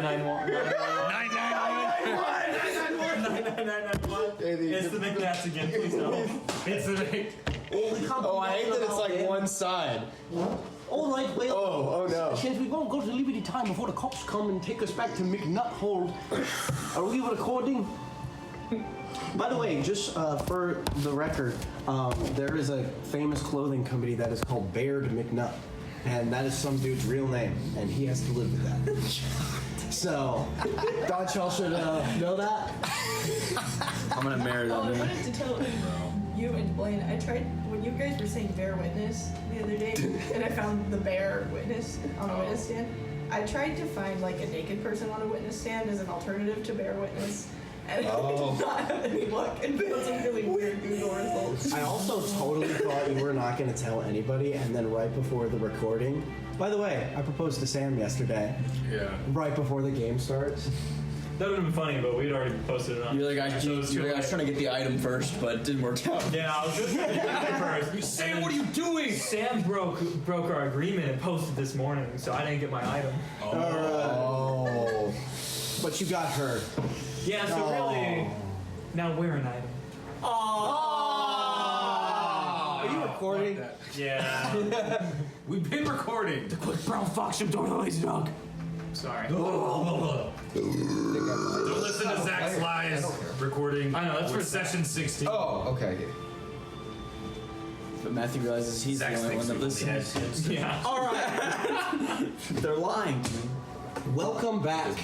991. 991. It's the McNats again, please don't. It's the Mc... Oh, I hate that it's like one side. All right, well, oh no. Since we won't go to Liberty Time before the cops come and take us back to McNuthole, are we recording? By the way, just for the record, there is a famous clothing company that is called Baird McNutt, and that is some dude's real name, and he has to live with that. So, thought y'all should know that. I'm gonna marry that I man. wanted to tell you and Blaine, I tried, when you guys were saying bear witness the other day, and I found the bear witness on a witness stand, I tried to find like a naked person on a witness stand as an alternative to bear witness, and I did not have any luck, and found some really weird Google results. I also totally thought you were not going to tell anybody, and then right before the recording... By the way, I proposed to Sam yesterday. Yeah. Right before the game starts. That would have been funny, but we'd already posted it on. You're like, I was trying to get the item first, but it didn't work out. Yeah, I was just trying to get it first. Sam, what are you doing? Sam broke our agreement and posted this morning, so I didn't get my item. Oh. But you got her. Yeah, so really, now we're an item. Are you recording? Yeah. We've been recording. The quick brown fox jumped over the lazy dog. Sorry. Don't listen to Zach's lies recording. I know, that's for session 16. Oh, okay. But Matthew realizes he's Zach the only one that thinks listens. Yeah. All right. They're lying to me. Welcome back.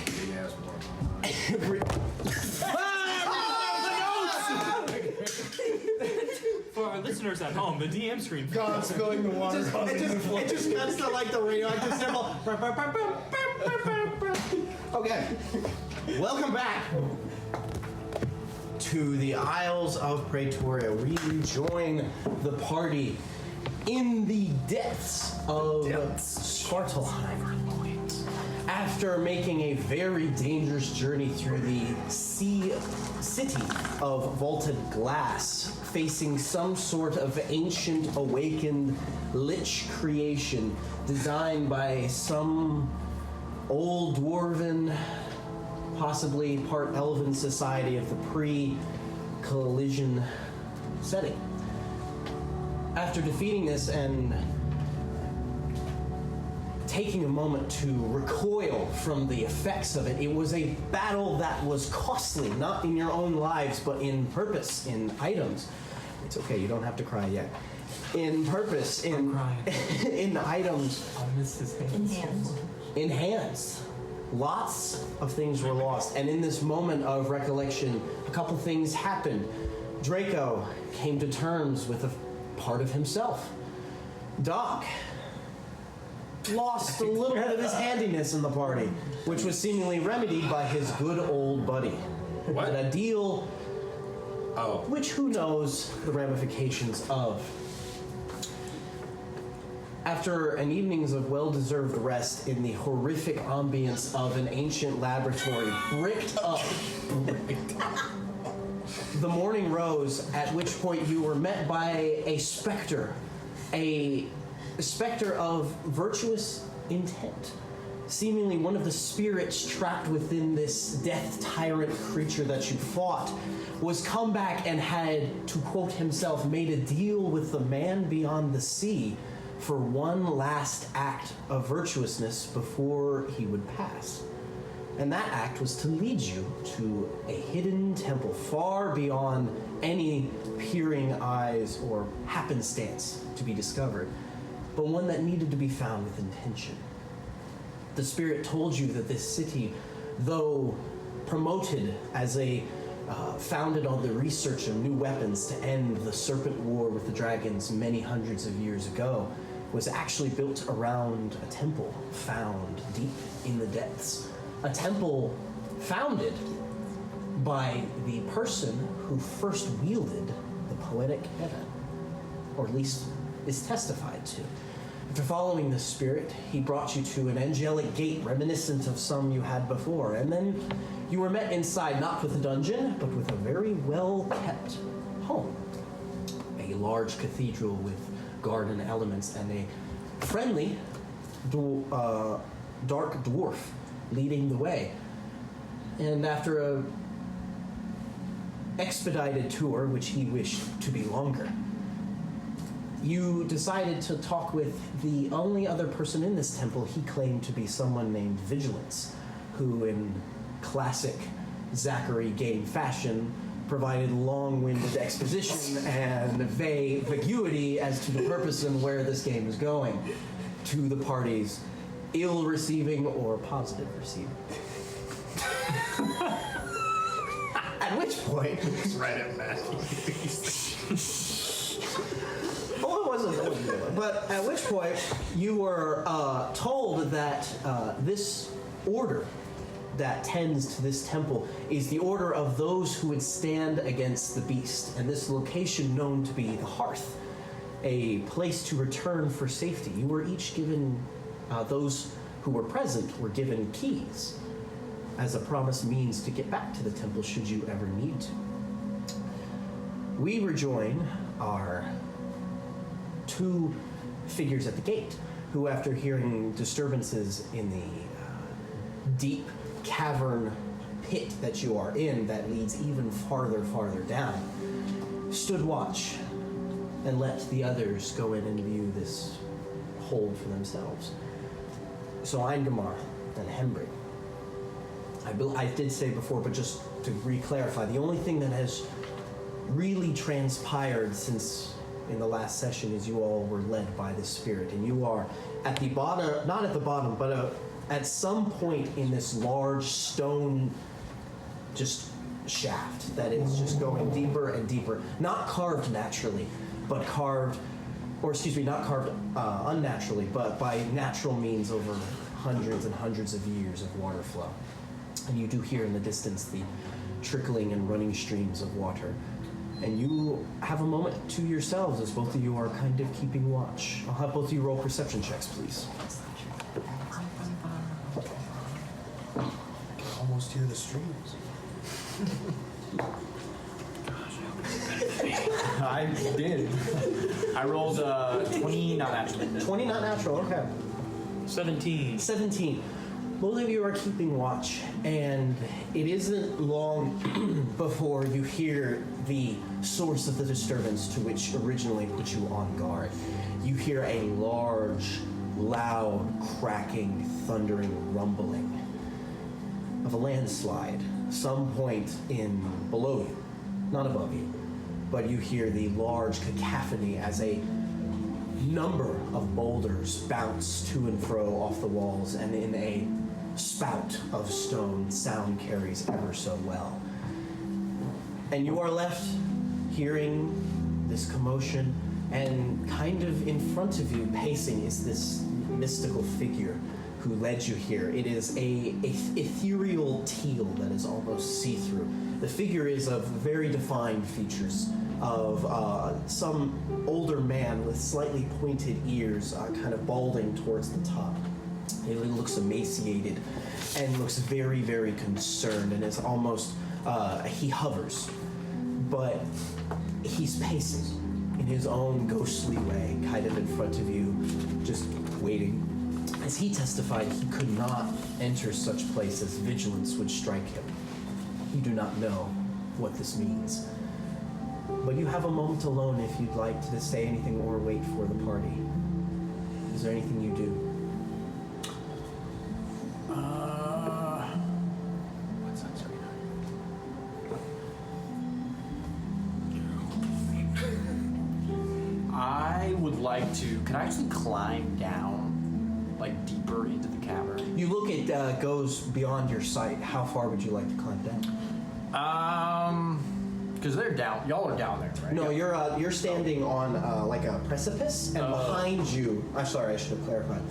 For our listeners at home, the DM screen. God, spilling the water. It just cuts to like the radioactive symbol. Okay. Welcome back to the Isles of Praetoria. We rejoin the party in the depths of Svartalheim. After making a very dangerous journey through the city of vaulted glass, facing some sort of ancient awakened lich creation designed by some old dwarven, possibly part elven society of the pre-collision setting. After defeating this and taking a moment to recoil from the effects of it, it was a battle that was costly, not in your own lives, but in purpose, in items. It's okay, you don't have to cry yet. In purpose, in in items. I'll miss his hands. In hands. In hands. Lots of things were lost, and in this moment of recollection, a couple things happened. Draco came to terms with a part of himself. Doc lost a little bit of his handiness in the party, which was seemingly remedied by his good old buddy. What? And a deal, which who knows the ramifications of. After an evenings of well-deserved rest in the horrific ambience of an ancient laboratory bricked up, the morning rose, at which point you were met by a specter of virtuous intent. Seemingly one of the spirits trapped within this death tyrant creature that you fought was come back and had, to quote himself, made a deal with the man beyond the sea for one last act of virtuousness before he would pass. And that act was to lead you to a hidden temple far beyond any peering eyes or happenstance to be discovered, but one that needed to be found with intention. The spirit told you that this city, though promoted as a founded on the research of new weapons to end the serpent war with the dragons many hundreds of years ago, was actually built around a temple found deep in the depths. A temple founded by the person who first wielded the poetic heaven, or at least is testified to. After following the spirit, he brought you to an angelic gate reminiscent of some you had before, and then you were met inside not with a dungeon, but with a very well-kept home. A large cathedral with garden elements and a friendly dark dwarf leading the way. And after a expedited tour, which he wished to be longer, you decided to talk with the only other person in this temple he claimed to be someone named Vigilance, who in classic Zachary game fashion provided long-winded exposition and vaguity as to the purpose and where this game is going to the party's ill receiving or positive receiving. At which point, Right at Matt. well, it wasn't, but at which point you were told that this order that tends to this temple is the order of those who would stand against the beast, and this location known to be the Hearth, a place to return for safety. You were each given, those who were present were given keys as a promised means to get back to the temple should you ever need to. We rejoin our two figures at the gate, who after hearing disturbances in the deep cavern pit that you are in that leads even farther down, stood watch and let the others go in and view this hold for themselves. So Ingemar and Hembry, I did say before, but just to re-clarify, the only thing that has really transpired since in the last session is you all were led by the spirit, and you are at the bottom, not at the bottom, but at some point in this large stone just shaft that is just going deeper and deeper, not carved naturally, but carved, or excuse me, not carved unnaturally, but by natural means over hundreds and hundreds of years of water flow. And you do hear in the distance the trickling and running streams of water. And you have a moment to yourselves as both of you are kind of keeping watch. I'll have both of you roll perception checks, please. Almost hear the streams. I did. I rolled 20 not natural. 20 not natural, okay. 17. 17. Both of you are keeping watch, and it isn't long before you hear the source of the disturbance to which originally put you on guard. You hear a large, loud, cracking, thundering rumbling of a landslide, some point in below you, not above you, but you hear the large cacophony as a number of boulders bounce to and fro off the walls, and in a spout of stone, sound carries ever so well. And you are left hearing this commotion, and kind of in front of you, pacing, is this mystical figure who led you here. It is a ethereal teal that is almost see-through. The figure is of very defined features, of some older man with slightly pointed ears, kind of balding towards the top. He looks emaciated and looks very, very concerned, and is almost, he hovers, but he's pacing in his own ghostly way, kind of in front of you, just waiting. As he testified, he could not enter such place as vigilance would strike him. You do not know what this means. But you have a moment alone if you'd like to say anything or wait for the party. Is there anything you do? What's that? Sorry. I would like to. Can I actually climb down, like deeper into the cavern? You look at goes beyond your sight. How far would you like to climb down? Because they're down. Y'all are down there, right? No, you're standing on like a precipice, and behind you. I'm sorry, I should have clarified.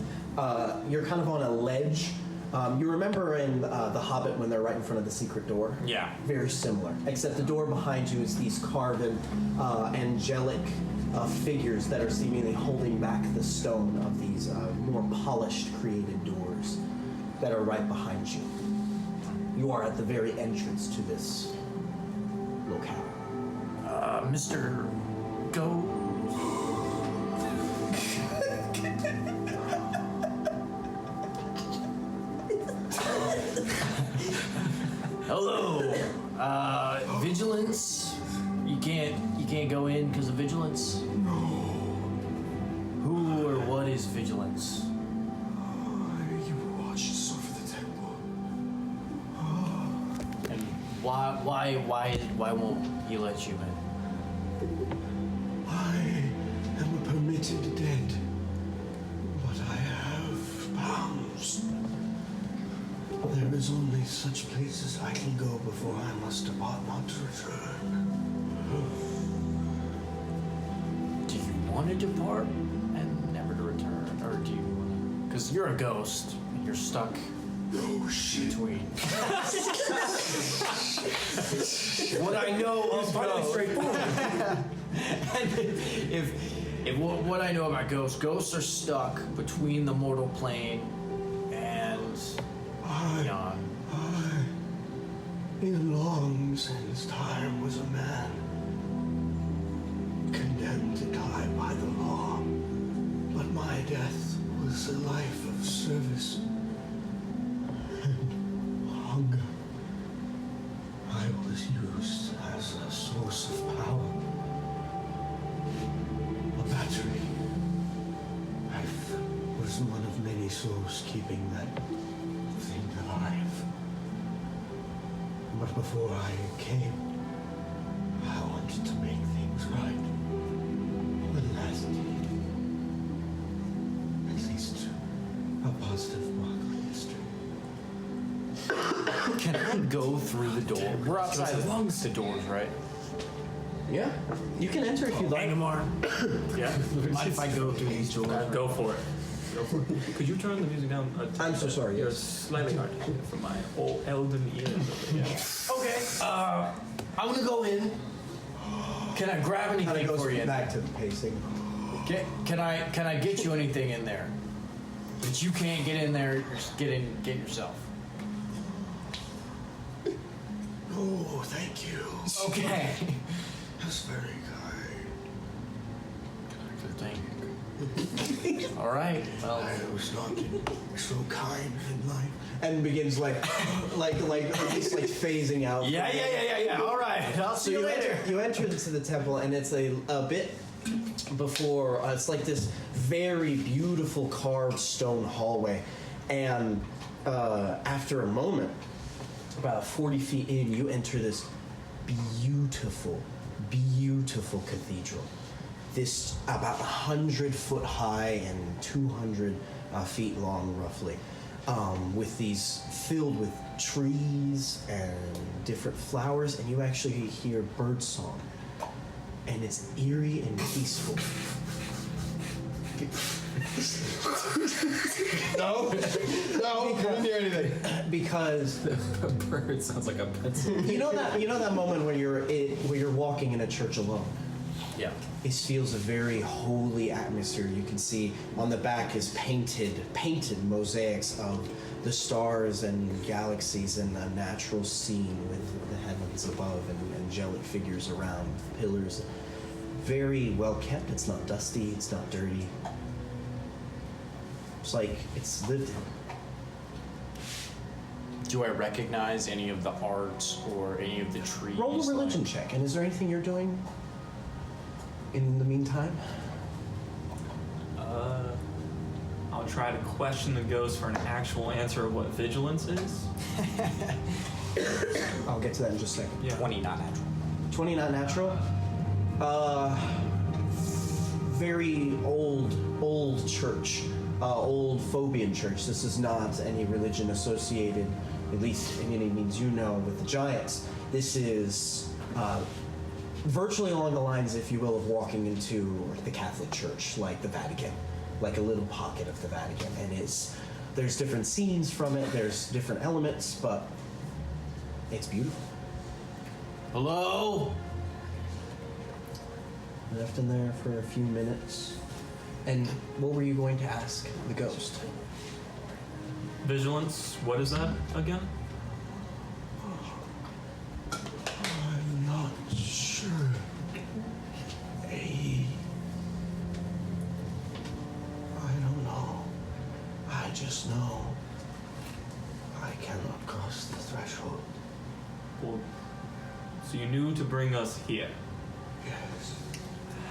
You're kind of on a ledge. You remember in The Hobbit when they're right in front of the secret door? Yeah. Very similar, except the door behind you is these carven, angelic figures that are seemingly holding back the stone of these more polished, created doors that are right behind you. You are at the very entrance to this locale. Mr. Go. Hello. Vigilance. You can't go in because of vigilance. No. Who or what is vigilance? You watched us over the temple. And why won't he let you in? I am a permitted dead, but I have bounds. There is only such places I can go before I must depart not to return. Do you want to depart and never to return, or do you? Because you're a ghost and you're stuck Oh shit. between. What I know of ghosts. if what I know about ghosts are stuck between the mortal plane and beyond. In long since time was a man condemned to die by the law, but my death was a life of service and hunger. I was used as a source of power, a battery. I was one of many souls keeping that thing alive. But before I came, I wanted to make things right. One last deed. At least a positive mark on history. Can I go through the door? We're outside the doors, right? Yeah, you can enter if you'd like. Ingemar, Yeah. mind if I go through these doors? Go for it. Could you turn the music down? I'm so sorry. You're Yes. slightly hard to hear from my old elden ears. Okay. I'm gonna go in. Can I grab anything for you? Back to the pacing. Can I get you anything in there? But you can't get in there. Just get yourself. Oh, thank you. Okay. That's very kind. Good thing. All right. Well, I was not so kind in life. And begins like it's like phasing out. yeah. All right. I'll see you later. You enter into the temple, and it's a bit before. It's like this very beautiful carved stone hallway, and after a moment, about 40 feet in, you enter this beautiful cathedral. This about 100-foot high and 200 feet long, roughly, with these filled with trees and different flowers, and you actually hear bird song, and it's eerie and peaceful. No, I didn't hear anything. Because Bird sounds like a pencil. you know that moment when you're walking in a church alone. Yeah. It feels a very holy atmosphere. You can see on the back is painted mosaics of the stars and galaxies and a natural scene with the heavens above and angelic figures around, pillars. Very well kept. It's not dusty. It's not dirty. It's like it's lived in. Do I recognize any of the art or any of the trees? Roll a religion check. And is there anything you're doing in the meantime? I'll try to question the ghost for an actual answer of what vigilance is. I'll get to that in just a second. Yeah. 20 not natural. 20 not natural. Very old church, old Phobian church. This is not any religion associated, at least in any means you know, with the giants. This is virtually along the lines, if you will, of walking into the Catholic Church, like the Vatican, like a little pocket of the Vatican. And there's different scenes from it, there's different elements, but it's beautiful. Hello? Left in there for a few minutes. And what were you going to ask the ghost? Vigilance, what is that again? I'm not sure. I don't know. I just know I cannot cross the threshold. Well, so you knew to bring us here. Yes.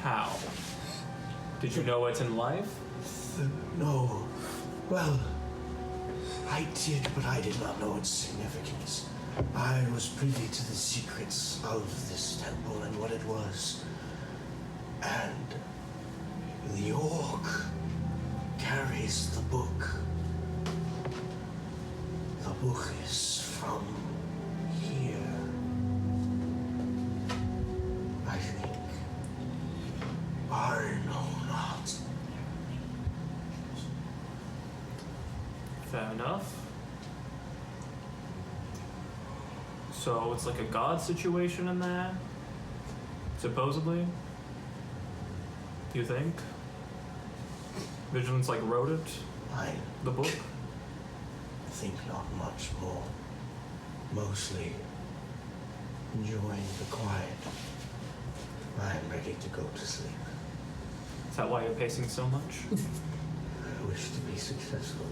How? Did you know what's in life? No. Well, I did, but I did not know its significance. I was privy to the secrets of this temple and what it was. And the orc carries the book. The book is from here. I think. I know not. Fair enough. So it's like a god situation in there? Supposedly? You think? Vigilance like wrote it? I The book? think not much more. Mostly enjoying the quiet. I am ready to go to sleep. Is that why you're pacing so much? I wish to be successful.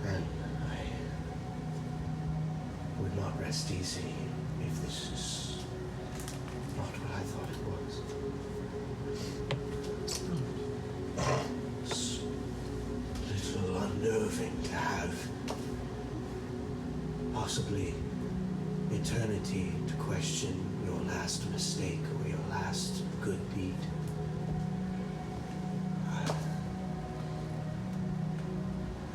And I would not rest easy if this is not what I thought it was. It's a little unnerving to have possibly eternity to question your last mistake or your last good deed.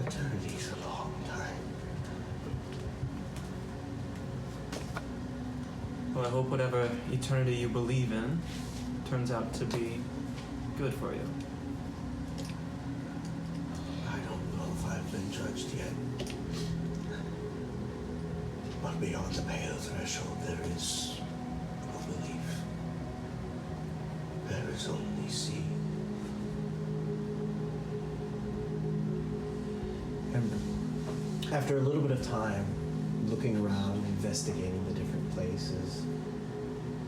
Eternity's a long time. Well, I hope whatever eternity you believe in turns out to be good for you. I don't know if I've been judged yet. But beyond the pale threshold, there is no belief. There is only sea. And after a little bit of time looking around, investigating the different places,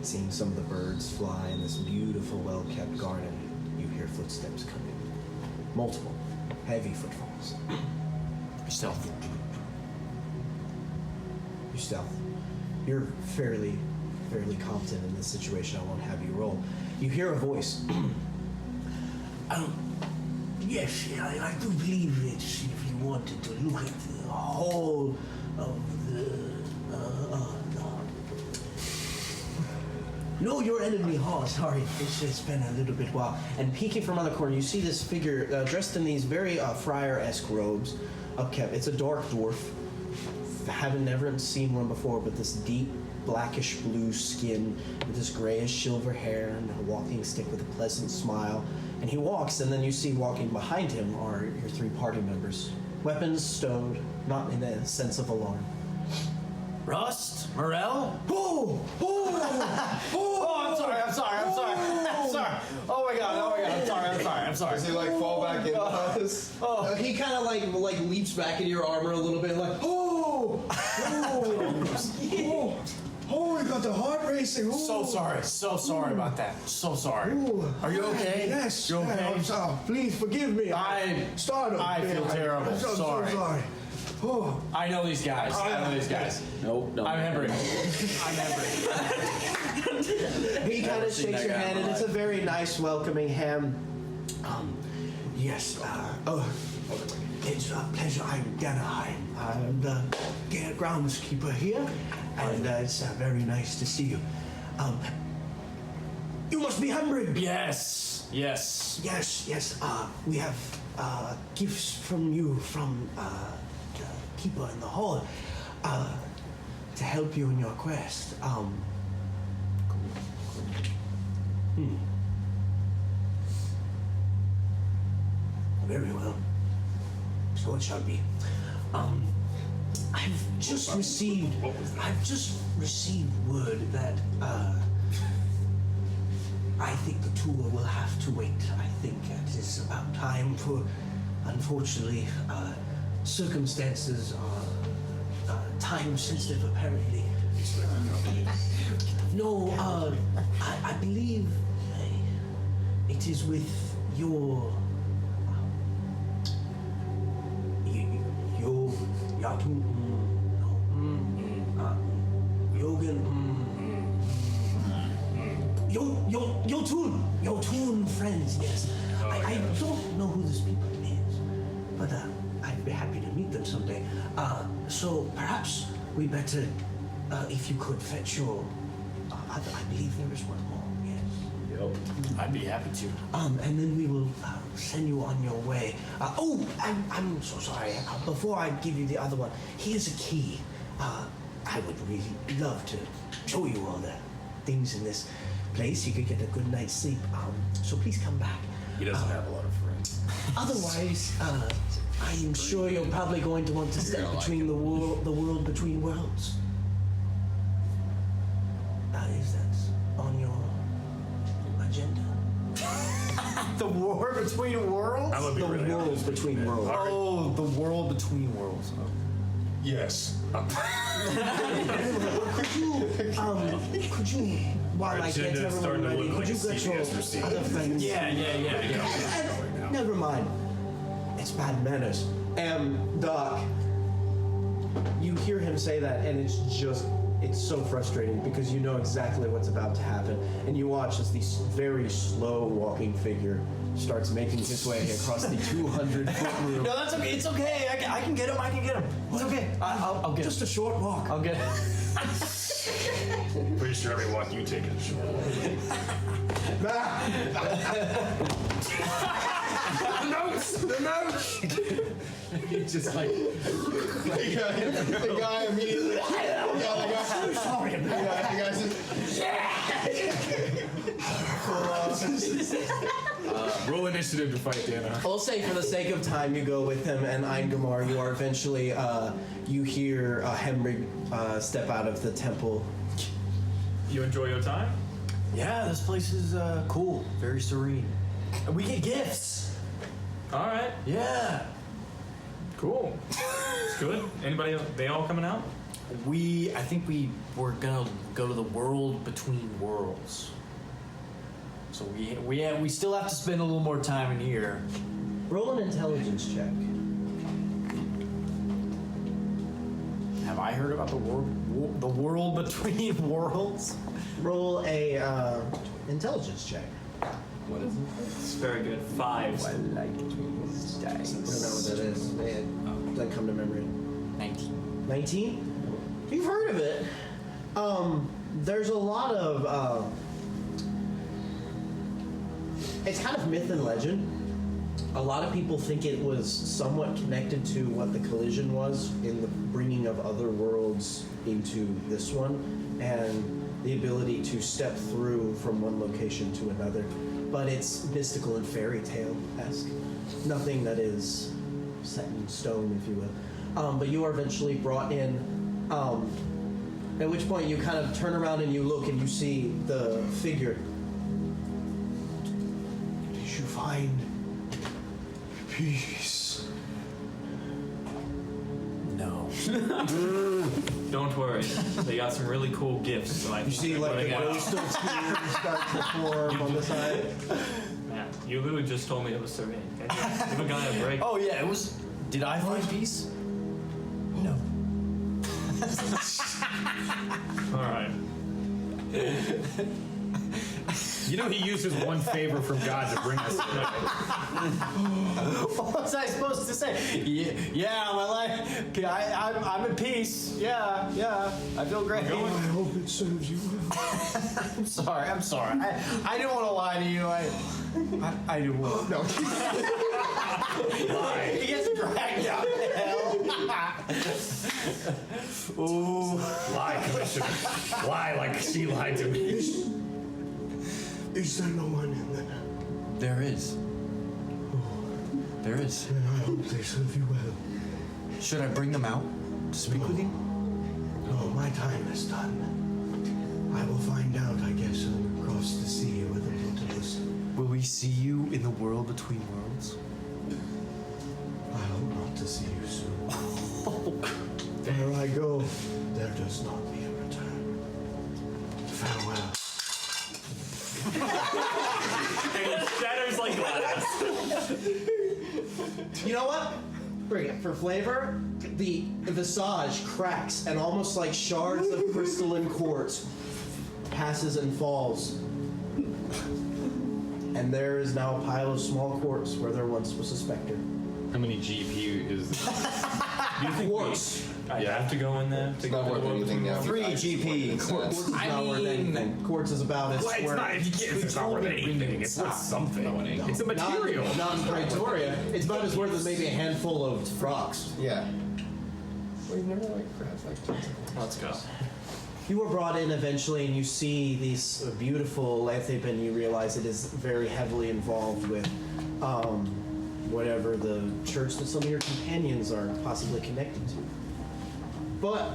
seeing some of the birds fly in this beautiful, well-kept garden, you hear footsteps coming. Multiple, heavy footfalls. Stealth. You stealth. You're fairly competent in this situation. I won't have you roll. You hear a voice. Yes, I do believe it. If you wanted to look at the whole of the... No, your enemy hall. Sorry, it's been a little bit while. And peeking from around the corner, you see this figure dressed in these very friar-esque robes, upkept. It's a dark dwarf. Haven't never seen one before, but this deep blackish blue skin with this grayish silver hair and a walking stick with a pleasant smile. And he walks, and then you see walking behind him are your three party members. Weapons stowed, not in a sense of alarm. Rust? Morel? Oh! I'm sorry. Oh my god, I'm sorry. Does he like fall back in us? He kind of like leaps back into your armor a little bit, like, Oh, we got the heart racing. So sorry about that. So sorry. Are you okay? Yes. You okay? I'm sorry. Please forgive me. I feel terrible. I'm so Sorry. sorry. Oh. I know these guys. Nope. I'm Henry. he kind of shakes your hand, and it's a very nice, welcoming hand. Yes. It's a pleasure. I'm Ganaheim. I'm the groundskeeper here, and it's very nice to see you. You must be hungry. Yes. Yes. We have gifts from you, from the keeper in the hall, to help you in your quest. Very well. So it shall be. I've just received word that I think the tour will have to wait. I think it is about time for, unfortunately, circumstances are time sensitive apparently. No, I believe it is with your Jotun Jotun friends, yes. I don't know who this people is, but I'd be happy to meet them someday. So perhaps we better, if you could fetch your, I believe there is one more, yes. Yep. I'd be happy to. And then we will send you on your way. I'm so sorry. Before I give you the other one, here's a key. I would really love to show you all the things in this place. You could get a good night's sleep. So please come back. He doesn't have a lot of friends. Otherwise, I'm sure you're probably going to want to step between the world between worlds. Is that on your agenda? The war between worlds? The world between worlds. Oh, the world between worlds. Oh. Yes. Could you, while I get everyone ready, could you get your other friends? Yeah. Never mind. It's bad manners. Doc, you hear him say that, and it's so frustrating because you know exactly what's about to happen, and you watch as this very slow walking figure starts making his way across the 200-foot room. No, that's okay. It's okay. I can get him. It's okay. I'll get him. Just a short walk. I'll get him. Pretty sure every walk you take is short. The notes! He's just like... The guy immediately... Sorry about that. roll initiative to fight Dana. I'll say for the sake of time, you go with him, and Ingemar, you are eventually, you hear Henry step out of the temple. You enjoy your time? Yeah, this place is cool. Very serene. And we get gifts. All right. Yeah. Cool. It's good. Anybody else? They all coming out? I think we were gonna go to the world between worlds. So we still have to spend a little more time in here. Roll an intelligence check. Have I heard about the world between worlds? Roll a intelligence check. What is it? It's very good. 5. I like these dice. I don't know what that is. It doesn't come to memory. 19. 19? You've heard of it. There's a lot of... it's kind of myth and legend. A lot of people think it was somewhat connected to what the collision was in the bringing of other worlds into this one, and the ability to step through from one location to another. But it's mystical and fairy tale-esque. Nothing that is set in stone, if you will. But you are eventually brought in, at which point you kind of turn around and you look and you see the figure. Did you find peace? No. Don't worry. They got some really cool gifts. So You see like the ghost of tears start to form on the side. Man, you literally just told me it was serene. Give a guy a break. Oh yeah, it was. Did I find peace? No. All right. You know he uses one favor from God to bring us. What was I supposed to say? Yeah, my life. I'm in peace. Yeah. I feel great. I hope it serves you well. I'm sorry. I didn't want to lie to you. I didn't want. No. He gets dragged out to hell. Ooh. Lie, Commissioner. Lie like she lied to me. Is there no one in there? There is. There is. Then I hope they serve you well. Should I bring them out to speak with you? No, my time is done. I will find out, I guess, across the sea where the portal is. Will we see you in the world between worlds? I hope not to see you soon. Where I go, there does not be a return. Farewell. And it shatters like glass. You know what? Bring it. For flavor, the visage cracks and almost like shards of crystalline quartz passes and falls. And there is now a pile of small quartz where there once was a specter. How many GP is this? Do you think Quartz. I have to go in there to It's go not worth anything now. 3 GP. Quartz is not worth anything. Quartz is about as Well, it's not. It's not worth anything. It's worth something. It's a material. Not in Praetoria. It's about as worth as maybe a handful of rocks. Yeah. Well, you've never like grabbed like. Let's go. You were brought in eventually, and you see these beautiful landscape, and you realize it is very heavily involved with whatever the church that some of your companions are possibly connected to. But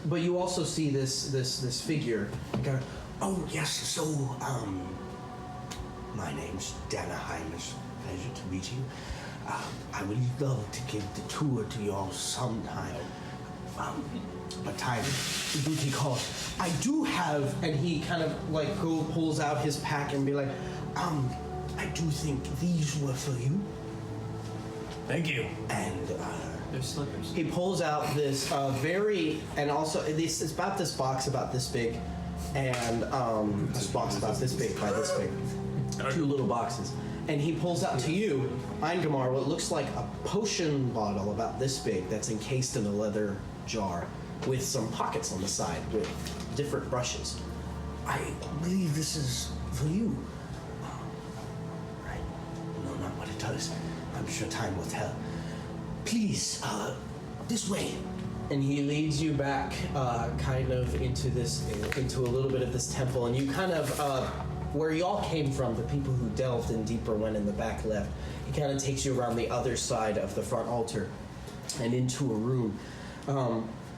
but you also see this figure. Go, oh, yes, so, my name's Danaheim. It's a pleasure to meet you. I would love to give the tour to y'all sometime. But time, duty calls. I do have, and he kind of like pulls out his pack and be like, I do think these were for you. Thank you. And, They're slippers. he pulls out this and also it's about this box about this big, and this box about this big by this big, 2 little boxes. And he pulls out to you, Ingemar, what looks like a potion bottle about this big that's encased in a leather jar with some pockets on the side with different brushes. I believe this is for you. Right. No, not what it does. I'm sure time will tell. Please, this way. And he leads you back kind of into a little bit of this temple, and you kind of where you all came from, the people who delved in deeper went in the back left. He kind of takes you around the other side of the front altar and into a room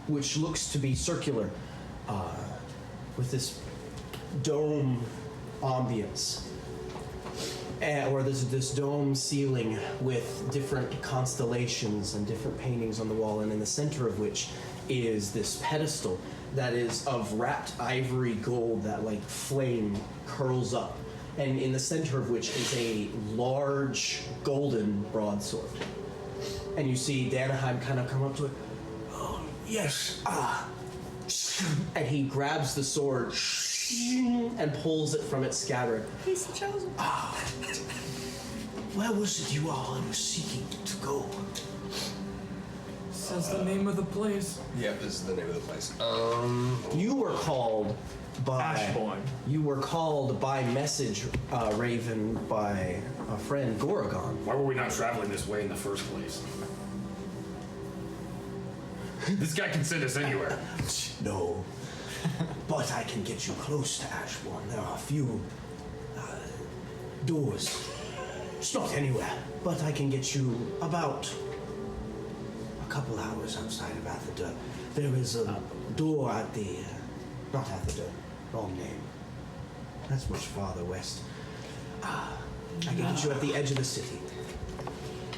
which looks to be circular with this dome ambience. Or there's this dome ceiling with different constellations and different paintings on the wall, and in the center of which is this pedestal that is of wrapped ivory gold that like flame curls up, and in the center of which is a large golden broadsword. And you see Danaheim kind of come up to it. Oh, yes. And he grabs the sword and pulls it from its scabbard. He's chosen. Where was it you all were seeking to go? Says the name of the place. Yep, this is the name of the place. You were called by Ashborn. You were called by message raven by a friend Goragon. Why were we not traveling this way in the first place? This guy can send us anywhere. No. But I can get you close to Ashborn. There are a few doors. It's not anywhere, but I can get you about a couple hours outside of Atherton. There is a door at the... not Atherton. Wrong name. That's much farther west. I can get you at the edge of the city.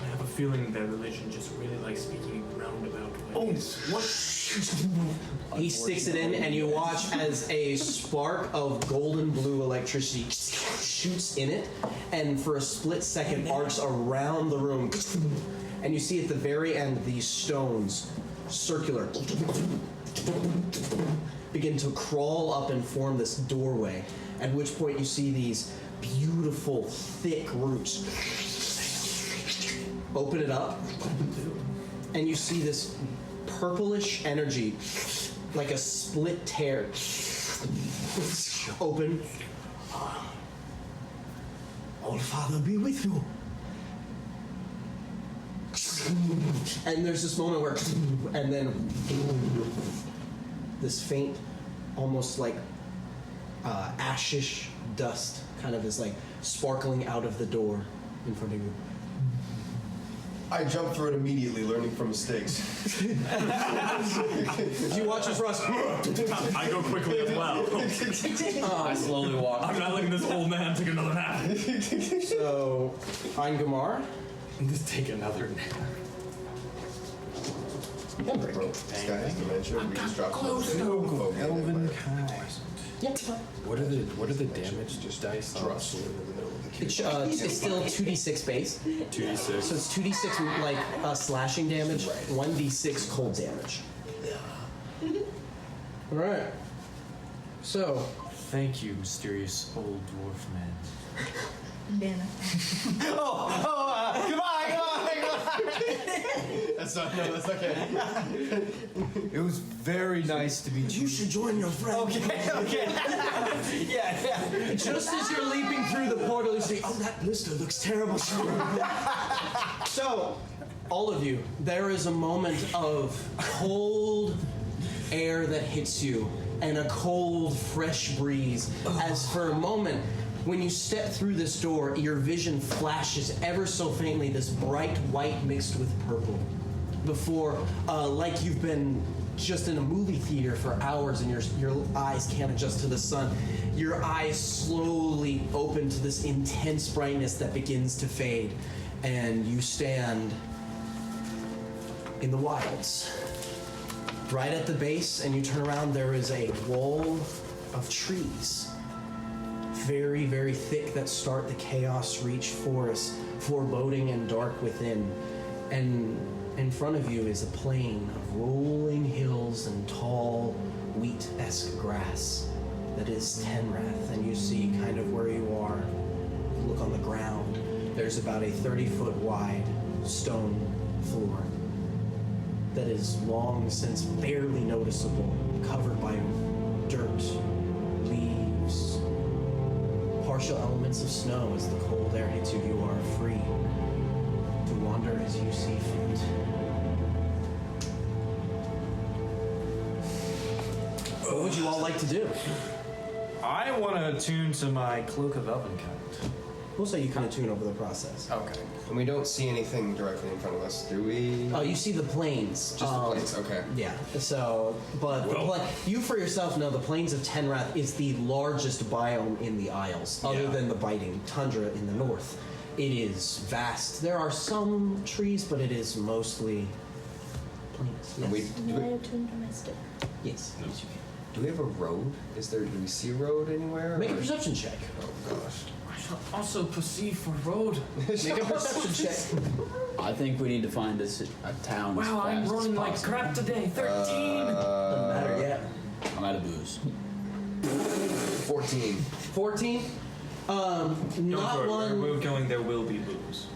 I have a feeling their religion just really likes speaking roundabout ways. What? He sticks it in, and you watch as a spark of golden blue electricity shoots in it, and for a split second arcs around the room. And you see at the very end these stones, circular, begin to crawl up and form this doorway, at which point you see these beautiful, thick roots. Open it up, and you see this purplish energy, like a split tear. Open. All Father be with you. And there's this moment where, and then this faint, almost like ashish dust kind of is like sparkling out of the door in front of you. I jumped through it immediately, learning from mistakes. You watch as Russ. I go quickly as well. I slowly walk. I'm not letting this old man take another nap. So, Ingemar. Just take another nap. Bro, this guy has dementia. We just dropped him. Elven kind. Yeah. What are the damage dice? Trust. It's still 2d6 base. 2d6. So it's 2d6 like slashing damage, 1d6 cold damage. All right. So, Thank you, mysterious old dwarf man. Dana. That's not. No, that's okay. It was very nice to meet you. you should join your friend. Okay. yeah. Just as you're leaping through the portal, you see, oh, that blister looks terrible. So, all of you, there is a moment of cold air that hits you and a cold, fresh breeze. As for a moment, when you step through this door, your vision flashes ever so faintly this bright white mixed with purple. Before, like you've been just in a movie theater for hours and your eyes can't adjust to the sun, your eyes slowly open to this intense brightness that begins to fade, and you stand in the wilds. Right at the base, and you turn around, there is a wall of trees. Very, very thick that start the Chaos Reach forest, foreboding and dark within. And in front of you is a plain of rolling hills and tall, wheat-esque grass that is Tenrath. And you see kind of where you are, look on the ground, there's about a 30-foot wide stone floor that is long since barely noticeable, covered by dirt, leaves, partial elements of snow. As the cold air hits you, you are free to wander as you see fit. What would you all like to do? I want to attune to my Cloak of Elvenkind. We'll say you can attune over the process. Okay. And we don't see anything directly in front of us, do we? Oh, you see the plains. Just the plains. Okay. Yeah. So, but you for yourself know the plains of Tenrath is the largest biome in the Isles, other than the biting tundra in the north. It is vast. There are some trees, but it is mostly plains. Yes. And we, And do, I we, attuned domestic. Yes. Yes, you can. do we have a road? Do we see a road anywhere? Make a or- perception check. Oh gosh. I shall also perceive for road. Make a perception check. I think we need to find a town. Wow, as I'm fast running as like possible. crap today. 13. Doesn't matter yet. I'm out of booze. 14. 14. Don't Not worry, one. where we're going, there will be booze.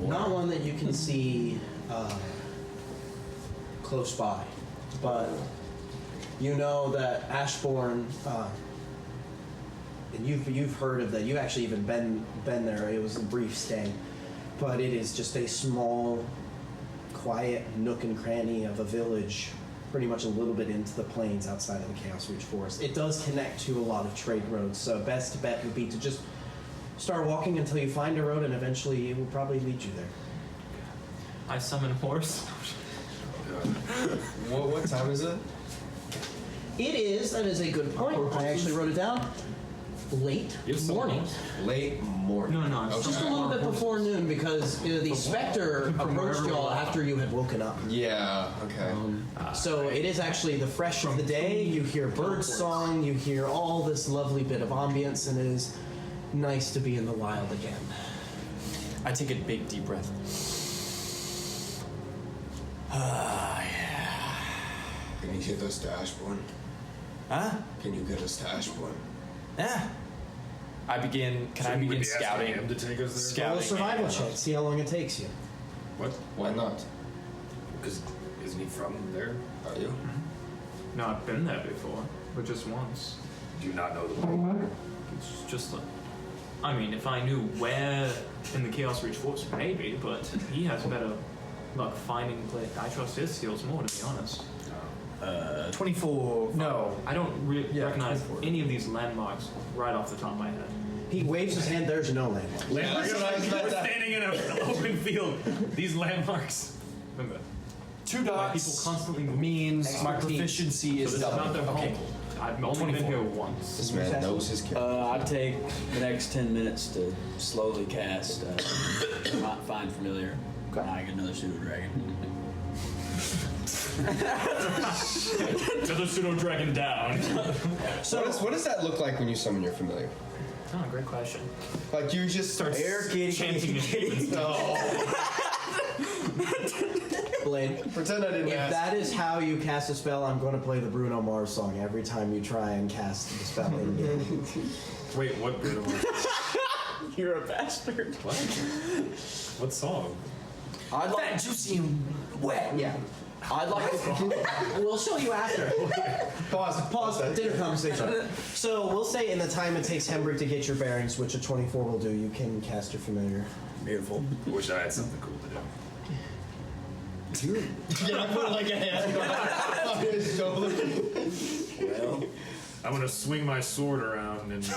Not one that you can see close by, but you know that Ashborn, and you've heard of that. You've actually even been there. It was a brief stay, but it is just a small, quiet nook and cranny of a village, pretty much a little bit into the plains outside of the Chaos Reach Forest. It does connect to a lot of trade roads, so best bet would be to just start walking until you find a road, and eventually it will probably lead you there. I summon horse. What time is it? It is, that is a good point. I actually wrote it down. Late morning. Late morning. No, it's Just a little bit before noon because the specter approached y'all after you had woken up. Yeah, okay. So it is actually the fresh of the day. You hear bird song, you hear all this lovely bit of ambience, and it is nice to be in the wild again. I take a big deep breath. Can you get us to Ashborn? Huh? Can you get us to Ashborn? Yeah. Can I begin scouting? him to take us there? Roll Scouting. a survival check, see how long it takes you. What? Why not? Because isn't he from there? Are you? No, I've been there before, but just once. Do you not know the way? It's just like, I mean, if I knew where in the Chaos Reach Force, maybe, but he has better luck finding place. I trust his skills more, to be honest. 24. No. I don't Yeah, recognize 24. any of these landmarks right off the top of my head. He waves his hand, there's no landmark. We're standing in an open field. These landmarks. Remember, 2 people dots constantly move. means my Expertise. proficiency So is this is not double. their Okay. home. I've only 24. been here once. This man knows his character. I take the next 10 minutes to slowly cast Find Familiar. I get another pseudo dragon. Another pseudo dragon down. So what does that look like when you summon your familiar? Oh, great question. Like you just start Chanting in Blade. Pretend I didn't If ask. that is how you cast a spell, I'm going to play the Bruno Mars song every time you try and cast the spell in game. Wait, what? You're a bastard. What? What song? I'd like. Fat, juicy, and wet. Yeah. I'd like to. We'll show you after. Pause. Dinner conversation. So we'll say in the time it takes Hembrick to get your bearings, which a 24 will do, you can cast your familiar. Beautiful. Wish I had something cool to do. Yeah, I put like a hand on his shoulder. Well, I'm gonna swing my sword around and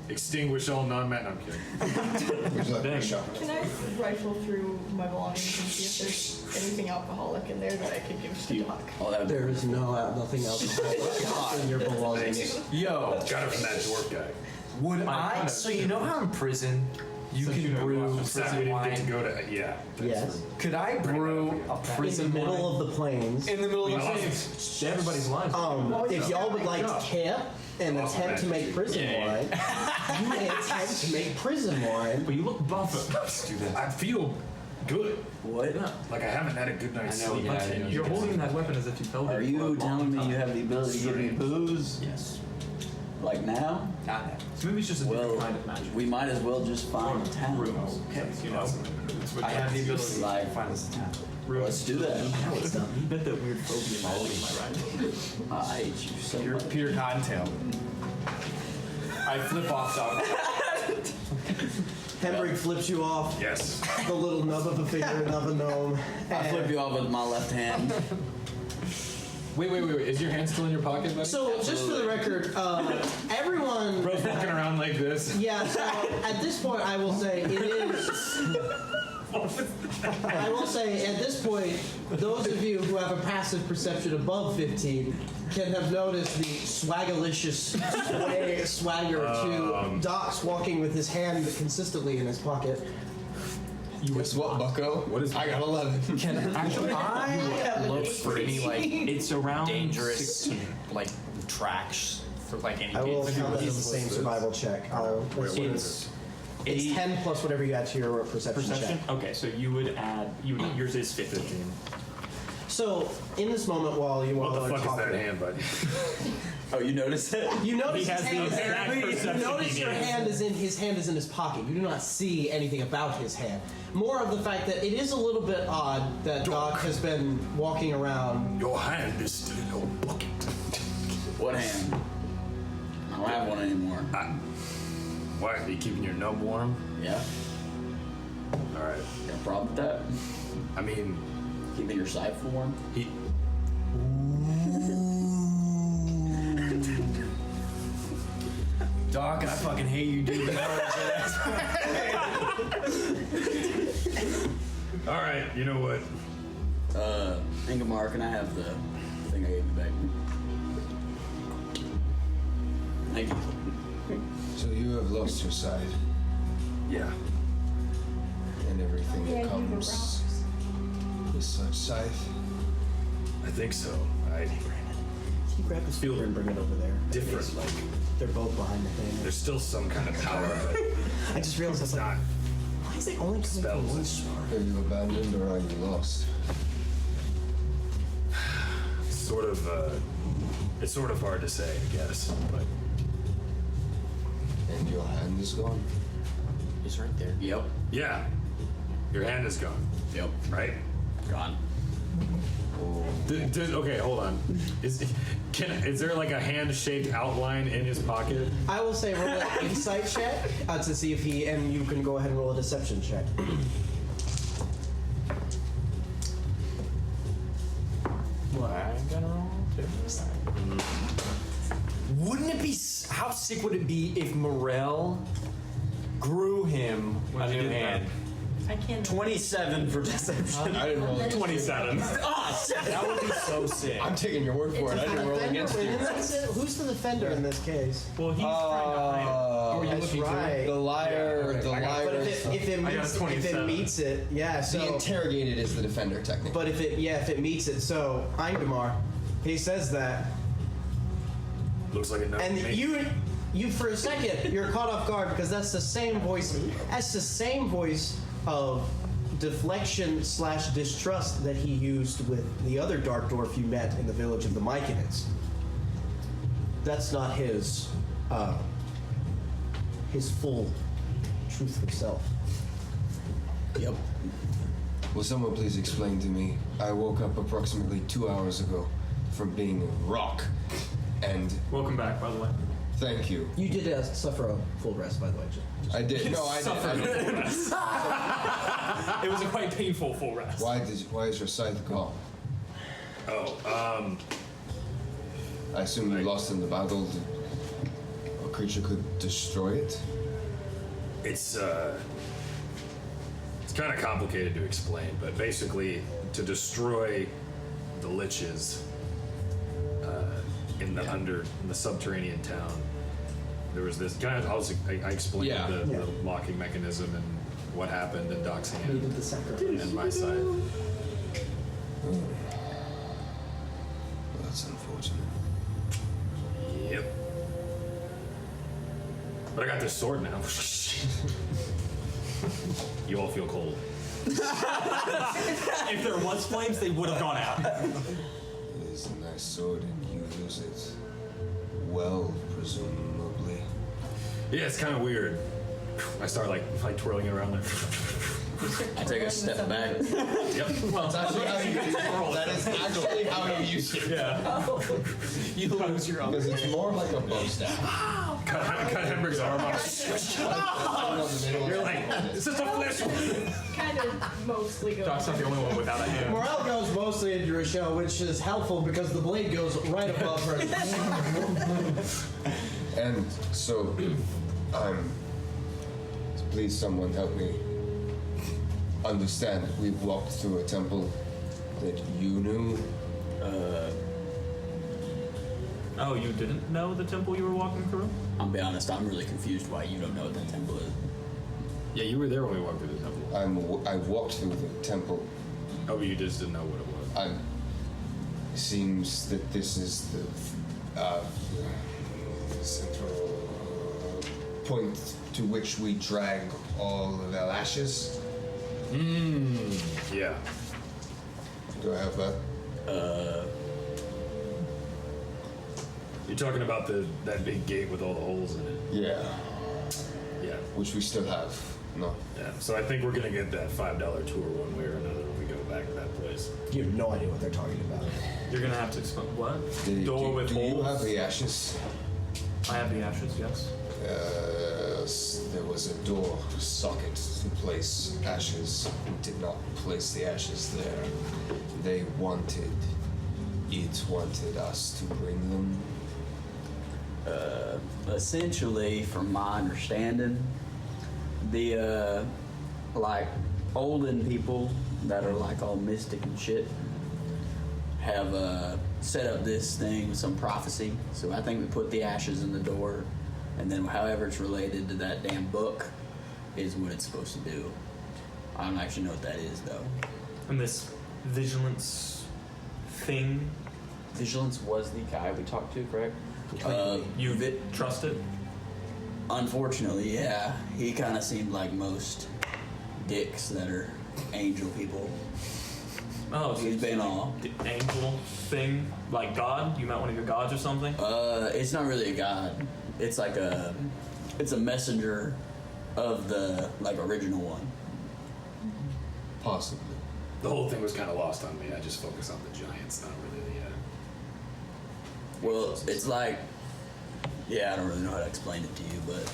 extinguish all non-mat. No, I'm kidding. Would you like a shot? Can I rifle through my belongings and see if there's anything alcoholic in there that I could give to Doc? all that. There is nothing else in your belongings. Yo, Got it from that dwarf guy. would I? So you know how in prison you can brew Sad we prison didn't get to wine. go to. Yeah. Yes. Could I brew a In the prison middle wine of the plains. in the middle We of the lost plains? Everybody's lines. If y'all would like to camp and Awesome attempt to magic. make prison wine, you may attempt to make prison wine. But you look buff. Let's do that. I feel good. What? Like I haven't had a good night's I know, sleep. yeah, You're holding that weapon as if you held it. Are for a you long telling me time. you have the ability to give me booze? Yes. Like now? Not that. So maybe it's just a Well, different kind of magic. we might as well just find a town. Rooms. Okay. You know. I have the ability Like- to find us a town. Let's do that. No, it's not. You bet that weird phobia magic, am I right? I hate you so Peter, much. Peter Cottontail. I flip off dog. Hembrick flips you off Yes. the little nub of a finger of a gnome. I flip you off with my left hand. Wait. Is your hand still in your pocket, buddy? So, just for the record, everyone. Bro's walking around like this. Yeah, so at this point, I will say it is. I will say at this point, those of you who have a passive perception above 15 can have noticed the swagalicious swagger to Doc's walking with his hand consistently in his pocket. You was what, Bucko? What is? I got 11. Can I look for any like It's around dangerous 16. like tracks for like any? I will games? count that as the same survival check. Wait, what is It's 10 plus whatever you add to your perception Perception? check. Okay, so you would add. Yours is 15. So, in this moment while you What all the are fuck is talking, that hand, buddy? Oh, you noticed it? you notice He has his the hand is exact perception you notice he your needs. hand is in his hand is in his pocket. You do not see anything about his hand. More of the fact that it is a little bit odd that Doc has been walking around. Your hand is still in your pocket. What hand? I don't have one anymore. Why? Are you keeping your nub warm? Yeah? All right. Got a problem with that? I mean, Keeping your scythe warm? he. Doc, I fucking hate you, dude. All right. You know what? Ingemar, can I have the thing I gave you back? Thank you. So you have lost your sight Yeah. and everything Yeah, that you were comes rocks. with such sight. I think so. I You grab his Feel finger and bring it over there. different. Like They're both behind the thing. there's still some kind of power, but I just realized I was it's like, not. why is it only coming from Spells. one spot? Are you abandoned or are you lost? Sort of. It's sort of hard to say, I guess. But And your hand is gone? He's right there. Yep. yeah, your hand is gone, Yep. right? Gone. Okay, hold on. Is there like a hand-shaped outline in his pocket? I will say roll an insight check to see if he, and you can go ahead and roll a deception check. Wouldn't it be? How sick would it be if Morel grew him a new hand? I can't. 27 for deception. I didn't roll against 27. That would be so sick. I'm taking your word for it. I didn't roll against you. Who's the defender in this case? Well, he's trying to hide. Oh, That's right. the liar. The But liar. if it I got a meets, if 27. it meets it, yeah. The So, interrogated is the defender, technically. but if it meets it, so Ingemar, he says that, Looks like a no. and to me. you for a second you're caught off guard because that's the same voice. That's the same voice of deflection / distrust that he used with the other dark dwarf you met in the village of the Myconids. That's not his full truthful self. Yep. Will someone please explain to me? I woke up approximately 2 hours ago from being a rock, and Welcome back, by the way. thank you. You did suffer a full rest, by the way. I did. No, I did. It was a quite painful full rest. Why is your scythe gone? Oh, I assume you lost in the battle. A creature could destroy it. it's kind of complicated to explain, but basically, to destroy the liches in the subterranean town, there was this kind of. I explained Yeah. the locking mechanism and what happened in Doxing Needed the sacrifice. and my side. Well, that's unfortunate. Yep. But I got this sword now. You all feel cold. If there was flames, they would have gone out. It is a nice sword, and you use it well, presumably. Yeah, it's kind of weird. I start like twirling it around there. I take a step back. Yep. Well, That is actually how you use it. yeah. You lose your own. Because it's more like a bow staff. Cut Henrik's arm off. You're like, it's just a flesh wound. Kind of mostly goes. Doc's not the only one without a hand. Morale goes mostly into Rochelle, which is helpful because the blade goes right above her. And so, please someone help me understand. We walked through a temple that you knew. Oh, you didn't know the temple you were walking through? I'll be honest, I'm really confused why you don't know what that temple is. Yeah, you were there when we walked through the temple. I walked through the temple. Oh, but you just didn't know what it was. It seems that this is the central point to which we drag all of our ashes. Yeah. Do I have that? You're talking about that big gate with all the holes in it. Yeah. Yeah. Which we still have. No. Yeah. So I think we're gonna get that $5 tour one way or another when we go back to that place. You have no idea what they're talking about. You're gonna have to explain. What? Door with do holes? you have the ashes? I have the ashes, yes. There was a door socket to place ashes. We did not place the ashes there. They wanted us to bring them. Essentially, from my understanding, the like olden people that are like all mystic and shit have set up this thing with some prophecy. So I think we put the ashes in the door, and then however it's related to that damn book is what it's supposed to do. I don't actually know what that is though. And this vigilance thing, Vigilance was the guy we talked to, correct? you trust it? Unfortunately, yeah. He kind of seemed like most dicks that are angel people. Oh, so He's been all. the angel thing? Like God? You met one of your gods or something? It's not really a god. It's like it's a messenger of the like original one. Possibly. The whole thing was kind of lost on me. I just focus on the giants, not really the. Well, it's like, yeah, I don't really know how to explain it to you, but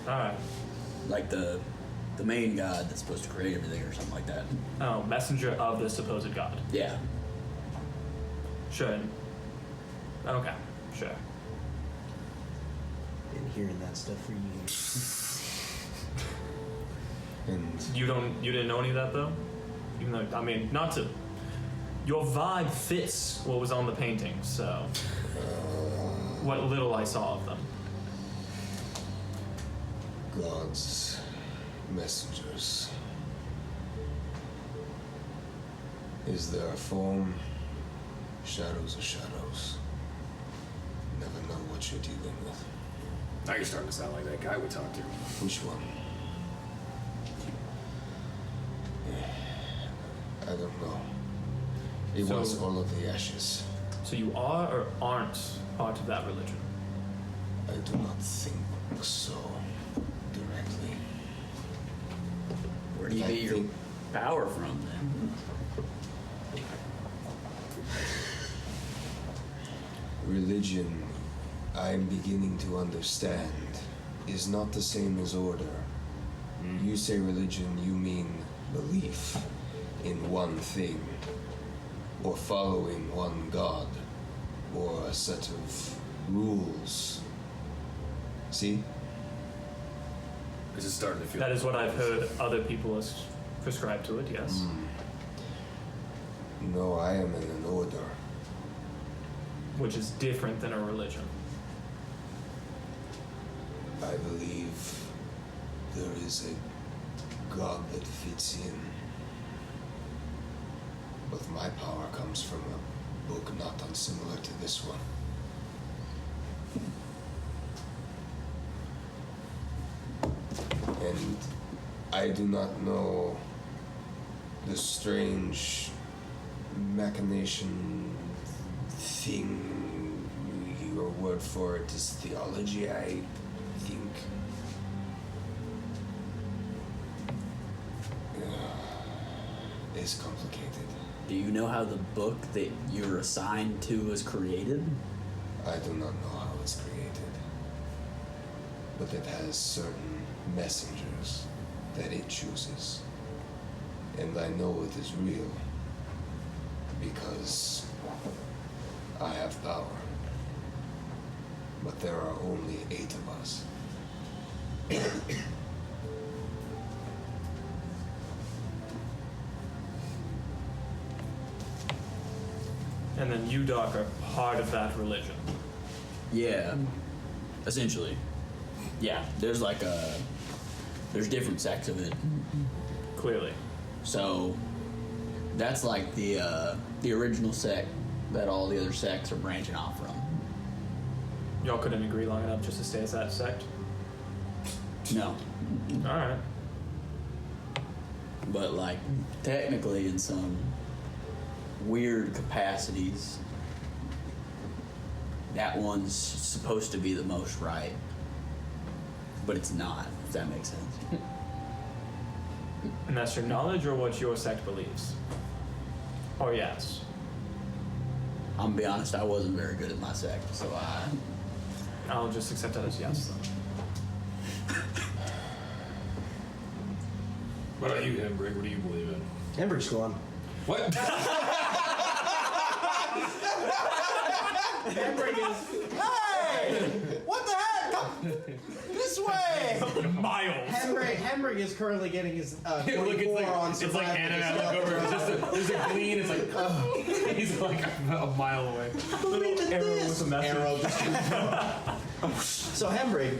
Alright. like the main god that's supposed to create everything or something like that. Oh, messenger of the supposed god. Yeah. Sure. Okay, sure. Been hearing that stuff for years. And You didn't know any of that though? Even though, I mean, not to. Your vibe fits what was on the painting, so. What little I saw of them. God's messengers. Is there a form? Shadows are shadows. Never know what you're dealing with. Now you're starting to sound like that guy we talked to. Which one? I don't know. It So- was all of the ashes. So you are or aren't part of that religion? I do not think so directly. Where do you I get your think- power from then? Religion, I am beginning to understand, is not the same as order. You say religion, you mean belief in one thing, or following one god, or a set of rules. See? This is starting to feel. That is what I've heard other people prescribe to it, yes. No, I am in an order. Which is different than a religion. I believe there is a god that fits in. But my power comes from a book not unsimilar to this one. And I do not know the strange machination thing. Your word for it is theology, I think. It's complicated. Do you know how the book that you're assigned to was created? I do not know how it's created. But it has certain messengers that it chooses. And I know it is real because I have power. But there are only 8 of us. And then you, Doc, are part of that religion. Yeah, essentially. Yeah, there's like there's different sects of it. Clearly. So that's like the original sect that all the other sects are branching off from. Y'all couldn't agree long enough just to stay as that sect? No, Alright. but like technically in some weird capacities, that one's supposed to be the most right, but it's not, if that makes sense. And that's your knowledge or what your sect believes? Or yes? I'm gonna be honest, I wasn't very good at my sect, so I'll just accept that as yes then. What about you, Hembrig? What do you believe in? Ember's gone. What? Emberg is. Hey! What the heck? Come this way! Miles! Hembrig is currently getting his Look, 44 on it's like survival. anime. I look over. There's a gleam. It's like he's like a mile away. Little arrow with a message. Arrow just So Hembrig,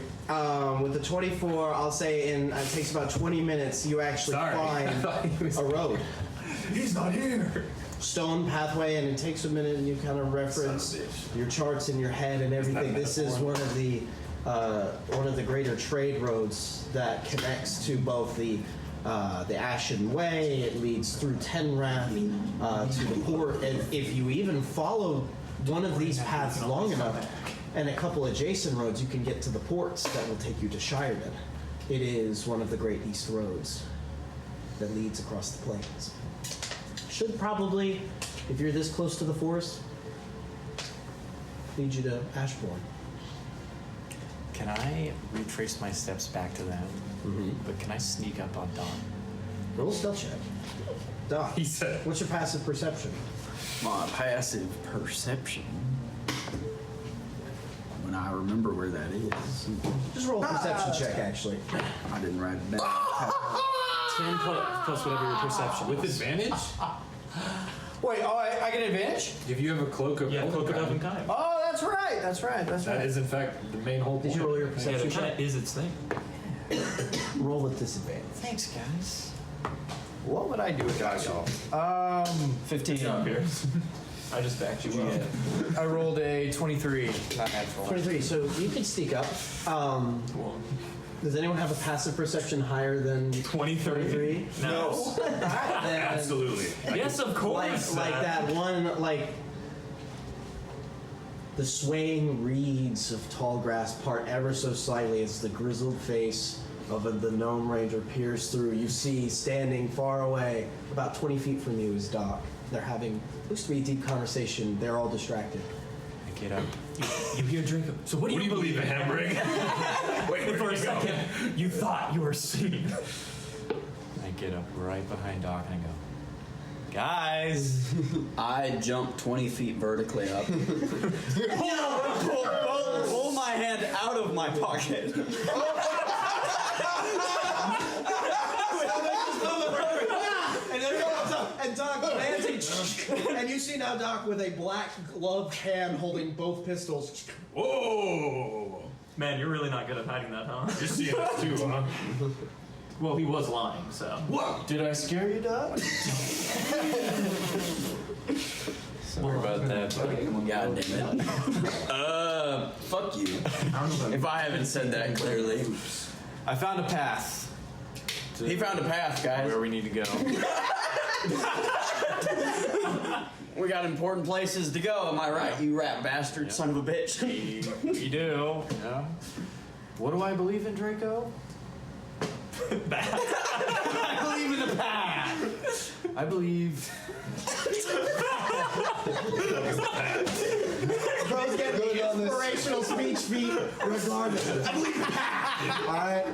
with the 24, I'll say it takes about 20 minutes. You actually Sorry. find a road, He's not here. stone pathway, and it takes a minute. And you kind of reference your charts in your head and everything. This is one of the greater trade roads that connects to both the Ashen Way. It leads through Tenrath to the port, and if you even follow one of these paths long enough, and a couple adjacent roads, you can get to the ports that will take you to Shireman. It is one of the Great East Roads that leads across the plains. Should probably, if you're this close to the forest, lead you to Ashborn. Can I retrace my steps back to them? Mm-hmm. But can I sneak up on Don? Roll a stealth check. Doc, He said. what's your passive perception? My passive perception, when I remember where that is, Just roll a perception check, actually. I didn't write it down. 10 plus whatever your perception With is. advantage? Wait, I get advantage? If you have a cloak of Yeah, cloak of elven kind. Oh, that's right. that is in fact the main whole point. Did you roll your Yeah, perception the check? cat is its thing. Roll with disadvantage. Thanks, guys. What would I do without y'all? 15. Good job, Pierce. I just backed you up. I rolled a 23. Not natural. 23. So you can sneak up. Cool. Does anyone have a passive perception higher than 23? No. Then, Absolutely. Yes, of course. like that one, like the swaying reeds of tall grass part ever so slightly as the grizzled face of the gnome ranger peers through. You see, standing far away, about 20 feet from you, is Doc. They're having, looks to be a deep conversation. They're all distracted. I get up. You hear Draco. So what do you believe in, Hembrig? Wait for a second. You thought you were seen. I get up right behind Doc and I go, guys. I jump 20 feet vertically up. pull my hand out of my pocket. And Doc lands, and you see now Doc with a black gloved hand holding both pistols. Whoa! Man, you're really not good at hiding that, huh? You're seeing us too, huh? Well, he was lying, so. Whoa! Did I scare you, Doc? Sorry about that, buddy. God damn it. Fuck you. If I haven't said that clearly. I found a path. He found a path, guys. Where we need to go. We got important places to go, am I right, you rat bastard, son of a bitch? We do. Yeah. What do I believe in, Draco? I believe in the path. I believe. Bro's getting Good on this. inspirational speech feed regardless. Alright.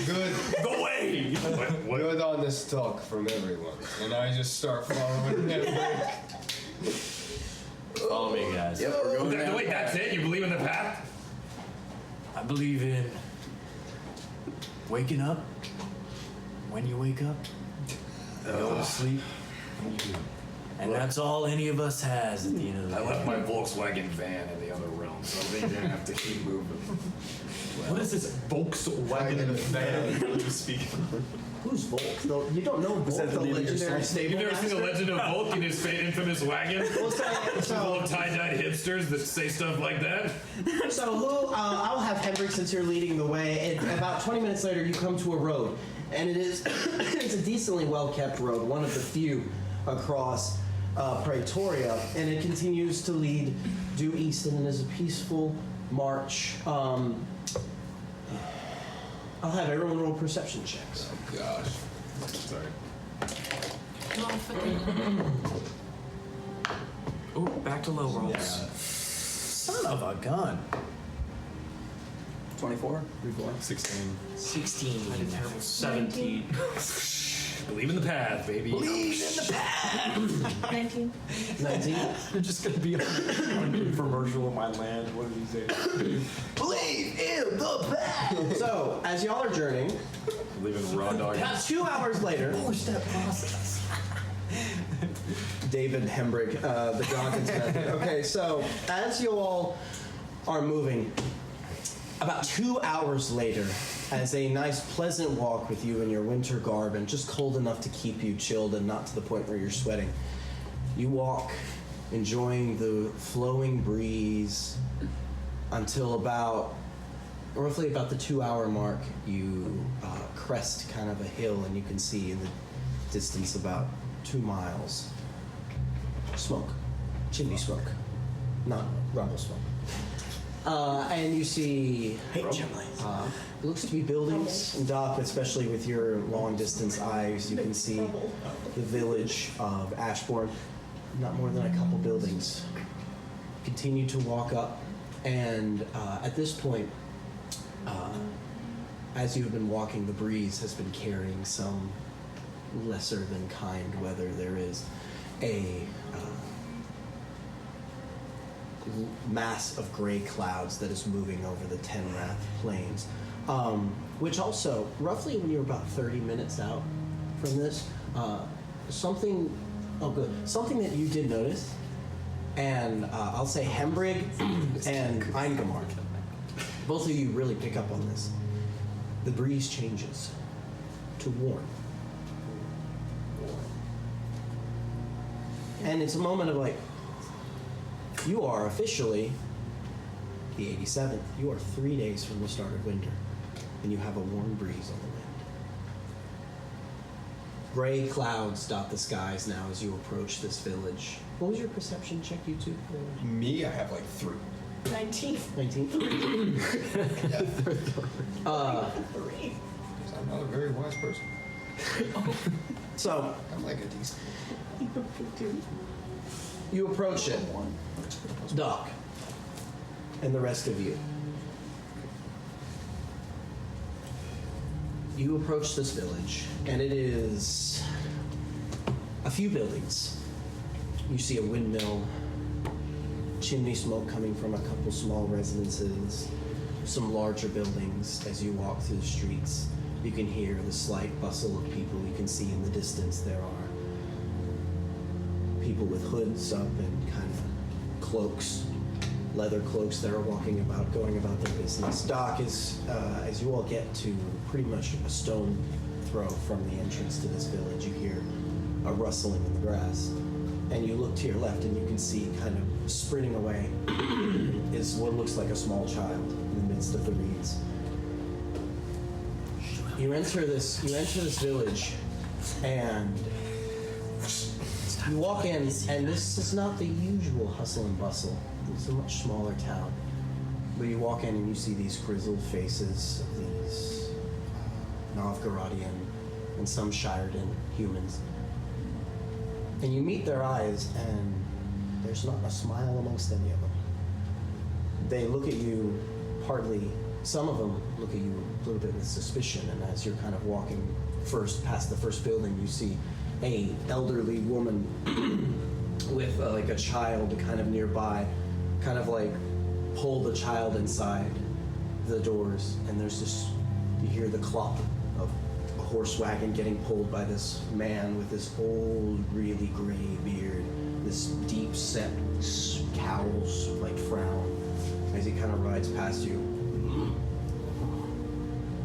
Good. Go away! Good on this talk from everyone. And I just start following him. Follow me, guys. Yep, we're going down. Wait, that's it? You believe in the path? I believe in waking up. When you wake up, you go to sleep. And that's all any of us has at the end of the I day. left my Volkswagen van in the other realm, so they didn't have to keep moving. What is this Volkswagen van you speak? Who's Volk? No, you don't know Volk, that the the name of your legendary store? stable You've never seen the master? Legend of Volk in his infamous wagon? We'll say, Full of tie-dyed hipsters that say stuff like that? so who? I'll have Hendrik since you're leading the way. And about 20 minutes later, you come to a road, and it is it's a decently well-kept road, one of the few across Praetoria, and it continues to lead due east, and it is a peaceful march. I'll have everyone roll perception checks. Gosh. Sorry. Oh, back to low rolls. Son of a gun. 24? 16. 16. I did terrible. 17. Believe in the path, baby. 19. 19. You're just gonna be a infomercial of my land. What did he say? Believe in the path. So, as y'all are journeying, Believe in raw dog. about 2 hours later, David Hembrig, the Johnson's method. Okay, so as you all are moving, about 2 hours later, as a nice pleasant walk with you in your winter garb and just cold enough to keep you chilled and not to the point where you're sweating, you walk enjoying the flowing breeze until roughly about the 2 hour mark. You crest kind of a hill and you can see in the distance about 2 miles smoke, chimney smoke, not rumble smoke. And you see looks to be buildings. And Doc, especially with your long distance eyes, you can see the village of Ashborn. Not more than a couple buildings. Continue to walk up, and at this point, as you've been walking, the breeze has been carrying some lesser than kind weather. There is a mass of gray clouds that is moving over the Tenrath plains. which also, roughly when you're about 30 minutes out from this, something that you did notice, and I'll say Hembrig and Ingemar, both of you really pick up on this. The breeze changes to warm. And it's a moment of like, you are officially the 87th. You are 3 days from the start of winter, and you have a warm breeze on the wind. Gray clouds dot the skies now as you approach this village. What was your perception check, you two? Me, I have like 3. 19. 19? Yeah. 3. I'm not a very wise person. So, I'm like a decent. you approach it, Doc, and the rest of you. You approach this village, and it is a few buildings. You see a windmill, chimney smoke coming from a couple small residences, some larger buildings. As you walk through the streets, you can hear the slight bustle of people. You can see in the distance there are people with hoods up and kind of cloaks, leather cloaks that are walking about, going about their business. Doc is, as you all get to pretty much a stone throw from the entrance to this village, you hear a rustling in the grass. And you look to your left and you can see kind of sprinting away is what looks like a small child in the midst of the reeds. You enter this village and you walk in, and this is not the usual hustle and bustle. It's a much smaller town. But you walk in and you see these grizzled faces of these Novgorodian and some Shirden humans. And you meet their eyes, and there's not a smile amongst any of them. They look at you partly, some of them look at you a little bit with suspicion, and as you're kind of walking first past the first building, you see a elderly woman with like a child kind of nearby, kind of like pull the child inside the doors, and there's this, you hear the clop of a horse wagon getting pulled by this man with this old, really gray beard, this deep set cowls like frown as he kind of rides past you.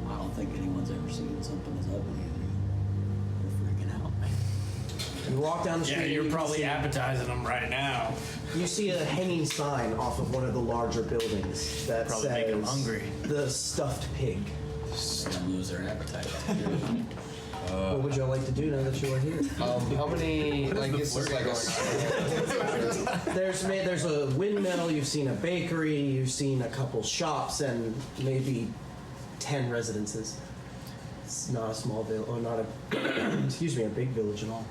I don't think anyone's ever seen something as ugly as you. We're freaking out. You walk down the street. Yeah, you're and you probably see- appetizing them right now. You see a hanging sign off of one of the larger buildings that Probably says make 'em hungry. The Stuffed Pig. Gonna lose their appetite. What would y'all like to do now that you are here? How many? I guess it's like There's a windmill, you've seen a bakery, you've seen a couple shops, and maybe 10 residences. It's not a small village, or not a, excuse me, a big village at all.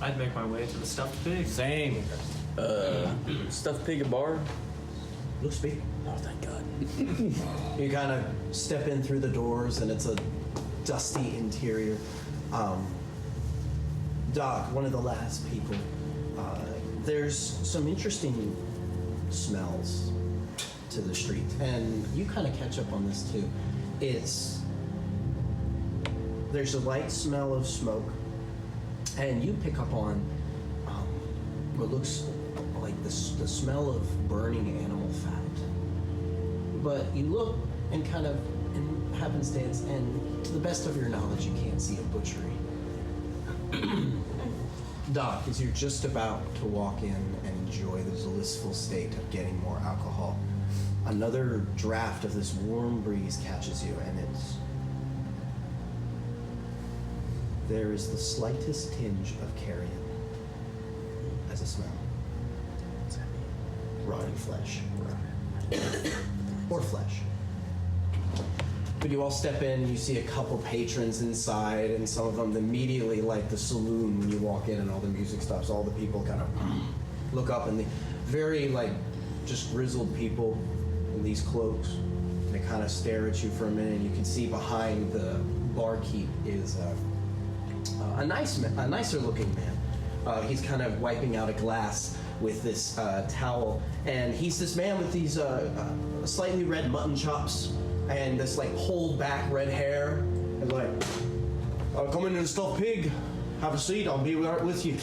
I'd make my way to the stuffed pig. Same. Stuffed pig at bar. You'll speak. Oh, thank God. You kind of step in through the doors, and it's a dusty interior. Doc, one of the last people, there's some interesting smells to the street, and you kind of catch up on this too. There's a light smell of smoke, and you pick up on what looks like the smell of burning animal fat. But you look and kind of, in happenstance, and to the best of your knowledge, you can't see a butchery. Doc, as you're just about to walk in and enjoy the blissful state of getting more alcohol, another draft of this warm breeze catches you, and there is the slightest tinge of carrion as a smell. Rotting flesh. Or flesh. But you all step in and you see a couple patrons inside, and some of them immediately, like the saloon when you walk in and all the music stops, all the people kind of look up, and the very like just grizzled people in these cloaks, and they kind of stare at you for a minute, and you can see behind the barkeep is a nicer looking man. He's kind of wiping out a glass with this towel, and he's this man with these slightly red mutton chops and this like pulled back red hair, and like, come in and stuffed pig. Have a seat. I'll be right with you.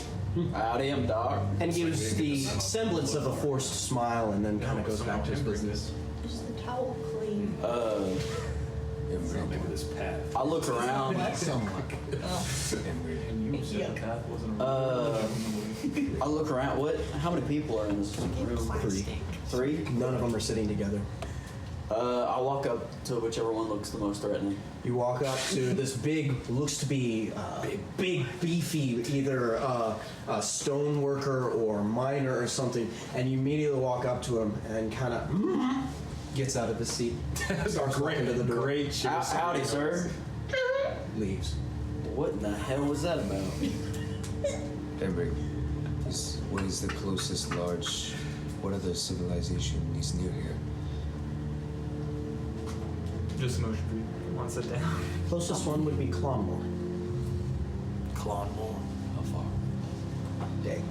Howdy, I'm Doc. And gives the semblance of a forced smile, and then kind of goes back to his business. Is the towel clean? Something with this path. I look around. I look around. What? How many people are in this room? Three? None of them are sitting together. I walk up to whichever one looks the most threatening. You walk up to this big, looks to be big, beefy, either a stone worker or miner or something, and you immediately walk up to him and kind of gets out of his seat, starts walking to the door. Great shit. Howdy, sir. Leaves. What in the hell was that about? Ember, what is the closest large, what other civilization is near here? Just Motion Tree. One sit down. Closest one would be Clonmore. Clonmore. How far? Day.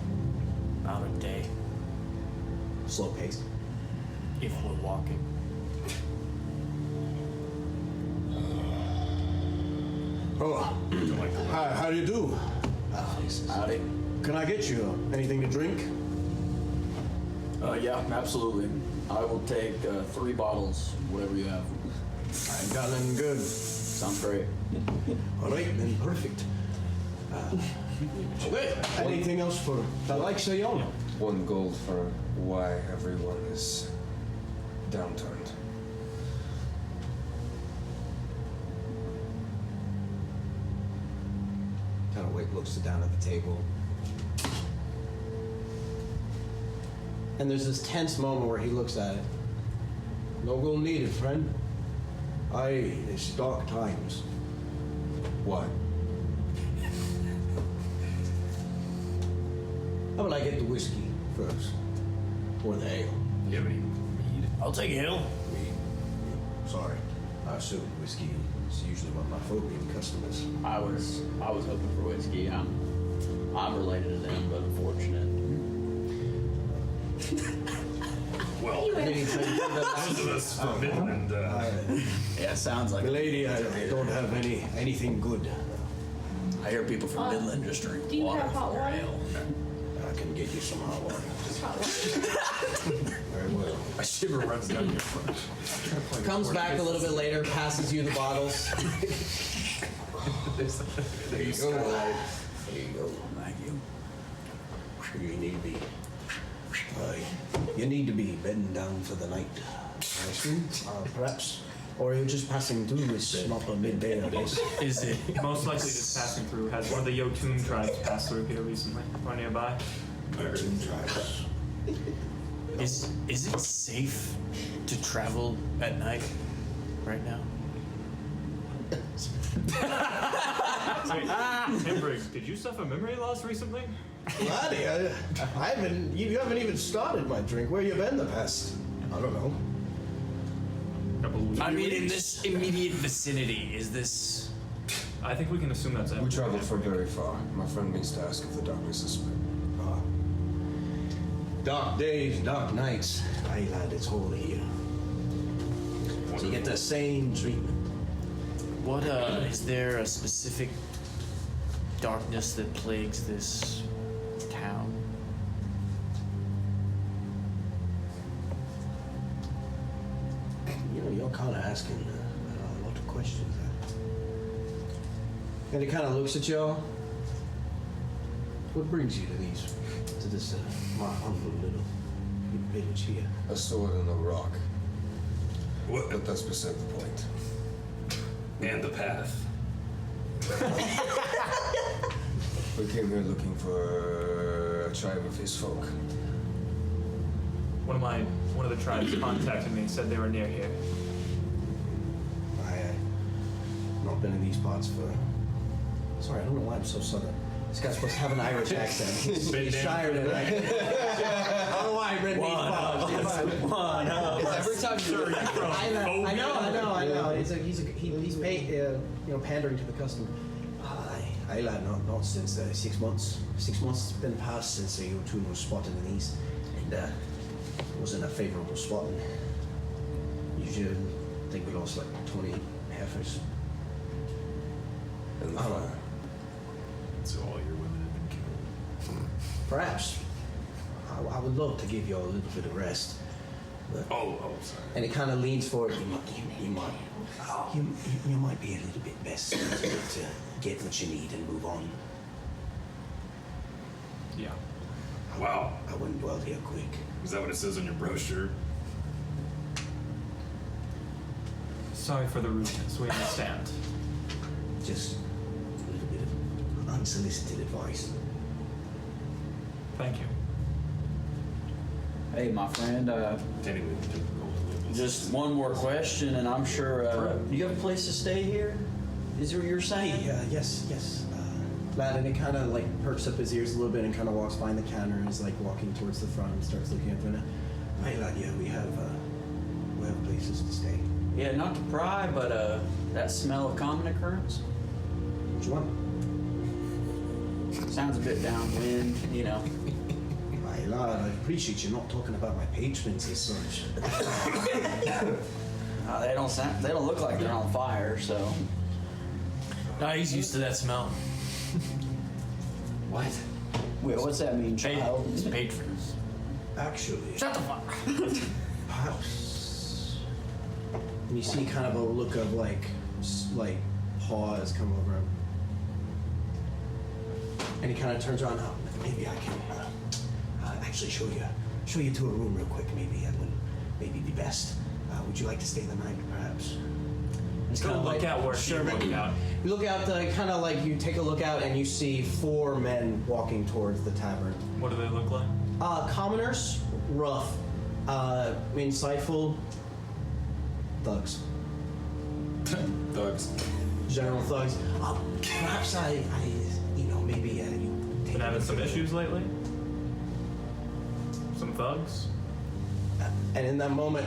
About a day. Slow paced. If we're walking. Oh, how do you do? Howdy. Can I get you anything to drink? Yeah, absolutely. I will take 3 bottles, whatever you have. I ain't got nothing good. Sounds great. All right, then perfect. Okay. Anything else for the likes of y'all? 1 gold for why everyone is downturned. Kind of looks down at the table. And there's this tense moment where he looks at it. No gold needed, friend. Aye, it's dark times. Why? How about I get the whiskey first? Or the ale? You have any mead? I'll take ale. Me? Sorry. I assume whiskey is usually one of my phobian customers. I was hoping for whiskey. I'm related to them, but unfortunate. Well, those of us from Midland. Yeah, sounds like. Milady, I don't have anything good. I hear people from Midland just drink do you water have hot from their water? ale. I can get you some hot water. Just hot water. Very well. A shiver runs down your front. Comes back a little bit later, passes you the bottles. There you go. There you go. Thank you. You need to be. You need to be bedding down for the night. I assume, perhaps, or you're just passing through. It's not a midday, I guess. Is it? Most likely just passing through. Has one of the Jotun Tribes passed through here recently or nearby? Jotun Tribes. Is it safe to travel at night right now? Hembrig, did you suffer memory loss recently? Laddie, I haven't. You haven't even started my drink. Where you been the past? I don't know. I mean, in this immediate vicinity, is this? I think we can assume that's it. We traveled from very far. My friend means to ask if the darkness is split. Dark days, dark nights. Aye, lad, it's all here. So you get the same treatment. What is there a specific darkness that plagues this town? You know, you're kind of asking a lot of questions. And he kind of looks at y'all. What brings you to this my humble little village here? A sword and a rock. But that's beside the point. And the path. We came here looking for a tribe of his folk. One of the tribes contacted me and said they were near here. I've not been in these parts for. Sorry, I don't know why I'm so southern. This guy's supposed to have an Irish accent. He's shyer than I can. I don't know why I read these parts. Every time you're I know. He's pandering to the customer. I lad, not since 6 months. 6 months has been passed since a Jotun was spotted in the east, and it wasn't a favourable spotting. Usually, I think we lost like 20 heifers. And the fire. So all your women have been killed. Perhaps. I would love to give you all a little bit of rest. But, Oh, sorry. and it kind of leans forward. You might be a little bit best suited to get what you need and move on. Yeah. Wow. I wouldn't dwell here quick. Is that what it says on your brochure? Sorry for the rudeness. We understand. Just a little bit of unsolicited advice. Thank you. Hey, my friend, Technically, we took the gold labels. just one more question, and I'm sure, do you have a place to stay here? Is that what you're saying? Yes. Lad, and it kind of like perks up his ears a little bit and kind of walks behind the counter and is like walking towards the front and starts looking up there. Hey, lad, yeah, we have places to stay. Yeah, not to pry, but that smell of common occurrence Which one? sounds a bit downwind, you know. My lad, I appreciate you not talking about my patrons as such. They don't look like they're on fire, so. Nah, he's used to that smell. What? Wait, what's that mean, child? His patrons. Actually, Shut the fuck. perhaps. And you see kind of a look of like pause come over him. And he kind of turns around. Maybe I can actually show you to a room real quick. Maybe that would maybe be best. Would you like to stay the night, perhaps? It's Go kinda look out where sure, you look out. You look out, kind of like you take a look out, and you see 4 men walking towards the tavern. What do they look like? Commoners, rough, insightful, thugs. Thugs. General thugs. Perhaps maybe you. Been having some issues lately? Some thugs? And in that moment,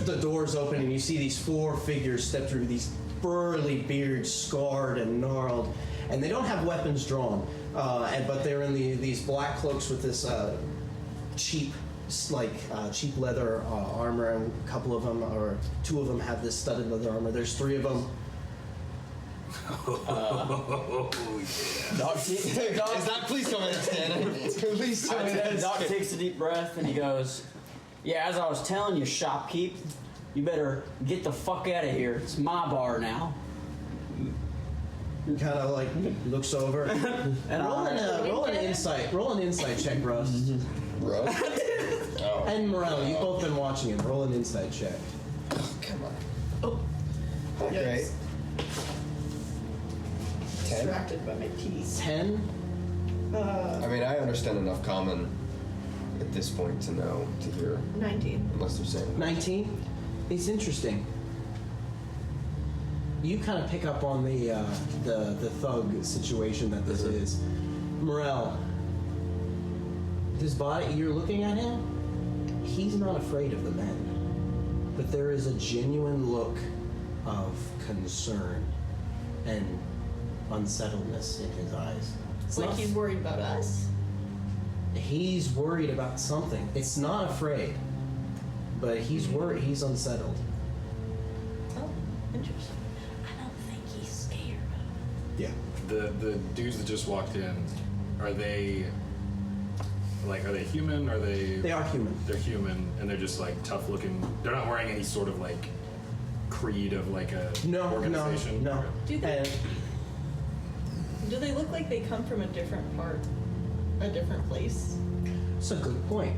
the doors open and you see these 4 figures step through, these burly beards, scarred and gnarled, and they don't have weapons drawn, but they're in these black cloaks with this cheap leather armor, and a couple of them, or 2 of them, have this studded leather armor. There's 3 of them. Doc Please come in, Stan. Please come in. Doc takes a deep breath and he goes, yeah, as I was telling you, shopkeep, you better get the fuck out of here. It's my bar now. Kind of like looks over. And roll an insight check, Russ. Russ? Oh. And Morel, you've both been watching it. Roll an insight check. Come on. Oh. Okay. Yikes. 10? Distracted by my keys. 10. I mean, I understand enough common at this point to know, to hear, 19. unless they're saying. 19. It's interesting. You kind of pick up on the thug situation that this is. Morel, this body, you're looking at him, he's not afraid of the men. But there is a genuine look of concern and unsettledness in his eyes. It's like he's worried about us. He's worried about something. It's not afraid, but he's worried. He's unsettled. Oh, interesting. I don't think he's scared. Yeah. The dudes that just walked in, are they human? Are they? They are human. They're human, and they're just like tough looking. They're not wearing any sort of like creed of like a organization. No. Do they look like they come from a different place? It's a good point.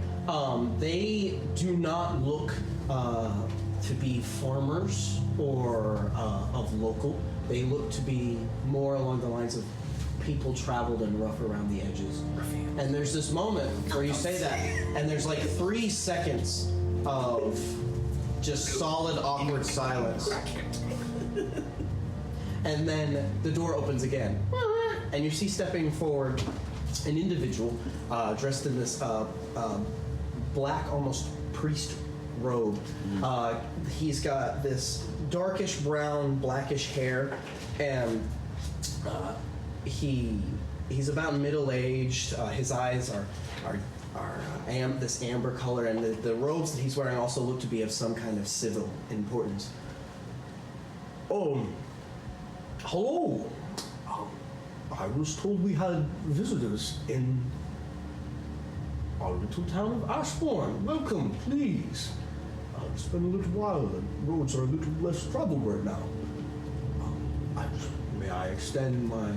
They do not look to be farmers or of local. They look to be more along the lines of people traveled and rough around the edges. And there's this moment where you say that, and there's like 3 seconds of just solid, awkward silence. And then the door opens again. And you see stepping forward an individual dressed in this black, almost priest robe. He's got this darkish brown, blackish hair, and He's about middle-aged. His eyes are this amber color, and the robes that he's wearing also look to be of some kind of civil importance. Hello. I was told we had visitors in our little town of Ashborn. Welcome, please. It's been a little while. The roads are a little less traveled right now. May I extend my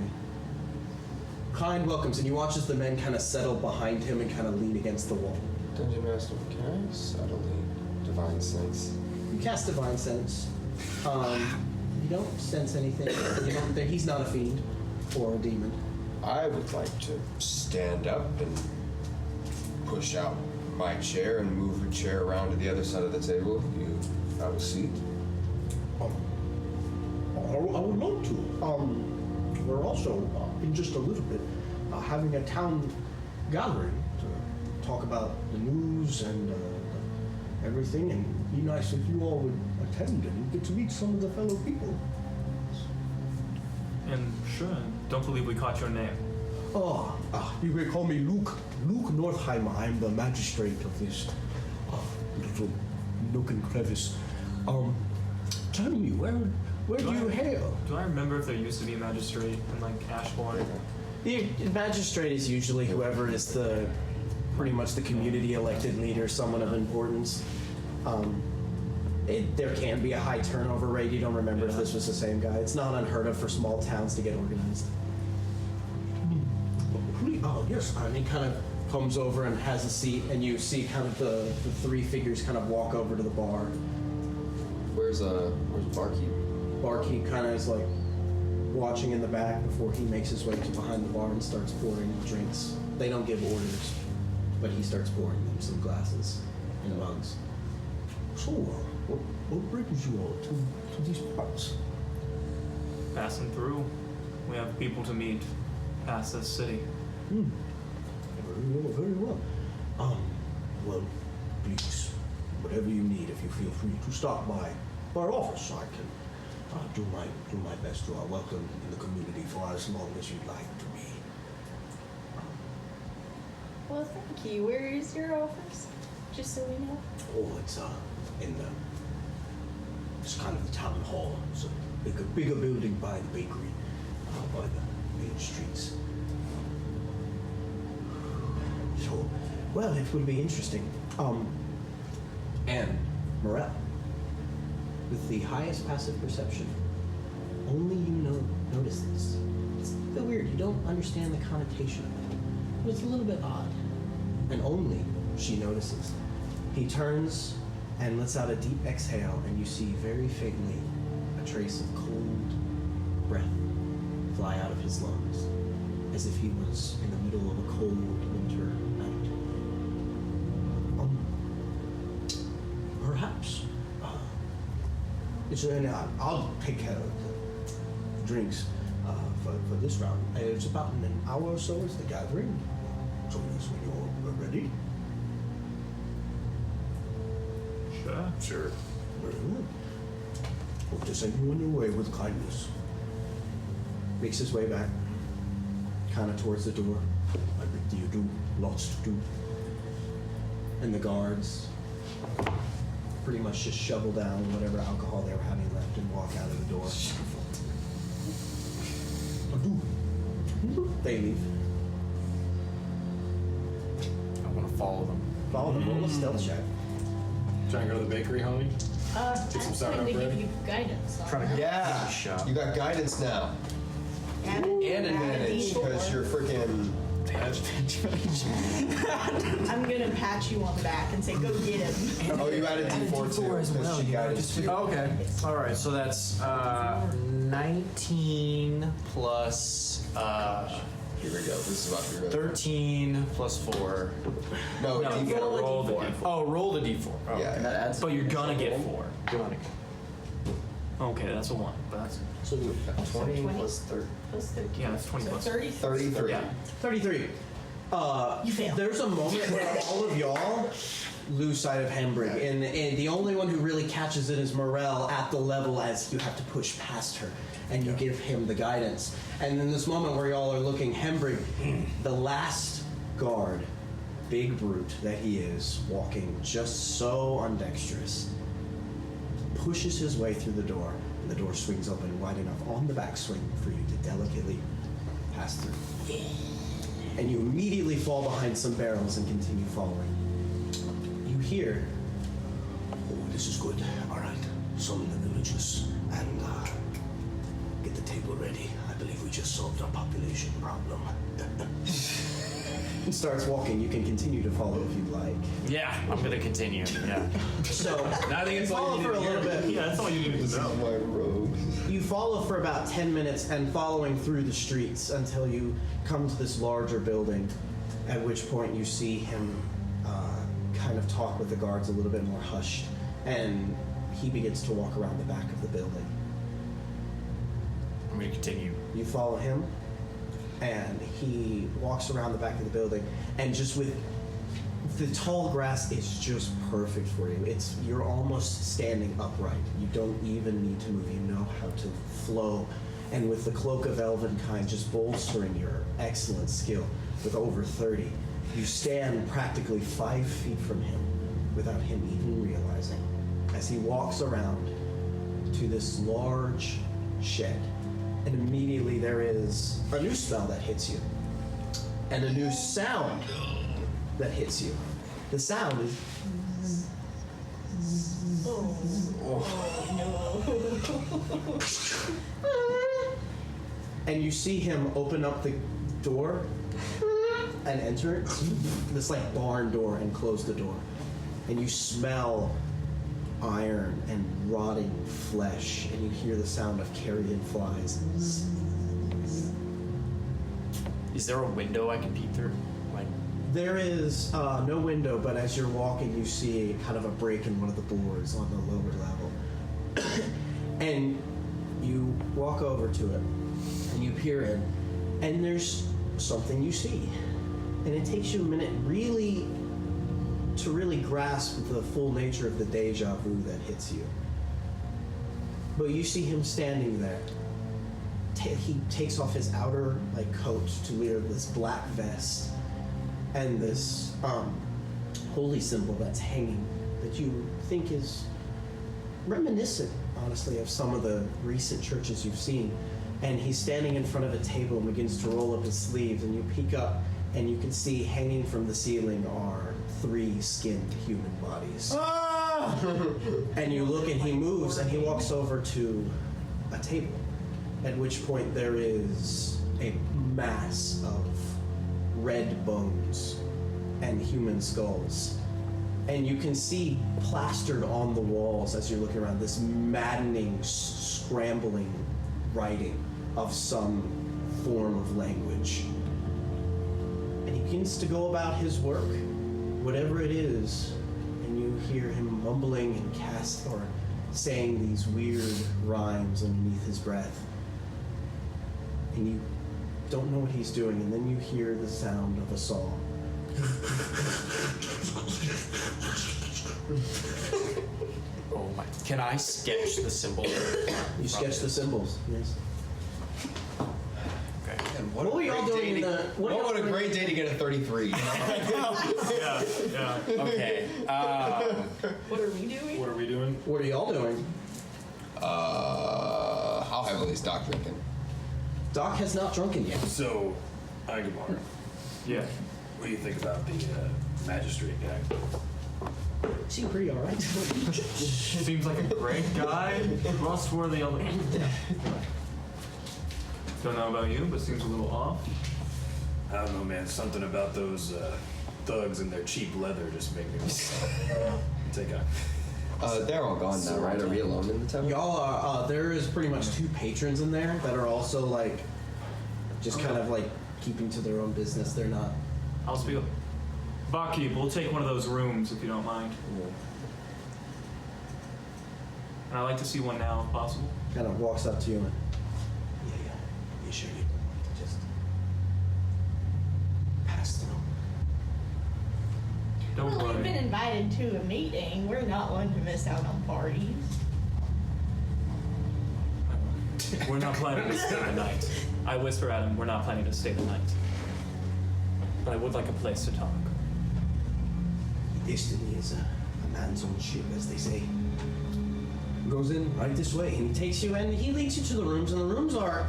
kind welcomes, and you watch as the men kind of settle behind him and kind of lean against the wall. Dungeon Master, can I subtly divine sense? You cast divine sense. You don't sense anything. He's not a fiend or a demon. I would like to stand up and push out my chair and move a chair around to the other side of the table. You have a seat. I would love to. We're also, in just a little bit, having a town gathering to talk about the news and everything, and it'd be nice if you all would attend and get to meet some of the fellow people. And sure, don't believe we caught your name. You may call me Luke Northheimer. I'm the magistrate of this little nook and crevice. Tell me, where do you hail? Do I remember if there used to be a magistrate in like Ashborn? The magistrate is usually whoever is pretty much the community elected leader, someone of importance. There can be a high turnover rate. You don't remember if this was the same guy. It's not unheard of for small towns to get organized. Yes. And he kind of comes over and has a seat, and you see kind of the three figures kind of walk over to the bar. Where's Barkeep? Barkeep kind of is like watching in the back before he makes his way to behind the bar and starts pouring drinks. They don't give orders, but he starts pouring them some glasses and mugs. So, what brings you all to these parts? Passing through. We have people to meet past this city. Very well. Well, please, whatever you need, if you feel free to stop by our office, I can do my best. You are welcome in the community for as long as you'd like to be. Well, thank you. Where is your office? Just so we know. Oh, it's it's kind of the town hall. It's a bigger building by the bakery, by the main streets. So, well, it will be interesting. And Morel, with the highest passive perception, only you notice this. It's a bit weird. You don't understand the connotation of it. But it's a little bit odd. And only she notices. He turns and lets out a deep exhale, and you see very faintly a trace of cold breath fly out of his lungs, as if he was in the middle of a cold winter night. Perhaps. I'll take care of the drinks for this round. It's about in an hour or so is the gathering. So please, when you're ready. Sure. Very well. Hope to send you on your way with kindness. Makes his way back, kind of towards the door. I bet you do. Lots to do. And the guards pretty much just shovel down whatever alcohol they were having left and walk out of the door. They leave. I want to follow them. Follow them. Roll a stealth check. Trying to go to the bakery, homie? I'm some trying sourdough to bread. give you guidance. on Trying to that. Yeah, you got guidance now. And Advantage, because you're freaking... I'm gonna pat you on the back and say, go get him. Oh, you added D4 too, as well. because she guided you. Okay. All right. So that's 19 plus Here we go, this is about to be really 13 plus 4. No, No, D4. you gotta roll the D4. Oh, roll the d4. Oh, Yeah. okay. That adds But you're gonna get 4. Gonna. Okay, that's a 1. But that's 20 plus 30. Plus 13. yeah, that's 20 So plus. 33. 33. Yeah. 33. You failed. There's a moment where all of y'all lose sight of Hembrig, and the only one who really catches it is Morel at the level as you have to push past her, and you give him the guidance. And in this moment where y'all are looking, Hembrig, the last guard, big brute that he is, walking just so undexterous, pushes his way through the door, and the door swings open wide enough on the backswing for you to delicately pass through. And you immediately fall behind some barrels and continue following. You hear, Oh, this is good. All right. Summon the villagers and get the table ready. I believe we just solved our population problem. and starts walking. You can continue to follow if you'd like. Yeah, I'm gonna continue. Yeah. So I think it's follow for a little bit. Yeah, that's all you needed to know. My robe. You follow for about 10 minutes and following through the streets until you come to this larger building, at which point you see him kind of talk with the guards a little bit more hushed, and he begins to walk around the back of the building. I'm gonna continue. You follow him, and he walks around the back of the building, and just with the tall grass is just perfect for you. You're almost standing upright. You don't even need to move. You know how to flow. And with the cloak of Elvenkind just bolstering your excellent skill with over 30, you stand practically 5 feet from him without him even realizing as he walks around to this large shed. And immediately there is a new spell that hits you and a new sound that hits you. The sound is... And you see him open up the door and enter it, this like barn door, and close the door. And you smell iron and rotting flesh, and you hear the sound of carrion flies. Is there a window I can peek through? Like, There is no window, but as you're walking, you see kind of a break in one of the boards on the lower level. And you walk over to it, and you peer in, and there's something you see. And it takes you a minute to really grasp the full nature of the deja vu that hits you. But you see him standing there. He takes off his outer coat to wear this black vest and this holy symbol that's hanging that you think is reminiscent, honestly, of some of the recent churches you've seen. And he's standing in front of a table and begins to roll up his sleeves, and you peek up and you can see hanging from the ceiling are 3 skinned human bodies. And you look and he moves and he walks over to a table, at which point there is a mass of red bones and human skulls. And you can see plastered on the walls as you're looking around this maddening, scrambling writing of some form of language. And he begins to go about his work, whatever it is, and you hear him mumbling and saying these weird rhymes underneath his breath. And you don't know what he's doing, and then you hear the sound of a saw. oh my! Can I sketch the symbol? You sketch the symbols, yes. Okay. And What were y'all doing in the... What a great day to get a 33. Yeah. Okay. What are we doing? What are we doing? What are y'all doing? How heavily is Doc drinking? Doc has not drunken yet. So, Ingemar, Yeah. what do you think about the magistrate guy? Seemed pretty alright. Seems like a great guy. Trustworthy. Don't know about you, but seems a little off. I don't know, man. Something about those thugs and their cheap leather just make me take a... They're all gone now, right? Are we alone in the town? Y'all are, there is pretty much 2 patrons in there that are also just kind of keeping to their own business. They're not... I'll speak. Barkeep, we'll take one of those rooms if you don't mind. And I'd like to see one now if possible. Kind of walks up to you and... Yeah. You sure you just... pass through? Don't Well, we've worry. been invited to a meeting. We're not one to miss out on parties. We're not planning to stay the night. I whisper at him, we're not planning to stay the night. But I would like a place to talk. Destiny is a man's own ship, as they say. Goes in right this way, and he takes you and he leads you to the rooms, and the rooms are,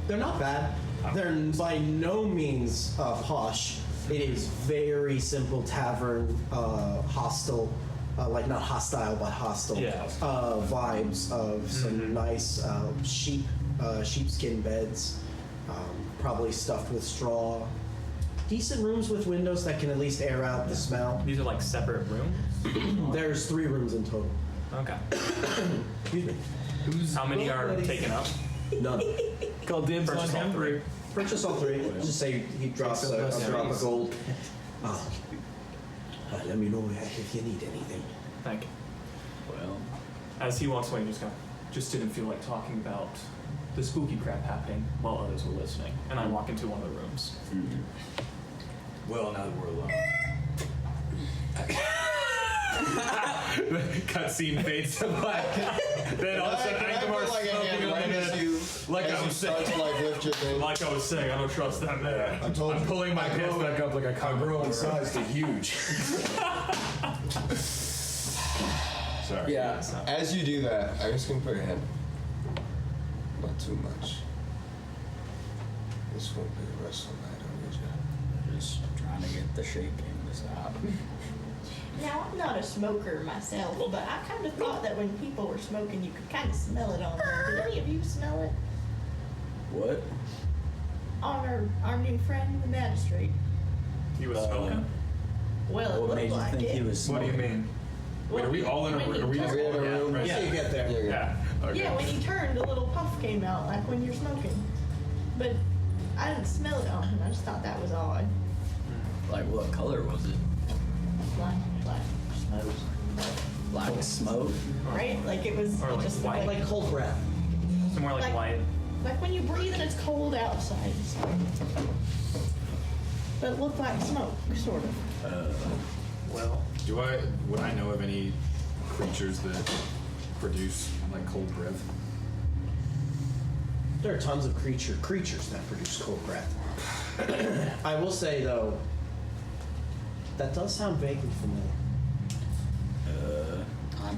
they're not bad. They're by no means posh. It is very simple tavern, hostel, like not hostile, but hostile. Yeah. Vibes of some nice sheepskin beds, probably stuffed with straw. Decent rooms with windows that can at least air out the smell. These are like separate rooms? There's 3 rooms in total. Okay. Excuse me. How many are taken up? None. Call dibs on Purchase all him. 3. Purchase all 3. Just say he drops a drop of gold. Let me know if you need anything. Thank you. Well, As he walks away, just didn't feel like talking about the spooky crap happening while others were listening. And I walk into one of the rooms. Well, now that we're alone. Cutscene fades to black. Then all of a sudden, Ingemar's smoking on the Like I was saying, like I was saying, I don't trust that man. I'm pulling my pants back up like I can't grow in size to huge. Sorry. Yeah. As you do that, I'm just gonna put your hand. Not too much. This won't be a wrestle night, will you? just trying to get the shaking to stop. Now, I'm not a smoker myself, but I kind of thought that when people were smoking, you could kind of smell it on them. Did any of you smell it? What? On our new friend, the magistrate. He was smoking? Well, it What looked made you like think it. he was What do smoking? you mean? Wait, are we all in a room? Are we just all in a room? Yeah, you get there. Yeah. Okay. Yeah, when you turned, a little puff came out, like when you're smoking. But I didn't smell it on him. I just thought that was odd. Like, what color was it? Black smoke. Black smoke? Right? Like it was Or like just white. Like cold breath. Somewhere like white. Like when you breathe and it's cold outside. But it looked like smoke, sort of. Well, Would I know of any creatures that produce like cold breath? There are tons of creatures that produce cold breath. I will say though, that does sound vaguely familiar.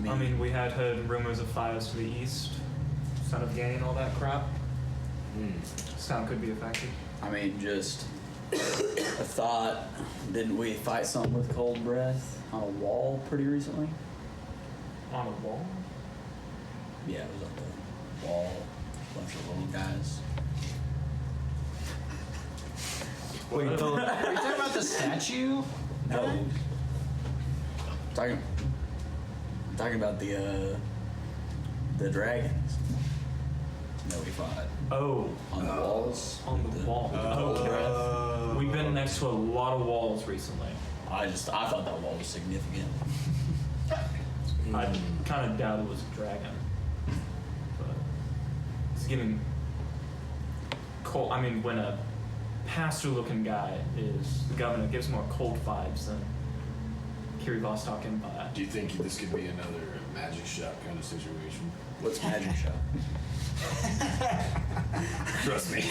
I mean, we had heard rumors of fires to the east, son of Gain, all that crap. Sound could be affected. I mean, just a thought. Didn't we fight something with cold breath on a wall pretty recently? On a wall? Yeah, it was on the wall. A bunch of little guys. Wait, are you talking about the statue? No. Talking about the dragons that we fought Oh, on the walls. on the wall. We've been next to a lot of walls recently. I thought that wall was significant. I kind of doubt it was a dragon. But it's giving cold. I mean, when a pastor-looking guy is the governor, it gives more cold vibes than Kiribati Empire. Do you think this could be another magic shop kind of situation? What's magic shop? Trust me,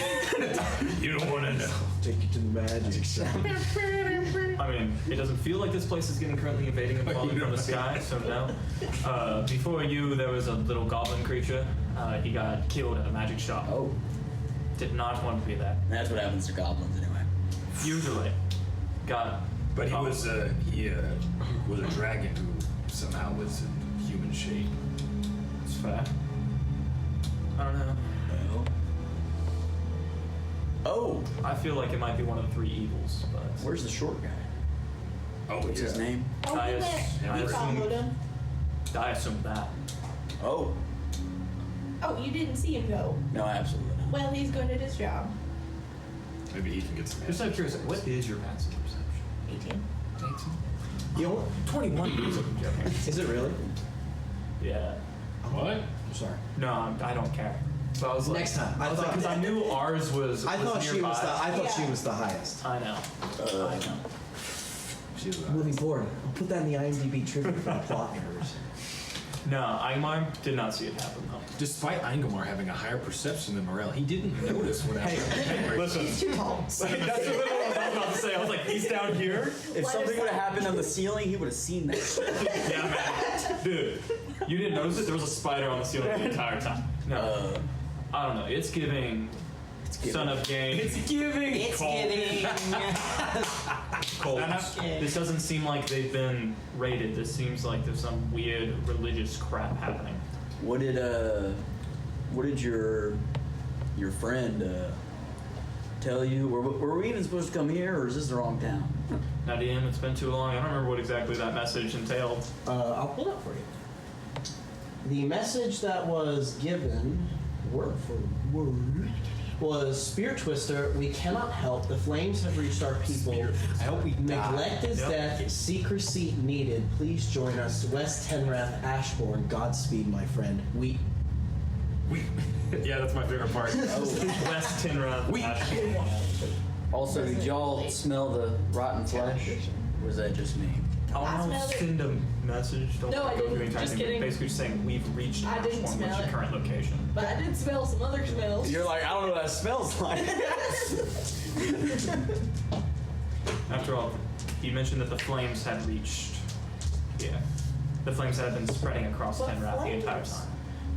you don't want to know. Take you to the magic shop. I mean, it doesn't feel like this place is getting currently invading and falling from the sky, so no. Before you, there was a little goblin creature. He got killed at a magic shop. Oh, Did not want to be there. that's what happens to goblins anyway. Usually. Got. But he was a dragon who somehow was in human shape. It's fair. I don't know. Well. Oh, I feel like it might be one of the 3 evils, but. where's the short guy? Oh, What's his name? Oh, I we assume- followed him. I assume that. Oh, Oh, you didn't see him go. no, absolutely not. Well, he's good at his job. Maybe he can get some. Just out of curiosity, what is your passive perception? 18. 18? You know, 21 years of joking. is it really? Yeah. What? I'm sorry. No, I don't care. So I was like, Next time. I was like, because I knew ours was. I thought she nearby. was the. I thought she Yeah. was the highest. I know. I know. moving forward. I'll put that in the IMDb trivia for the plot errors. No, Ingemar did not see it happen though. Despite Ingemar having a higher perception than Morel, he didn't notice what happened. Listen, He's too tall. that's literally what I was about to say. I was like, he's down here. If something would have happened on the ceiling, he would have seen that shit. Yeah, man. Dude, you didn't notice it? There was a spider on the ceiling the entire time. No, I don't know. It's giving. Son of Game. It's giving. Cults. This doesn't seem like they've been raided. This seems like there's some weird religious crap happening. What did your friend tell you? Were we even supposed to come here, or is this the wrong town? Now, DM, it's been too long. I don't remember what exactly that message entailed. I'll pull it up for you. The message that was given, word for word, was Spear Twister. We cannot help. The flames have reached our people. I hope we Neglect is death. Secrecy needed. Please join us. West Tenrath, Ashborn. Godspeed, my friend. We. Yeah, that's my favorite part. West Tinrath. Also, did y'all smell the rotten flesh? Or was that just me? I'll smelled it. send a message. Don't No, I go through didn't. any Just time. kidding. Basically just saying we've reached I didn't Ashborn, smell what's your it. current location. But I did smell some other smells. You're like, I don't know what that smells like. After all, he mentioned that the flames had reached. Yeah. The flames had been spreading across What Tenrath the entire flames? time.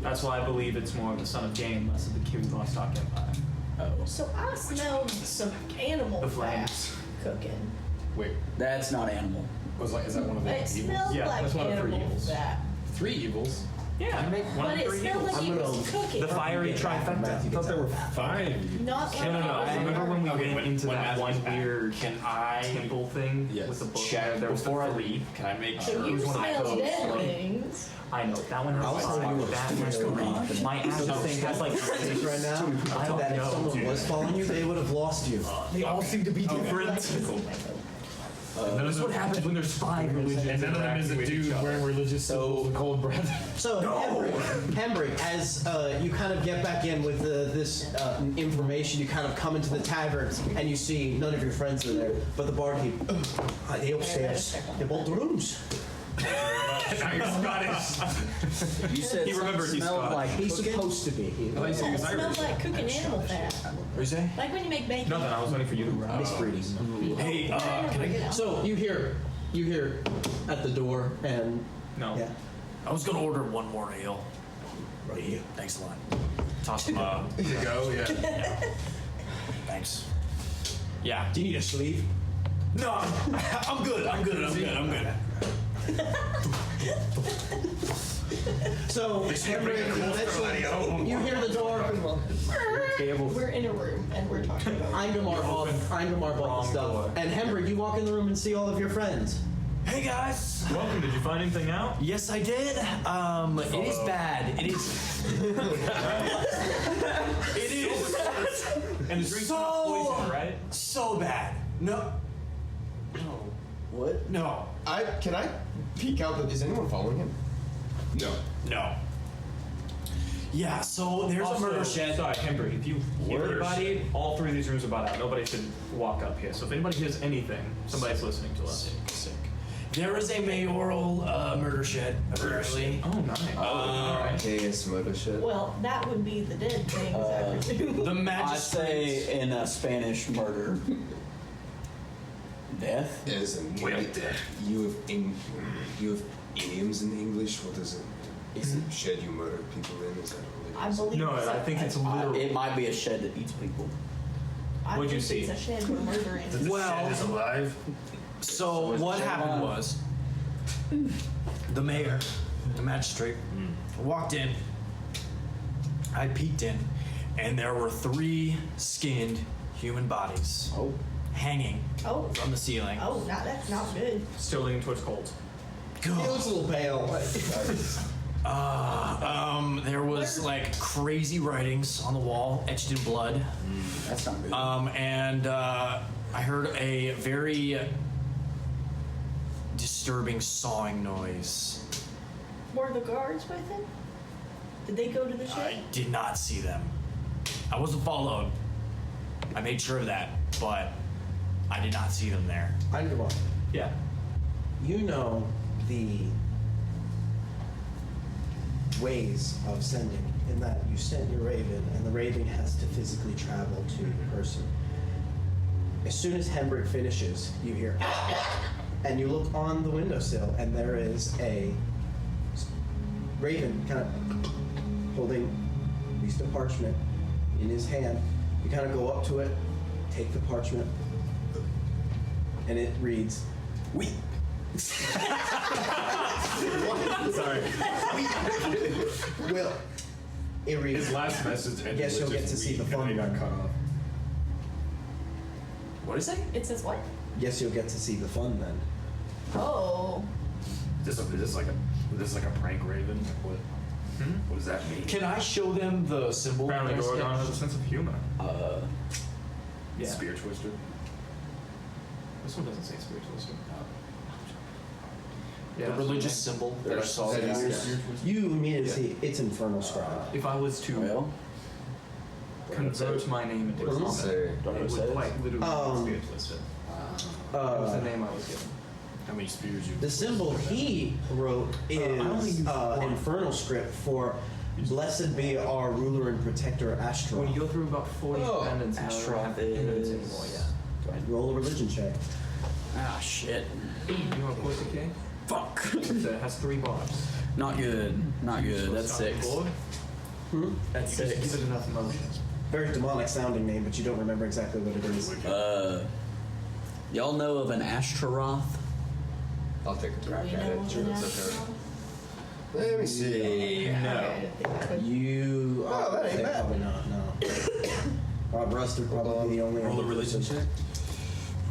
That's why I believe it's more of the Son of Game, less of the Kiri Vostok Empire. Oh, So I smelled some animal The fat flames. cooking. Wait, that's not animal. is that one of the It evils? smelled Yeah, like that's one of the three animal evils. fat. 3 evils? Yeah, one But of it three smelled evils. like he was cooking. The fiery trifecta. I thought there were 5. Not No. animal. Remember when we Okay, went into when that Matthew's one back, weird can I temple thing Yes. with the book? check There was before I the leave? Can I make So sure? you was one of smell those, dead like- things. I know that one has I was telling you that what has was going on. my ass thing has like Right now, I don't that if know, someone dude. was following you, they would have lost you. They all seem to be different. None That's of what them, happens when there's 5 religions. and none of them is a interacting with each dude other. wearing religious symbols with cold breath. So, Hembry, as you kind of get back in with this information, you kind of come into the tavern and you see none of your friends are there, but the barkeep. They upstairs. They bought the rooms. Now you're Scottish. You said He remembered he's smelled Scottish. like He's cooking? supposed to be. I thought you said he was It Irish. smells like cooking animal fat. What you say? Like when you make bacon. Nothing. I was waiting for you to run. Misbreeding. Hey, can I? So you hear at the door, and No. yeah. I was gonna order one more ale. Right here. Thanks a lot. Toss them up. To go, yeah. Thanks. Yeah. Do you need a sleeve? No, I'm good. I'm good. So Hembry, eventually, you hear the door. We're in a room and we're talking about Ingemar bought the Wrong stuff, door. and Hembry, you walk in the room and see all of your friends. Hey guys. Welcome. Did you find anything out? Yes, I did. It is bad. It is. It is And the drink's So- not poison, right? so bad. No. What? No. Can I peek out? Is anyone following him? No. No. Yeah. So there's Also, a murder shed. Sorry, Hembry. If you hear anybody, all 3 of these rooms are bought out. Nobody should walk up here. So if anybody hears anything, somebody's listening to us. Sick. There is a mayoral murder shed, apparently. Oh, nice. Alright. KS Murder Shed. Well, that would be the dead things, I presume. The I magistrate. say in Spanish murder. Death? As in, you have idioms in English. What is it? Is it shed you murder people in? Is that what I it is? believe No, so. I think it's literal. It might be a shed that eats people. I What'd you think see? It's a shed we're murdering. Well, Shed is alive. so what happened was, the mayor, the magistrate, walked in. I peeked in, and there were 3 skinned human bodies Oh. hanging Oh, from the ceiling. oh, that's not good. Still leaning towards cold. He looks a little pale. There was like crazy writings on the wall, etched in blood. That's not good. And I heard a very disturbing sawing noise. Were the guards with him? Did they go to the I shed? did not see them. I wasn't followed. I made sure of that, but I did not see them there. Ingemar, Yeah. You know the ways of sending, in that you send your raven, and the raven has to physically travel to the person. As soon as Hembrick finishes, you hear, and you look on the windowsill, and there is a raven kind of holding a piece of parchment in his hand. You kind of go up to it, take the parchment, and it reads, "We." Sorry. Well, it reads. His last message ended Guess with you'll get just to see "we," the and fun then he got one. cut off. What is it? It says what? Guess you'll get to see the fun then. Oh. Is this like a prank raven? What does that mean? Can I show them the symbol? Apparently, next Gorgon day? has a sense of humor. Yeah. Spear twister. This one doesn't say spear twister. The Yeah, religious symbol that I saw. That is- there. You immediately see it's Infernal Scribe. If I was to Well, convert my name into What does it common, say? Don't know it what it would says. quite literally be spear twister. That was the name I was given. How many spears you? The symbol he wrote I only is used one. Infernal script for "Blessed be our ruler and protector Ashtra." When you go through about 40 Oh, pendants, you don't Ashra have pendants is- anymore, yeah. Roll a religion check. ah, shit. You want to poison king? Fuck. It has 3 bars. Not good. Not good. So That's it's on the 6. board, That's you just 6. give it enough motion. Very demonic sounding name, but you don't remember exactly what it is. Y'all know of an Ashtaroth? I'll take a crack We at know it. of Sure, an it's Ashborn? okay. Let me see. You Oh, that ain't they bad. probably not. No. Ruster probably the only. Roll a religion check.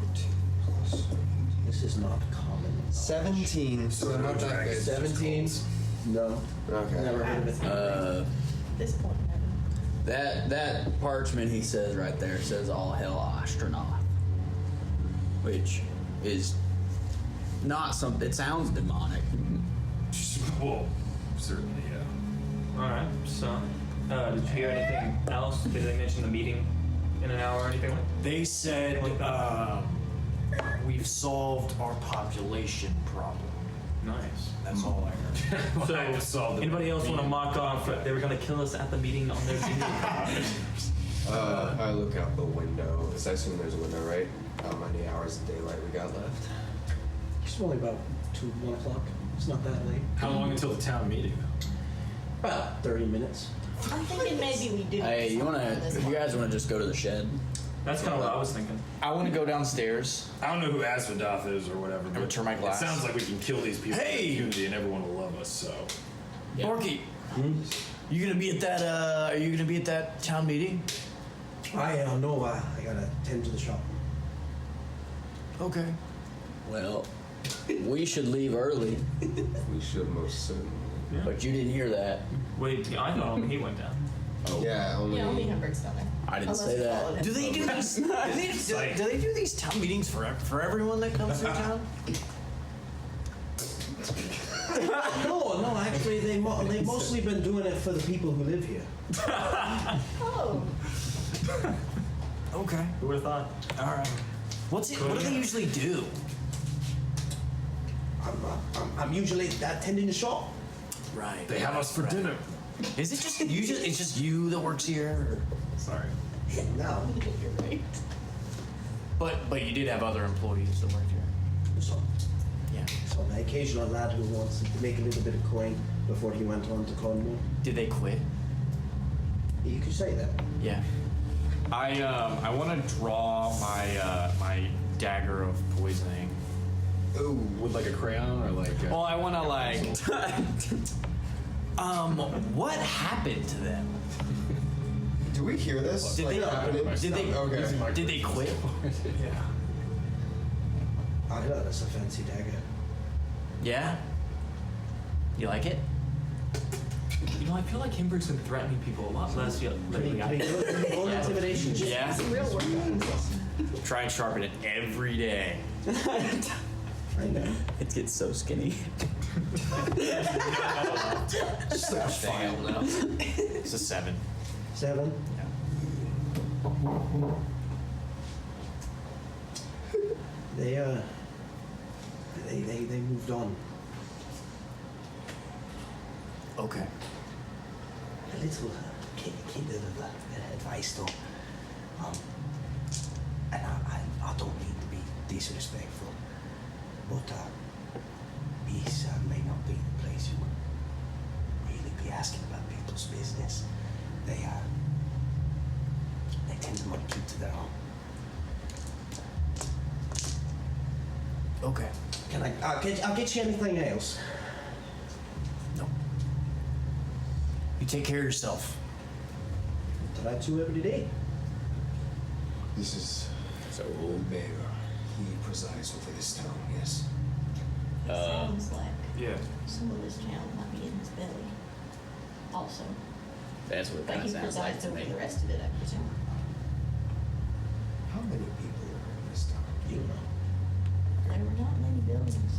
14 plus. This is not common. 17. So not that good. 17. No. Okay. Never heard of it. This point, That parchment he says right there says all hell astronaut, which is not something. It sounds demonic. Well, certainly, yeah. Alright, so, did you hear anything else? Did they mention the meeting in an hour or anything like that? They said we've solved our population problem. Nice. That's all I heard. I just saw So, the anybody else want to meme. mock off that they were going to kill us at the meeting on their TV? I look out the window. Because I assume there's a window, right? How many hours of daylight we got left? It's only about 1 o'clock. It's not that late. How long until the town meeting? About 30 minutes. I'm thinking maybe we do. Hey, you guys wanna just go to the shed? That's kind of what I was thinking. I want to go downstairs. I don't know who Asvadoth is or whatever, but return my glass. it sounds like we can kill these people Hey! in the community and everyone will love us, so. Barky, you gonna be at that? Are you gonna be at that town meeting? I know. I gotta tend to the shop. Okay. Well, we should leave early, We should most certainly. but you didn't hear that. Wait, I thought he went down. Yeah, only. Yeah, only Hembrick's down there. I didn't Unless say you that. followed him. Do they do these? Do they do these town meetings for everyone that comes through town? No, actually, they've mostly been doing it for the people who live here. Oh. Okay. Who would have thought? All right. What do they usually do? I'm usually tending the shop. Right. They have us for dinner. Is it just you? It's just you that works here? Sorry. Now, You're right. But you did have other employees that worked here. so, Yeah. so an occasional lad who wants to make a little bit of coin before he went on to Cornwall. Did they quit? You could say that. Yeah. I want to draw my my dagger of poisoning. Ooh. With like a crayon or like. Well, I want to like. What happened to them? Do we hear this? Did they? happening? Okay. Did they quit? Yeah. I know that's a fancy dagger. Yeah. You like it? You know, I feel like Hembrick's been threatening people a lot less lately. Roll intimidation. Yeah. Some real work on this. Try and sharpen it every day. I know. It gets so skinny. It's a 7. 7. They they moved on. Okay. A little kind of advice though. And I don't mean to be disrespectful, but this may not be the place you would really be asking about people's business. They tend to want to keep to their own. Okay. Can I'll get you anything else? No. You take care of yourself. Try to every day. This is the mayor. He presides over this town, yes. It sounds like Yeah. some of this town might be in his belly. Also. That's what it But kind he of sounds like presides to over me. the rest of it, I presume. How many people are in this town? You know. There were not many buildings.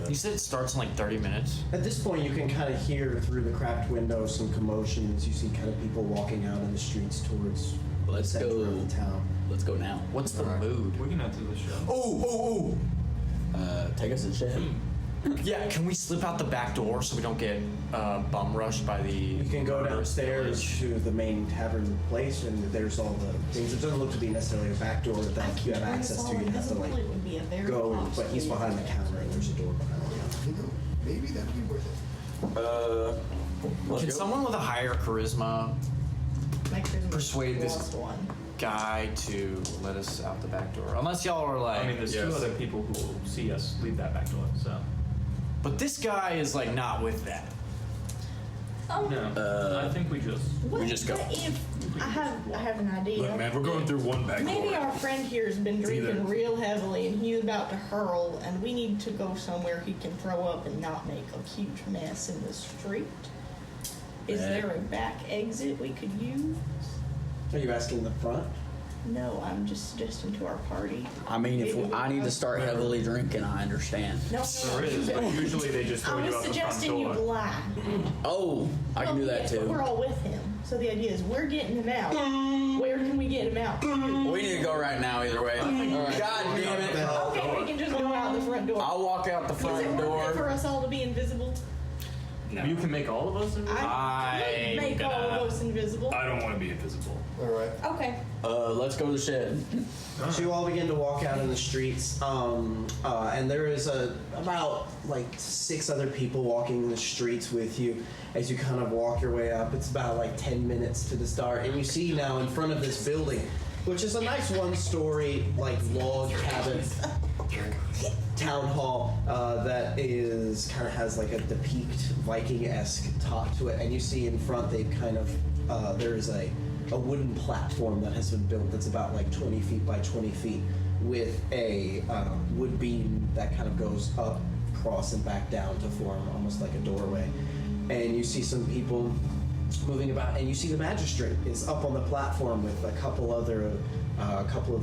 You said it starts in like 30 minutes. At this point, you can kind of hear through the cracked window some commotion as you see kind of people walking out in the streets towards Let's the center go. of the town. Let's go now. What's the mood? We can add to the show. Oh. Take us to the shed. Yeah, can we slip out the back door so we don't get bum rushed by the... You can go downstairs to the main tavern place, and there's all the things. It doesn't look to be necessarily a back door that you have access to. You have to like It would be a very go, but costly he's behind the counter, and there's a door behind the counter. You know, maybe that'd be worth it. Can someone with a higher charisma My charisma persuade this plus one. guy to let us out the back door? Unless y'all are like... I mean, there's two other people who will see us leave that back door, so. But this guy is like not with that. No. I think we just. We just go. What if I have an idea? Look, man, we're going through one back Maybe door. our friend here has been drinking either- real heavily and he's about to hurl, and we need to go somewhere he can throw up and not make a huge mess in the street. Is there a back exit we could use? Are you asking the front? No, I'm just suggesting to our party. I mean, if Maybe I need to we'll- start heavily drinking, I understand. No, There is, but usually they just throw I you was out the front suggesting you door. lie. Oh, I can do that Yes, but we're too. all with him. So the idea is we're getting him out. Where can we get him out? We need to go right now either way. God damn it. Okay, we can just go out the front door. I'll walk out the Is it front worth it for door. us all to be invisible? You can make all of us invisible? I make all of us invisible. I don't want to be invisible. All right. Okay. Let's go to the shed. So you all begin to walk out in the streets, and there is about like 6 other people walking in the streets with you as you kind of walk your way up. It's about like 10 minutes to the start, and you see now in front of this building, which is a nice one-story like log cabin town hall that is kind of has like a peaked Viking-esque top to it, and you see in front they've kind of there is a wooden platform that has been built that's about like 20 feet by 20 feet with a wood beam that kind of goes up, across, and back down to form almost like a doorway. And you see some people moving about, and you see the magistrate is up on the platform with a couple of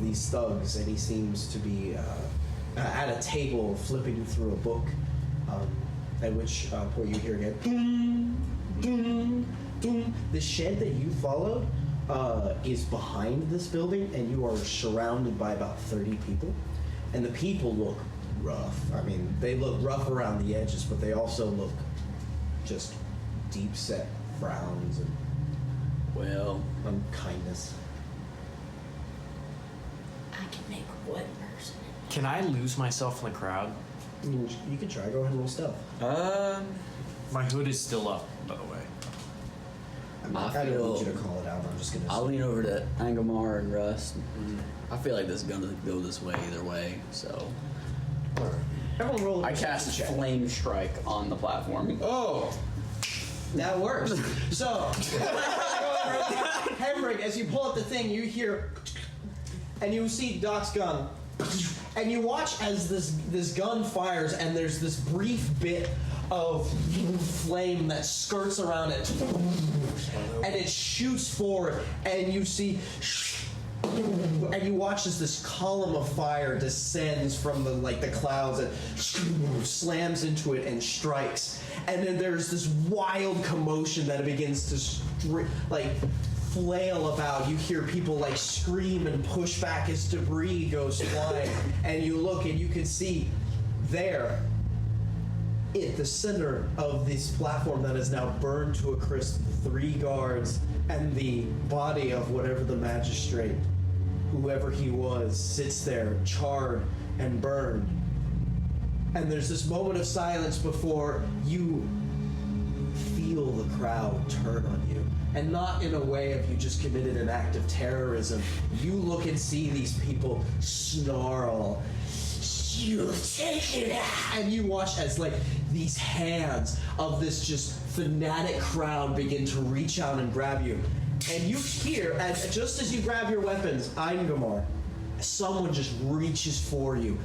these thugs, and he seems to be at a table flipping through a book, at which point you hear again, ding, ding, ding. The shed that you followed is behind this building, and you are surrounded by about 30 people, and the people look rough. I mean, they look rough around the edges, but they also look just deep-set frowns and Well, unkindness. I can make one person. Can I lose myself in the crowd? You can try. Go ahead and roll stealth. My hood is still up, by the way. I don't need you to call it out. I'm just gonna. I'll lean over to Ingemar and Russ. I feel like this is gonna go this way either way, so Everyone roll. I cast Flame Strike on the platform. Oh, that works. So, Henrik, as you pull up the thing, you hear, and you see Doc's gun, and you watch as this gun fires, and there's this brief bit of flame that skirts around it, and it shoots forward, and you see, and you watch as this column of fire descends from the clouds and slams into it and strikes, and then there's this wild commotion that begins to flail about. You hear people like scream and push back as debris goes flying. And you look and you can see there, at the center of this platform that is now burned to a crisp, 3 guards and the body of whatever the magistrate, whoever he was, sits there charred and burned. And there's this moment of silence before you feel the crowd turn on you. And not in a way of you just committed an act of terrorism. You look and see these people snarl, "You take it out!" And you watch as like these hands of this just fanatic crowd begin to reach out and grab you. And you hear, as just as you grab your weapons, Ingemar, someone just reaches for you,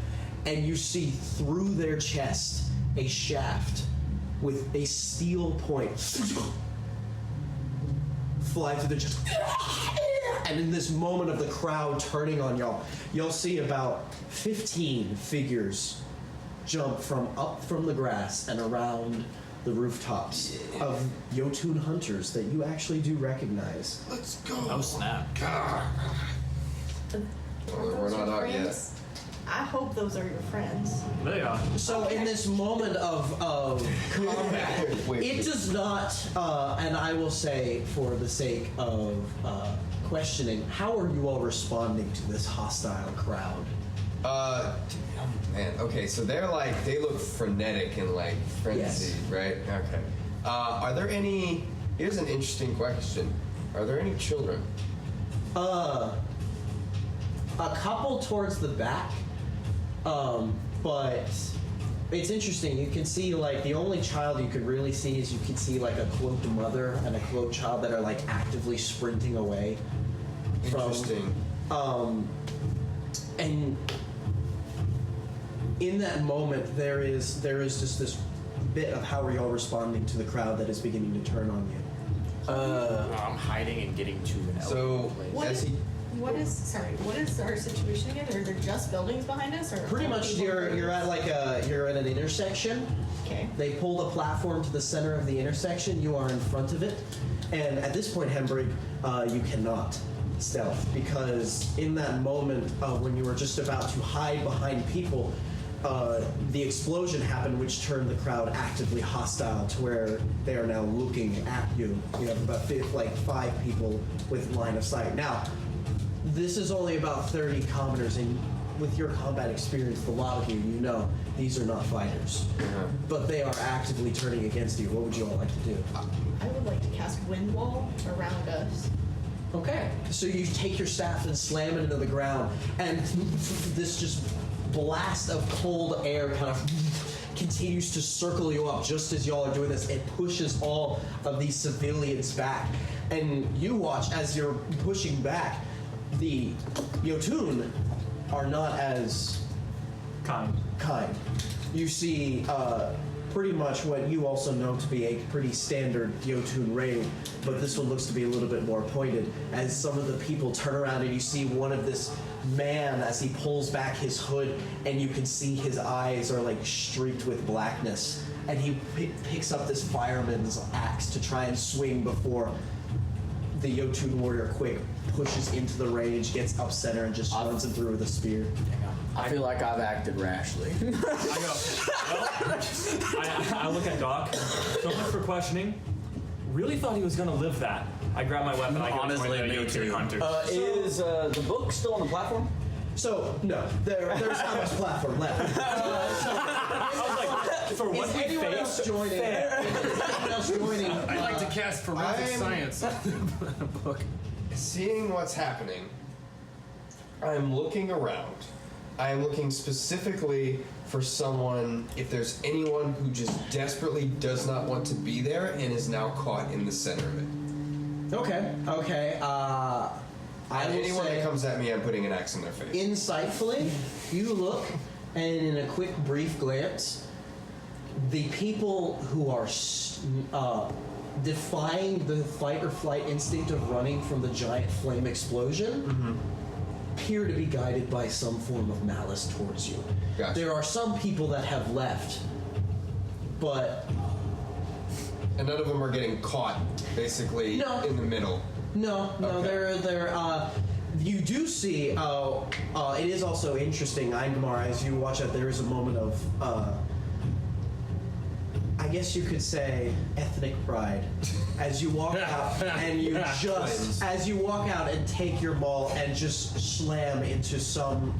and you see through their chest a shaft with a steel point fly through their chest. And in this moment of the crowd turning on y'all, you'll see about 15 figures jump up from the grass and around the rooftops of Jotun hunters that you actually do recognize. Let's go. Oh snap. We're not out yet. I hope those are your friends. They are. So in this moment of combat, it does not, and I will say for the sake of questioning, how are you all responding to this hostile crowd? Man, okay, so they look frenetic and like frenzied, Yes. right? Okay. Are there any, here's an interesting question. Are there any children? A couple towards the back, but it's interesting. You can see like the only child you could really see is you can see like a cloaked mother and a cloaked child that are like actively sprinting away. Interesting. And in that moment, there is just this bit of how are y'all responding to the crowd that is beginning to turn on you. I'm hiding and getting to an So, What as is, he, what is our situation again? Are there just buildings behind us, or Pretty much, you're at like you're at an intersection. Okay. They pull the platform to the center of the intersection. You are in front of it, and at this point, Hembrig, you cannot stealth because in that moment when you were just about to hide behind people, the explosion happened, which turned the crowd actively hostile to where they are now looking at you. You have about 5 people with line of sight. Now, this is only about 30 commoners, and with your combat experience, a lot of you know these are not fighters, but they are actively turning against you. What would you all like to do? I would like to cast Wind Wall around us. Okay. So you take your staff and slam it into the ground, and this just blast of cold air kind of continues to circle you up just as y'all are doing this. It pushes all of these civilians back. And you watch as you're pushing back, the Jotun are not as kind. You see pretty much what you also know to be a pretty standard Jotun raid, but this one looks to be a little bit more pointed as some of the people turn around and you see one of this man as he pulls back his hood and you can see his eyes are like streaked with blackness, and he picks up this fireman's axe to try and swing before the Jotun warrior quick pushes into the rage, gets up center, and just runs him through with a spear. I feel like I've acted rashly. I look at Doc, so much for questioning. Really thought he was gonna live that. I grab my weapon, I go Honestly, join the me Jotun too. hunters. Is the book still on the platform? So, no, there's not much platform left. I was like, for what Is we anyone faced, else joining? Anyone else joining? I'd like to cast forensic science book. seeing what's happening, I'm looking around. I am looking specifically for someone, if there's anyone who just desperately does not want to be there and is now caught in the center of it. Okay. I will Anyone say, that comes at me, I'm putting an axe in their face. insightfully, you look, and in a quick, brief glance, the people who are defying the fight or flight instinct of running from the giant flame explosion appear to be guided by some form of malice towards you. Gotcha. There are some people that have left, but And none of them are getting caught, basically, No. in the middle. No, Okay. You do see, it is also interesting, Ingemar, as you watch it, there is a moment of, I guess you could say, ethnic pride. As you walk out and you as you walk out and take your maul and just slam into some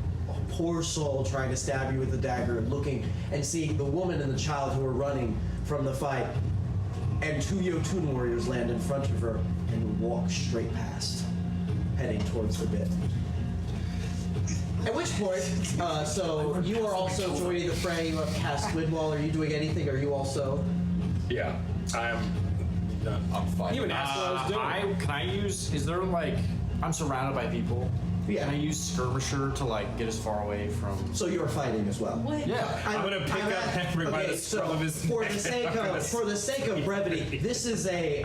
poor soul trying to stab you with a dagger, looking and seeing the woman and the child who are running from the fight, and 2 Jotun warriors land in front of her and walk straight past, heading towards the bit. At which point, so you are also joining the fray. You have cast Windwall. Are you doing anything? Are you also? Yeah, I'm fine. He even asked what I was doing. Can I use? Is there like? I'm surrounded by people. Yeah. Can I use Skirmisher to like get as far away from? So you are fighting as well. What? Yeah. I'm gonna pick up Henry by the scruff of his for neck. the sake of brevity, this is a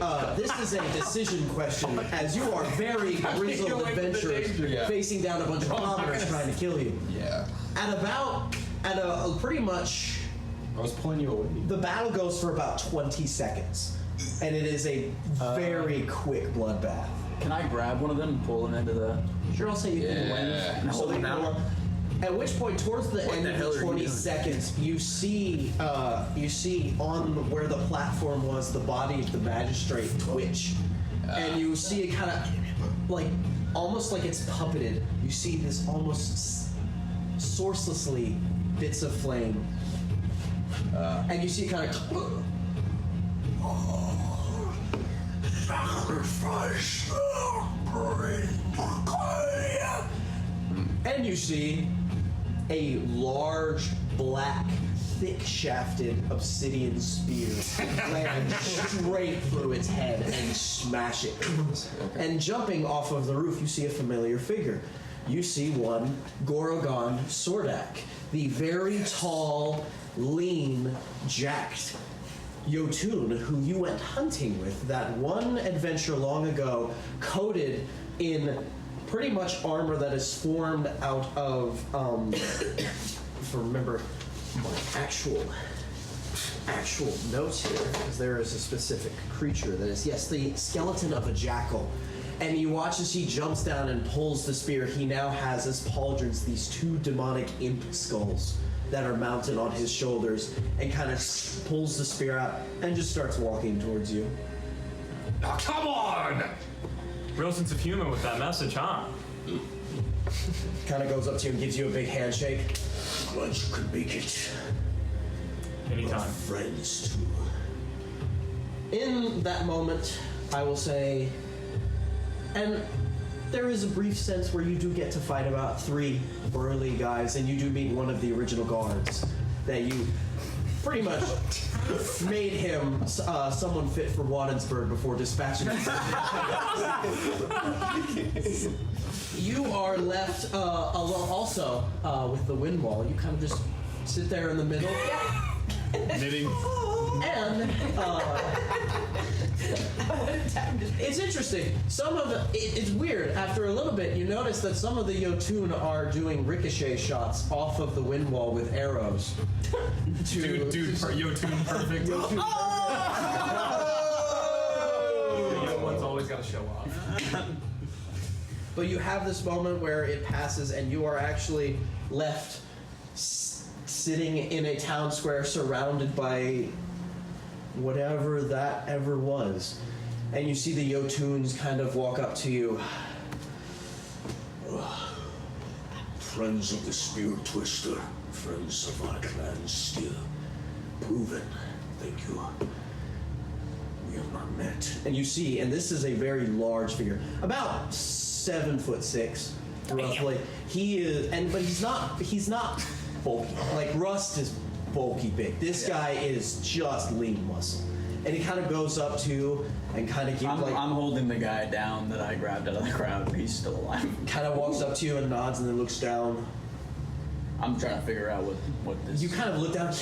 decision question, as you are very grizzled adventurers facing down a bunch of commoners trying to kill you. Yeah. At a pretty much, I was pulling you away. the battle goes for about 20 seconds, and it is a very quick bloodbath. Can I grab one of them and pull them into the? Sure, I'll say you can win. And hold them out. At which point, towards the end the of hell the are you 20 doing? seconds, you see on where the platform was, the body of the magistrate twitch, and you see it kind of like almost like it's puppeted. You see this almost sourcelessly bits of flame, and you see it kind of. Sacrifice. And you see a large, black, thick-shafted obsidian spear land straight through its head and smash it. And jumping off of the roof, you see a familiar figure. You see one Gorogon Sordak, the very tall, lean, jacked Jotun who you went hunting with that one adventure long ago, coated in pretty much armor that is formed out of, if I remember my actual notes here, because there is a specific creature that is, yes, the skeleton of a jackal. And you watch as he jumps down and pulls the spear. He now has as pauldrons these 2 demonic imp skulls that are mounted on his shoulders, and kind of pulls the spear out and just starts walking towards you. Now, come on! Real sense of humor with that message, huh? Kind of goes up to you and gives you a big handshake. Glad you could make it. Anytime. Friends too. In that moment, I will say, and there is a brief sense where you do get to fight about 3 burly guys, and you do meet one of the original guards that you pretty much made him someone fit for Wadensburg before dispatching him. You are left also with the wind wall. You kind of just sit there in the middle. Knitting. And it's interesting. Some of it's weird. After a little bit, you notice that some of the Jotun are doing ricochet shots off of the wind wall with arrows. Jotun perfect. One's always got to show off. But you have this moment where it passes, and you are actually left sitting in a town square surrounded by whatever that ever was. And you see the Jotuns kind of walk up to you. Friends of the Spear Twister, friends of our clan still. Proven, thank you. We have not met. And you see, and this is a very large figure, about 7'6", roughly. He is, but he's not bulky. Like Rust is bulky big. This guy is just lean muscle. And he kind of goes up to you and kind of keeps I'm holding the guy down that I grabbed out of the crowd, but he's still alive. Kind of walks up to you and nods and then looks down. I'm trying to figure out what this. You kind of look down.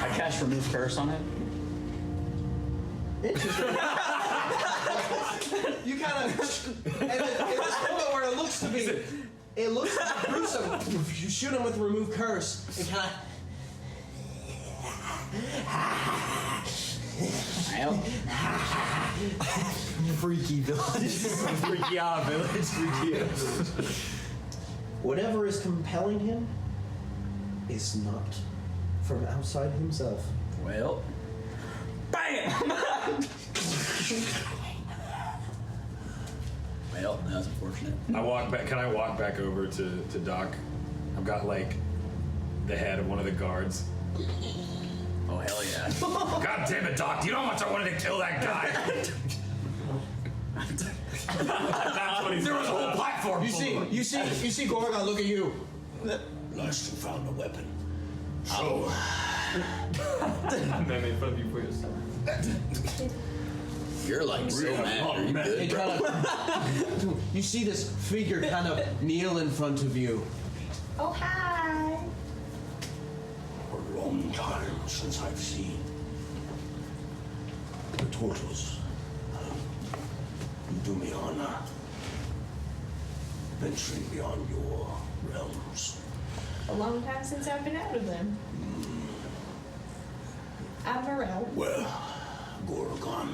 I cast Remove Curse on it. Interesting. You kind of, and in this moment where it looks to be gruesome, you shoot him with Remove Curse and kind of, Well, Freaky village. Freaky out village. Freaky. Whatever is compelling him is not from outside himself. well. Bam! Well, that was unfortunate. I walk back. Can I walk back over to Doc? I've got like the head of one of the guards. Oh hell yeah! God damn it, Doc! Do you know how much I wanted to kill that guy? That's what he's. There was a whole platform. You see Gorgon look at you. Last you found a weapon. Oh. I made fun of you for yourself. You're like so mad. Are you good, It bro? kind of, you see this figure kind of kneel in front of you. Oh, hi. A long time since I've seen the tortoise. You do me honor venturing beyond your realms. A long time since I've been out of them. Amarel. Well, Gorgon,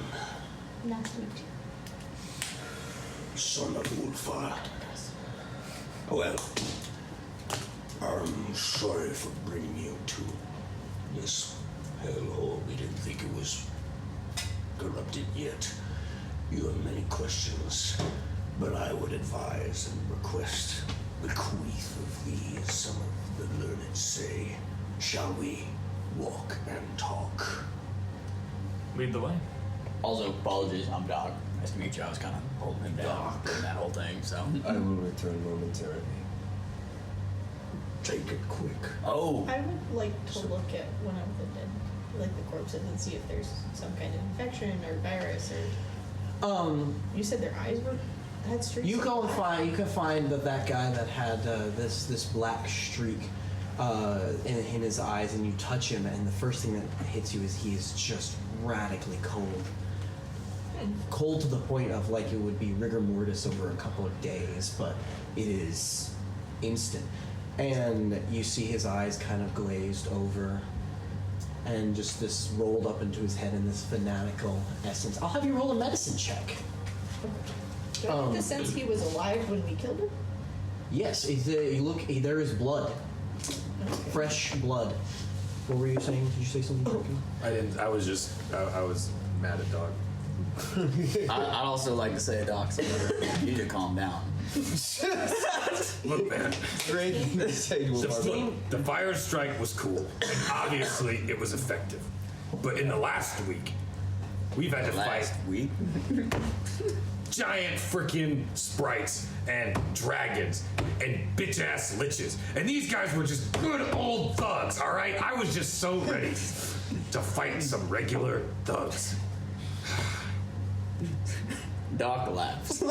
Nice to meet you. son of Ulfar. Well, I'm sorry for bringing you to this hellhole. We didn't think it was corrupted yet. You have many questions, but I would advise and request bequeath of these. Some of the learned say, shall we walk and talk? Lead the way. Also, apologies. I'm Doc. Nice to meet you. I was kind of holding him down during that whole thing. So. I will return momentarily. Take it quick. Oh. I would like to look at one of the dead, like the corpses, and see if there's some kind of infection or virus or. You said their eyes had streaks. You go and find. You can find that guy that had this black streak in his eyes, and you touch him, and the first thing that hits you is he is just radically cold. Cold to the point of like it would be rigor mortis over a couple of days, but it is instant. And you see his eyes kind of glazed over, and just this rolled up into his head in this fanatical essence. I'll have you roll a medicine check. Do I get the sense he was alive when we killed him? Yes, you look. There is blood, fresh blood. What were you saying? Did you say something? Broken? I didn't. I was just. I was mad at Doc. I'd also like to say, Doc, you need to calm down. Look, man. The fire strike was cool. Obviously, it was effective. But in the last week, we've had to fight week? giant freaking sprites and dragons and bitch-ass liches. And these guys were just good old thugs, all right? I was just so ready to fight some regular thugs. Doc laughs.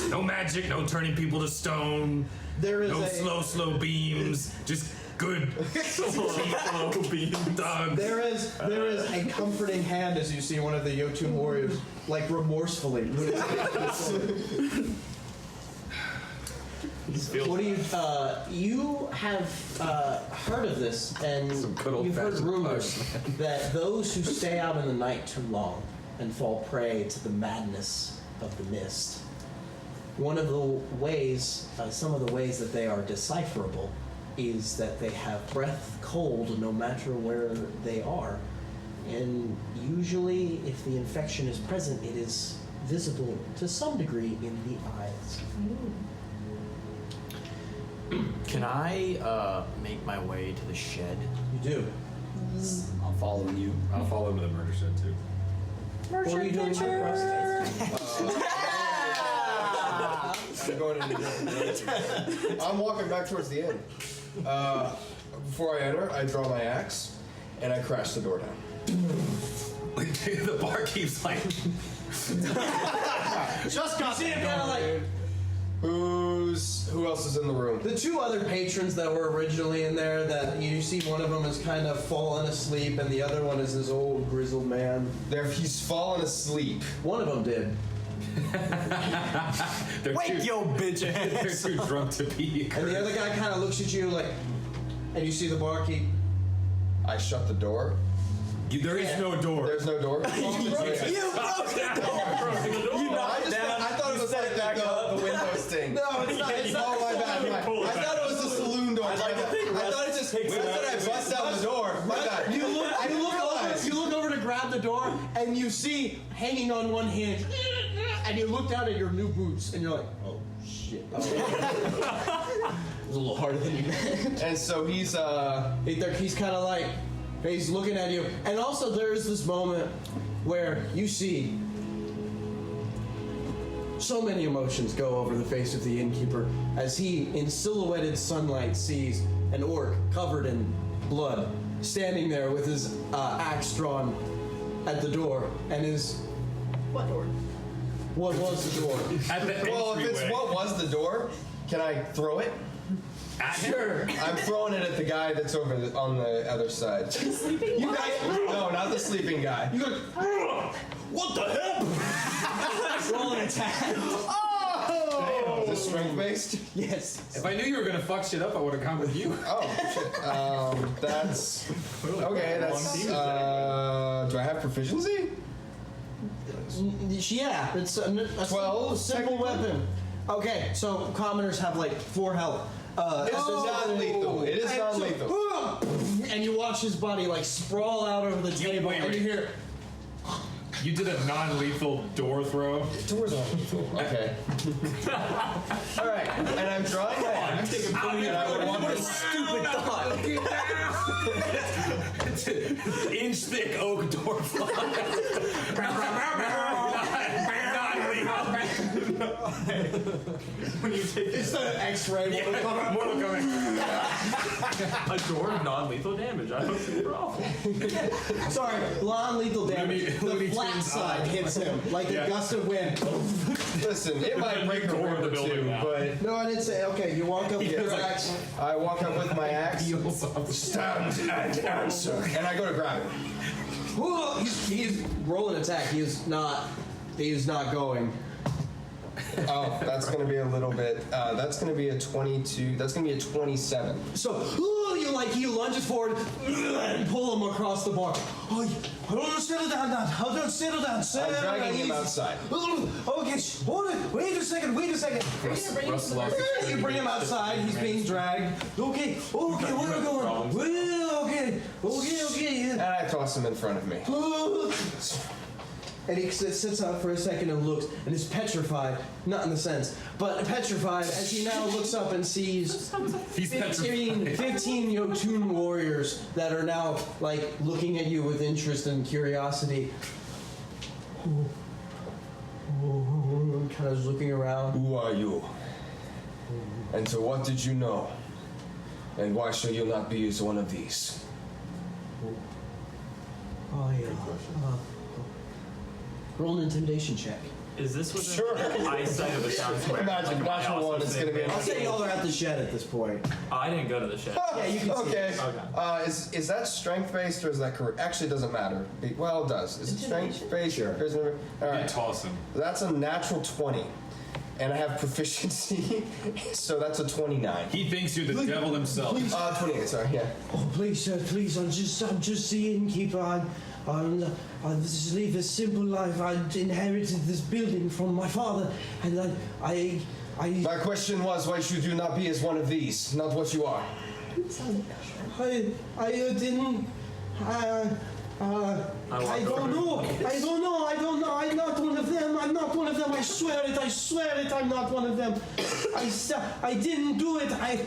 No magic, no turning people to stone. There is no slow beams. Just good slow beam thugs. There is a comforting hand as you see one of the Jotun warriors, like remorsefully. What do you? You have heard of this, and you've heard rumors that those who stay out in the night too long and fall prey to the madness of the mist. One of the ways, some of the ways that they are decipherable, is that they have breath cold no matter where they are, and usually, if the infection is present, it is visible to some degree in the eyes. Can I make my way to the shed? You do. I'm following you. I'll follow him to the murder shed too. What are you doing? I'm going in a different direction. I'm walking back towards the inn. Before I enter, I draw my axe and I crash the door down. The barkeep's like, Just got See him kind of like Who else is in the room? the two other patrons that were originally in there. That you see, one of them is kind of fallen asleep, and the other one is this old grizzled man. He's fallen asleep. One of them did. Wake yo bitch ass. they're too drunk to be. And the other guy kind of looks at you like, and you see the barkeep. I shut the door. There is no door. There's no door. You broke the door. You knocked it down. I thought it was like the window sting. No, it's not. It's not. Oh, my bad. I thought it was a saloon door. I thought it just. When did I bust out the door? My bad. You look over to grab the door, and you see hanging on one hinge, and you look down at your new boots, and you're like, oh shit. It was a little harder than you meant. And so he's kind of like, he's looking at you, and also there's this moment where you see so many emotions go over the face of the innkeeper as he, in silhouetted sunlight, sees an orc covered in blood, standing there with his axe drawn at the door, and his... What door? What was the door? Well, if it's what was the door, can I throw it? Sure. I'm throwing it at the guy that's over on the other side. The sleeping guy? No, not the sleeping guy. You go, what the hell? Roll an attack. Oh! Is this strength based? Yes. If I knew you were gonna fuck shit up, I would have come with you. Oh, shit. That's... Okay, that's... do I have proficiency? Yeah, it's a 12, simple weapon. Okay, so commoners have like 4 health. It's non-lethal. It is non-lethal. And you watch his body like sprawl out over the table, and you hear... You did a non-lethal door throw? Doors aren't lethal. Okay. Alright, and I'm drawing my axe. And I would want to... Stupid thought. Inch thick oak door When you take It's an X-ray. Mortal coming. a door of non-lethal damage, I don't think we're awful. Sorry, non-lethal damage. The flat side hits him like a gust of wind. Listen, it might break a door rib of the or building two, now. but... No, I didn't say. Okay, you walk up with your axe. I walk up with my axe. Stand and answer. And I go to grab it. Whoa, he's rolling attack. He is not going. Oh, that's going to be a little bit... that's going to be a 22... That's going to be a 27. So, he lunges forward and pull him across the bar. Oh, don't settle down now. Don't settle down. I'm dragging him outside. Okay, hold it. Wait a second. Are you gonna bring him to the You bring him outside. He's being dragged. Okay, where are we going? Well, okay. And I toss him in front of me. And he sits up for a second and looks, and is petrified. Not in the sense, but petrified as he now looks up and sees 15 Jotun warriors that are now, like, looking at you with interest and curiosity. Kind of looking around. Who are you? And to what did you know? And why should you not be as one of these? Oh, yeah. Roll an intimidation check. Is this within eyesight of the town square? Imagine, natural one, it's going to be... I'll say y'all are at the shed at this point. Oh, I didn't go to the shed. Yeah, you can see Okay. Okay. Is that strength-based or is that correct? Actually, it doesn't matter. Well, it does. Is it strength-based? Sure. All right. Toss him. That's a natural 20. And I have proficiency, so that's a 29. He thinks you're the devil himself. 28, sorry, yeah. Oh, please, sir, please. I'm just the innkeeper. I just live a simple life. I inherited this building from my father, and I. My question was, why should you not be as one of these? Not what you are. I didn't. I don't know. I'm not one of them. I swear it. I'm not one of them. I didn't do it. I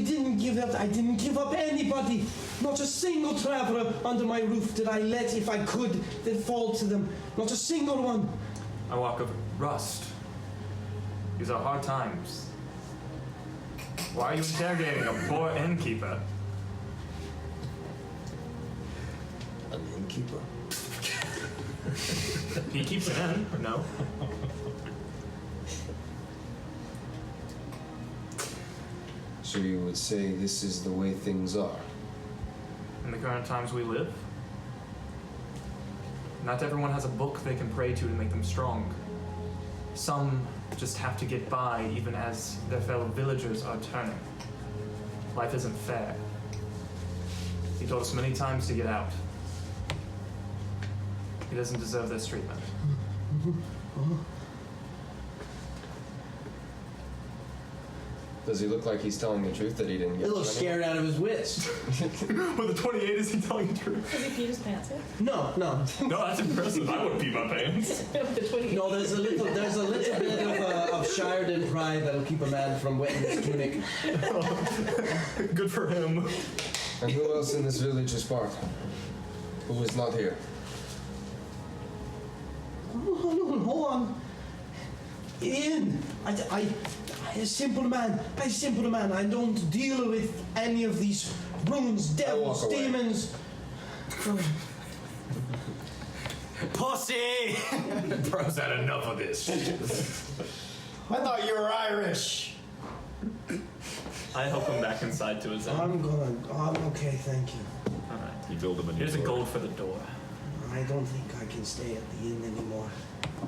didn't give up. I didn't give up anybody. Not a single traveler under my roof did I let, if I could, fall to them. Not a single one. I walk over. Rust. These are hard times. Why are you interrogating a poor innkeeper? An innkeeper? He keeps an inn, or no? So you would say this is the way things are? In the current times we live? Not everyone has a book they can pray to make them strong. Some just have to get by even as their fellow villagers are turning. Life isn't fair. He told us many times to get out. He doesn't deserve this treatment. Does he look like he's telling the truth that he didn't get? He looks scared out of his wits. With a 28, is he telling the truth? Does he pee his pants in? No. No, that's impressive. I would pee my pants. The 28. No, there's a little bit of Sheridan pride that'll keep a man from wetting his tunic. Good for him. And who else in this village is part? Who is not here? Hold on. Ian, I a simple man. I don't deal with any of these runes, devils, demons. Pussy! Bro's had enough of this. I thought you were Irish. I help him back inside to his own. I'm okay, thank you. Alright. You build him a new Here's a door. gold for the door. I don't think I can stay at the inn anymore.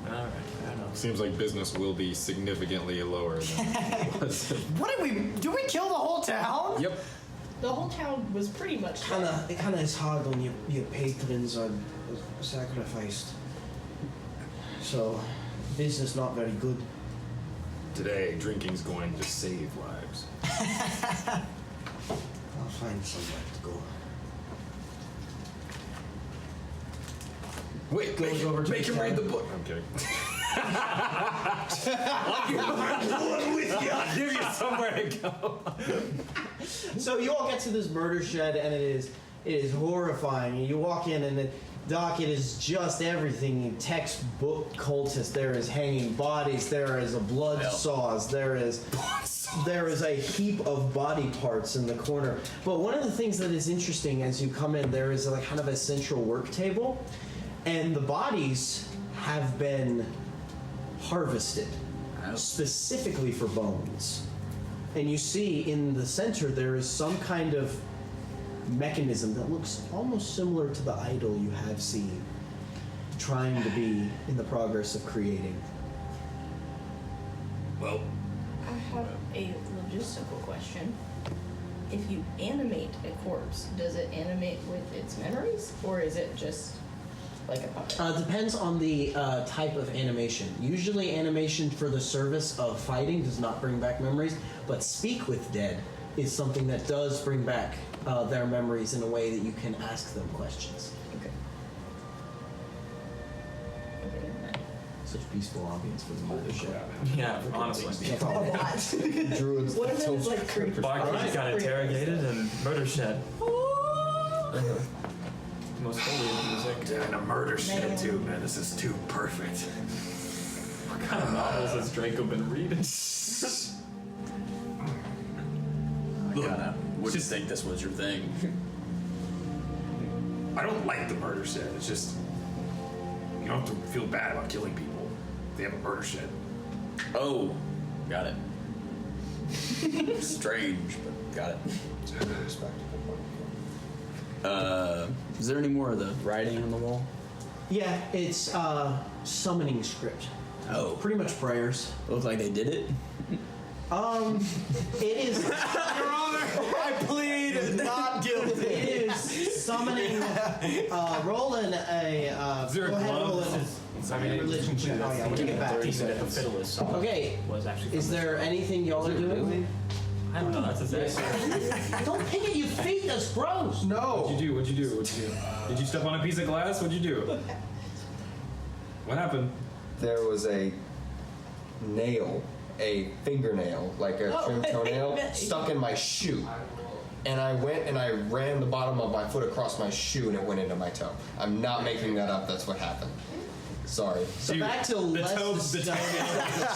Alright, fair enough. Seems like business will be significantly lower than it was. What did we kill the whole town? Yep. The whole town was pretty much It kind of is hard when your patrons are sacrificed. So, business not very good. Today, drinking's going to save lives. I'll find somewhere to go. Wait, Goes over to make his him read the tab. book. I'm kidding. I'm going with you. I'll give you somewhere to go. So you all get to this murder shed, and it is horrifying. You walk in, and the docket is just everything. Textbook cultist. There is hanging bodies. There is a blood saws. There is a heap of body parts in the corner. But one of the things that is interesting as you come in, there is kind of a central work table, and the bodies have been harvested specifically for bones. And you see in the center there is some kind of mechanism that looks almost similar to the idol you have seen, trying to be in the progress of creating. Well, I have a logistical question. If you animate a corpse, does it animate with its memories, or is it just like a puppet? Depends on the type of animation. Usually animation for the service of fighting does not bring back memories, but speak with dead is something that does bring back their memories in a way that you can ask them questions. Okay. Okay, never mind. Such peaceful ambience for the mothership. Yeah, honestly. A lot. Druids. What if it was like creepy? Barkeep got interrogated and murder shed. Most holy music. and a murder shit too, man. This is too perfect. What kind of novels has Draco been reading? I wouldn't think this was your thing. I don't like the murder shed. It's just you don't have to feel bad about killing people. They have a murder shed. Oh, got it. Strange, but got it. Is there any more of the writing on the wall? Yeah, it's summoning script. Oh. Pretty much prayers. Look like they did it. It is. Your Honor, I plead not guilty. It is summoning. Rolling a. Is there a go ahead, glove? roll it. I mean, Religion check. Oh yeah, we'll get it back. 30 minute the fiddlist song Okay. was actually. Is there anything y'all are doing? I don't know. That's a thing. Don't pick at your feet. That's gross. No. What'd you do? Did you step on a piece of glass? What'd you do? What happened? There was a nail, a fingernail, like a trimmed toenail, stuck in my shoe. And I went and I ran the bottom of my foot across my shoe and it went into my toe. I'm not making that up. That's what happened. Sorry. So back to less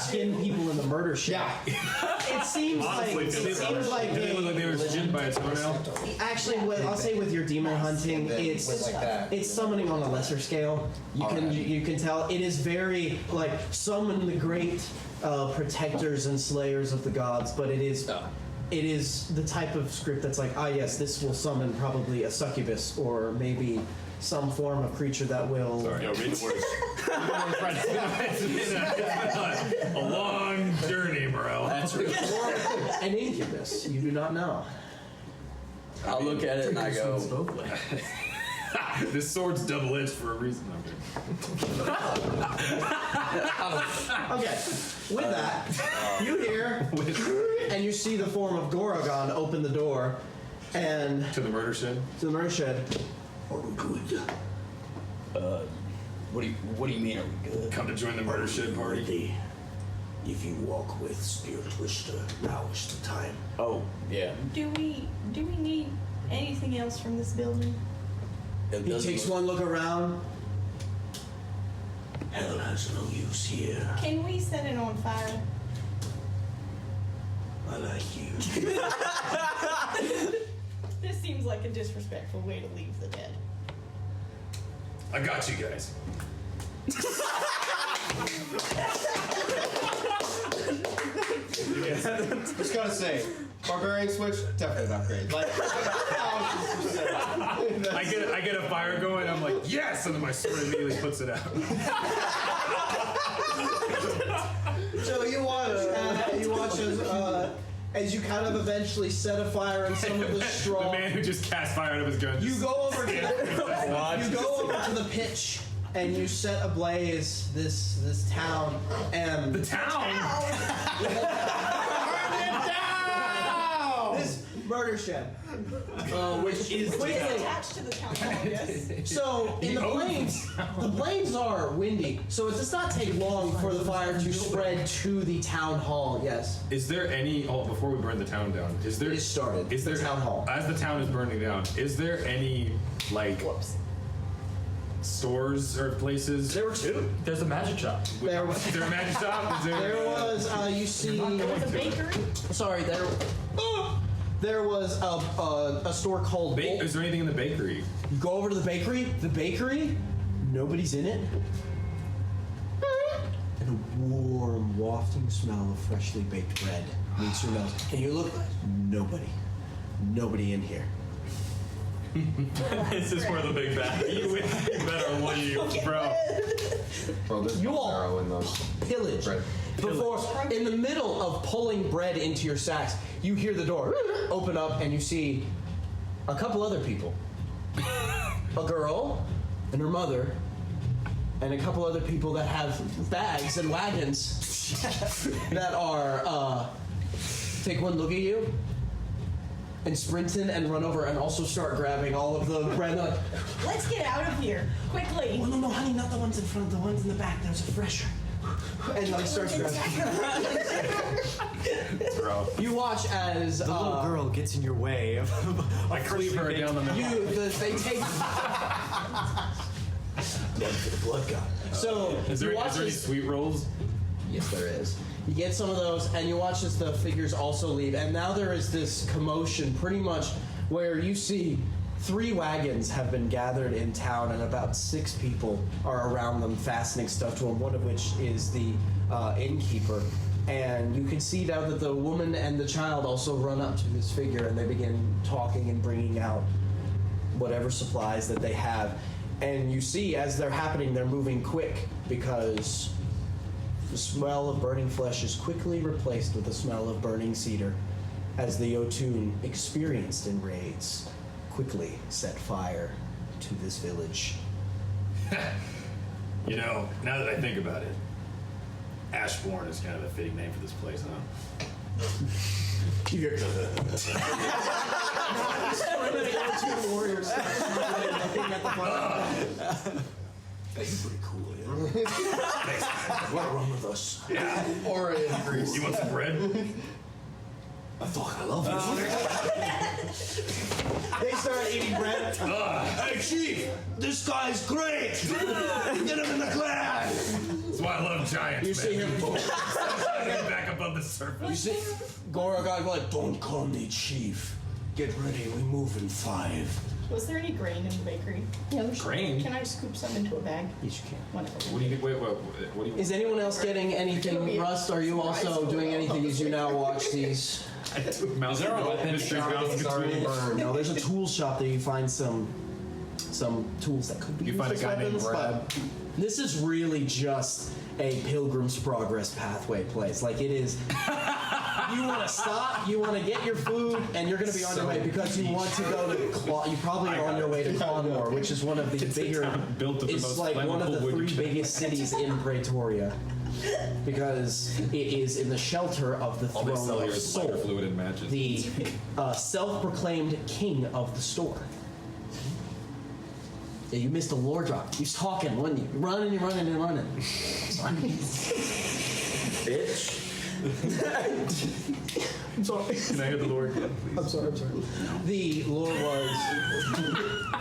skin people in the murder shop. Yeah. It seems Honestly, like did they look like they were skinned by a toenail? actually, what I'll say with your demon hunting, Went it's like that. it's summoning on a lesser scale. You can tell it is very like summon the great protectors and slayers of the gods, but it is the type of script that's like, yes, this will summon probably a succubus or maybe some form of creature that will. Sorry, read the words. It's been a long journey, bro. That's right. An incubus. You do not know. I'll look at it and I go, this sword's double-edged for a reason. Okay, with that, you hear, and you see the form of Gorogon open the door, and To the murder shed? to the murder shed. Are we good? what do you mean, are we good? Come to join the murder shed party? Ready. If you walk with Spear Twister, now is the time. Oh, yeah. Do we need anything else from this building? It He doesn't takes look- one look around. Hell has no use here. Can we set it on fire? I like you. This seems like a disrespectful way to leave the dead. I got you guys. Just gotta say, barbarian switch, definitely an upgrade. Like, 1000%. I get a fire going, I'm like, yes! And then my sword immediately puts it out. So you watch as you kind of eventually set a fire in some of the straw. The man who just cast fire out of his gun. You go over to the pitch and you set ablaze this town and The town? this murder shed. Which is Quickly. Attached to the town hall, yes? So in the plains are windy, so it does not take long for the fire to spread to the town hall. Yes, Is there any? Oh, before we burn the town down, is there? it is started. Is there the town hall? As the town is burning down, is there any like stores or places? There were two. There's a magic shop. There Is there a magic shop? Is there? There was you see. There was a bakery? Sorry, there was a store called. Is there anything in the bakery? You go over to the bakery. The bakery, nobody's in it. And a warm, wafting smell of freshly baked bread meets your nose. And you look, nobody in here. This is where the big bad. You better leave, bro. Bro, there's You all- arrow in those. Pillage. Bread. Before, in the middle of pulling bread into your sacks, you hear the door open up and you see a couple other people. A girl and her mother, and a couple other people that have bags and wagons that are, take one look at you and sprint in and run over and also start grabbing all of the bread. They're like, Let's get out of here, quickly. oh, no, honey, not the ones in front, the ones in the back. There's a fresher. And like starts grabbing. You watch as The little girl gets in your way of I cleave her down the middle. they take. Blood god. So Is there you watch any as, sweet rolls? yes, there is. You get some of those, and you watch as the figures also leave. And now there is this commotion, pretty much, where you see 3 wagons have been gathered in town, and about 6 people are around them, fastening stuff to them. One of which is the innkeeper. And you can see now that the woman and the child also run up to this figure, and they begin talking and bringing out whatever supplies that they have. And you see, as they're happening, they're moving quick because the smell of burning flesh is quickly replaced with the smell of burning cedar, as the Jotun, experienced in raids, quickly set fire to this village. You know, now that I think about it, Ashborn is kind of a fitting name for this place, huh? Jotun warriors looking at the fire. Hey, you're pretty cool, yeah? Want to run with us? Yeah. Or increase. You want some bread? I thought I love you. They start eating bread. Hey, Chief, this guy's great. Get him in the clan. That's why I love giants. You see him. Get back above the surface. You see Gorogon like, Don't call me Chief. Get ready, we move in 5. Was there any grain in the bakery? yeah, there's Grain? Can I scoop some into a bag? yes, you can. Whatever. What do you get? Wait, what do you? Is anyone else getting anything? Rust, are you also doing anything as you now watch these? Is there a weapon shop? No, there's a tool shop that you find some tools that could be You used find a as guy named weapons, but this is really just a Pilgrim's Progress pathway place. Like it is you want to stop, you want to get your food, and you're going to be on your way because you want to go to you probably are on your way to Clonmore, which is one of the bigger, it's like one of the 3 biggest cities in Praetoria. Because it is in the shelter of the throne of Sol, the self-proclaimed king of the storm. Yeah, you missed a lore drop. You was talking, wasn't you? You're running. Bitch. I'm sorry. Can I hear the lore again, please? I'm sorry. The lore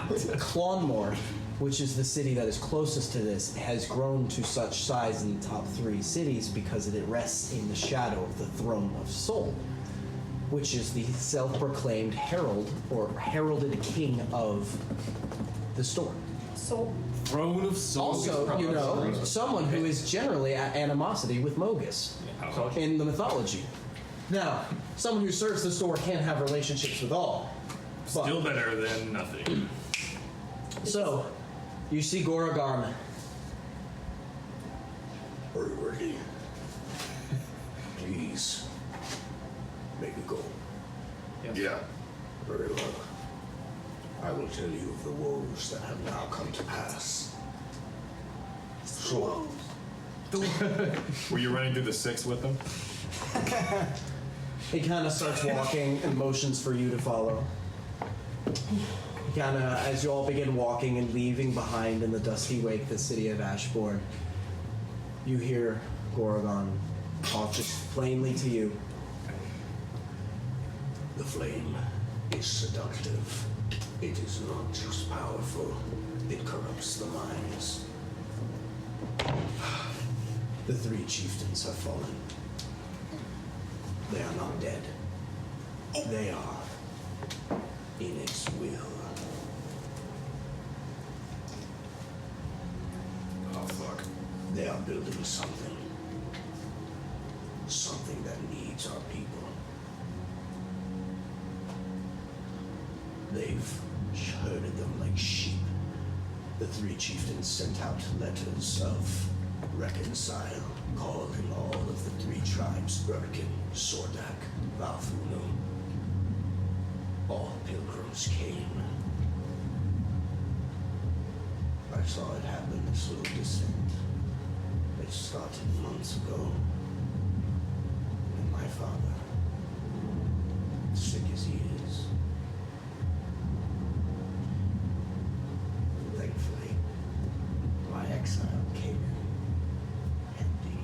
was Clonmore, which is the city that is closest to this, has grown to such size in the top 3 cities because it rests in the shadow of the throne of Sol, which is the self-proclaimed herald or heralded king of the storm. So Throne of Sol. Also, you know, someone who is generally at animosity with Mogus in the mythology. Now, someone who serves the store can't have relationships with all. Still better than nothing. So, you see Goragarm. Are you ready? Please, make it go. Yeah. Very well. I will tell you of the woes that have now come to pass. So, Were you running through the 6 with them? He kind of starts walking and motions for you to follow. Kind of, as you all begin walking and leaving behind in the dusty wake the city of Ashborn, you hear Goragon talk just plainly to you. the flame is seductive. It is not just powerful, it corrupts the minds. The 3 chieftains have fallen. They are not dead. They are in its will. Oh, fuck. They are building something. Something that needs our people. They've herded them like sheep. The 3 chieftains sent out letters of reconcile, calling all of the 3 tribes, Birkin, Sordak, Valfunu. All pilgrims came. I saw it happen, the slow descent. It started months ago. And my father, sick as he is, thankfully, my exile came in empty.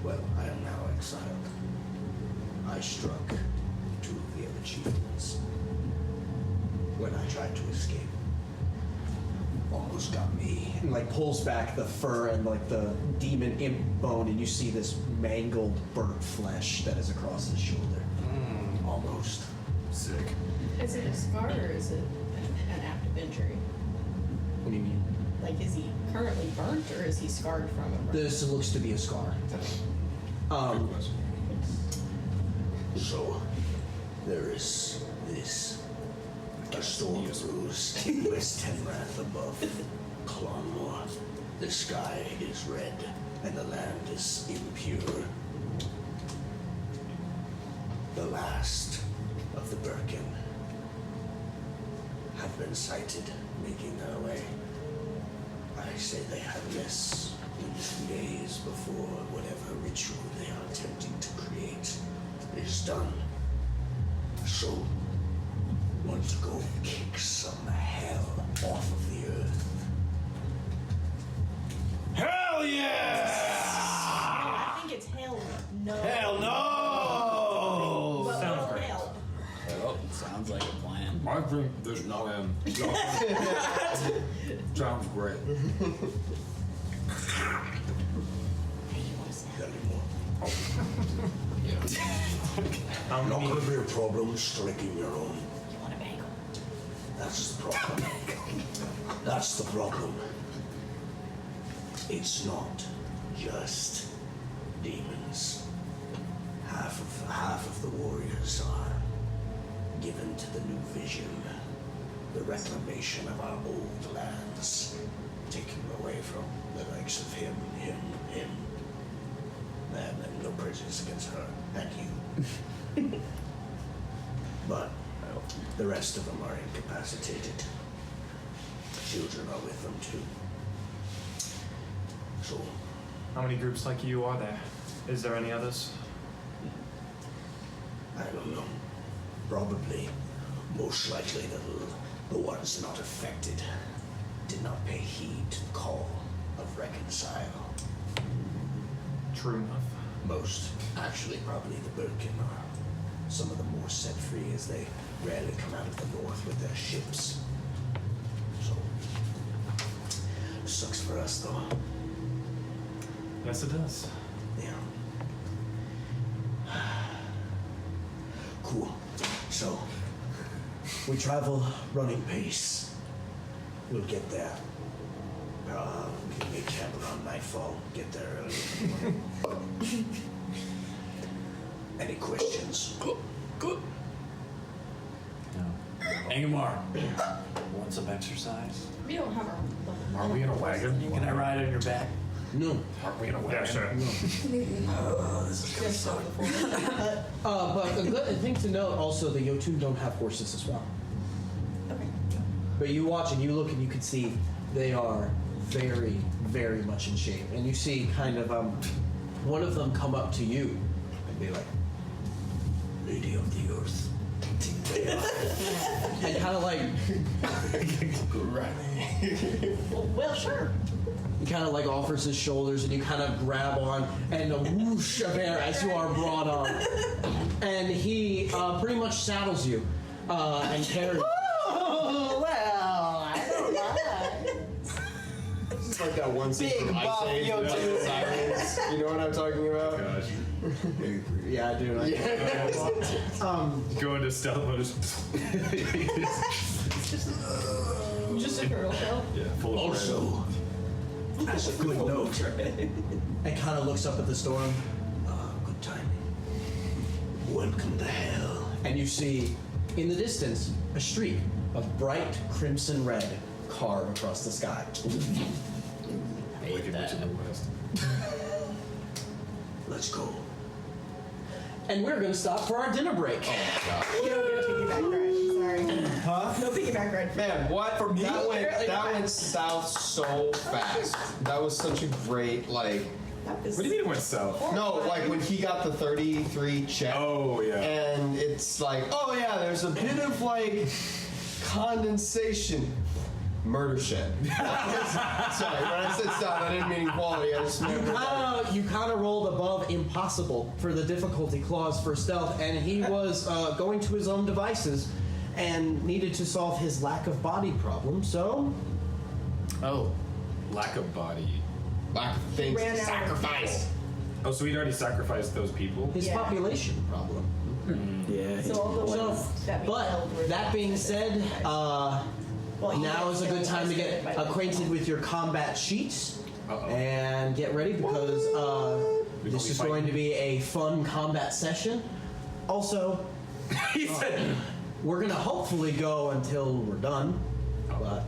Well, I am now exiled. I struck 2 of the other chieftains when I tried to escape. Almost got me. And like pulls back the fur and like the demon imp bone, and you see this mangled, burnt flesh that is across his shoulder. Almost. Sick. Is it a scar or is it an active injury? What do you mean? Like, is he currently burnt or is he scarred from it? This looks to be a scar. So, there is this. A storm brews West Tenrath above Clonmore. The sky is red and the land is impure. The last of the Birkin have been sighted making their way. I say they have less than 2 days before whatever ritual they are attempting to create is done. So, want to go kick some hell off of the earth. Hell yeah! I think it's hell no. Hell no! Well, Sounds great. hell. Well, sounds like a plan. I think there's no end. Sounds great. Tell you more. Not gonna be a problem striking your own. You want a bagel? That's the problem. That's the problem. It's not just demons. Half of the warriors are given to the new vision, the reclamation of our old lands, taking away from the likes of him. They have no prejudice against her and you. But the rest of them are incapacitated. Children are with them too. So, How many groups like you are there? Is there any others? I don't know. Probably, most likely the ones not affected did not pay heed to the call of reconcile. True enough. Most, actually, probably the Birkin are some of the more set free, as they rarely come out of the north with their ships. So, sucks for us, though. Yes, it does. Yeah. Cool. So, we travel running pace. We'll get there. We can make camp around nightfall. Get there early. Any questions? Good. Ingemar, want some exercise? We don't have our. Are we in a wagon? Can I ride on your back? No. Are we in a wagon? Yeah, sure. Just so before. But a good thing to note also, the Jotun don't have horses as well. Okay. But you watch and you look and you can see they are very, very much in shape. And you see kind of one of them come up to you and be like, Lady of the Earth. and kind of like, Well, sure. he kind of like offers his shoulders and you kind of grab on and a whoosh of air as you are brought on. And he pretty much saddles you and carries. Oh, well, I don't mind. This is like that one scene Big from Ice buff Age with Jotun. the sirens. You know what I'm talking about? Gosh. Yeah, I do. Go into stealth mode. Just a turtle shell. Yeah, full of Also, as a good note, And kind of looks up at the storm. good timing. Welcome to hell. And you see in the distance a streak of bright crimson red carve across the sky. Wicked Witch of the West. Let's go. And we're going to stop for our dinner break. You don't get a piggyback ride. Sorry. Huh? No piggyback ride. Man, what? For me? That went south so fast. That was such a great, like... That was What do you mean it went south? No, like when he got the 33 check. Oh, yeah. And it's like, oh yeah, there's a bit of like condensation. Murder shed. Sorry, when I said south, I didn't mean quality. I just meant You kind of rolled above impossible for the difficulty clause for stealth, and he was going to his own devices and needed to solve his lack of body problem, so... Oh. Lack of body. lack of things Ran to out of sacrifice. Oh, so we'd already sacrificed those people? His Yeah. population problem. Yeah. So all the ones that we held were But that being said, Well, you now guys is a good don't time to guys get did it by acquainted with your combat sheets Uh-oh. and get ready because this is going to be a fun combat session. Also, He said... we're going to hopefully go until we're done, but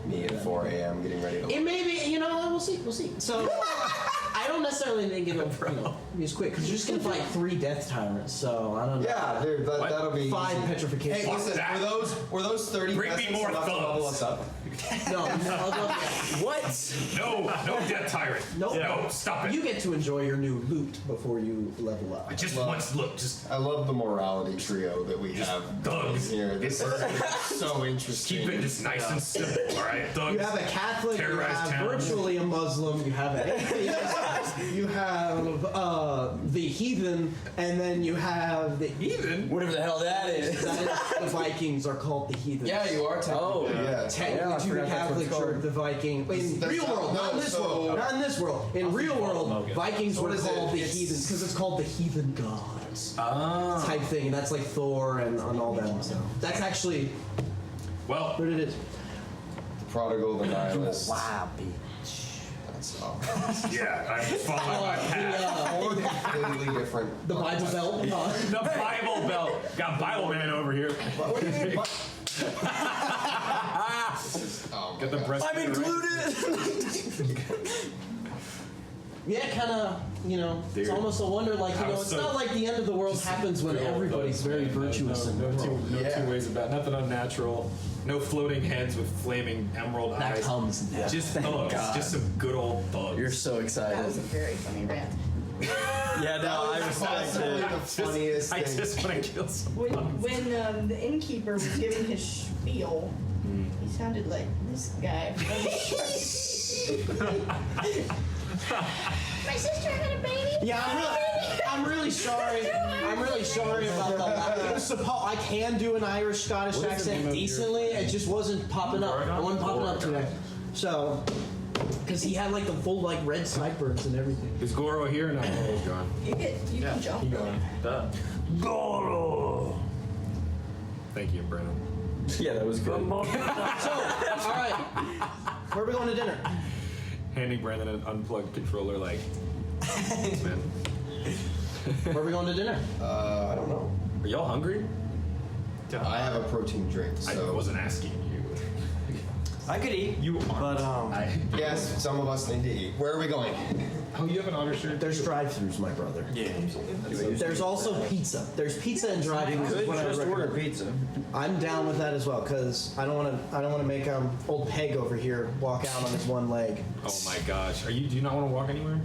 Me at 4 a.m. getting ready to. it may be, we'll see. So I don't necessarily think it'll be as quick because you're just going to fight 3 death tyrants, so I don't know. Yeah, dude, that'll be 5 easy. petrification. Hey, listen, that. were those 30 Bring me peasants more enough to level thugs. us up? No, What? No death tyrant. Nope. No, stop it. You get to enjoy your new loot before you level up. I just Well, once look, just I love the morality trio that we have thugs. here. This is so interesting. keep it just nice and simple, alright? Thugs. You have a Catholic, you Terrorize have town. virtually a Muslim, you have an atheist, you have the heathen, and then you have the Heathen? Whatever the hell that is. That is, the Vikings are called the heathens. Yeah, you are technically. Oh. Yeah. Technically, I to the forgot that's what Catholic it's called. Church, the Viking. In That's real not- world, not in no, this so- world. Not in this world. In real world, Logan. Vikings So were what is it? called the It's- heathens because it's called the heathen gods Ah. type thing. And that's like Thor and all them. So that's actually Well, what it is. The prodigal, the nihilist. Wow, bitch. That's all. yeah, I'm following my path. Or completely different. The Bible Belt. The Bible belt. Got Bible man over here. What do you mean? Oh my Got the God. breast. I'm included. Yeah, kind of, it's Dude. almost a wonder, like, it's not like the end of the world happens when everybody's very virtuous and no two ways about it. Nothing unnatural. No floating heads with flaming emerald that eyes. comes next. Just thugs. Just some good old thugs. You're so excited. That was a very funny rant. Yeah, no, I respect it. The funniest I thing. just want to kill someone. When the innkeeper was giving his spiel, he sounded like this guy. My sister had a baby. Yeah, I'm really sorry. I'm really sorry about that. It was I can do an Irish Scottish accent decently. It just wasn't popping up. It wasn't popping up today. So, because he had like the full like red sideburns and everything. Is Goro here? No, Goro's gone. You can jump. He gone. Duh. Goro! Thank you, Brandon. Yeah, that was good. So, all right, where are we going to dinner? Handing Brandon an unplugged controller like, man. Where are we going to dinner? I don't know. Are y'all hungry? I have a protein drink, I so. wasn't asking you. I could eat. You aren't. But Yes, some of us need to eat. Where are we going? Oh, you have an honor shirt? There's drive-thrus, my brother. yeah. There's also pizza. There's pizza and drive-thrus. Could is what I just recommend. order pizza. I'm down with that as well because I don't want to make old Peg over here walk out on his one leg. Oh my gosh. Do you not want to walk anywhere?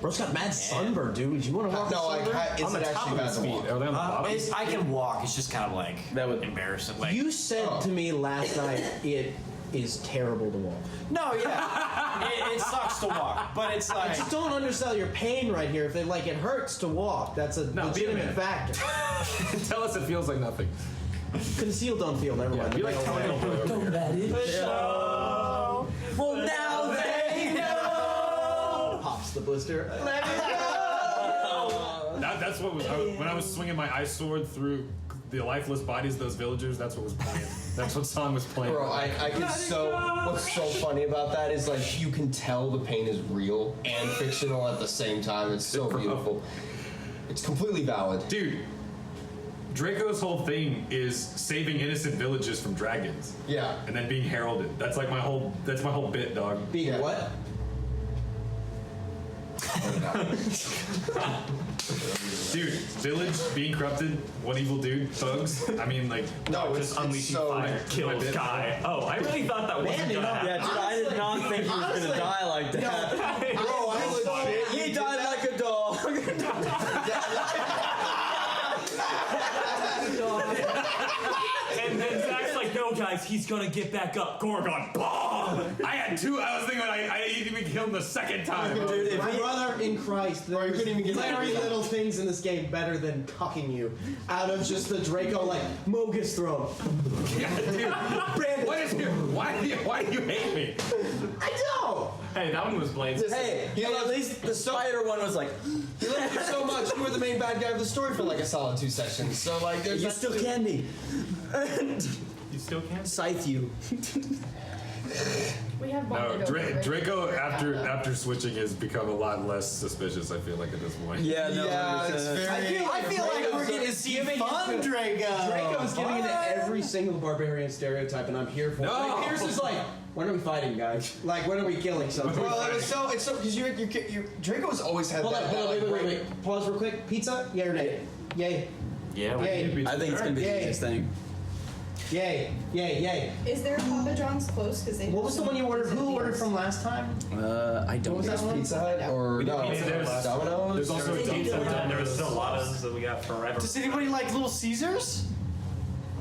Bro's got mad sunburn, dude. Do you want to walk? No, sunburn? is it actually bad to walk? Are they on the bottom? I can walk. It's just kind of like That would embarrassing. Like You said to me last night it is terrible to walk. no, yeah, it sucks to walk, but it's I like just don't undersell your pain right here. If it hurts to walk, that's a No, be a legitimate man. factor. Tell us it feels like nothing. Conceal, don't feel. Never mind. Be like Tony over here. Well, now they know. Pops the blister. Let it go. That's what was when I was swinging my ice sword through the lifeless bodies of those villagers. That's what was playing. That's what song was playing. Bro, I can what's so funny about that is like you can tell the pain is real and fictional at the same time. It's so beautiful. It's completely valid. Dude, Draco's whole thing is saving innocent villages from dragons. Yeah. And then being heralded. That's like my whole bit, dog. Being Yeah. what? Dude, village being corrupted, one evil dude, thugs. I mean, like, No, Just unleashing so fire, kill this guy. Oh, I really thought that wasn't gonna happen. Yeah, dude, I did not think he was Honestly, gonna die like that. Bro, I legit. He died like a dog. And then Zach's like, no, guys, he's gonna get back up. Gorgon, bah! I had two. I was thinking I didn't even kill him the second time. Dude, if my brother in Christ, you couldn't even get very that. little things in this game better than cucking you out of just the Draco like Mogus throne. Yeah, dude. Brandon. What is here? Why do you hate me? I know. Hey, that one was Blaine's. Hey, at least the spider one was like, You loved it so much. You were the main bad guy of the story for like a solid 2 sessions. So like, there's you that still too. can be. You still can't? Scythe you. We have No, bonded over Draco it. after switching has become a lot less suspicious. I feel like at this point. Yeah, no. Yeah, it's 100%. very. I feel like we're getting fun, Draco. Draco's giving into every single barbarian stereotype, and I'm here for it. No. Like, Pierce is like, when are we fighting, guys? Like, when are we killing something? Well, it's so because you Draco's always had Hold that. on, that, like, wait. Pause real quick. Pizza? Yay or nay? Yay. yeah. Yay. I think it's gonna be the Yay. easiest thing. Yay. Is there a Papa John's close? Because they. What was the one you ordered? Who ordered from last time? I don't What was that one? Pizza Hut or We did no? pizza there. Domino's. There's also a Pizza, and there was still Lotta's that we got forever. Does anybody like Little Caesars?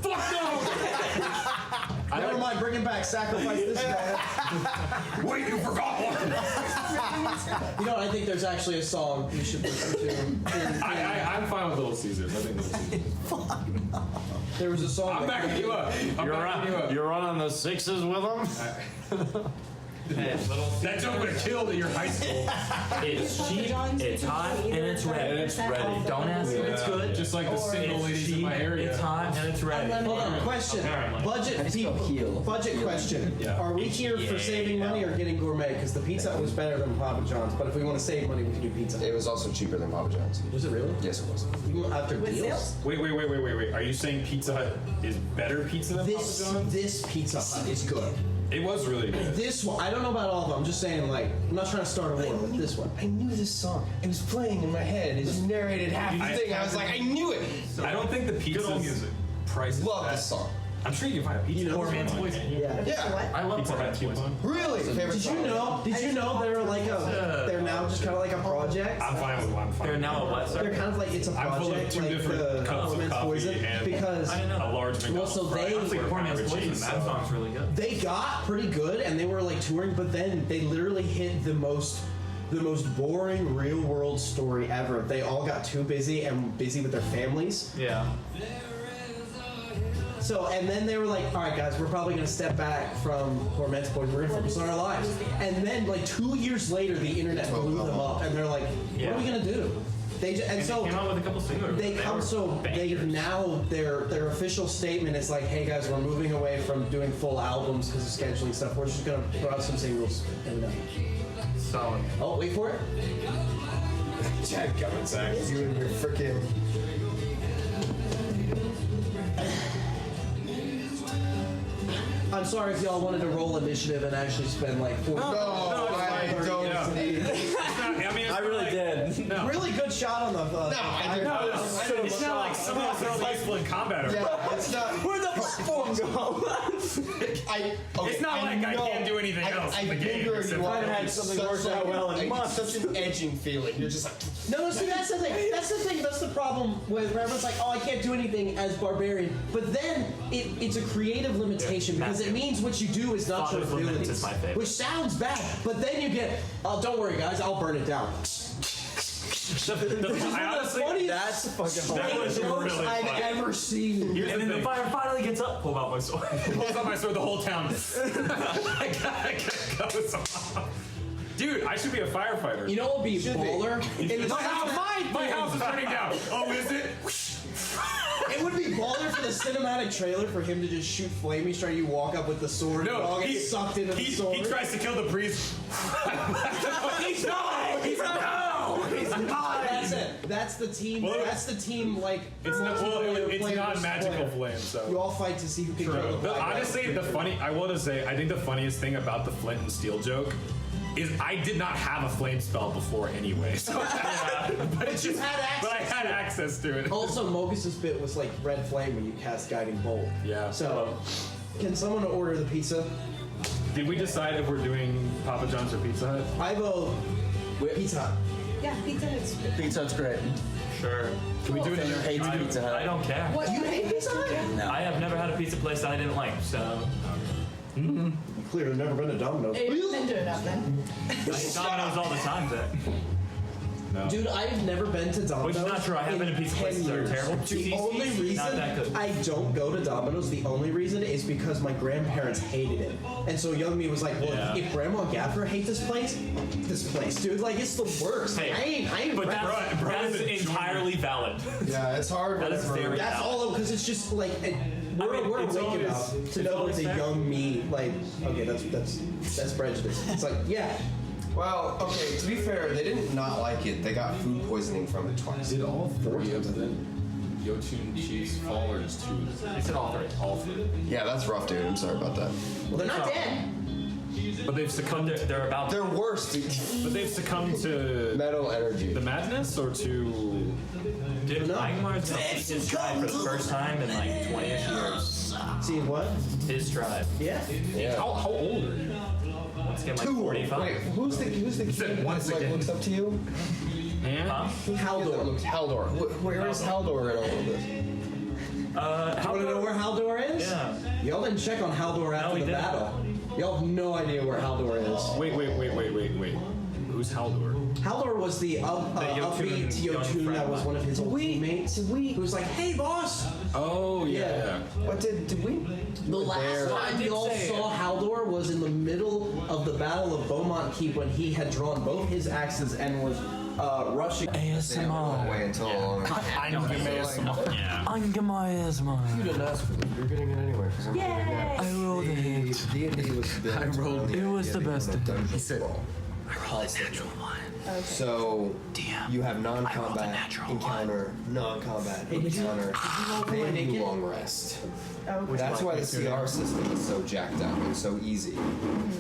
Fuck no! Never mind, bring him back. Sacrifice this man. Wait, you forgot one. You know, I think there's actually a song we should listen to. I'm fine with Little Caesars. I think Little Caesars. There was a song. I'm backing you up. I'm backing you up. You're on the sixes with them. That joke would have killed at your high school. It's cheap, it's hot, and it's ready. Don't ask if it's good. Just like the single It's ladies in cheap, my area. it's hot, and it's ready. Hold on, question. Apparently. Budget Budget question. Yeah. Are we here for saving money or getting gourmet? Because the pizza Hut was better than Papa John's, but if we want to save money, we can do pizza. It was also cheaper than Papa John's. Was it really? Yes, it was. You went after With deals? sales? Wait. Are you saying Pizza Hut is better pizza than Papa John's? This Pizza Hut is good. It was really good. This one, I don't know about all of them. I'm just saying, like, I'm not trying to start a war with this one. I knew this song. It was playing in my head. It narrated half the thing. I was like, I knew it. I don't think the pizza music price is Love bad. this song. I'm sure you can find a pizza. Poor Man's Man's Poison. Yeah. I love Pizza Man's Poison. Really? Favorite Did song? you know they're like they're now just kind of like a project? I'm fine with one. They're now a what, sir? They're kind of like it's a I'm full of project, 2 like different the cups of Man's coffee Poison, and because I didn't know. a large McDonald's so fry. they- Honestly, Poor Man's Poison, cheese, that song's really good. they got pretty good and they were like touring, but then they literally hit the most boring real world story ever. They all got too busy with their families. Yeah. So, and then they were like, all right, guys, we're probably going to step back from Poor Man's Poison. We're going to focus on our lives. And then, like, 2 years later, the internet blew them up, and they're like, what are we going to do? They And so they came out with a couple singles. they come were so they bangers. now their official statement is like, hey guys, we're moving away from doing full albums because of scheduling stuff. We're just gonna throw out some singles and Solid. oh, wait for it. Chad coming, Zach. You and your freaking. I'm sorry if y'all wanted to roll initiative and actually spend like 40 No, I don't need. I really did. No. Really good shot on the. It's not like some of us are useful in combat. Yeah, it's not. Where'd the platform go? It's not like I can't do anything else in the game. You except might for- have had something work out well in months. Such an edging feeling. You're just like. No, see, that's the thing. That's the problem with everyone's like, oh, I can't do anything as barbarian. But then it's a creative limitation because it means what you do is not your Father's Limits abilities, is my favorite. which sounds bad. But then you get, oh, don't worry, guys, I'll burn it down. I honestly, That's fucking that was jokes really I've funny. ever seen. Here's And then the the thing. fire finally gets up. Pull out my sword. Pulls out my sword, the whole town. I goes off. Dude, I should be a firefighter. You know what would be baller? My house is burning down. Oh, is it? It would be baller for the cinematic trailer for him to just shoot flaming straight. You walk up with the sword, and all get sucked into the sword. He tries to kill the priest. He's not. He's not. He's not. That's it. That's the team. Well, that's the team. Like It's not. Well, it's not magical flame. You So. all fight to see who can kill the Honestly, I want to say, I think the funniest thing about the flint and steel joke is I did not have a flame spell before anyway. So but you had access. But I had access to it. Also, Mogus's bit was like red flame when you cast guiding bolt. Yeah. So, can someone order the pizza? Did we decide if we're doing Papa John's or Pizza Hut? I vote Pizza Hut. Yeah, Pizza Hut's Pizza Hut's great. Sure. Can we do it in your Hates Pizza Hut. I don't care. What? You hate Pizza Hut? No. I have never had a pizza place that I didn't like, so. Clearly, never been to Domino's. Hey, you've been doing that then. I eat Domino's all the time, Zach. No. Dude, I've never been to Domino's. Which is not true. I have been to pizza 10 places that are years. terrible. The only reason Not that good. I don't go to Domino's, the only reason is because my grandparents hated it. And so young me was like, well, Yeah. if Grandma and Gaffer hate this place, dude, like, it's the worst. Hey, I ain't But recommend- that is entirely valid. Yeah, it's hard. That is whenever- very That's valid. all because it's just like we're it's awake always- enough to it's know always it's a fair. young me. Like, okay, that's prejudice. It's like, yeah, Well, okay, to be fair, they didn't not like it. They got food poisoning from it twice. Did all 3 of the Jotun Chiefs fall or just 2? They said all 3. All 3. Yeah, that's rough, dude. I'm sorry about that. well, they're not dead. But they've succumbed. They're about. They're worse, dude. But they've succumbed to Metal energy. the madness or to. Dude, Ingemar's gonna teach his tribe for the first time in like 20-ish years. See what? His tribe. Yeah. Yeah. How old are you? Let's get like 45. Wait, who's the kid that once like again. looks up to you? Huh? Haldor. Haldor. Where is Haldor in all of this? You want to know where Haldor is? Yeah. Y'all didn't check on Haldor after we the didn't. battle. Y'all have no idea where Haldor is. Wait. Who's Haldor? Haldor was the upbeat Jotun that was one of his old teammates. Who was like, hey, boss! Oh, Yeah. What did we? The last time did y'all say saw Haldor was in the middle of the Battle of Beaumont Keep when he had drawn both his axes and was rushing. ASMR. Wait until. I know him ASMR. Yeah. Ingemar ASMR. You didn't ask for it. You're getting it anyway. Yay! I rolled a hit. D&D was built. I rolled- It was the best. He said, constantly. Okay. So you have non-combat encounter, non-combat encounter, then you long rest. Okay. That's why the CR system is so jacked up and so easy,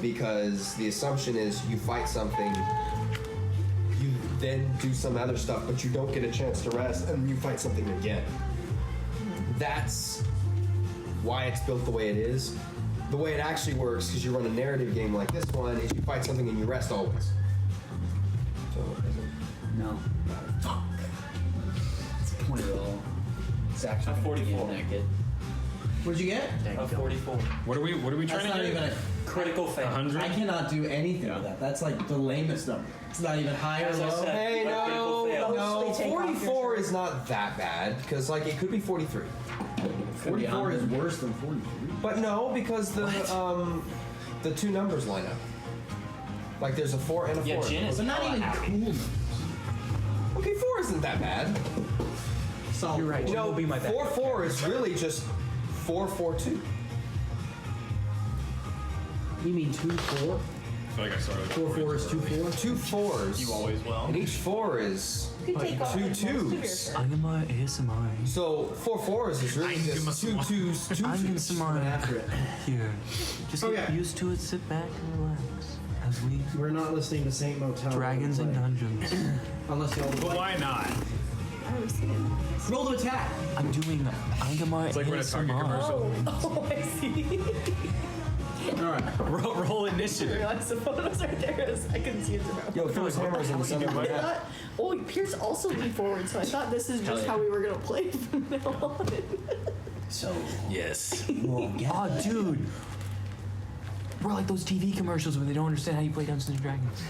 because the assumption is you fight something, you then do some other stuff, but you don't get a chance to rest, and you fight something again. That's why it's built the way it is. The way it actually works, because you run a narrative game like this one, is you fight something and you rest always. So, No. Fuck. It's the point of it all. It's actually 44. naked. What'd you get? A 44. What are we That's trying not to do? even a Critical fail. 100? I cannot do anything with that. That's like the lamest number. It's not even high or As I low. said, hey, a critical fail. no, Mostly take off your 44 shirt. is not that bad, because like it could be 43. 44 is worse than 43. But no, because the two numbers line up. Like there's a 4 and a 4. Yeah, Jin is But not even cool. Okay, 4 isn't that bad. So You're right. You know, Will be my backup 4-4 is really just 4-4-2. You mean 2-4? I feel like I started. 4-4 is 2-4? 2 4s. You always will. And each 4 is You could take off 2 like, most of your 2s. shirt. Ingemar ASMR. So 4 4s is really just 2 2s, 2 2s. After it. Here. Just Okay. get used to it, sit back and relax. As we We're not listening to Saint Motel. Dragons and Dungeons. Unless y'all But why not? I was thinking. roll to attack. I'm doing Ingemar It's like when a Target ASMR. commercial. Oh, I see. Alright. Roll I initiative. realized the photos right there. I couldn't see it through. Yo, Phyllis Hammer's in the center of my I head. thought, oh, Pierce also leaned forward, so I thought this is just how we were gonna play from now on. So, Yes. Oh, dude. We're like those TV commercials where they don't understand how you play Dungeons and Dragons.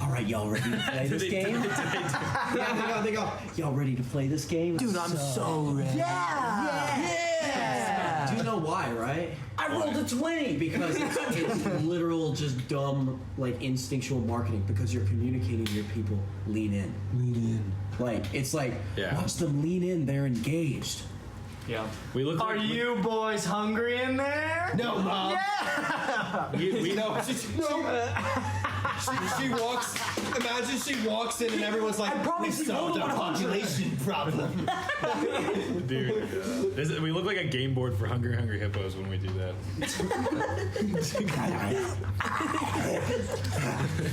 alright, y'all ready to play this game? Yeah, they go. Y'all ready to play this game? Dude, I'm so ready. Yeah! Do you know why, right? I rolled a 20 because it's literal, just dumb, like instinctual marketing. Because you're communicating to your people, lean in. Lean in. Like it's like Yeah. watch them lean in. They're engaged. Yeah. We look. Are you boys hungry in there? No, Mom. We No, she walks. Imagine she walks in and everyone's like, "We solved a population problem." Dude, we look like a game board for Hungry Hippos when we do that.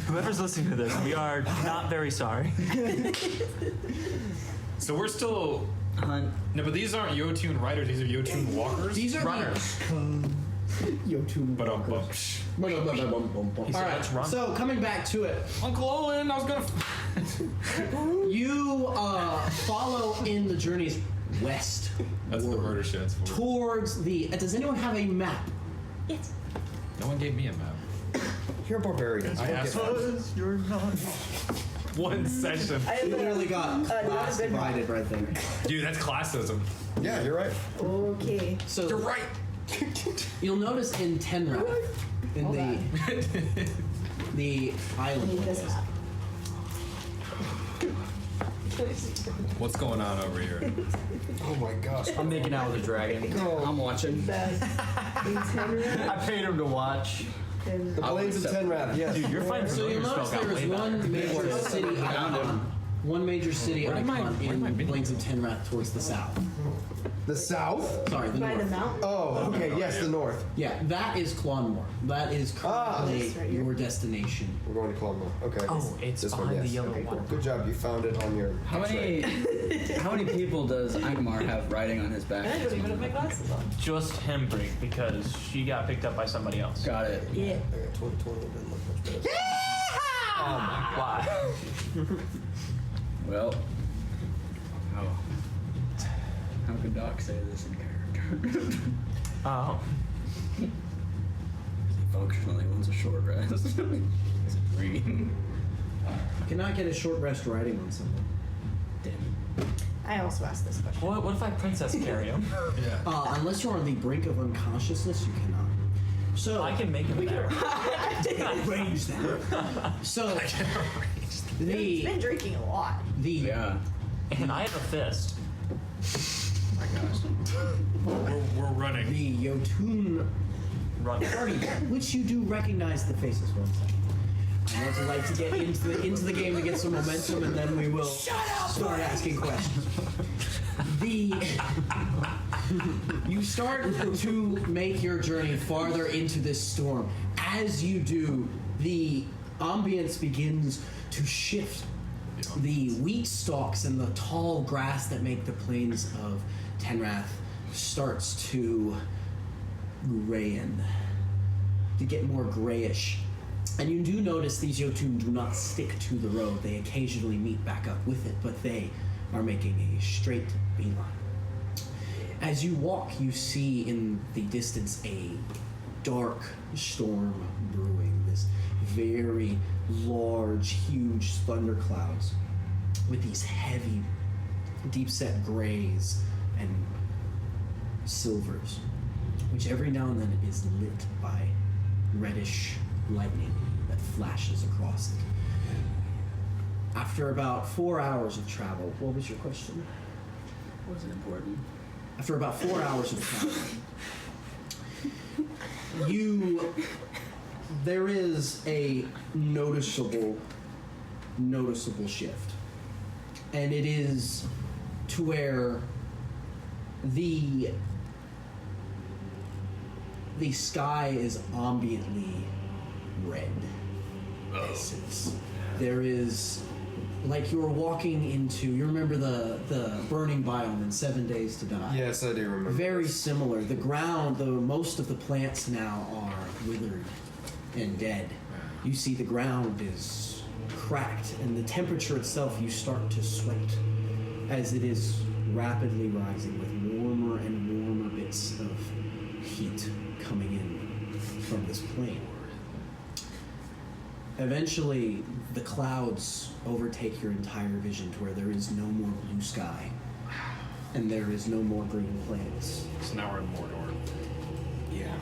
Whoever's listening to this, we are not very sorry. So we're still. Hunt. No, but these aren't Jotun riders. These are Jotun walkers. These are Runners. Jotun But walkers. but All right. run. So coming back to it, Uncle Olin, I was gonna. you follow in the journeys west. That's the murder shit's for. Towards the. Does anyone have a map? Yes. No one gave me a map. You're a barbarian. I asked for one session. I You have literally got not a class good map. divided right there. Dude, that's classism. Yeah, you're right. Okay. So You're right. you'll notice in Tenra, in Hold the island. Need this map. What's going on over here? Oh my gosh. I'm making out with a dragon. I'm watching. Bad. In Tenra, I paid him to watch. and The Blades of Tenrath, yes. Dude, you're fighting So you'll notice there is one major city icon. One major city icon in Blades of Tenrath towards the south. The south? Sorry, the by the north. mountain. Oh, okay, yes, the north. Yeah, that is Clonmore. That is currently This right here. your destination. We're going to Clonmore. Okay. Oh, it's This one, behind the yes. yellow Okay, cool. one. Good job. You found it on your. How many people does Ingemar have riding on his back? And I don't even have my glasses on. Just him, Bree, because she got picked up by somebody else. Got it. Yeah. I got 20 didn't look much better. Why? Well, how could Doc say this in character? Oh. Functionally wants a short rest. Is it green? You cannot get a short rest riding on someone. I also asked this question. What if I princess carry him? Unless you're on the brink of unconsciousness, you cannot. So I can make him there. arrange that. So He's the been drinking a lot. Yeah. And I have a fist. My gosh. We're running. Jotun Run. party, which you do recognize the faces. One second. I would like to get into the game to get some momentum, and then we will start asking questions. You start to make your journey farther into this storm. As you do, the ambience begins to shift. The wheat stalks and the tall grass that make the plains of Tenrath starts to grayen, to get more grayish. And you do notice these Jotun do not stick to the road. They occasionally meet back up with it, but they are making a straight beeline. As you walk, you see in the distance a dark storm brewing, this very large, huge thunderclouds with these heavy, deep-set grays and silvers, which every now and then is lit by reddish lightning that flashes across it. After about 4 hours of travel, what was your question? Wasn't important. After about 4 hours of travel, there is a noticeable shift. And it is to where the sky is ambiently red. There is, like you were walking into, you remember the burning biome in 7 Days to Die? Yes, I do remember. Very similar. The ground, most of the plants now are withered and dead. You see the ground is cracked, and the temperature itself, you start to sweat as it is rapidly rising with warmer and warmer bits of heat coming in from this plain. Eventually, the clouds overtake your entire vision to where there is no more blue sky, and there is no more green plants. So now we're in Mordor. Yeah.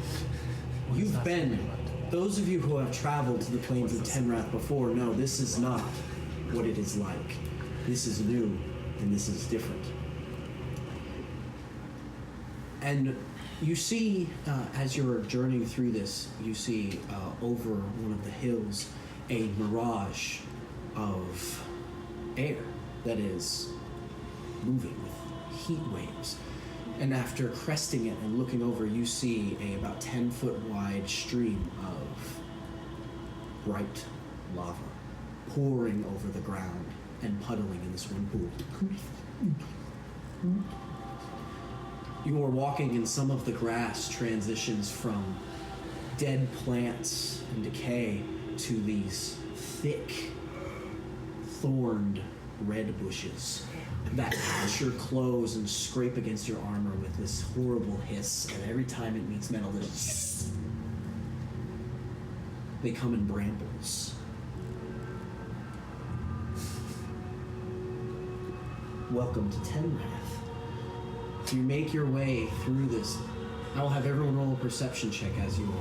You've been, those of you who have traveled to the plains of Tenrath before know this is not what it is like. This is new, and this is different. And you see, as you're journeying through this, you see over one of the hills a mirage of air that is moving with heat waves. And after cresting it and looking over, you see a about 10-foot wide stream of bright lava pouring over the ground and puddling in this one pool. You are walking, and some of the grass transitions from dead plants and decay to these thick, thorned red bushes that catch your clothes and scrape against your armor with this horrible hiss, and every time it meets metal, they come in brambles. Welcome to Tenrath. You make your way through this. I will have everyone roll a perception check as you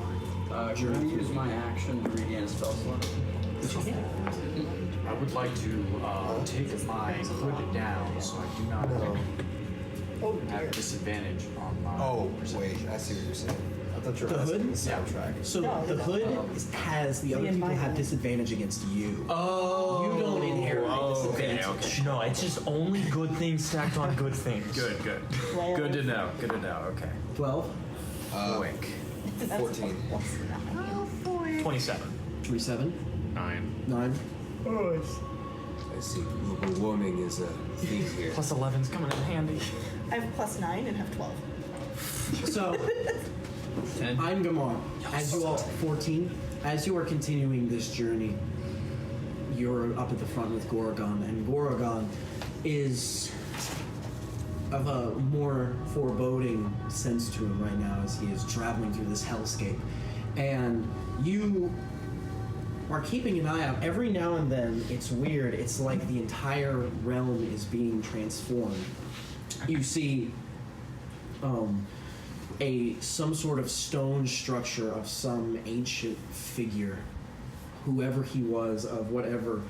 are. Can I use my action to regain a spell slot? I would like to take my hood down so I do not have disadvantage on my perception. I see what you're saying. I thought you were The asking hood? the soundtrack. So the hood has the other people have disadvantage against you. Oh. You don't inherit disadvantage. Okay. No, it's just only good things stacked on good things. Good. Good to know. Okay. 12, Wink. 14. 27. 37, 9. 9. I see. Global warming is a theme here. Plus 11's coming in handy. I have +9 and have 12. So, Ingemar, as you all 14, as you are continuing this journey, you're up at the front with Gorgon, and Gorgon is of a more foreboding sense to him right now as he is traveling through this hellscape. And you are keeping an eye out. Every now and then, it's weird. It's like the entire realm is being transformed. You see some sort of stone structure of some ancient figure, whoever he was, of whatever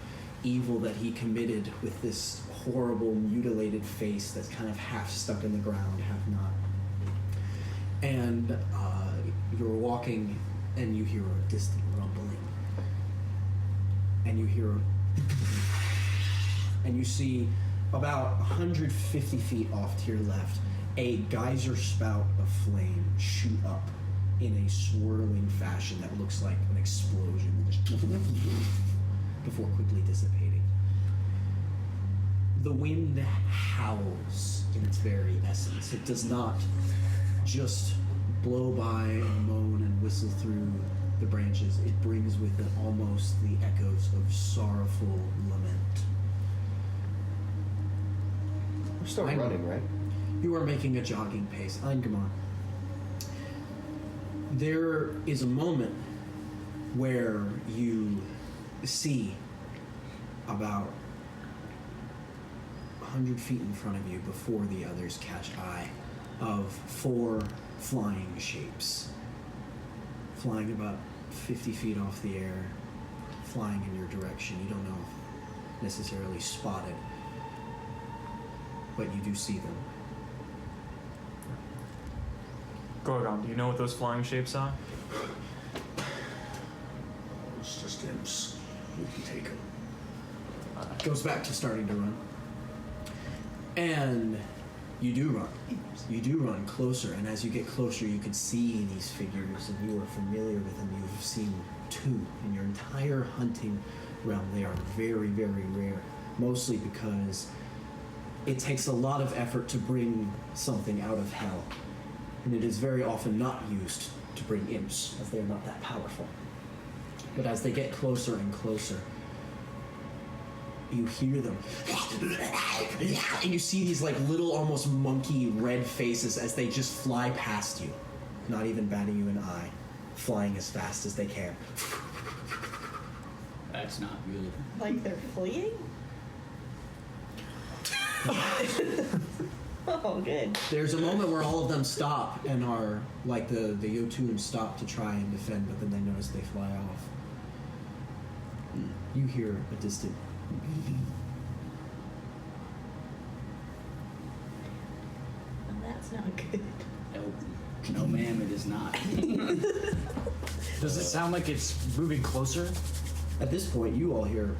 evil that he committed, with this horrible mutilated face that's kind of half stuck in the ground, half not. And you're walking and you hear a distant rumbling. and you hear, and you see about 150 feet off to your left, a geyser spout of flame shoot up in a swirling fashion that looks like an explosion before quickly dissipating. The wind howls in its very essence. It does not just blow by and moan and whistle through the branches. It brings with it almost the echoes of sorrowful lament. We're still running, right? You are making a jogging pace. Ingemar. There is a moment where you see about 100 feet in front of you before the others catch eye of 4 flying shapes. Flying about 50 feet off the air, flying in your direction. You don't know if necessarily spotted, but you do see them. Gorgon, do you know what those flying shapes are? It's just imps. We can take them. Goes back to starting to run. And you do run. You do run closer, and as you get closer, you can see these figures, and you are familiar with them. You've seen 2 in your entire hunting realm. They are very, very rare, mostly because it takes a lot of effort to bring something out of hell, and it is very often not used to bring imps, as they are not that powerful. But as they get closer and closer, you hear them, and you see these like little almost monkey red faces as they just fly past you, not even batting you an eye, flying as fast as they can. That's not good. Like they're fleeing? Oh, good. There's a moment where all of them stop and are like the Jotun stop to try and defend, but then they notice they fly off. You hear a distant And that's not good. No, ma'am, it is not. Does it sound like it's moving closer? At this point, you all hear.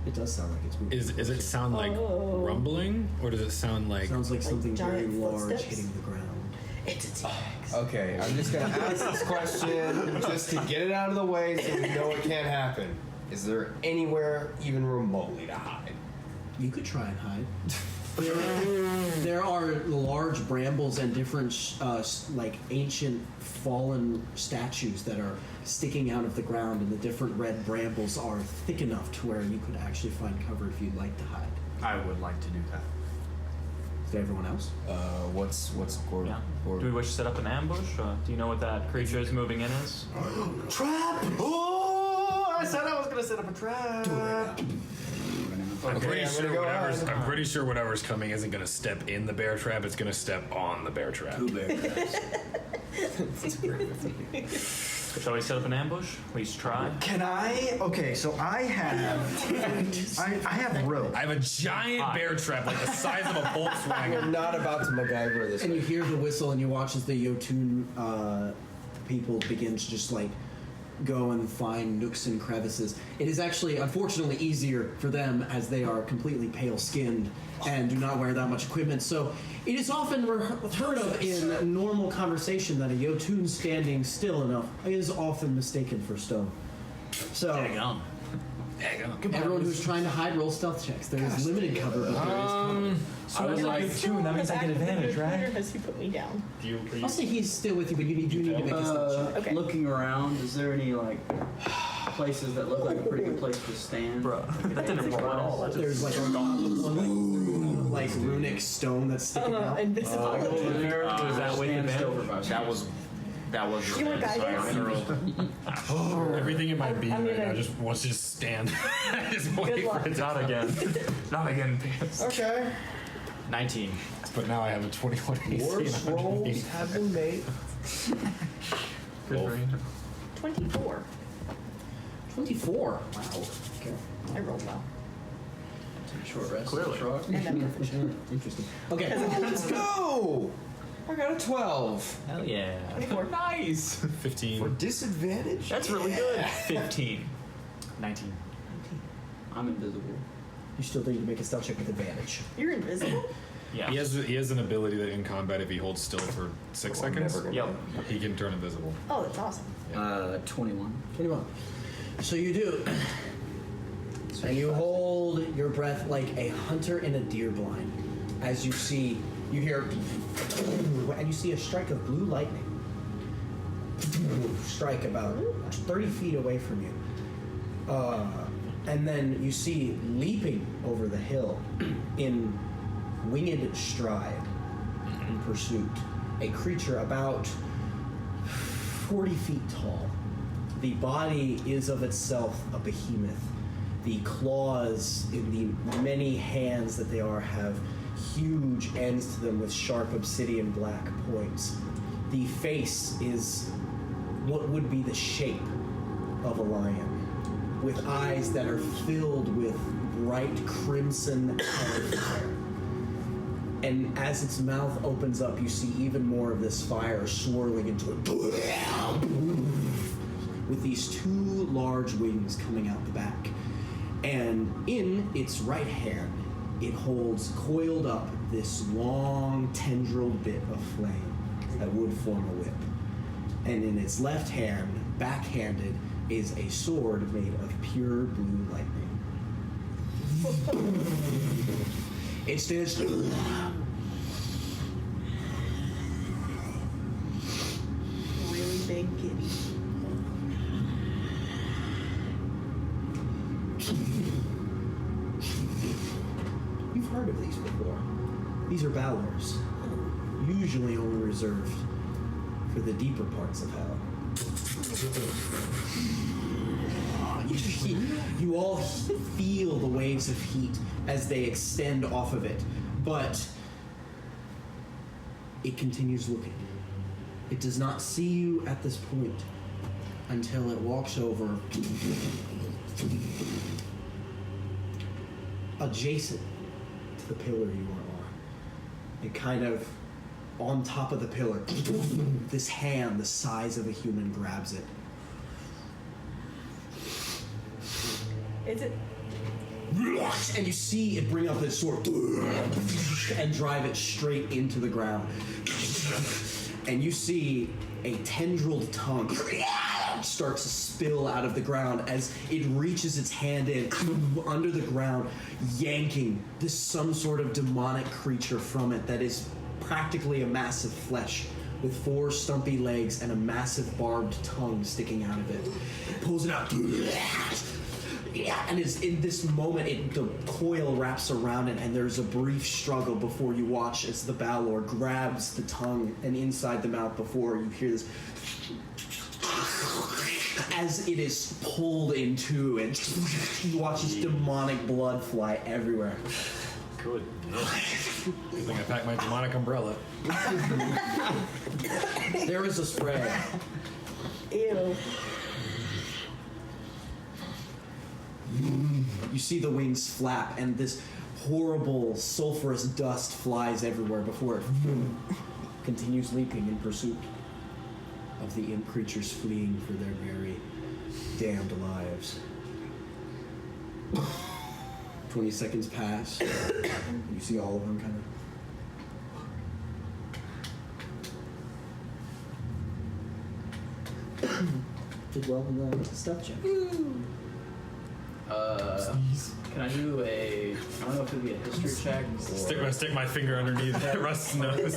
It does sound like it's moving. Does it sound like rumbling, or does it sound like? Sounds like something very giant large footsteps? hitting the ground. It's a T-Rex. Okay, I'm just gonna ask this question just to get it out of the way so we know it can't happen. Is there anywhere even remotely to hide? You could try and hide. There are large brambles and different, like ancient fallen statues that are sticking out of the ground, and the different red brambles are thick enough to where you could actually find cover if you'd like to hide. I would like to do that. Is there everyone else? What's Gordon? Yeah. Do we wish to set up an ambush? Do you know what that creature is moving in is? Trap! Oh, I said I was gonna set up a trap. I'm Okay, pretty I'm sure gonna go whatever's. ahead. I'm pretty sure whatever's coming isn't gonna step in the bear trap. It's gonna step on the bear trap. 2 bear traps. Shall we set up an ambush? At least try. Can I? Okay, so I have. I have rope. I have a giant bear trap, like the size of a We're Volkswagen. not about to MacGyver this. And you hear the whistle, and you watch as the Jotun people begin to just like go and find nooks and crevices. It is actually, unfortunately, easier for them as they are completely pale-skinned and do not wear that much equipment. So it is often heard of in normal conversation that a Jotun standing still enough is often mistaken for stone. So Hang on. everyone who's trying to hide, roll stealth checks. There is limited cover, but there is cover. I would like to. That means I get advantage, right? Or has he put me down? I'll say he's still with you, but you do need to make a stealth check. Okay. Looking around, is there any like places that look like a pretty good place to stand? Bro, that didn't roll at all. That just There's like one like runic stone that's sticking out. Invisible. Over there. Does that weigh stand advantage? still for 5 seconds. That was. You were guidance. Everything in my being I'm right gonna- now just wants to just stand. Just wait Good luck. for it to- Not again. Not again, Pierce. Okay. 19. But now I have a 21 AC. Worst and 180. rolls have been made. Good brain. 24. 24. Wow. Okay. I rolled well. Short rest. Clearly. And I'm proficient. Interesting. Okay. Let's go! I got a 12. Hell yeah. 24. Nice. 15. For disadvantage? That's really good. 15. 19. I'm invisible. You still need to make a stealth check with advantage. You're invisible? Yeah. He has an ability that in combat, if he holds still for 6 seconds, Yep. he can turn invisible. Oh, that's awesome. 21. 21. So you do. And you hold your breath like a hunter in a deer blind. As you hear, and you see a strike of blue lightning. Strike about 30 feet away from you. And then you see leaping over the hill in winged stride in pursuit, a creature about 40 feet tall. The body is of itself a behemoth. The claws in the many hands that they are have huge ends to them with sharp obsidian black points. The face is what would be the shape of a lion, with eyes that are filled with bright crimson fire. And as its mouth opens up, you see even more of this fire swirling into it, with these 2 large wings coming out the back. And in its right hand, it holds coiled up this long tendrilled bit of flame that would form a whip. And in its left hand, backhanded, is a sword made of pure blue lightning. It stands. Really big kitty. You've heard of these before. These are Balors, usually only reserved for the deeper parts of hell. You all feel the waves of heat as they extend off of it, but it continues looking. It does not see you at this point until it walks over adjacent to the pillar you are on. It kind of on top of the pillar, this hand the size of a human grabs it. Is it? And you see it bring up its sword and drive it straight into the ground. And you see a tendrilled tongue starts to spill out of the ground as it reaches its hand in under the ground, yanking some sort of demonic creature from it that is practically a mass of flesh with 4 stumpy legs and a massive barbed tongue sticking out of it. It pulls it out. And it's in this moment, the coil wraps around it, and there's a brief struggle before you watch as the Balor grabs the tongue and inside the mouth before you hear this as it is pulled in two, and you watch this demonic blood fly everywhere. Good. Good thing I packed my demonic umbrella. There is a spray. Ew. You see the wings flap, and this horrible sulfurous dust flies everywhere before it continues leaping in pursuit of the imp creatures fleeing for their very damned lives. 20 seconds pass. You see all of them kind of did well in the stuff check. Can I do I don't know if it would be a history check or... Stick my finger underneath Rust's nose.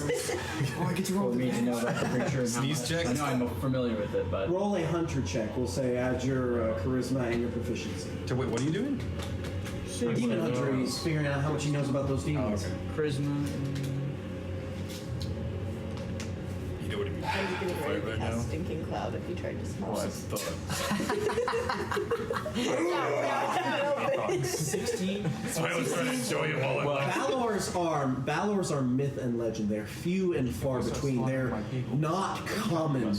Oh, I get to roll for me to know about the creature. Sneeze check? I know I'm familiar with it, but... Roll a hunter check. We'll say add your charisma and your proficiency. So wait, what are you doing? Demon hunter, he's figuring out how much he knows about those demons. Oh, okay. Charisma. You know what it means. I was getting ready to Right cast now? Stinking Cloud if you tried to smell Oh, I it. thought. 16. That's why I was trying to enjoy it while I left. Balors are myth and legend. They're few and far between. They're not common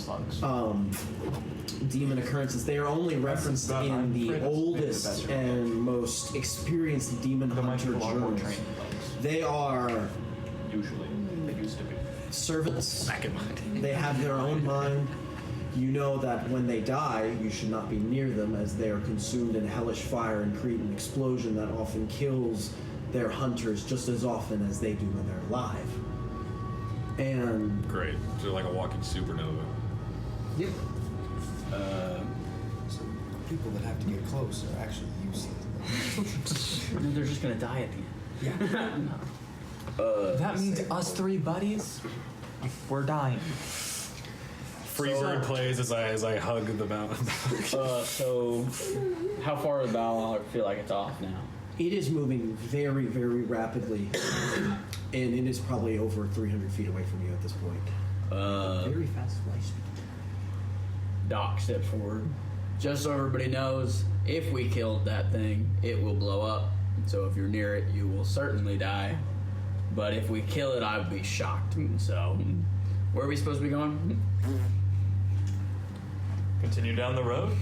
demon occurrences. They are only referenced in the oldest and most experienced demon hunter journals. They are Usually, they used to be. servants. Back in my day. They have their own mind. You know that when they die, you should not be near them, as they are consumed in hellish fire and create an explosion that often kills their hunters just as often as they do when they're alive. And great. So they're like a walking supernova. yep. So people that have to get close are actually useless. No, they're just gonna die at the end. That means us three buddies, we're dying. Freebird plays as I hug the mountain. So, how far of the battle I feel like it's off now? It is moving very, very rapidly, and it is probably over 300 feet away from you at this point. Very fast flight speed. Doc steps forward. Just so everybody knows, if we killed that thing, it will blow up. So if you're near it, you will certainly die. But if we kill it, I'd be shocked. So, where are we supposed to be going? Continue down the road.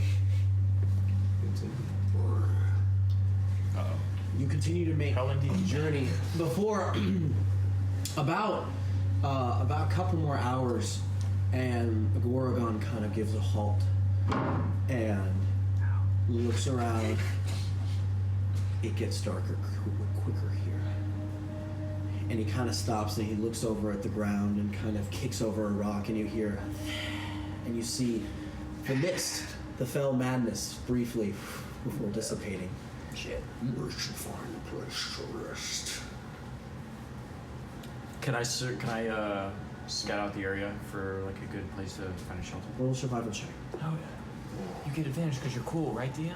You continue to make the journey. Before about a couple more hours, and Gorgon kind of gives a halt and looks around. It gets darker quicker here, and he kind of stops and he looks over at the ground and kind of kicks over a rock, and you hear, and you see the mist, the fell madness, briefly before dissipating. Shit. We should find a place to rest. Can I scout out the area for like a good place to find a shelter? Roll a survival check. Oh yeah. You get advantage because you're cool, right, DM?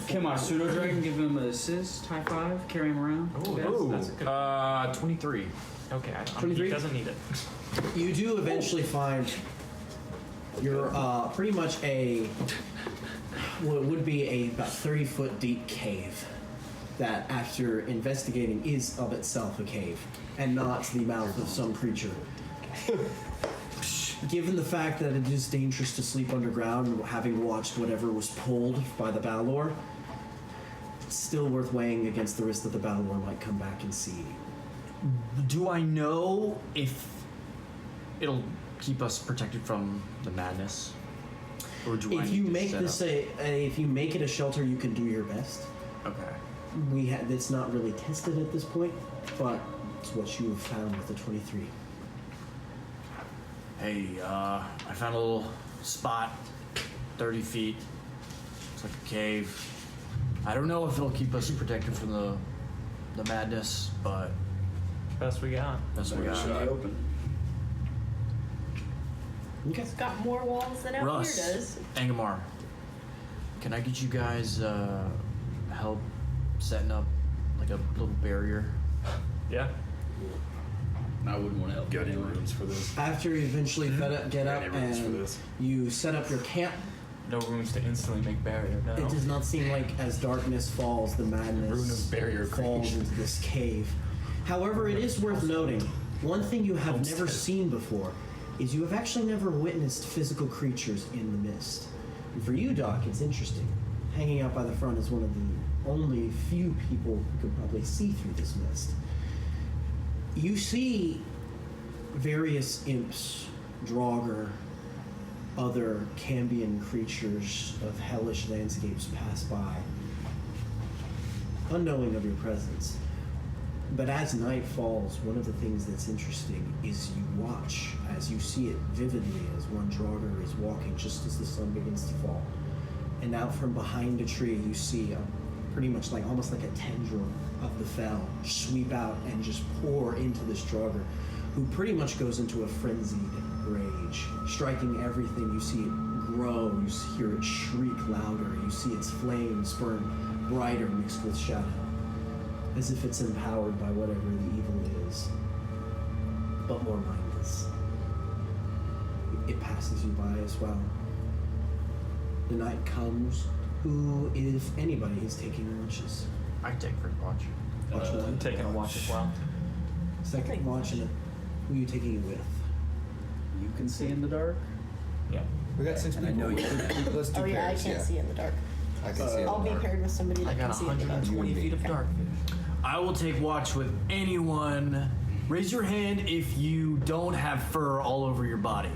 Can my pseudo dragon give him an assist? High five? Carry him around? Oh, that's a good. 23. Okay, 23? He doesn't need it. You do eventually find you're pretty much what would be about 30-foot deep cave that, after investigating, is of itself a cave and not the mouth of some creature. Given the fact that it is dangerous to sleep underground, having watched whatever was pulled by the Balor, it's still worth weighing against the risk that the Balor might come back and see. Do I know if it'll keep us protected from the madness? Or do I If need you to make set this up? if you make it a shelter, you can do your best. Okay. It's not really tested at this point, but it's what you have found with the 23. Hey, I found a little spot, 30 feet. It's like a cave. I don't know if it'll keep us protected from the madness, but Best we got. that's what we got. Open. Okay. It's got more walls than out Russ, here does. Ingemar, can I get you guys help setting up like a little barrier? Yeah. I wouldn't want to help. Got any rooms for this? After you eventually get up Any rooms for and this? you set up your camp, No rooms to instantly make barrier. No. it does not seem like as darkness falls, the Rune madness of barrier falls creation. into this cave. However, it is worth noting, one thing you have never seen before is you have actually never witnessed physical creatures in the mist. And for you, Doc, it's interesting. Hanging out by the front is one of the only few people who could probably see through this mist. You see various imps, Draugr, other Cambion creatures of hellish landscapes pass by, unknowing of your presence. But as night falls, one of the things that's interesting is you watch as you see it vividly as one Draugr is walking just as the sun begins to fall. And out from behind a tree, you see pretty much like almost like a tendril of the fell sweep out and just pour into this Draugr, who pretty much goes into a frenzied rage, striking everything. You see it grow, you hear it shriek louder, you see its flames burn brighter mixed with shadow, as if it's empowered by whatever the evil is, but more mindless. It passes you by as well. The night comes. Who, if anybody, is taking watches? I can take first watch. I'm taking a watch as well. Second watch, and who are you taking it with? You can see in the dark? Yeah. We got 6 And I people. know you can. Let's do Oh yeah, I pairs, can't see in the dark. I can see in I'll the be dark. paired with somebody I that got can see in the dark. 120 feet of dark vision. I will take watch with anyone Raise your hand if you don't have fur all over your body.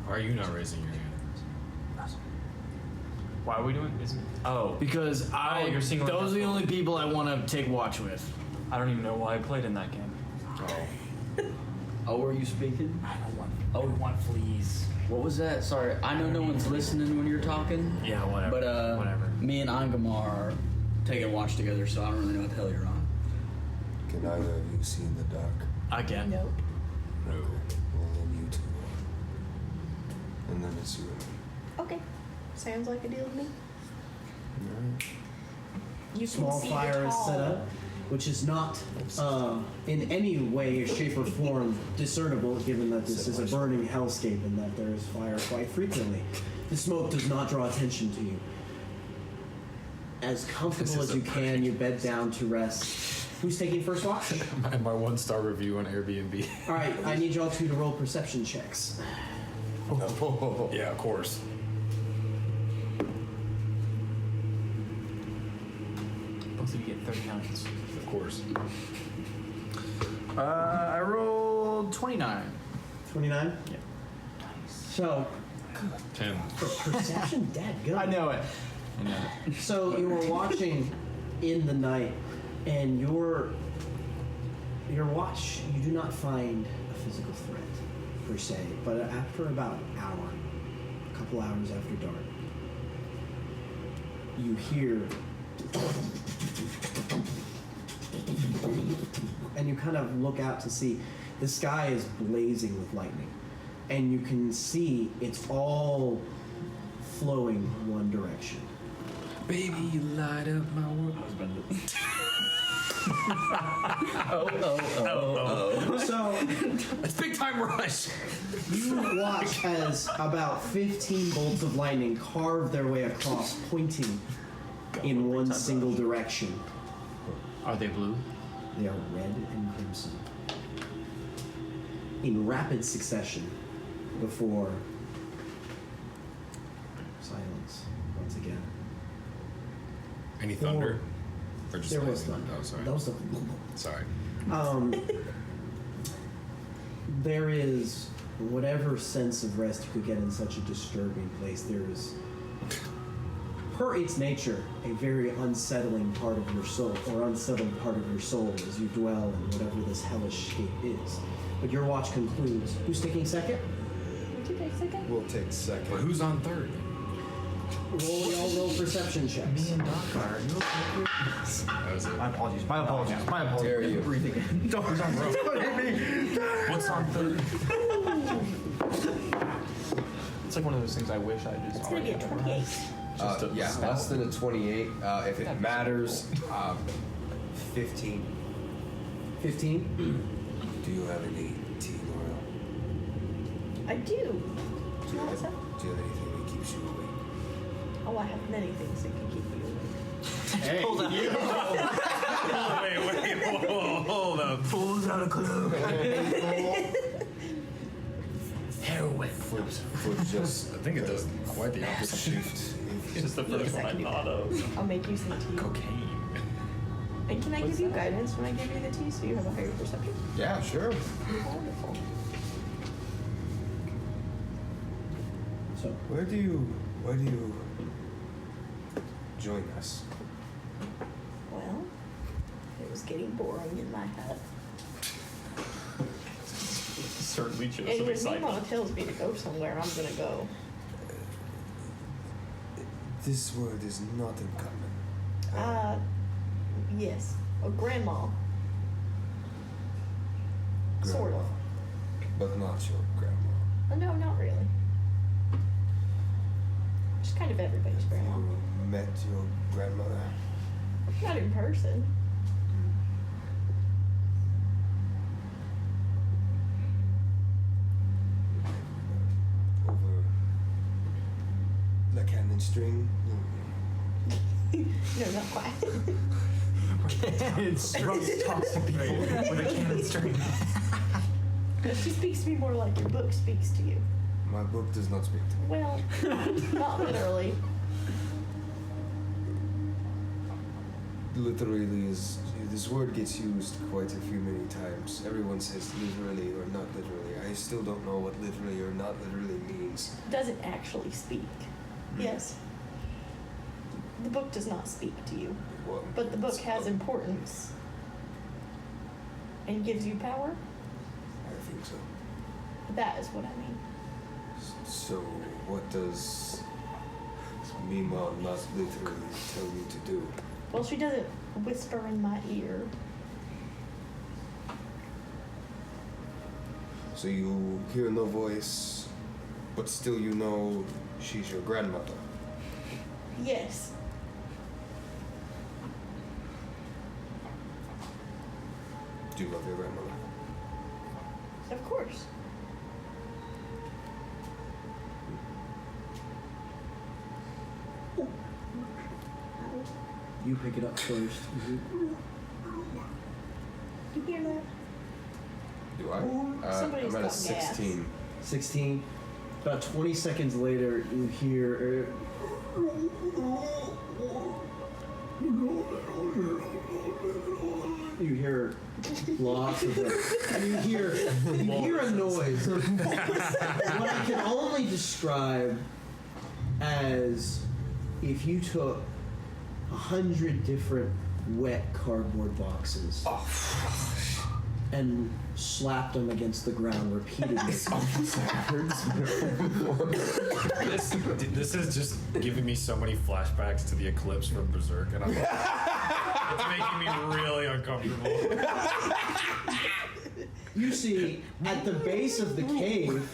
Why are you not raising your hand? Why are we doing? Because you're singling those out are the the- only people I want to take watch with. I don't even know why I played in that game. Oh, were you speaking? I don't want fleas. What was that? Sorry, I know no one's listening when you're talking. Yeah, whatever. But whatever. me and Ingemar are taking watch together, so I don't really know what the hell you're on. Can either of you see in the dark? I can. Nope. No. Well, then you two are. And then it's you and me. Okay. Sounds like a deal to me. You Small can see fire the is set tall- up, which is not in any way, shape, or form discernible, given that this is a burning hellscape and that there is fire quite frequently. The smoke does not draw attention to you. As comfortable as you can, you bed down to rest. Who's taking first watch? My 1-star review on Airbnb. All right, I need y'all two to roll perception checks. Yeah, of course. Both of you get 30 pounds. Of course. I rolled 29. 29? Yeah. So, 10. perception, dadgum. I know it. So you were watching in the night, and your watch, you do not find a physical threat per se, but after about an hour, a couple hours after dark, you hear, and you kind of look out to see the sky is blazing with lightning, and you can see it's all flowing one direction. Baby, you light up my world. So It's big time rush. you watch as about 15 bolts of lightning carve their way across, pointing in one single direction. Are they blue? They are red and crimson. In rapid succession before silence once again. Any thunder? Or just There lightning? was thunder. Oh, sorry. That was the Sorry. there is whatever sense of rest you could get in such a disturbing place. There is, per its nature, a very unsettling part of your soul, or unsettled part of your soul as you dwell in whatever this hellish scape is. But your watch concludes. Who's taking second? Would you take second? We'll take second. But who's on third? Y'all roll perception checks. and Doc are. You okay? That was it. My apologies. My apologies. My apologies. Dare you. Breathe again. Who's on What's on third? It's like one of those things I wish I just It's gonna be already a had 28. memorized. Yeah, less than a 28. If it matters, 15. 15? Do you have any tea, Laura? I do. Do you want some? Do you have anything that keeps you awake? Oh, I have many things that can keep you awake. Hey. Hold on. Wait, hold up. Pulls out a clue. Heroin. Flips just I think it does quite the opposite. shift. It's just the first Yes, I one I can do thought that. of. I'll make you some tea. Cocaine. And can I give you guidance when I give you the tea so you have a higher perception? Yeah, sure. Wonderful. So, Where do you join us? Well, it was getting boring in my hut. Certainly shows And some when excitement. Mama tells me to go somewhere, I'm gonna go. This word is not uncommon. Yes. A grandma. Sort of. But not your grandma. No, not really. Just kind of everybody's grandma. You met your grandmother? Not in person. Over the cannon string? No, not quite. It's Talks to people with a cannon string. She speaks to me more like your book speaks to you. My book does not speak to me. Well, not literally. literally is. This word gets used quite a few many times. Everyone says literally or not literally. I still don't know what literally or not literally means. Doesn't actually speak. Yes. The book does not speak to you, but the book has importance and gives you power. I think so. That is what I mean. So, what does Mima not literally tell you to do? Well, she doesn't whisper in my ear. So you hear no voice, but still you know she's your grandmother. Yes. Do you love your grandmother? Of course. You pick it up first. You hear that? Do I? Somebody's I'm at a got gas. 16. 16. About 20 seconds later, you hear. You hear lots of them. And you hear a noise. What I can only describe as if you took 100 different wet cardboard boxes and slapped them against the ground repeatedly. This is just giving me so many flashbacks to the eclipse from Berserk, and it's making me really uncomfortable. You see, at the base of the cave,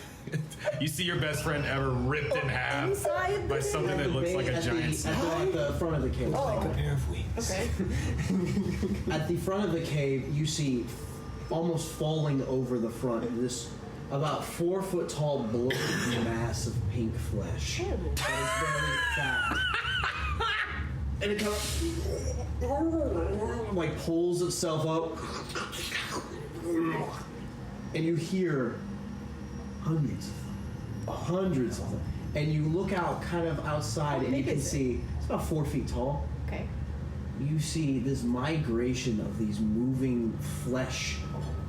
you see your best friend ever ripped in half by something that looks like a giant snake. at the front of the cave. Like a pair of wings. Okay. At the front of the cave, you see, almost falling over the front, this about 4 foot tall bloated mass of pink flesh that is very fat. And it kind of like pulls itself up, and you hear hundreds of them. And you look out kind of outside, and you can see it's about 4 feet tall. Okay. You see this migration of these moving flesh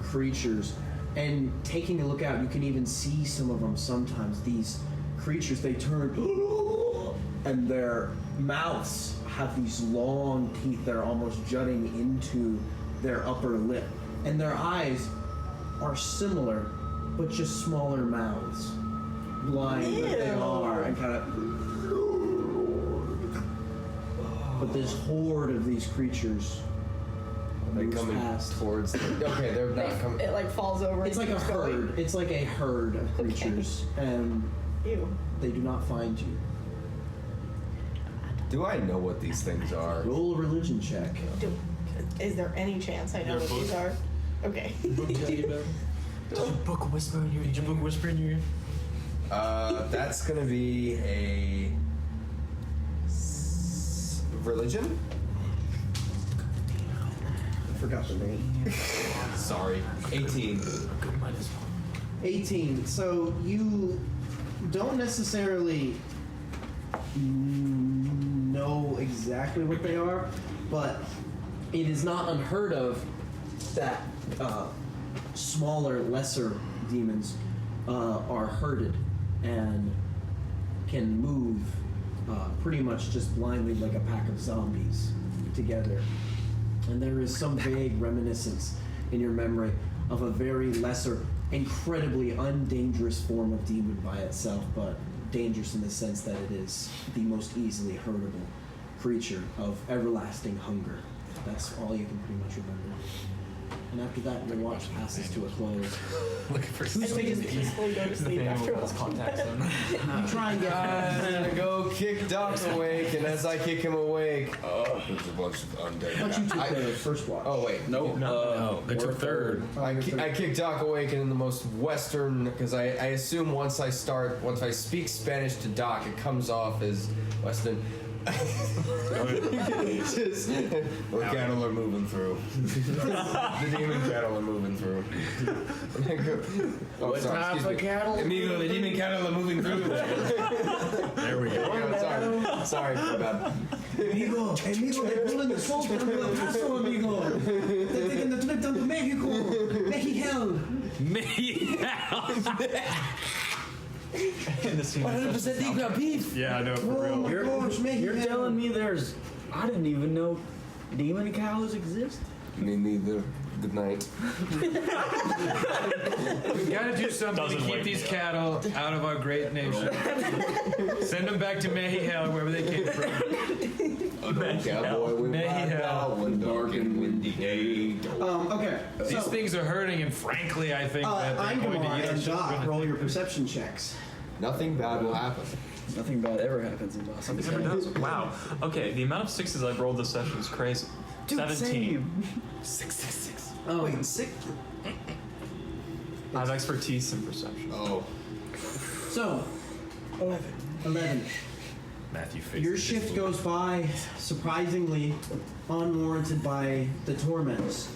creatures, and taking a look out, you can even see some of them sometimes. These creatures, they turn, and their mouths have these long teeth that are almost jutting into their upper lip, and their eyes are similar, but just smaller mouths, blind that they are, and kind of. But this horde of these creatures They're moves coming past. towards the. Okay, they're not coming. It like falls over. It's like a herd. It's like a herd of creatures, and Ew. they do not find you. Do I know what these things are? Roll a religion check. Is there any chance I know what these are? Okay. Did your book whisper in your ear? Did your book whisper in your ear? That's gonna be a religion. I forgot the name. Sorry, 18. 18. So you don't necessarily know exactly what they are, but it is not unheard of that smaller, lesser demons are herded and can move pretty much just blindly like a pack of zombies together. And there is some vague reminiscence in your memory of a very lesser, incredibly undangerous form of demon by itself, but dangerous in the sense that it is the most easily herdable creature of everlasting hunger. That's all you can pretty much remember. And after that, your watch passes to a close. Looking for I think it's peacefully go to sleep after watching that. You try and get I'm gonna go kick Doc awake, and as I kick him awake, There's a bunch of undead. But you took the first watch. oh wait, No, they took third. I kick Doc awake, and in the most Western, because I assume once I speak Spanish to Doc, it comes off as Western. Just, the cattle are moving through. The demon cattle are moving through. What type of cattle? Amigo, the demon cattle are moving through. There we go. Sorry about that. Amigo, they're pulling the souls down to El Paso, amigo. They're taking the trip down to Mexico. Mexihel. 100% deep ground beef. Yeah, I know, for real. You're telling me I didn't even know demon cows exist? Me neither. Good night. We gotta do something to keep these cattle out of our great nation. Send them back to Mehihel, wherever they came from. Cowboy, we ride Mehihel. out one dark and windy day. Okay. These things are hurting, and frankly, I think that they're going to Ingemar use and us. Doc, roll your perception checks. Nothing bad will happen. Nothing bad ever happens in Boston. It never does. Wow. Okay, the amount of sixes I've rolled this session is crazy. Dude, 17. same. 6. Wait, 6. I have expertise in perception. Oh. So, 11. Matthew faces Your shift goes by surprisingly unwarranted by the torments.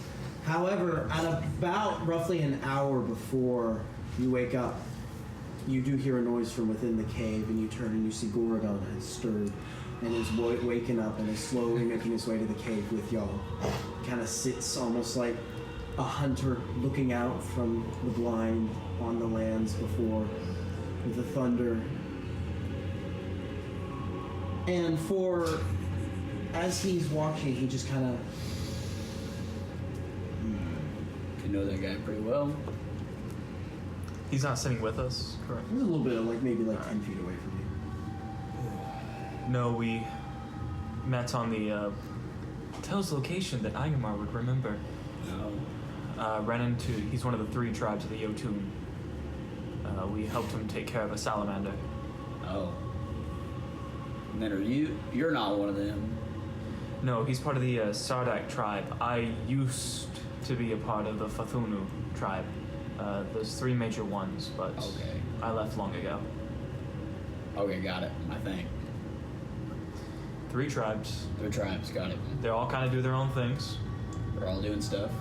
However, at about roughly an hour before you wake up, you do hear a noise from within the cave, and you turn and you see Gorodon has stirred and is waking up and is slowly making his way to the cave with y'all. Kind of sits almost like a hunter looking out from the blind on the lands before with the thunder. And as he's watching, he just kind of... You know that guy pretty well. He's not sitting with us, correct? He's a little bit, maybe 10 feet away from you. No, we met on the Tell's location that Ingemar would remember. Ran into, he's one of the 3 tribes of the Jotun. We helped him take care of a salamander. Oh. And then you're not one of them. No, he's part of the Sardak tribe. I used to be a part of the Fathunu tribe. There's 3 major ones, but Okay. I left long ago. Okay, got it. I think. 3 tribes. 3 tribes, got it. They all kind of do their own things. They're all doing stuff.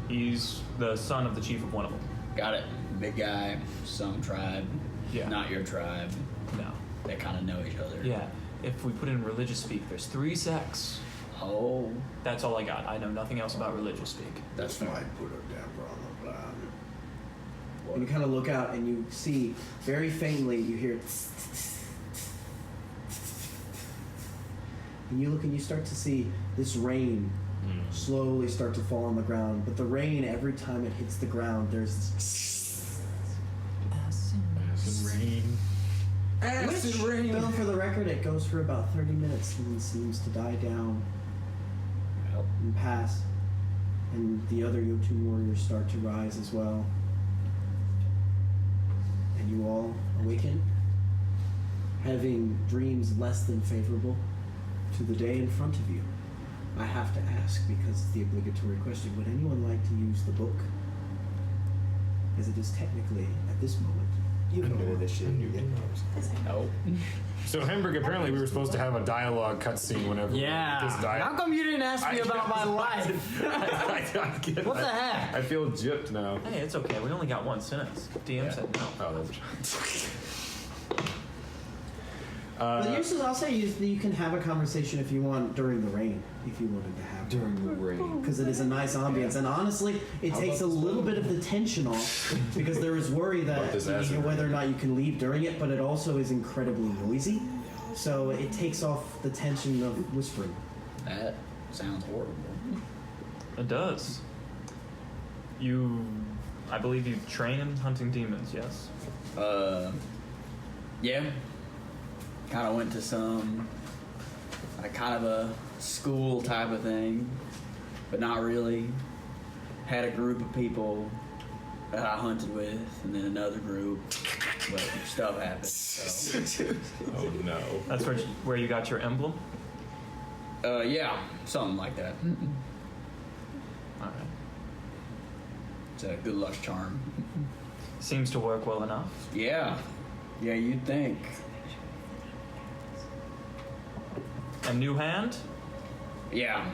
He's the son of the chief of one of them. Got it. Big guy, some tribe. Yeah. Not your tribe. No. They kind of know each other. Yeah. If we put in religious speak, there's 3 sects. Oh. That's all I got. I know nothing else about religious speak. That's This fine. might put a damper on the plan. And you kind of look out and you see, very faintly, you hear... And you look and you start to see this rain slowly start to fall on the ground. But the rain, every time it hits the ground, there's this... Acid rain. Acid rain! Though, for the record, it goes for about 30 minutes and then seems to die down and pass. And the other Jotun warriors start to rise as well. And you all awaken, having dreams less than favorable to the day in front of you. I have to ask, because it's the obligatory question, would anyone like to use the book? As it is technically, at this moment, You can do this shit. You get Nope. So Hemberg, apparently we were supposed to have a dialogue cutscene whenever this How dialogue. come you didn't ask me about my life? What the heck? I feel gypped now. Hey, it's okay. We only got 1 sentence. DM said no. Oh, that's but usually I'll say you can have a conversation if you want during the rain, if you wanted to have during the rain. because it is a nice ambience. And honestly, it takes a little bit of the tension off because there is worry that whether or not you can leave during it, but it also is incredibly noisy. So it takes off the tension of whispering. That sounds horrible. It does. I believe you train in hunting demons, yes? Yeah. Kind of went to some, kind of a school type of thing, but not really. Had a group of people that I hunted with, and then another group, but stuff happened. So. Oh no. That's where you got your emblem? Yeah, something like that. Alright. It's a good luck charm. Seems to work well enough. Yeah, you'd think. A new hand? Yeah.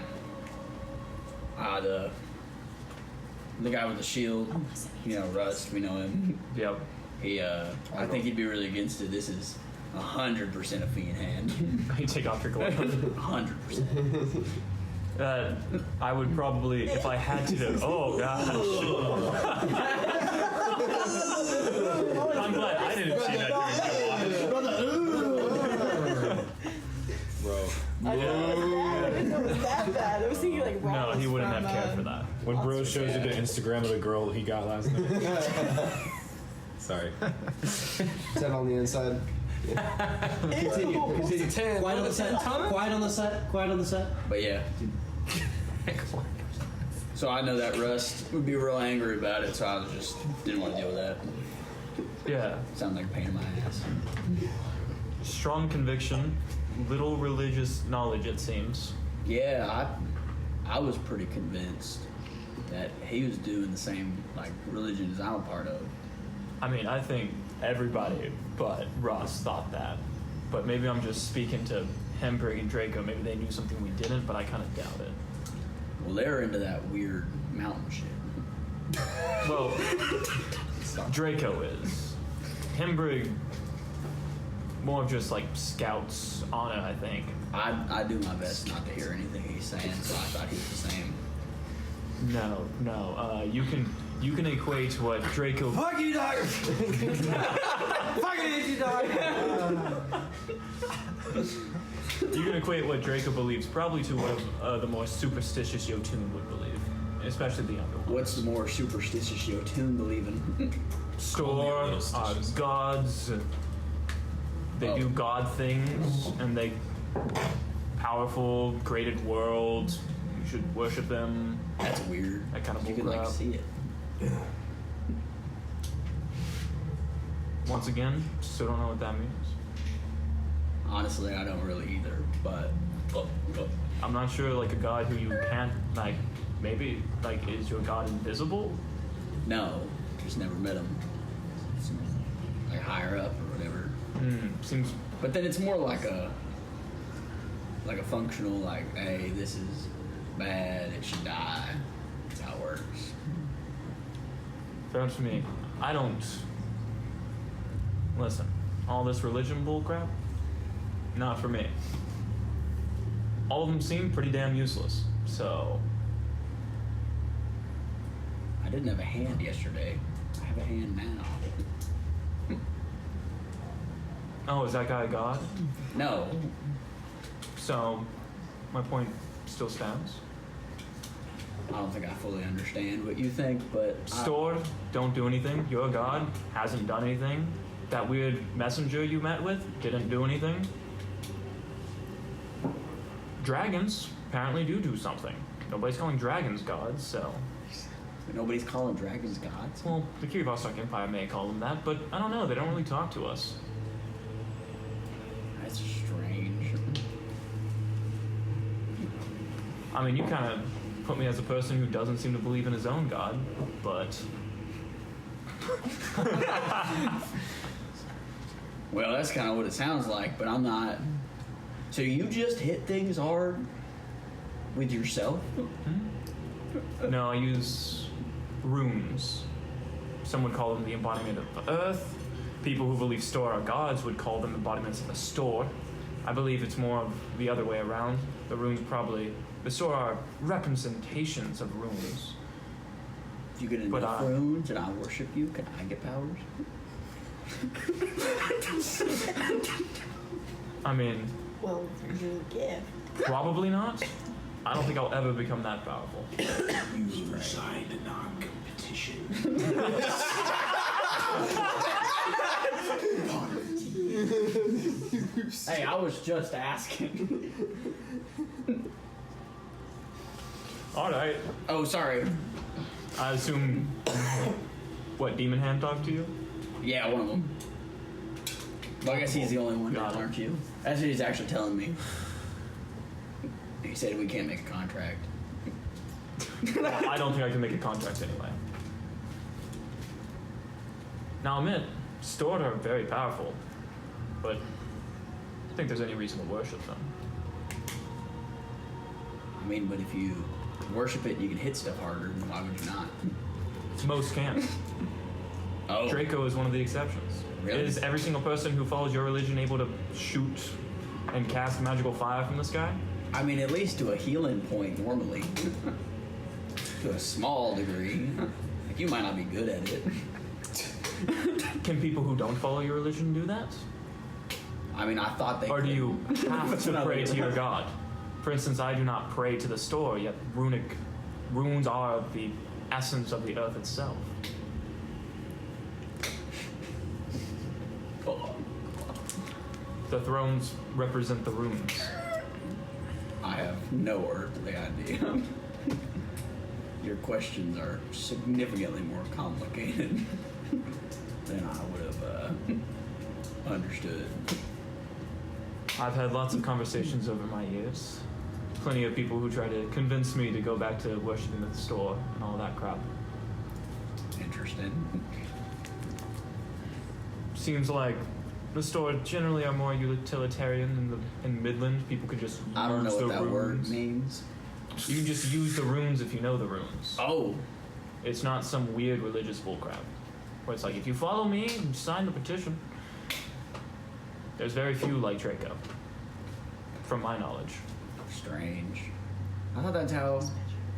The guy with the shield, Rust, we know him. Yep. I think he'd be really against it. This is 100% a fiend hand. You take off your glove. 100%. I would probably, if I had to. Oh gosh. I'm glad I didn't see that during my watch. Bro. I didn't know it was that bad. I was thinking like No, Ross he wouldn't from, have cared for that. When Bro shows you the Instagram of the girl he got last night. Sorry. 10 on the inside. Continue. Quiet on the set. Quiet on the set. Quiet on the set. But yeah. So I know that Rust would be real angry about it, so I was just didn't want to deal with that. Yeah. Sounds like a pain in my ass. Strong conviction, little religious knowledge, it seems. Yeah, I was pretty convinced that he was doing the same like religion as I'm a part of. I mean, I think everybody but Ross thought that. But maybe I'm just speaking to Hembrig and Draco. Maybe they knew something we didn't, but I kind of doubt it. Well, they're into that weird mountain shit. Well, Draco is. Hembrig, more of just like scouts on it, I think. I do my best not to hear anything he's saying, so I thought he was the same. No. You can equate what Draco. Fuck you, dog! Fucking hate you, dog! You can equate what Draco believes probably to what the more superstitious Jotun would believe, especially the younger ones. What's the more superstitious Jotun believing? Store, gods. They do god things, and they powerful, created world. You should worship them. That's weird. That kind of you can like see it. Once again, still don't know what that means. Honestly, I don't really either, but I'm not sure, like, a god who you can't, like, maybe, like, is your god invisible? No, just never met him. Like higher up or whatever. Seems. But then it's more like a functional, like, hey, this is bad, it should die. That's how it works. Fair enough to me. I don't. Listen, all this religion bullcrap, not for me. All of them seem pretty damn useless, so. I didn't have a hand yesterday. I have a hand now. Oh, is that guy a god? No. So, my point still stands. I don't think I fully understand what you think, but Store, don't do anything. Your god hasn't done anything. That weird messenger you met with didn't do anything. Dragons apparently do something. Nobody's calling dragons gods, so. Nobody's calling dragons gods? Well, the Kiribati Empire may call them that, but I don't know. They don't really talk to us. That's strange. I mean, you kind of put me as a person who doesn't seem to believe in his own god, but. Well, that's kind of what it sounds like, but I'm not. So you just hit things hard with yourself? No, I use runes. Some would call them the embodiment of the earth. People who believe store are gods would call them embodiments of the store. I believe it's more of the other way around. The runes probably. The store are representations of runes. If you get enough runes and I worship you, can I get powers? I mean. Well, you gift. Probably not. I don't think I'll ever become that powerful. You signed a non-competition. Hey, I was just asking. Alright. Oh, sorry. I assume. What, Demon Hand talked to you? Yeah, one of them. Well, I guess he's the only one, Got it. aren't you? That's what he's actually telling me. He said we can't make a contract. I don't think I can make a contract anyway. Now, admit, Stored are very powerful, but I don't think there's any reason to worship them. I mean, but if you worship it, you can hit stuff harder, then why would you not? Most can. Oh. Draco is one of the exceptions. Really? Is every single person who follows your religion able to shoot and cast magical fire from the sky? I mean, at least to a healing point normally. To a small degree. Like, you might not be good at it. Can people who don't follow your religion do that? I mean, I thought they Or do could. you have to pray to your god? For instance, I do not pray to the store, yet runes are the essence of the earth itself. The thrones represent the runes. I have no earthly idea. Your questions are significantly more complicated than I would have understood. I've had lots of conversations over my years. Plenty of people who try to convince me to go back to worshiping at the store and all that crap. Interesting. Seems like the store generally are more utilitarian in Midland. People could just use I don't know the what that word runes. means. You can just use the runes if you know the runes. Oh. It's not some weird religious bullcrap. Where it's like, if you follow me, you sign the petition. There's very few like Draco. From my knowledge. Strange. I thought that's how.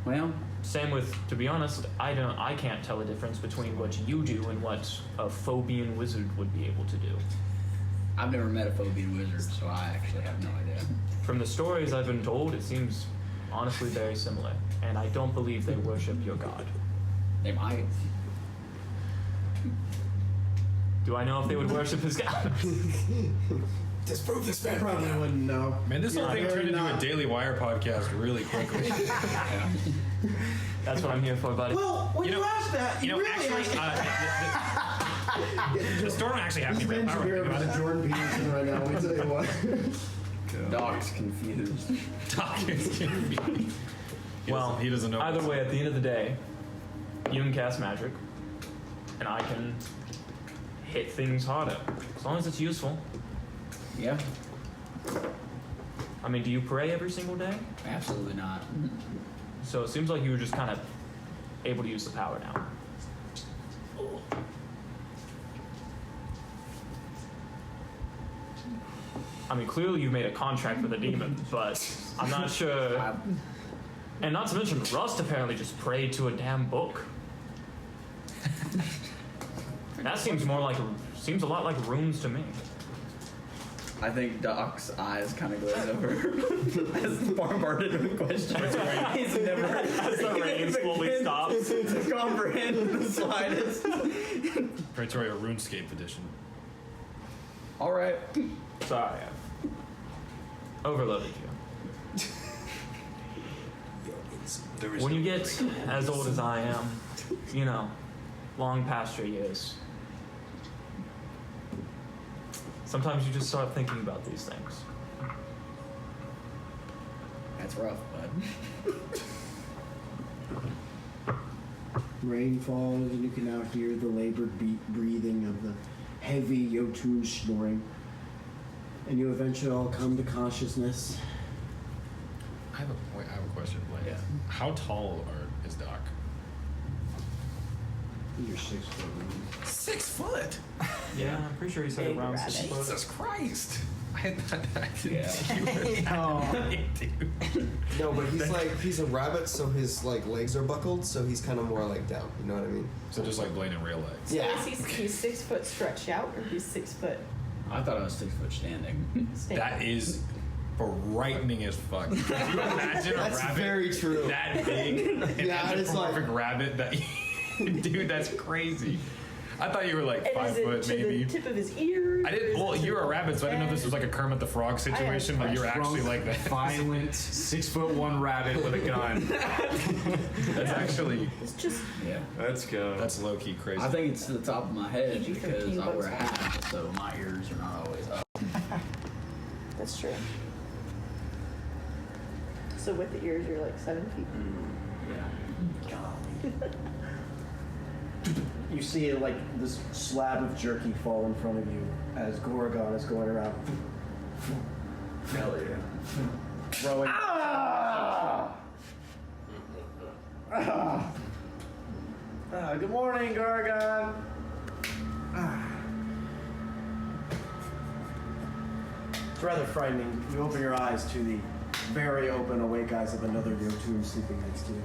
Well, same with, to be honest, I can't tell the difference between what you do and what a Phobian wizard would be able to do. I've never met a Phobian wizard, so I actually have no idea. From the stories I've been told, it seems honestly very similar, and I don't believe they worship your god. They might. Do I know if they would worship his god? Disprove this man. Probably wouldn't know. Man, this whole thing turned into a Daily Wire podcast really quickly. Yeah. That's what I'm here for, buddy. Well, when you ask that, you really actually, the storm actually has me real Ben's aware of the Jordan Peterson right now. Let me tell you what. Doc's confused. Doc is confused. Well, he doesn't know. Either way, at the end of the day, you can cast magic, and I can hit things harder. As long as it's useful. Yeah. I mean, do you pray every single day? Absolutely not. So it seems like you were just kind of able to use the power now. I mean, clearly you made a contract with a demon, but I'm not sure. And not to mention, Rust apparently just prayed to a damn book. That seems a lot like runes to me. I think Doc's eyes kind of glaze over as the bombarded with questions. He's never. As the rain slowly stops. To comprehend the slightest. Praetoria RuneScape edition. All right. Sorry, I overloaded you. When you get as old as I am, you know, long past your years, sometimes you just start thinking about these things. That's rough, bud. Rain falls, and you can now hear the labored breathing of the heavy Jotun snoring. And you eventually all come to consciousness. I have a question. Like, Yeah. how tall is Doc? You're 6 foot. 6 foot. Yeah, I'm pretty sure he said Big around rabbit. 6 foot. Jesus Christ! I didn't Yeah. think you were No, but he's a rabbit, so his legs are buckled, so he's kind of more down. You know what I mean? So just like Blaine in real life. So is he's 6 foot stretched out, or he's 6 foot I thought I was 6 foot standing. standing? That is frightening as fuck. Can you imagine a That's rabbit very true. that big? An Yeah, it's anthropomorphic rabbit that. Dude, that's crazy. I thought you were like And 5 is it foot to maybe. the tip of his ears? I didn't. Well, you're a rabbit, so I didn't know if this was like a Kermit the Frog situation where you're actually like that. Violent 6'1" rabbit with a gun. That's actually. It's just Yeah. Let's go. That's low key crazy. I think it's to the top of my head PG-13 because I wear a bugs. hat, so my ears are not always up. that's true. So with the ears, you're like 7 feet. Yeah. You see this slab of jerky fall in front of you as Gorgon is going around Hell yeah. throwing. Good morning, Gorgon. It's rather frightening. You open your eyes to the very open, awake eyes of another Jotun sleeping next to you.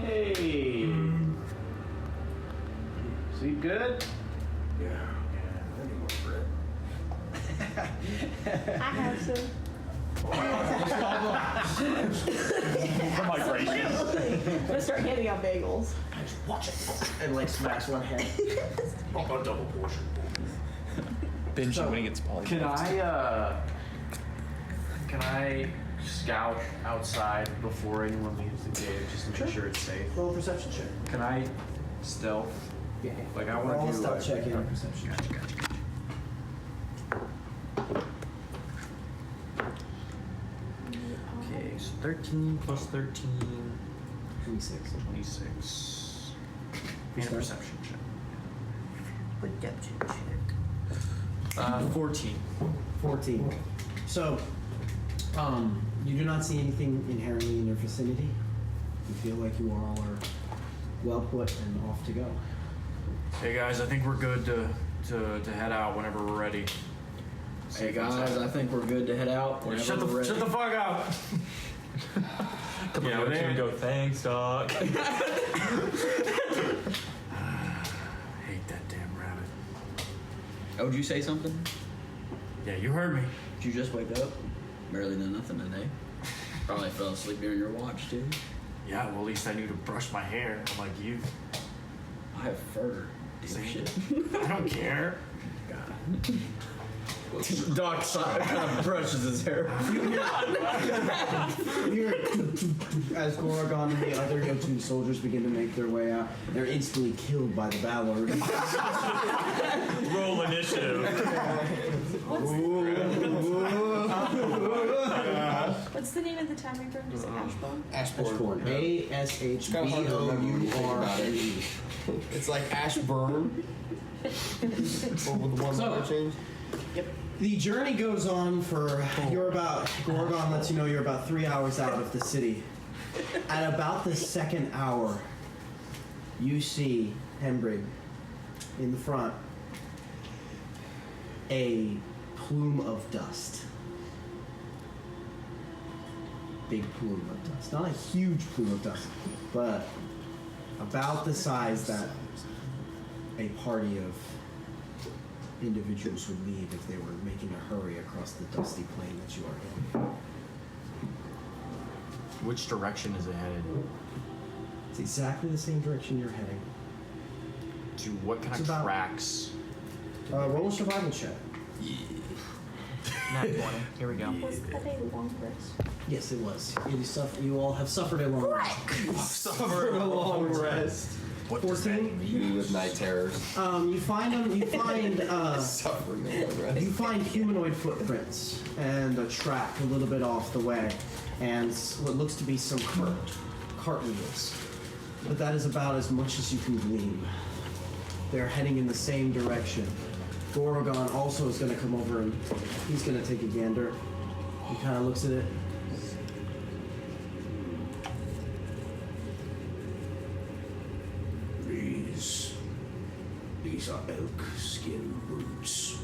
Hey. Sleep good? Yeah. I need more bread. I have some. Oh my gracious. I'm gonna start handing out bagels. Watch it. And like smacks one hand. A double portion. Binge when he gets poly. Can I scout outside before anyone leaves the cave just to make sure it's safe? Roll a perception check. Can I stealth? Yeah. Like I want Roll to a do stealth check and a perception. Okay, so 13 plus 13. 26. 26. And a Stealth? perception check. Perception check. 14. 14. So, you do not see anything inherently in your vicinity. You feel like you all are well put and off to go. Hey guys, I think we're good to head out whenever we're ready. Hey guys, I think we're good to head out. Shut the fuck up! Yeah, we're gonna go, thanks, dog. Hate that damn rabbit. Oh, did you say something? Yeah, you heard me. Did you just wake up? Barely done nothing today. Probably fell asleep during your watch too. Yeah, well at least I knew to brush my hair, unlike you. I have fur. See? Shit. I don't care. Doc kind of brushes his hair. As Gorgon and the other Jotun soldiers begin to make their way out, they're instantly killed by the Ballard. Roll initiative. What's the name of the tavern room? Is it Ashborn? Ashborn. Ashborn. It's like Ashburn. What would the one that change? The journey goes on for, Gorgon lets you know you're about 3 hours out of the city. At about the second hour, you see Hembrig in the front, a plume of dust. Big plume of dust. Not a huge plume of dust, but about the size that a party of individuals would leave if they were making a hurry across the dusty plain that you are in. Which direction is it headed? It's exactly the same direction you're heading. To what kind It's of about- tracks? Roll a survival check. Nat 20. Here we go. Was that a long rest? Yes, it was. You all have suffered a long rest. Suffered a long rest. What does that 14? mean? With night terrors. You find Suffering a long rest. you find humanoid footprints and a track a little bit off the way, and what looks to be some cart wheels. But that is about as much as you can glean. They're heading in the same direction. Gorgon also is going to come over and he's going to take a gander. He kind of looks at it. These are elk skin boots.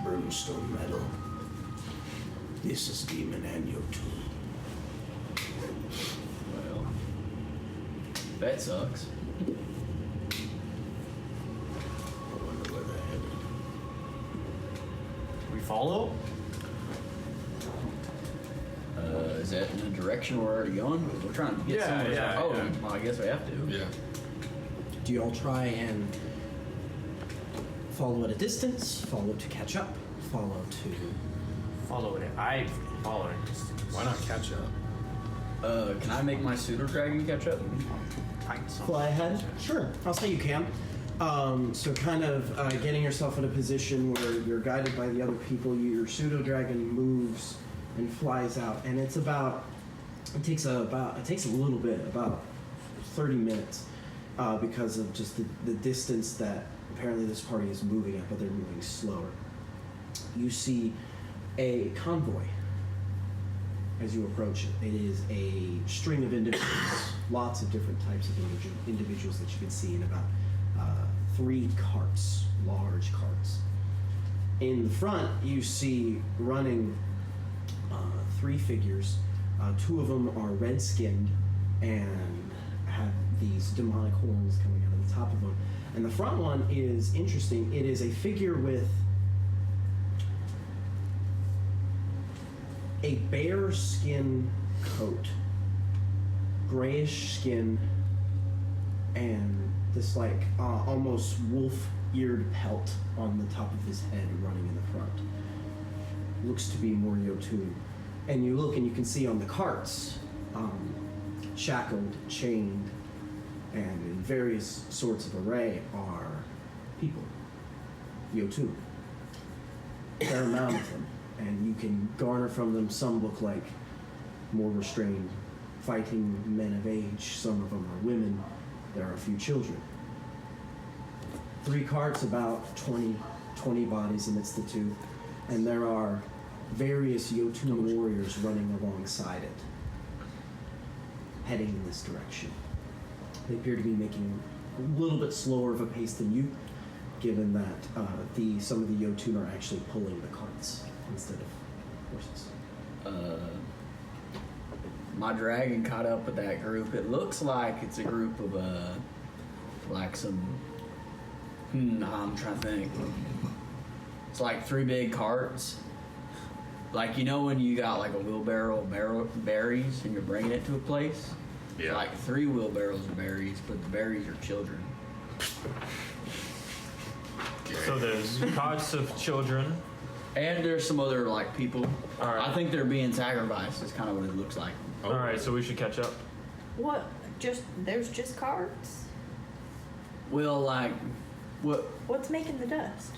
Brimstone metal. This is demon and Jotun. Well, that sucks. I wonder where they're headed. We follow? Is that in the direction we're already going? Because we're trying to get somewhere. yeah, Oh, yeah. well, I guess we have to. Yeah. Do you all try and follow at a distance, follow to catch up, follow to... Follow it. I follow it. Why not catch up? Can I make my pseudo dragon catch up? Fly ahead? Sure, I'll say you can. So kind of getting yourself in a position where you're guided by the other people, your pseudo dragon moves and flies out, and it takes a little bit, about 30 minutes, because of just the distance that apparently this party is moving at, but they're moving slower. You see a convoy as you approach it. It is a string of individuals, lots of different types of individuals that you can see in about 3 carts, large carts. In the front, you see running 3 figures. 2 of them are red-skinned and have these demonic horns coming out of the top of them. And the front one is interesting. It is a figure with a bear skin coat, grayish skin, and this like almost wolf-eared pelt on the top of his head running in the front. Looks to be more Jotun. And you look and you can see on the carts, shackled, chained, and in various sorts of array are people, Jotun. Fair amount of them. And you can garner from them, some look like more restrained, fighting men of age. Some of them are women. There are a few children. 3 carts, about 20 bodies amidst the 2. And there are various Jotun warriors running alongside it, heading in this direction. They appear to be making a little bit slower of a pace than you, given that some of the Jotun are actually pulling the carts instead of horses. My dragon caught up with that group. It looks like it's a group of like some I'm trying to think. It's like 3 big carts. Like, you know when you got like a wheelbarrow of berries and you're bringing it to a place? Yeah. Like 3 wheelbarrows of berries, but the berries are children. So there's carts of children. And there's some other like people. All right. I think they're being sacrificed is kind of what it looks like. All right, so we should catch up. What? There's just carts? Well, like, what? What's making the dust?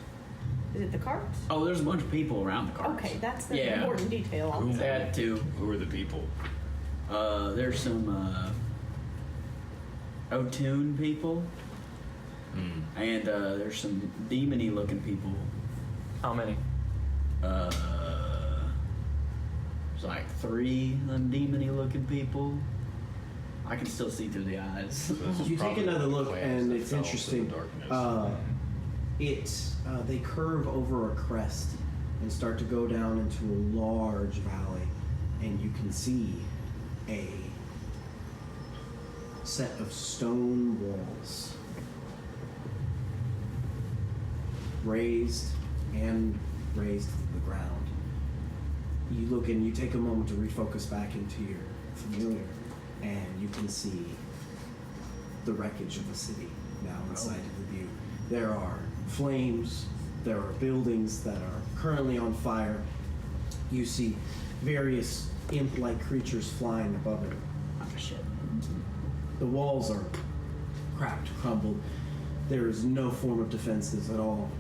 Is it the carts? Oh, there's a bunch of people around the carts. Okay, that's the important detail. Who that too? Who are the people? There's some Jotun people, and there's some demony looking people. How many? There's like 3 of them demony looking people. I can still see through the eyes. You take another look, and it's interesting. They curve over a crest and start to go down into a large valley, and you can see a set of stone walls, raised to the ground. You look and you take a moment to refocus back into your familiar, and you can see the wreckage of a city now inside of the view. There are flames, there are buildings that are currently on fire. You see various imp-like creatures flying above it. Oh, shit. The walls are cracked, crumbled. There is no form of defenses at all.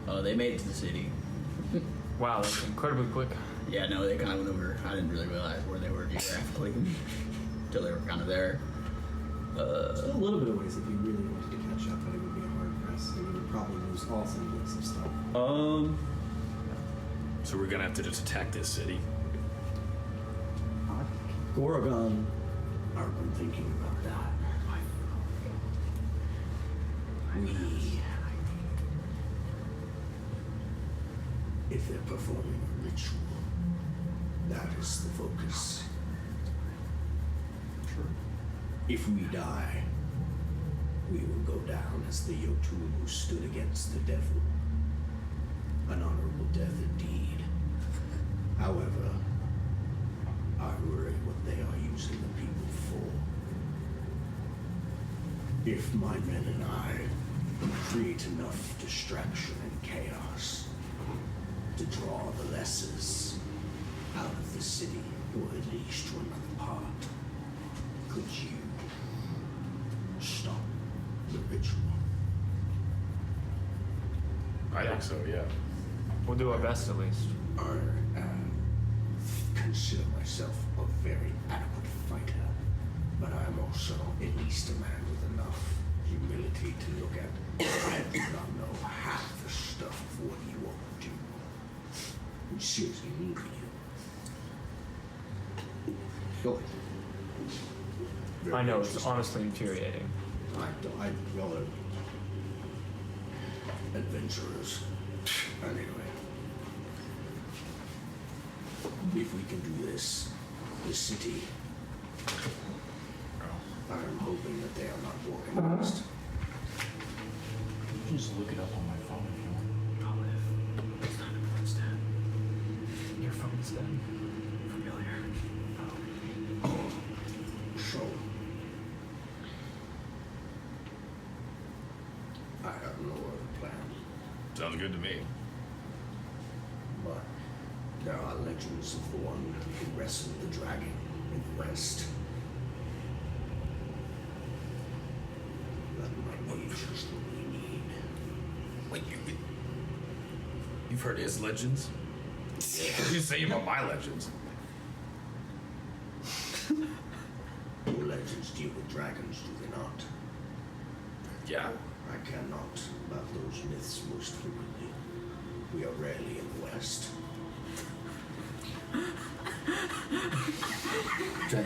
Oh, they made it to the city. Wow, that's incredibly quick. Yeah, no, they kind of went over. I didn't really realize where they were geographically until they were kind of there. Still a little bit of ways if you really wanted to catch up, but it would be a hard press, and you would probably lose all semblance of stuff. So we're gonna have to just attack this city. Gorgon, I've been thinking about that. If they're performing a ritual, that is the focus. Sure. If we die, we will go down as the Jotun who stood against the devil. An honorable death indeed. However, I worry what they are using the people for. If my men and I create enough distraction and chaos to draw the lessers out of the city, or at least to another part, could you stop the ritual? I think so, yeah. We'll do our best at least. I consider myself a very adequate fighter, but I am also at least a man with enough humility to look at. I do not know half the stuff of what you all do. We seriously need you. Go ahead. I know, it's honestly infuriating. Y'all are adventurers. Anyway, if we can do this, the city, I'm hoping that they are not organized. You can just look it up on my phone if you want. It's not phone's dead. Your phone's dead. Familiar. So, I have no other plan, Sounds good to me. but there are legends of the one who wrestled the dragon in the west. That might be just what we need. Wait, you've heard his legends? You say about my legends. Your legends deal with dragons, do they not? Yeah. I care not about those myths most frequently. We are rarely in the West. Okay.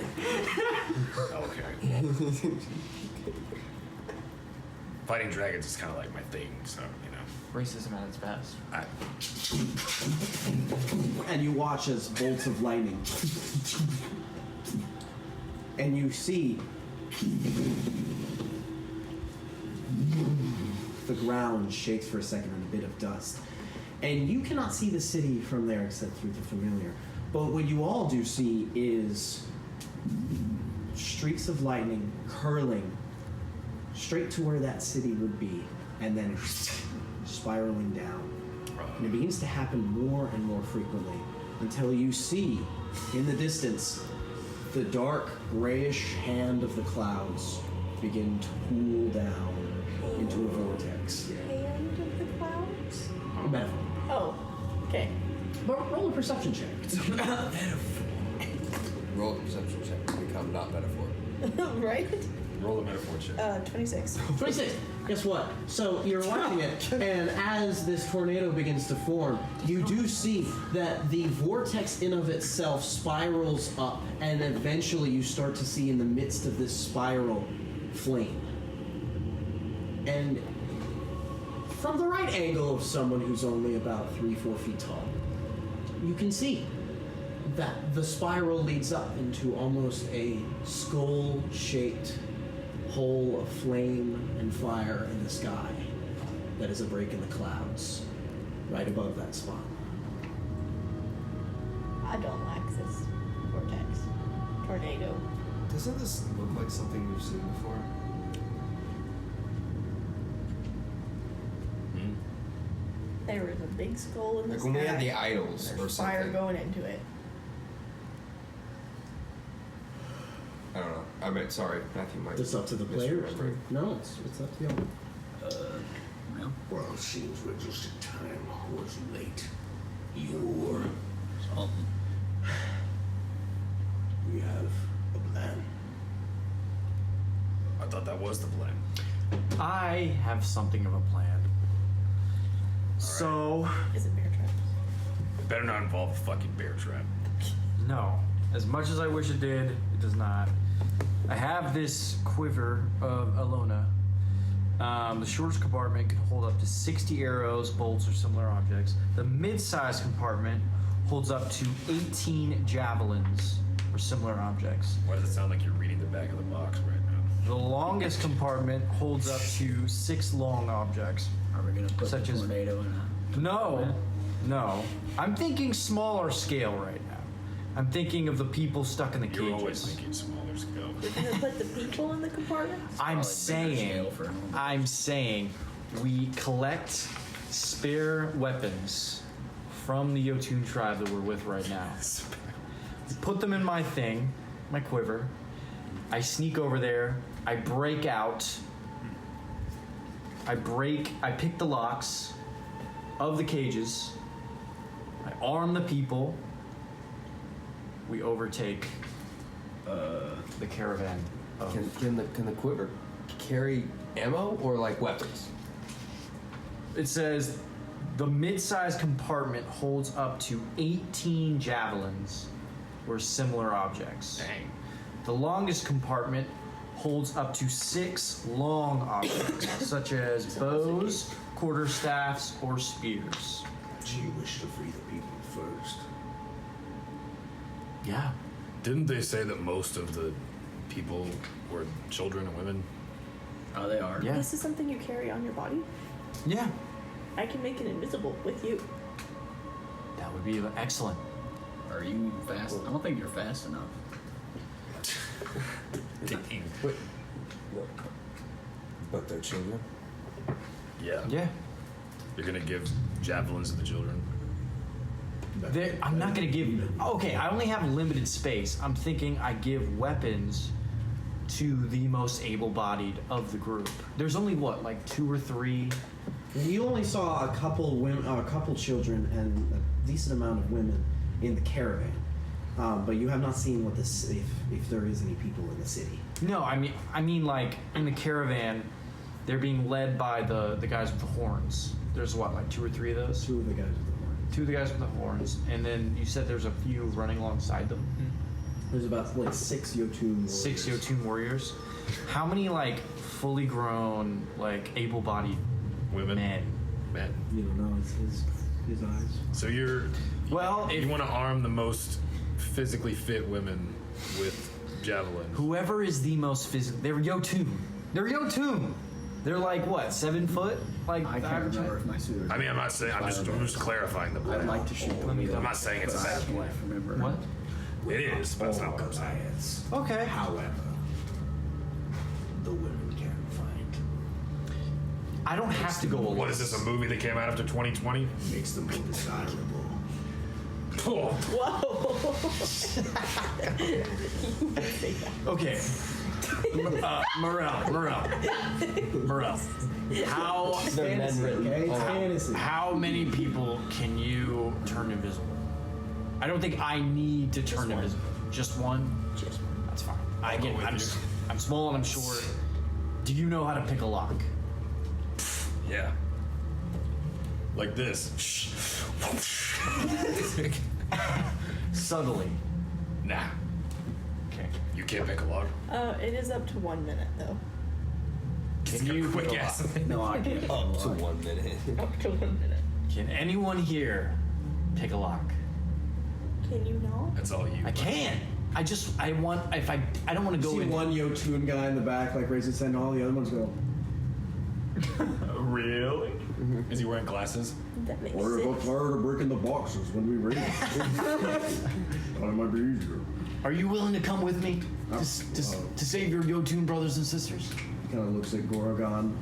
Fighting dragons is kind of like my thing, so, you know. Racism at its best. And you watch as bolts of lightning. And you see the ground shakes for a second in a bit of dust. And you cannot see the city from there except through the familiar. But what you all do see is streaks of lightning curling straight to where that city would be, and then spiraling down. And it begins to happen more and more frequently until you see in the distance the dark grayish hand of the clouds begin to cool down into a vortex. Hand of the clouds? A metaphor. Oh, okay. But roll a perception check. Roll the perception check to become not metaphor. Right? Roll a metaphor check. 26. 26. Guess what? So you're watching it, and as this tornado begins to form, you do see that the vortex in of itself spirals up, and eventually you start to see in the midst of this spiral flame. And from the right angle of someone who's only about 3-4 feet tall, you can see that the spiral leads up into almost a skull-shaped hole of flame and fire in the sky that is a break in the clouds right above that spot. I don't like this vortex. Tornado. Doesn't this look like something we've seen before? There was a big skull in the Like sky. when we had the idols There's or fire something. going into it. I don't know. I mean, sorry, Matthew might. It's up to the players. misremembering. No, it's up to you. Well, it seems we're just in time. Was late. You're. We have a plan. I thought that was the plan. I have something of a plan. So, Is it bear trap? It better not involve a fucking bear trap. no. As much as I wish it did, it does not. I have this quiver of Alona. The shortest compartment can hold up to 60 arrows, bolts, or similar objects. The mid-sized compartment holds up to 18 javelins or similar objects. Why does it sound like you're reading the back of the box right now? The longest compartment holds up to 6 long objects. Are we gonna put Such the as- tornado in a... No. I'm thinking smaller scale right now. I'm thinking of the people stuck in the cages. You're always thinking smaller scale. You're gonna put the people in the compartments? I'm Probably bigger scale saying, for we collect spare weapons from the Jotun tribe that we're with right now. Put them in my thing, my quiver. I sneak over there. I break out. I pick the locks of the cages. I arm the people. We overtake the caravan. Can the quiver carry ammo or like weapons? It says the mid-sized compartment holds up to 18 javelins or similar objects. Dang. The longest compartment holds up to 6 long objects, such as bows, quarterstaffs, or spears. Do you wish to free the people first? Yeah. Didn't they say that most of the people were children and women? Oh, they are. Yeah. This is something you carry on your body. Yeah. I can make it invisible with you. That would be excellent. Are you fast? I don't think you're fast enough. Dang. But they're children? Yeah. Yeah. You're gonna give javelins to the children? I'm not gonna give. Okay, I only have limited space. I'm thinking I give weapons to the most able-bodied of the group. There's only what, like 2 or 3. You only saw a couple women, a couple children, and a decent amount of women in the caravan. But you have not seen what this if there is any people in the city. No, I mean like in the caravan, they're being led by the guys with the horns. There's what, like 2 or 3 of those? 2 of the guys with the horns. 2 of the guys with the horns, and then you said there's a few running alongside them. There's about like 6 Jotun warriors. 6 Jotun warriors. How many like fully grown, like able-bodied Women? men? Men. You don't know his eyes. So you want to arm the most physically fit women with javelins. Whoever is the most physical, they're Jotun. They're Jotun. They're like what, 7 foot? Like I can't remember if my suit. I mean, I'm not saying. I'm just clarifying the plan. I'd like to shoot them. I'm not saying it's a bad plan. Remember What? It is, but it's not what I'm saying. Goliaths. Okay. However, the women can fight. I don't have to go alone. What is this, a movie that came out after 2020? Makes them more desirable. Oh. Whoa. Okay. Morel. How many people can you turn invisible? I don't think I need to turn invisible. Just one? Just one. That's fine. I'm small and I'm short. Do you know how to pick a lock? Yeah. Like this. Subtly. Nah. Okay. You can't pick a lock. It is up to 1 minute though. Can you quick pick a ass? lock? No, I can't. Up to 1 minute. Up to 1 minute. Can anyone here pick a lock? Can you not? That's all you. I can. I don't want to go See in. one Jotun guy in the back like raise his hand, and all the other ones go. Really? Is he wearing glasses? That makes Worry about sense. tired of breaking the boxes when we read it. Thought it might be easier. Are you willing to come with me to save your Jotun brothers and sisters? He kind of looks at Gorgon.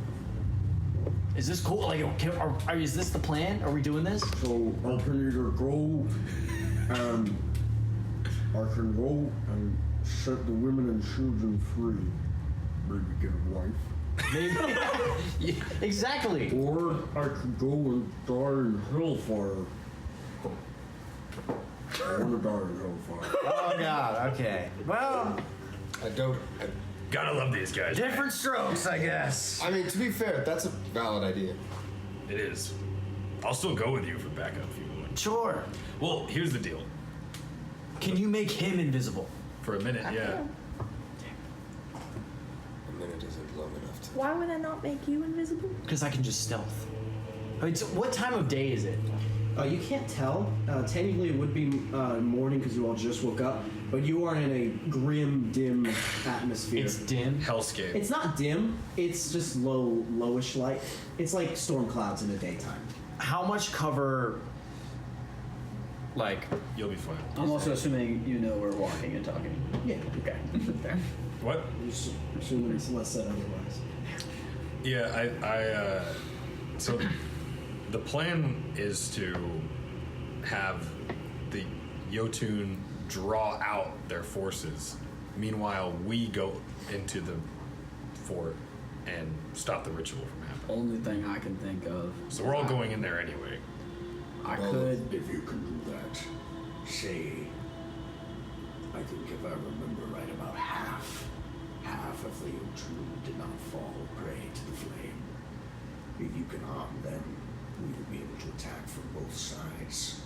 Is this cool? Like, is this the plan? Are we doing this? So I can either go and set the women and children free, maybe get a wife. Maybe. Yeah, exactly. Or I could go and die in hellfire. I want to die in hellfire. Oh God. Okay. Well, I don't. Gotta love these guys. different strokes, I guess. I mean, to be fair, that's a valid idea. It is. I'll still go with you for backup if you want. Sure. Well, here's the deal. Can you make him invisible? For a minute, yeah. A minute isn't long enough to. Why would I not make you invisible? Because I can just stealth. I mean, so what time of day is it? You can't tell. Technically, it would be morning because you all just woke up, but you are in a grim, dim atmosphere. It's dim. Hellscape. It's not dim. It's just lowish light. It's like storm clouds in the daytime. How much cover? Like, You'll be fine. I'm also assuming you know we're walking and talking. Yeah. Okay. There. What? Assuming it's less said otherwise. Yeah, so the plan is to have the Jotun draw out their forces. Meanwhile, we go into the fort and stop the ritual from happening. Only thing I can think of. So we're all going in there anyway. I Well, could. if you can do that, say, I think if I remember right, about half of the Jotun did not fall prey to the flame. If you can arm them, we will be able to attack from both sides.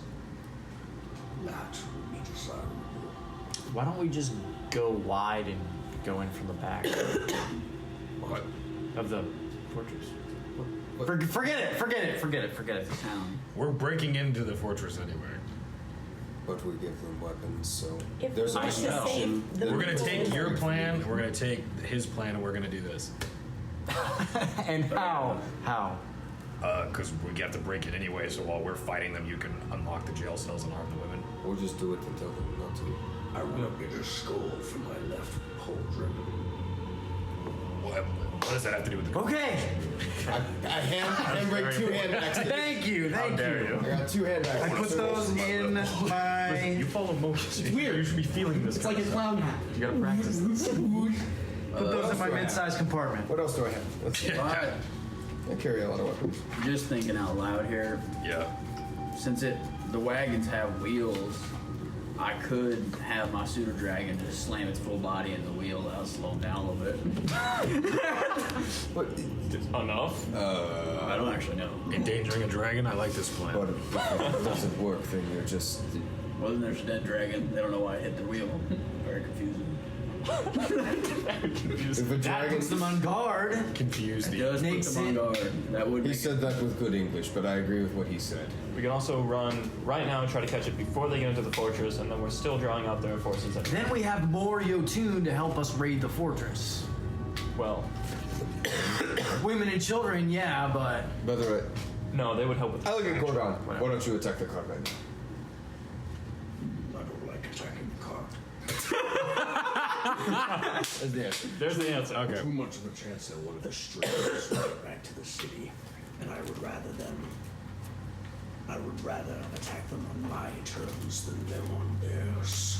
That would be desirable. why don't we just go wide and go in from the back What? of the fortress. Forget it. Town. We're breaking into the fortress anyway. But we give them weapons, so If there's a we want to perception. save the We're gonna people- take your plan, we're gonna take his plan, and we're gonna do this. And how? How? Because we have to break it anyway, so while we're fighting them, you can unlock the jail cells and arm the women. Or just do it and tell them not to. I want to get a skull for my left pauldron. What does that have to do with the... Okay. I handbrake 2 hand axes. Thank you. How dare you? I got 2 hand axes. I put those in my. You follow motion. It's weird. You should be feeling this. It's like a clown hat. You gotta practice this. Put those in my mid-sized compartment. What else do I have? Let's see. Yeah. I carry a lot of weapons. Just thinking out loud here. Yeah. Since the wagons have wheels, I could have my pseudo dragon just slam its full body in the wheel. That'll slow them down a little bit. But Enough? I don't actually know. Endangering a dragon? I like this plan. But if it doesn't work, then you're just. Well, then there's a dead dragon. They don't know why I hit the wheel. Very confusing. If a That dragon. puts them on guard. Confused. It does put Makes them on it- guard. That would He make said that with good English, but I agree with what he said. We can also run right now and try to catch it before they get into the fortress, and then we're still drawing out their forces. Then we have more Jotun to help us raid the fortress. Well, Women and children, yeah, but By the way, no, they would help with I look at Gordon. Why don't you attack the cart right now? I don't like attacking the cart. That's the answer. There's the answer. Okay. Too much of a chance that one of the strangers right back to the city, and I would rather attack them on my terms than them on theirs.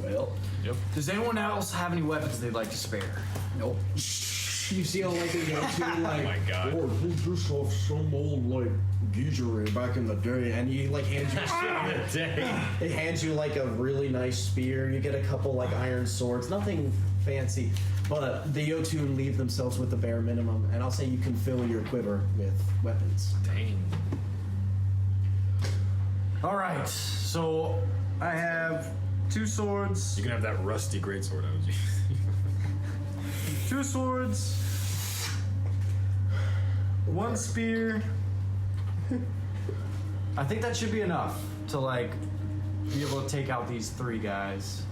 Well, does anyone else have any weapons they'd like to spare? nope. You see how like a Jotun like, my God. Or he just off some old like geezery back in the day, and he like hands you it hands you like a really nice spear. You get a couple like iron swords, nothing fancy, but the Jotun leave themselves with the bare minimum. And I'll say you can fill your quiver with weapons. Dang. All right, so I have 2 swords. You can have that rusty greatsword I was using. 2 swords, 1 spear. I think that should be enough to like be able to take out these 3 guys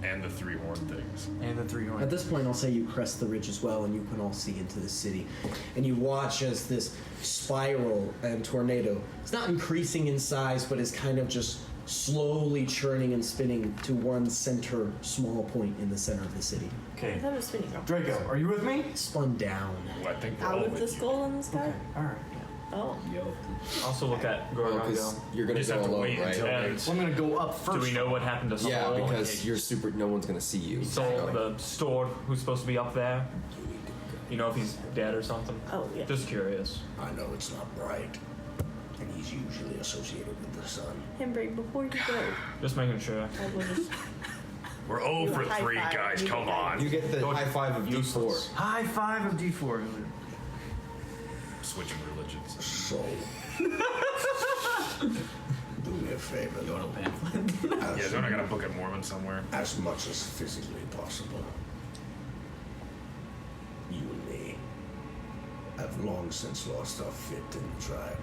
And the 3 horn things. and the 3 At horns. this point, I'll say you crest the ridge as well, and you can all see into the city. And you watch as this spiral and tornado, it's not increasing in size, but is kind of just slowly churning and spinning to one center, small point in the center of the city. I Okay, thought it was spinning up. Draco, are you with me? Spun down. Well, I think we're Out all of the with you. skull in the sky? All right. Oh. Yo. Also look at Gorgongo. Because you're gonna just go have to alone, wait right? until And Well, I'm gonna go up first. do we know what happened to Soul? Yeah, because you're super. No one's gonna see you. Soul, the store who's supposed to be up there? You know if he's dead or something? Oh, yeah. Just curious. I know it's not bright, and he's usually associated with the sun. Henry, before you go, Just making sure. I will just. We're 0 You for a high 3, five. guys. You Come get on. You get the Go high five of D4. useless. High 5 of D4. Switching religions. So, do me a favor, You want though. a pamphlet? Yeah, don't I gotta book a Mormon somewhere? As much as physically possible. You and me have long since lost our fit in the tribe.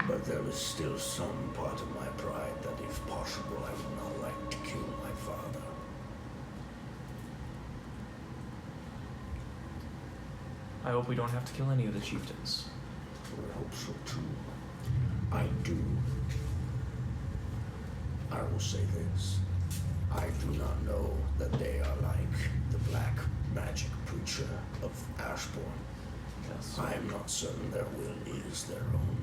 But there is still some part of my pride that, if possible, I would not like to kill my father. I hope we don't have to kill any of the chieftains. I hope so too. I do. I will say this. I do not know that they are like the black magic preacher of Ashborn. Yes. I am not certain their will is their own.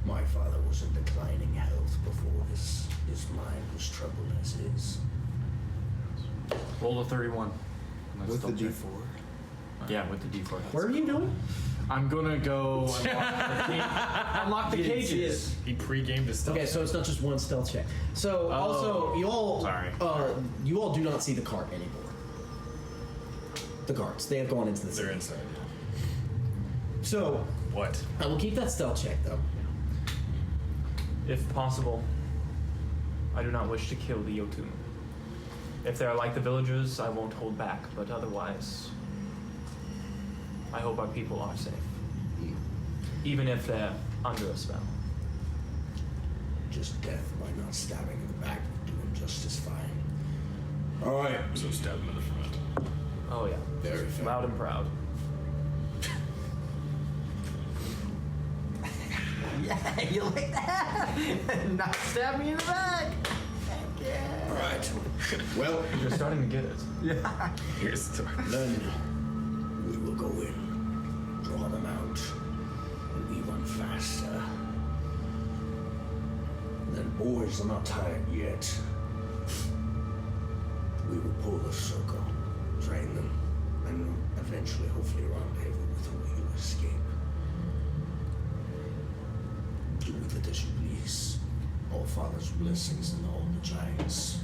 My father was in declining health before his mind was troubled as his. Roll a 31. Let's With the double check. D4. Yeah, with the D4. What are you doing? I'm gonna go unlock the cages. He pre-gamed his stuff. Okay, so it's not just one stealth check. So also, you all do not see the cart anymore. The guards, they have gone into the They're city. inside. So What? I will keep that stealth check though. If possible, I do not wish to kill the Jotun. If they're like the villagers, I won't hold back, but otherwise, I hope our people are safe. Even if they're under a spell. Just death by not stabbing in the back would do him just as fine. All right. So stab him in the front. Oh yeah. Very fair. Loud and proud. Yeah, you like that? Not stab me in the back. Heck yeah. All right. Well, You're starting to get it. Yeah. Here's the then we will go in, draw them out, and we run faster. Then boys are not tired yet. We will pull a circle, train them, and eventually, hopefully, rendezvous with who you escape. Do with it as you please. All Father's blessings and all the giants.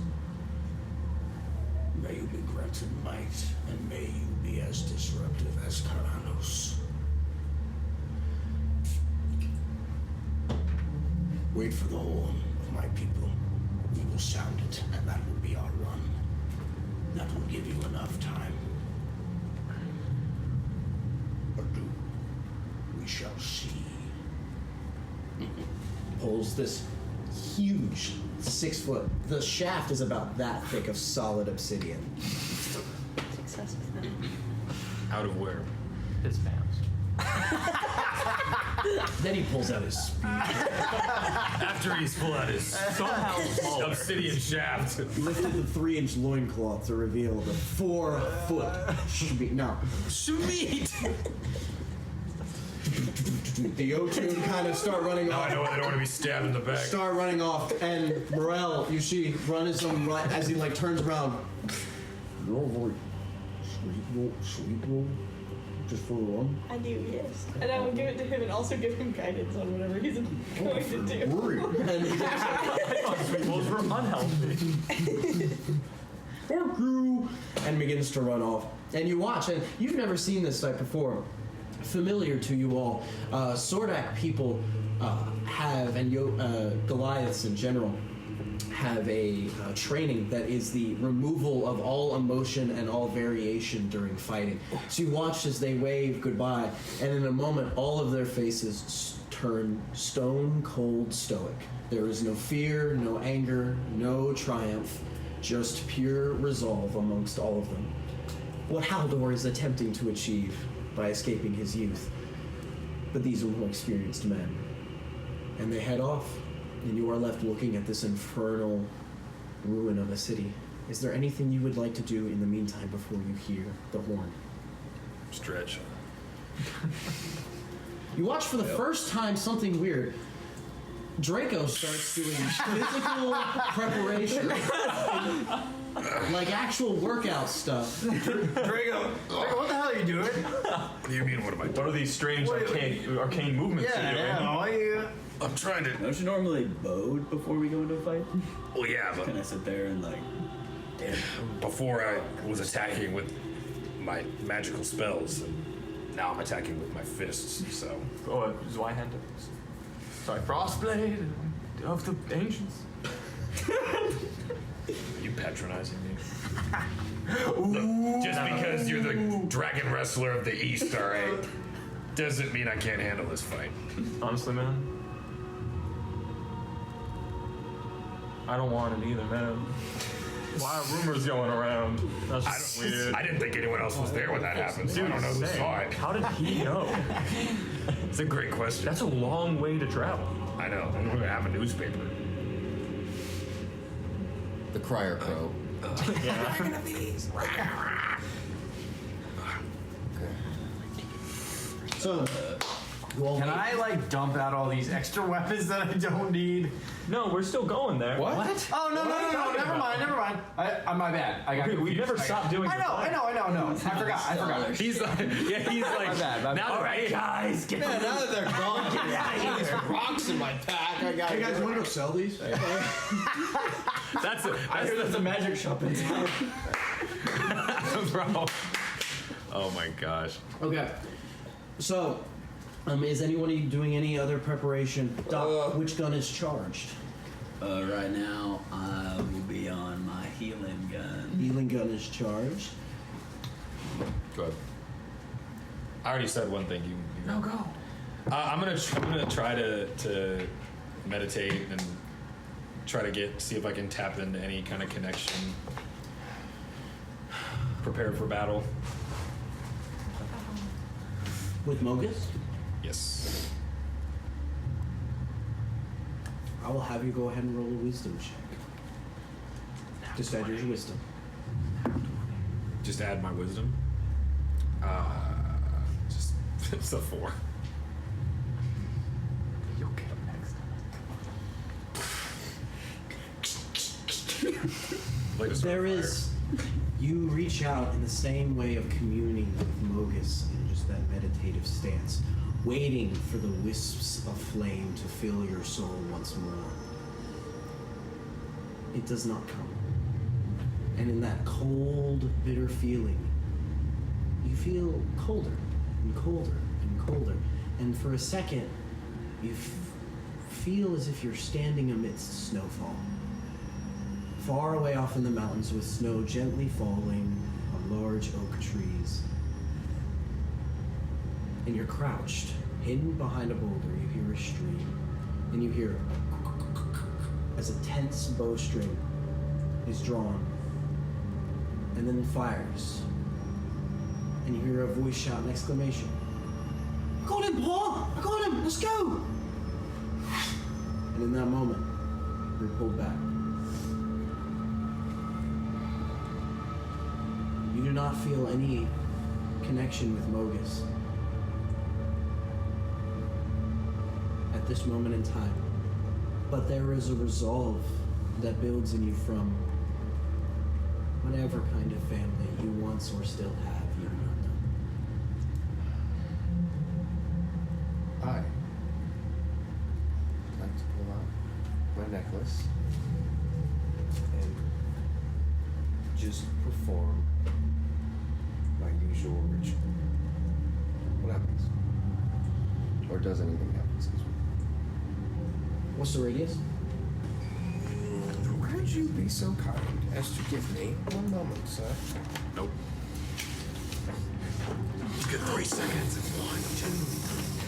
May you be granted might, and may you be as disruptive as Karanos. Wait for the horn of my people. We will sound it, and that will be our run. That will give you enough time. But do, we shall see. Pulls this huge 6 foot. The shaft is about that thick of solid obsidian. Success with that. Out of where? His pants. Then he pulls out his spear. After he's pulled out his obsidian shaft. Lifted the 3-inch loincloth to reveal the 4-foot shmeat. No. Shmeat! The Jotun kind of start running Now off. I know they don't want to be stabbed in the back. Start running off, and Morel, you see, runs him right as he like turns around. Roll, sweet roll, just for one. I do, yes. And I will give it to him and also give him guidance on whatever he's going to do. And he Sweet rolls were unhealthy. and begins to run off. And you watch, and you've never seen this sight before. Familiar to you all, Sordak people have, and Goliaths in general, have a training that is the removal of all emotion and all variation during fighting. So you watch as they wave goodbye, and in a moment, all of their faces turn stone cold stoic. There is no fear, no anger, no triumph, just pure resolve amongst all of them. What Haldor is attempting to achieve by escaping his youth. But these are more experienced men. And they head off, and you are left looking at this infernal ruin of a city. Is there anything you would like to do in the meantime before you hear the horn? Stretch. You watch for the first time something weird. Draco starts doing physical preparation. Like actual workout stuff. Draco, what the hell are you doing? What do you mean, what am I doing? What are these strange arcane movements you're doing? Why you? I'm trying to... Don't you normally bode before we go into a fight? Well, yeah, but Can I sit there and like... before I was attacking with my magical spells, and now I'm attacking with my fists, so... Oh, Zweihander. Sorry, Frostblade of the Ancients. Are you patronizing me? Look, just because you're the dragon wrestler of the East, alright, doesn't mean I can't handle this fight. Honestly, man, I don't want it either, man. Why are rumors going around? That's just weird. I didn't think anyone else was there when that happened, so I don't know who saw it. How did he know? It's a great question. That's a long way to travel. I know. I'm going to have a newspaper. The crier crow. So, Can I like dump out all these extra weapons that I don't need? No, we're still going there. What? Oh no! Never mind. My bad. I got. Okay, we've never stopped doing. I know. I forgot. He's like, he's like, My bad. now All right, guys, get Yeah, now that they're gone, get out of here. These rocks in my pack. I got. hey guys, want to go sell these? that's a magic shop in town. bro. Oh my gosh. Okay. So, is anyone doing any other preparation? Doc, which gun is charged? Right now, I will be on my healing gun. Healing gun is charged. Go ahead. I already said one thing. You No, go. I'm gonna try to meditate and try to see if I can tap into any kind of connection. Prepare for battle. With Mogus? Yes. I will have you go ahead and roll a wisdom check. Just add your wisdom. Just add my wisdom. Just it's a 4. You'll get him next. There is. You reach out in the same way of communing with Mogus in just that meditative stance, waiting for the wisps of flame to fill your soul once more. It does not come. And in that cold, bitter feeling, you feel colder and colder and colder. And for a second, you feel as if you're standing amidst snowfall. Far away off in the mountains with snow gently falling on large oak trees. And you're crouched, hidden behind a boulder. You hear a stream, and you hear as a tense bowstring is drawn, and then it fires. And you hear a voice shout an exclamation. I got him, Paul! I got him! Let's go! And in that moment, you're pulled back. You do not feel any connection with Mogus at this moment in time. But there is a resolve that builds in you from whatever kind of family you once or still have, you do not know. I'd like to pull out my necklace and just perform my usual ritual. What happens? Or does anything happen? What's the radius? Would you be so kind as to give me 1 moment, sir? Nope. You get 3 seconds.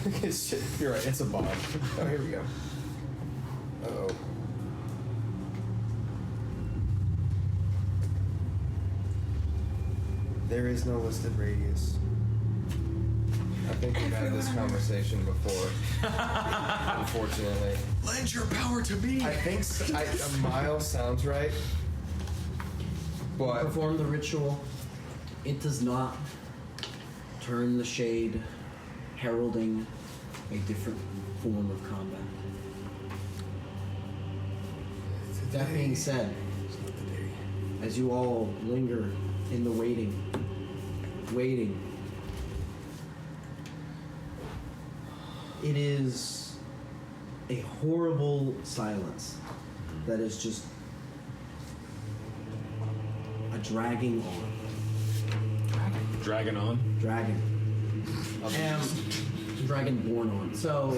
1, 2. It's shit. You're right. It's a bomb. Oh, here we go. Uh-oh. There is no listed radius. I think we've had this conversation before. Unfortunately. Lend your power to me. I think a mile sounds right. But Perform the ritual. It does not turn the shade, heralding a different form of combat. That being said, as you all linger in the waiting, it is a horrible silence that is just a dragging on. Dragon on? Dragon. Dragon born on. So,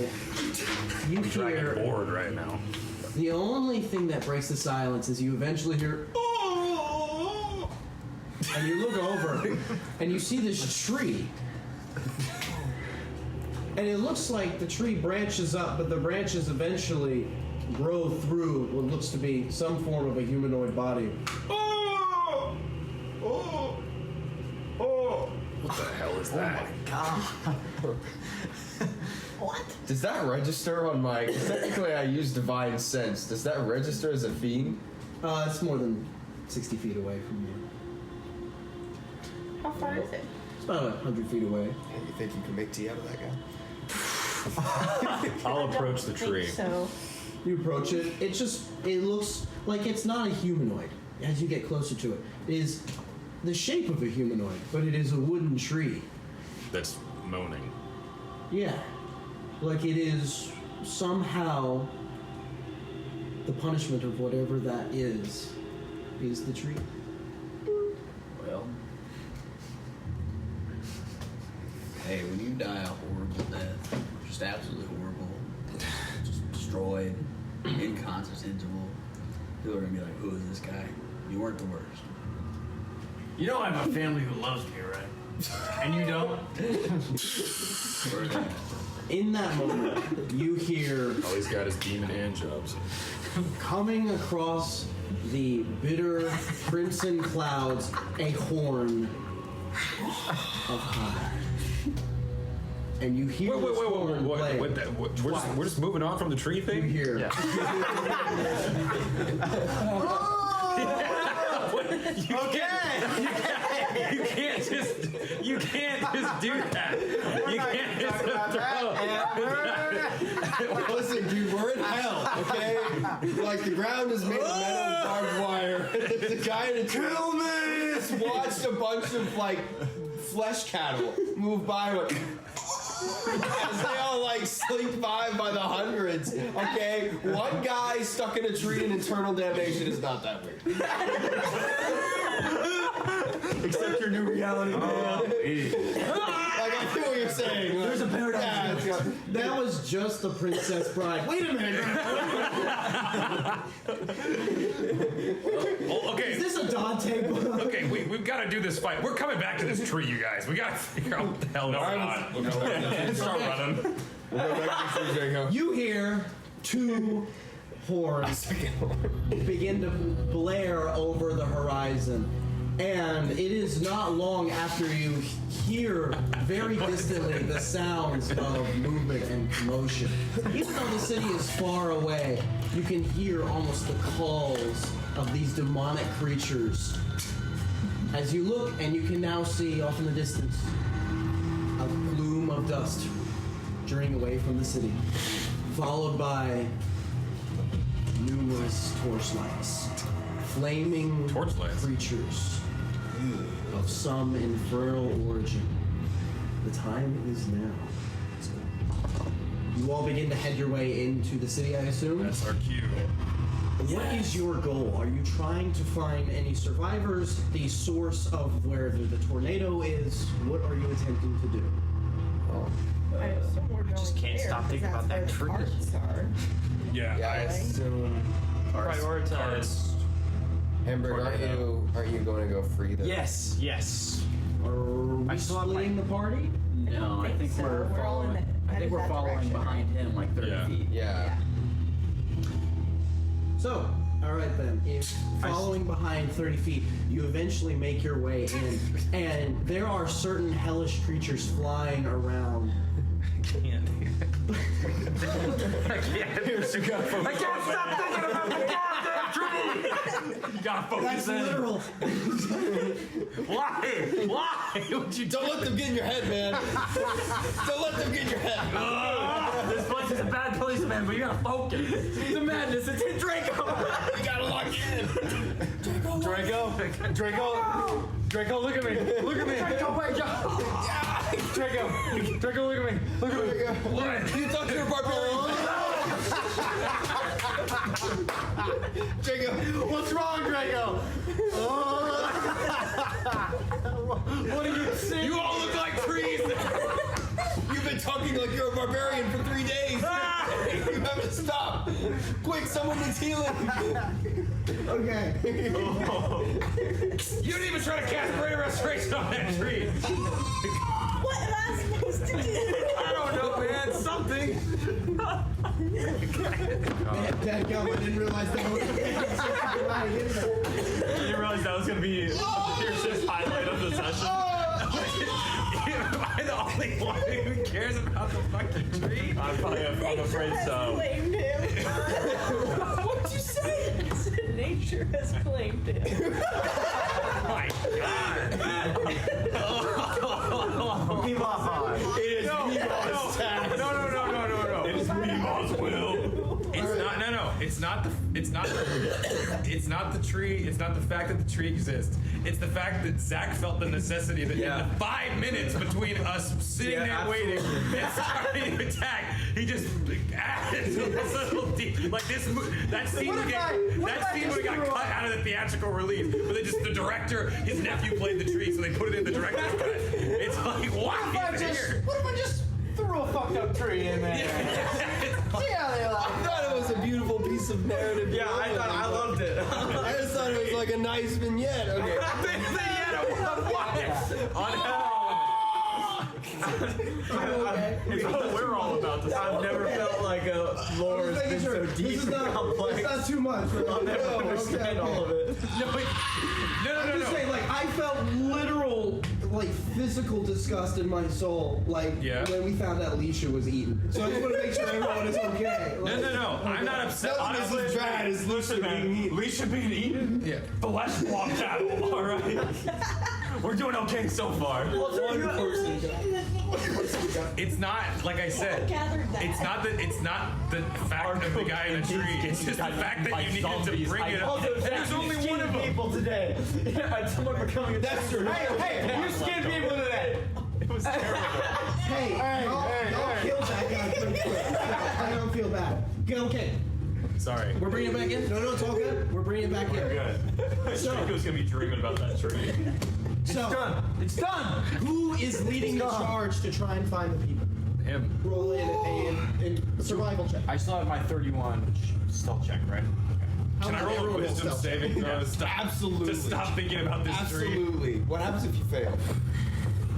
you hear... Dragon bored right now. The only thing that breaks the silence is you eventually hear... "Oh!" And you look over, and you see this tree. And it looks like the tree branches up, but the branches eventually grow through what looks to be some form of a humanoid body. Oh! Oh! Oh! What the hell is that? Oh my god. What? Does that register on my... Technically, I use Divine Sense. Does that register as a fiend? It's more than 60 feet away from you. How far is it? It's about 100 feet away. Hey, you think you can make tea out of that guy? I'll approach the tree. So You approach it. It looks like it's not a humanoid. As you get closer to it, it is the shape of a humanoid, but it is a wooden tree. That's moaning. Yeah. Like it is somehow the punishment of whatever that is the tree. Well, hey, when you die a horrible death, just absolutely horrible, just destroyed, incomprehensible. People are gonna be like, "Who is this guy? You weren't the worst." You know I have a family who loves me, right? And you don't? In that moment, you hear All he's got is demon hand jobs. coming across the bitter crimson clouds a horn of combat. And you hear this horn play. We're just moving on from the tree thing? You hear. Yeah. You can't just do that. You can't just throw. Listen, dude, we're in hell, okay? Like, the ground is made of metal and barbed wire. The guy in a tree just watched a bunch of, like, flesh cattle move by, like, as they all, like, sleep by the hundreds, okay? One guy stuck in a tree in eternal damnation is not that weird. Except your new reality, man. Like, I feel what you're saying. There's a paradox. Yeah, That was just the Princess Bride. Wait a minute. Okay. Is this a Dante book? Okay, we've got to do this fight. We're coming back to this tree, you guys. We got to figure out what the hell. No, we're not. Start running. We'll go back to the tree, Jacob. You hear two horns begin to blare over the horizon. And it is not long after you hear very distantly the sounds of movement and commotion. Even though the city is far away, you can hear almost the calls of these demonic creatures. As you look, and you can now see off in the distance a plume of dust journeying away from the city, followed by numerous torchlights, flaming creatures of some infernal origin. The time is now. You all begin to head your way into the city, I assume? That's our cue. What is your goal? Are you trying to find any survivors? The source of where the tornado is? What are you attempting to do? I assume we're going just can't there, stop thinking because about that that's tree. where the carts are. Yeah. Yeah, I assume. Prioritize. Hamburg, aren't you going to go free them? Yes. Are we I still have splitting the party? No, I think so. we're We're all in following. the- I think we're that following direction, behind him like 30 feet. Yeah. So, alright then, if following behind 30 feet, you eventually make your way in, and there are certain hellish creatures flying around. I can't stop thinking about the goddamn tree! You gotta focus That's in. literal. Why? Would you Don't let them get in your head, man. Don't let them get in your head. This place is a bad place, man, but you gotta focus. The madness, it's in Draco! You gotta lock in. Draco, look at me! Look at me! Draco, wait, Draco, look at me! Look at me! What? You thought you were barbarian? Jacob, What's wrong, Draco? What are you saying? you all look like trees. You've been talking like you're a barbarian for 3 days. You haven't stopped. Quick, someone needs healing. Okay. You didn't even try to cast greater restoration on that tree. What am I supposed to do? I don't know, man. Something. Dadgum, I didn't realize that was I didn't realize that was gonna be Pierce's highlight of the session. Am I the only one who cares about the fucking tree? I'm afraid so. Claimed him. What'd you say? I said nature has claimed him. My God. It is Meemaw's task. No. It is Meemaw's will. It's not the tree. It's not the fact that the tree exists. It's the fact that Zach felt the necessity that in the 5 minutes between us sitting there waiting and starting to attack, he just added this little like this. That scene would have got cut out of the theatrical release, but then just the director, his nephew played the tree, so they put it in the director's cut. It's like, why? What if I just Threw a fucked up tree in there. See how they like I thought it was a beautiful piece of narrative. Yeah, I loved it. I just thought it was like a nice vignette. Okay. On hell. It's what we're all about to I've never felt like a lore has been so deep and complex. It's not too much. I'll never understand all of it. I'm just saying, like, I felt literal, like, physical disgust in my soul, like, when we found out Alicia was eaten. So I just want to make sure everyone is okay. Like, No. I'm not upset. Nothing is as bad as Listen, man. Alicia being eaten? Yeah. Flesh walked out, all right? We're doing okay so far. One person. It's not like I said. It's not the fact of the guy in the tree. It's just the fact that you needed to bring it up. There's only one of them. People today. Someone becoming a That's true. Hey, you skinned people today. It was terrible. Hey, y'all killed that guy pretty quick. I don't feel bad. Okay. Sorry. We're bringing it back in? No, it's all good. We're bringing it back in. Good. Draco's gonna be dreaming about that tree. It's done. Who is leading the charge to try and find the people? Him. Roll a survival check. I still have my 31 stealth check, right? Can I roll a wisdom saving throw to stop? Absolutely. To stop thinking about this tree. Absolutely. What happens if you fail?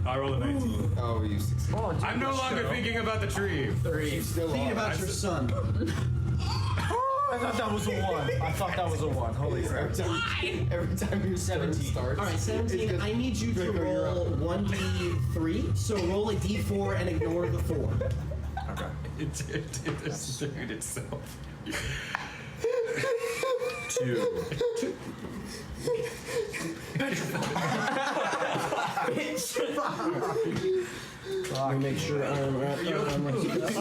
I rolled a 19. Oh, you succeed. I'm no longer thinking about the tree. You still Thinking are. about your son. I thought that was a 1. Holy crap. Every time your 17 starts. All right, 17. I need you to Draco, you're roll up. 1d3. So roll a d4 and ignore the 4. Okay. It asserted itself. 2. Let me make sure I'm right. I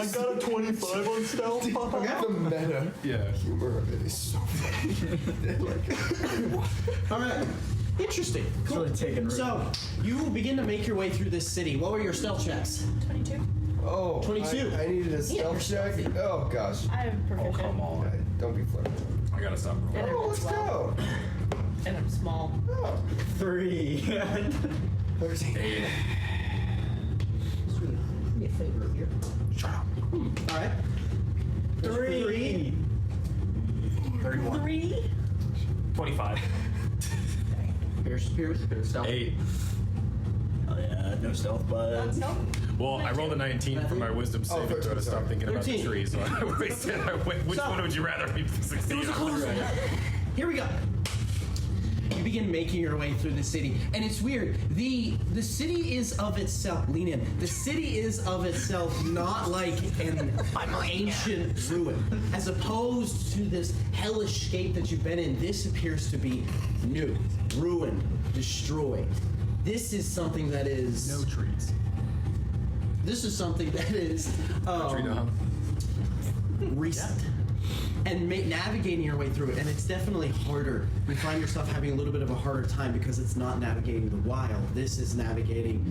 got a 25 on stealth. The meta humor of it is so funny. All right. Interesting. Cool. So you begin to make your way through this city. What were your stealth checks? 22. Oh, 22. I needed a Yeah, stealth check. Oh gosh. I am proficient. Come on. Okay, don't be flippant. I gotta stop rolling. Oh, let's go. And I'm small. Oh, 3. 13. Sweet. Do me a favor here. Shut up. All right. 3. 31. 3. 25. Here's stealth. 8. Oh yeah, no stealth, but No. Well, I rolled a 19 for my wisdom saving throw to stop thinking about the 13. tree, so I wasted. Which one would you rather me succeed? It was a on? close one. Here we go. You begin making your way through the city, and it's weird. The city is of itself. Lean in. The city is of itself not like an ancient ruin, as opposed to this hellish scape that you've been in. This appears to be new, ruined, destroyed. This is something that is No trees. This is something that is Tree to recent. And navigating your way through it, and it's definitely harder. You find yourself having a little bit of a harder time because it's not navigating the wild. This is navigating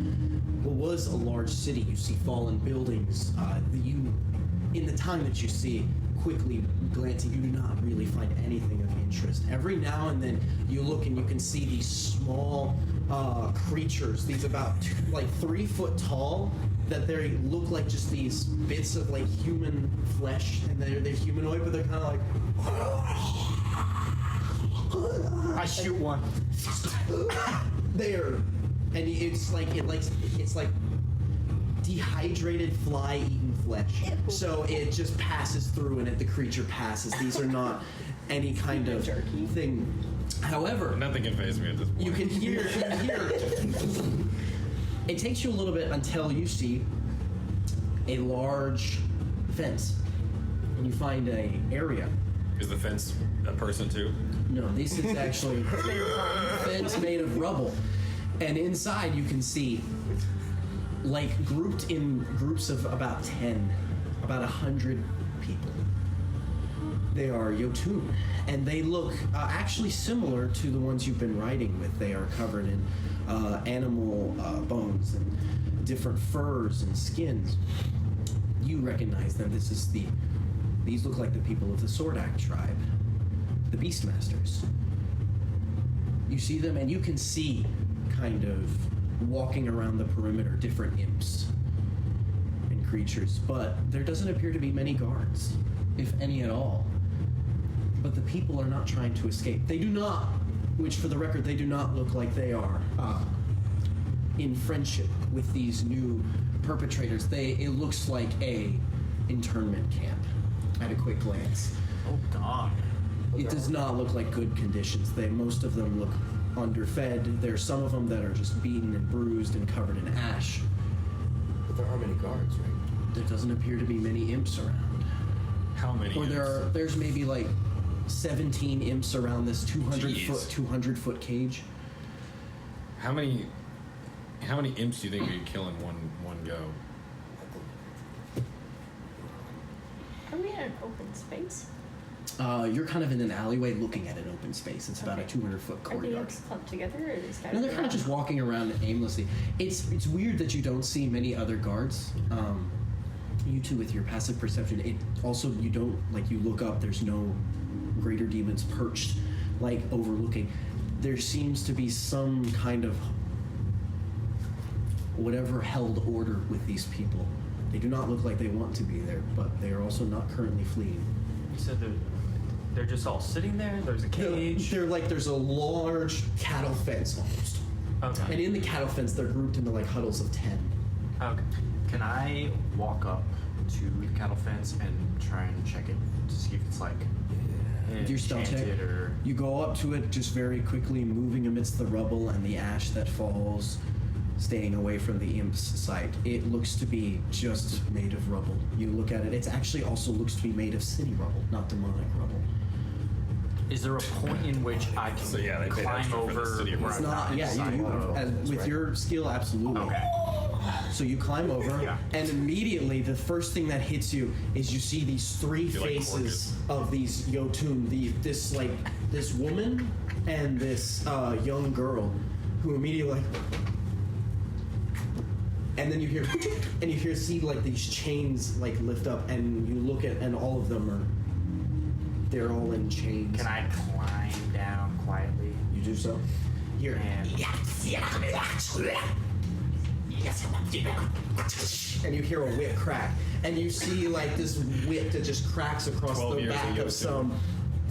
what was a large city. You see fallen buildings. In the time that you see, quickly glancing, you do not really find anything of interest. Every now and then, you look and you can see these small creatures. These about 3 foot tall. That they look like just these bits of like human flesh, and they're humanoid, but they're kind of like. I shoot one. There, and it's like dehydrated fly-eaten flesh. So it just passes through, and the creature passes. These are not any kind of thing. However, Nothing can phase me at this point. you can hear. It takes you a little bit until you see a large fence, and you find a area. Is the fence a person too? No, this is actually a fence made of rubble, and inside you can see, like grouped in groups of about 10, about 100 people. They are Jotun, and they look actually similar to the ones you've been riding with. They are covered in animal bones and different furs and skins. You recognize them. These look like the people of the Sordak tribe, the Beastmasters. You see them, and you can see, kind of walking around the perimeter, different imps and creatures, but there doesn't appear to be many guards, if any at all. But the people are not trying to escape. They do not, which for the record, they do not look like they are in friendship with these new perpetrators. It looks like a internment camp at a quick glance. Oh God. It does not look like good conditions. Most of them look underfed. There's some of them that are just beaten and bruised and covered in ash. But there are many guards, right? There doesn't appear to be many imps around. How many? Or there's maybe like 17 imps around this 200 foot cage. How many imps do you think we could kill in one go? Are we in an open space? You're kind of in an alleyway looking at an open space. It's about a 200 foot Are the courtyard. imps clumped together, or are they scattered? No, they're kind of just walking around aimlessly. It's weird that you don't see many other guards. You two, with your passive perception, it also, you don't, like, you look up, there's no greater demons perched, like, overlooking. There seems to be some kind of whatever held order with these people. They do not look like they want to be there, but they are also not currently fleeing. You said they're just all sitting there? There's a cage? There's a large cattle fence almost. Okay. And in the cattle fence, they're grouped into like huddles of 10. Okay. Can I walk up to the cattle fence and try and check it to see if it's like With your stealth check, enchanted or you go up to it just very quickly, moving amidst the rubble and the ash that falls, staying away from the imp's sight. It looks to be just made of rubble. You look at it, it actually also looks to be made of city rubble, not demonic rubble. Is there a point in which I can So, yeah, they paid climb extra for the over city of where It's I'm not, yeah, inside you of- and with your skill, absolutely. Okay. So you climb over, Yeah. and immediately the first thing that hits you is you see these three Feel like faces of these Jotun, this woman and this young girl, who immediately like, and then you see like these chains like lift up, and you look at, and all of them they're all in chains. Can I climb down quietly? You do so. Here. And And you hear a whip crack, and you see like this whip that just cracks across 12 the years back of of some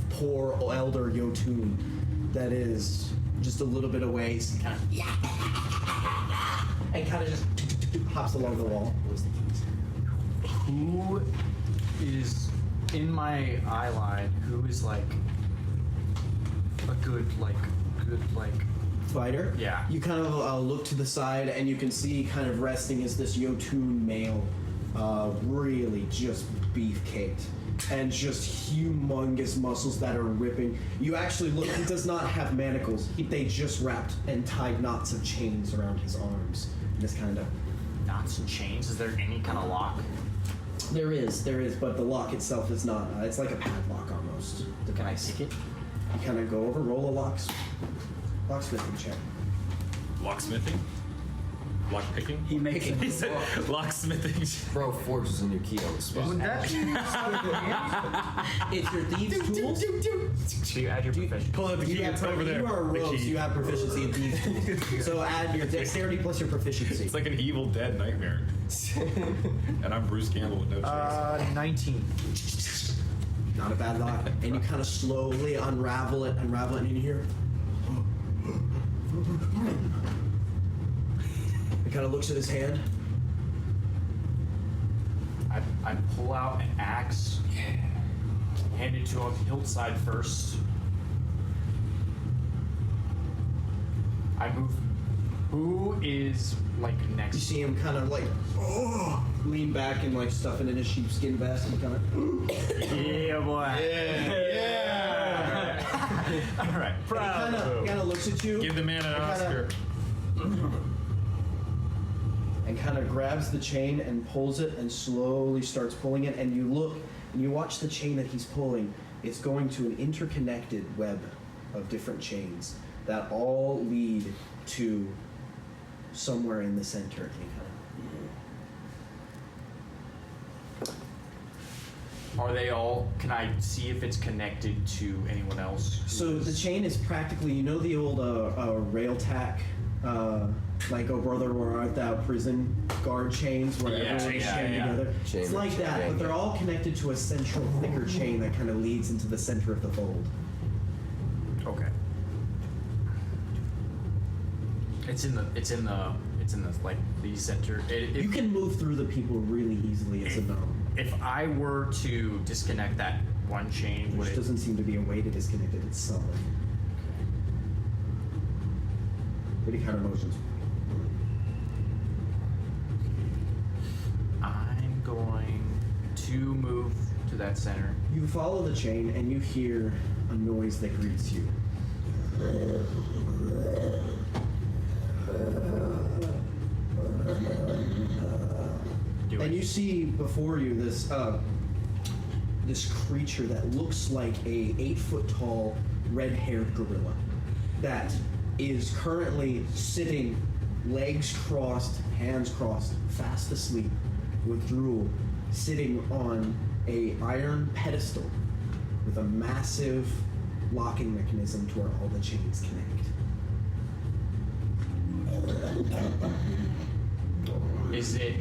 poor elder Jotun that is just a little bit away, and kind of just hops along the wall. who is in my eye line? Who is like a good Fighter? Yeah. You kind of look to the side, and you can see kind of resting is this Jotun male, really just beefcaked, and just humongous muscles that are ripping. You actually look, he does not have manacles. They just wrapped and tied knots of chains around his arms. This kind of... knots and chains. Is there any kind of lock? There is, but the lock itself is not. It's like a padlock almost. Can I stick it? You kind of go over, roll a locksmithing check. Locksmithing? Lockpicking? He makes it. He said locksmithing. Bro, Forge is in your key on the spot. Would that be It's your thieves' tools. So you add your proficiency. Pull out the key. It's over there. You are The rogues. key. You have proficiency in thieves' tools. So add your dexterity plus your proficiency. It's like an Evil Dead nightmare. And I'm Bruce Campbell with no chance. 19. Not a bad lock. And you kind of slowly unravel it, and you hear. He kind of looks at his hand. I pull out an axe. Hand it to him. Hillside first. I move. Who is like next? You see him kind of like lean back and like stuff it in his sheepskin vest and kind of. Yeah, boy. Yeah. All right. Proud. He kind of looks at you. Give the man an Oscar. And kind of grabs the chain and pulls it and slowly starts pulling it. And you look and you watch the chain that he's pulling. It's going to an interconnected web of different chains that all lead to somewhere in the center. Are they all? Can I see if it's connected to anyone else? So the chain is practically, you know, the old rail tack like, oh brother, where art thou prison guard chains where everyone's chained together. Chain It's like that, chain. but they're all connected to a central thicker chain that kind of leads into the center of the fold. Okay. It's in the like the center. You can move through the people really easily as a gnome. If I were to disconnect that one chain, would Which it? doesn't seem to be a way to disconnect it, it's solid. Pretty kind of motions. I'm going to move to that center. You follow the chain and you hear a noise that greets you. And you see before you this this creature that looks like a 8-foot tall, red-haired gorilla that is currently sitting, legs crossed, hands crossed, fast asleep, with drool, sitting on a iron pedestal with a massive locking mechanism to where all the chains connect.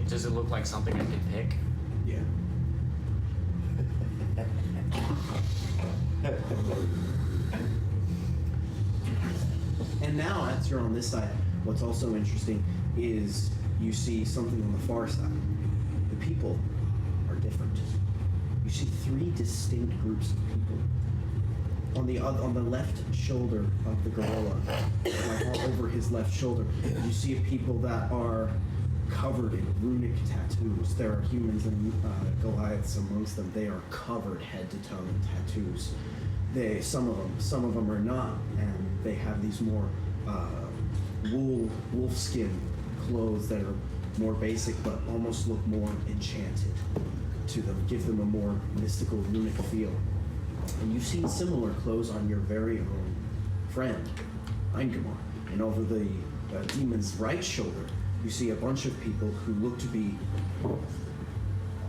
Does it look like something I can pick? Yeah. And now, as you're on this side, what's also interesting is you see something on the far side. The people are different. You see 3 distinct groups of people. On the left shoulder of the gorilla, like all over his left shoulder, you see people that are covered in runic tattoos. There are humans and Goliaths amongst them. They are covered head to toe in tattoos. Some of them are not, and they have these more wolfskin clothes that are more basic, but almost look more enchanted to them, give them a more mystical, runic feel. And you've seen similar clothes on your very own friend, Ingemar. And over the demon's right shoulder, you see a bunch of people who look to be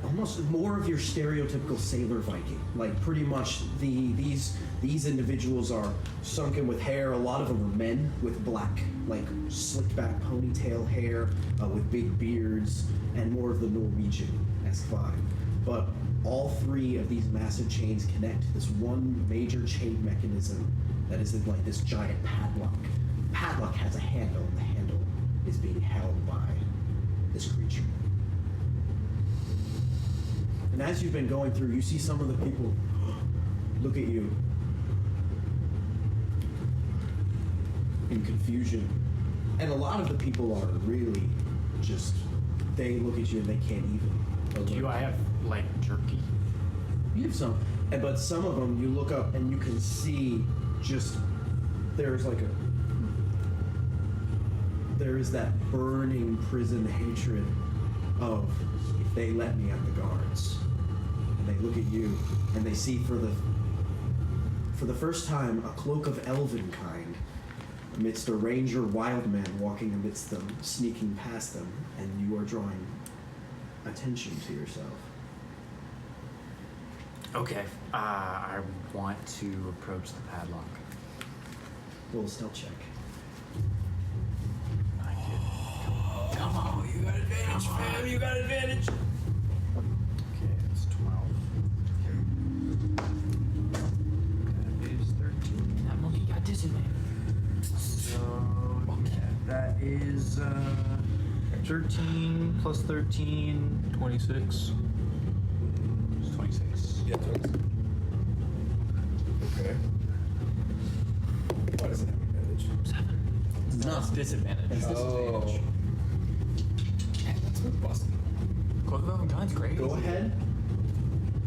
almost more of your stereotypical sailor Viking. Like, pretty much these individuals are sunken with hair. A lot of them are men with black, like, slicked back ponytail hair, with big beards, and more of the Norwegian-esque vibe. But all 3 of these massive chains connect to this one major chain mechanism that is in, like, this giant padlock. The padlock has a handle, and the handle is being held by this creature. And as you've been going through, you see some of the people look at you in confusion. And a lot of the people are really just, they look at you and they can't even. Do I have, like, jerky? You have some. But some of them, you look up and you can see just, there is that burning prison hatred of, if they let me, I'm the guards. And they look at you and they see for the first time a cloak of elven kind amidst a ranger wild man walking amidst them, sneaking past them, and you are drawing attention to yourself. Okay. I want to approach the padlock. Roll a stealth check. Come on, you got advantage, fam. You got advantage. Okay, it's 12. That is 13. That monkey got disadvantage. So that is 13 plus 13, 26. It's 26. Yeah, 26. Okay. Why does it have advantage? 7. No, it's disadvantage. That's disadvantage. Man, that's what busted. Cloak of Elven Kind's great. Go ahead.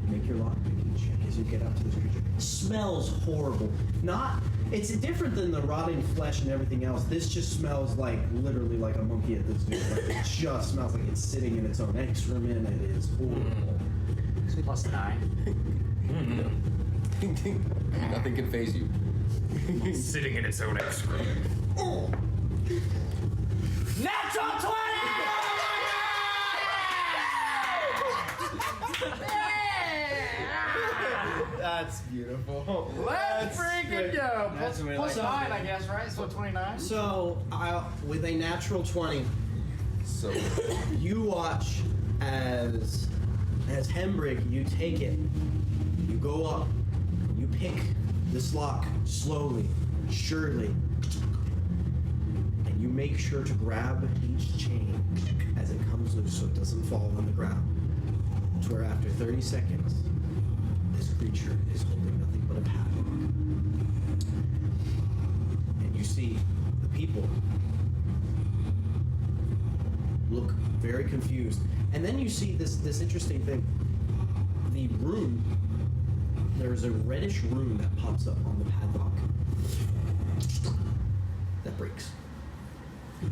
Make your lockpicking check as you get up to this creature. Smells horrible. It's different than the rotting flesh and everything else. This just smells like, literally like a monkey at this dude. Like, it just smells like it's sitting in its own excrement. It is horrible. Plus 9. Nothing can phase you. Sitting in its own excrement. Natural 20! That's beautiful. Let's freaking go. Plus 9, I guess, right? So 29. So, with a natural 20, So you watch as Hembrig, you take it, you go up, you pick this lock slowly, surely, and you make sure to grab each chain as it comes loose so it doesn't fall on the ground. To where after 30 seconds, this creature is holding nothing but a padlock. And you see the people look very confused. And then you see this interesting thing. The rune, there's a reddish rune that pops up on the padlock that breaks.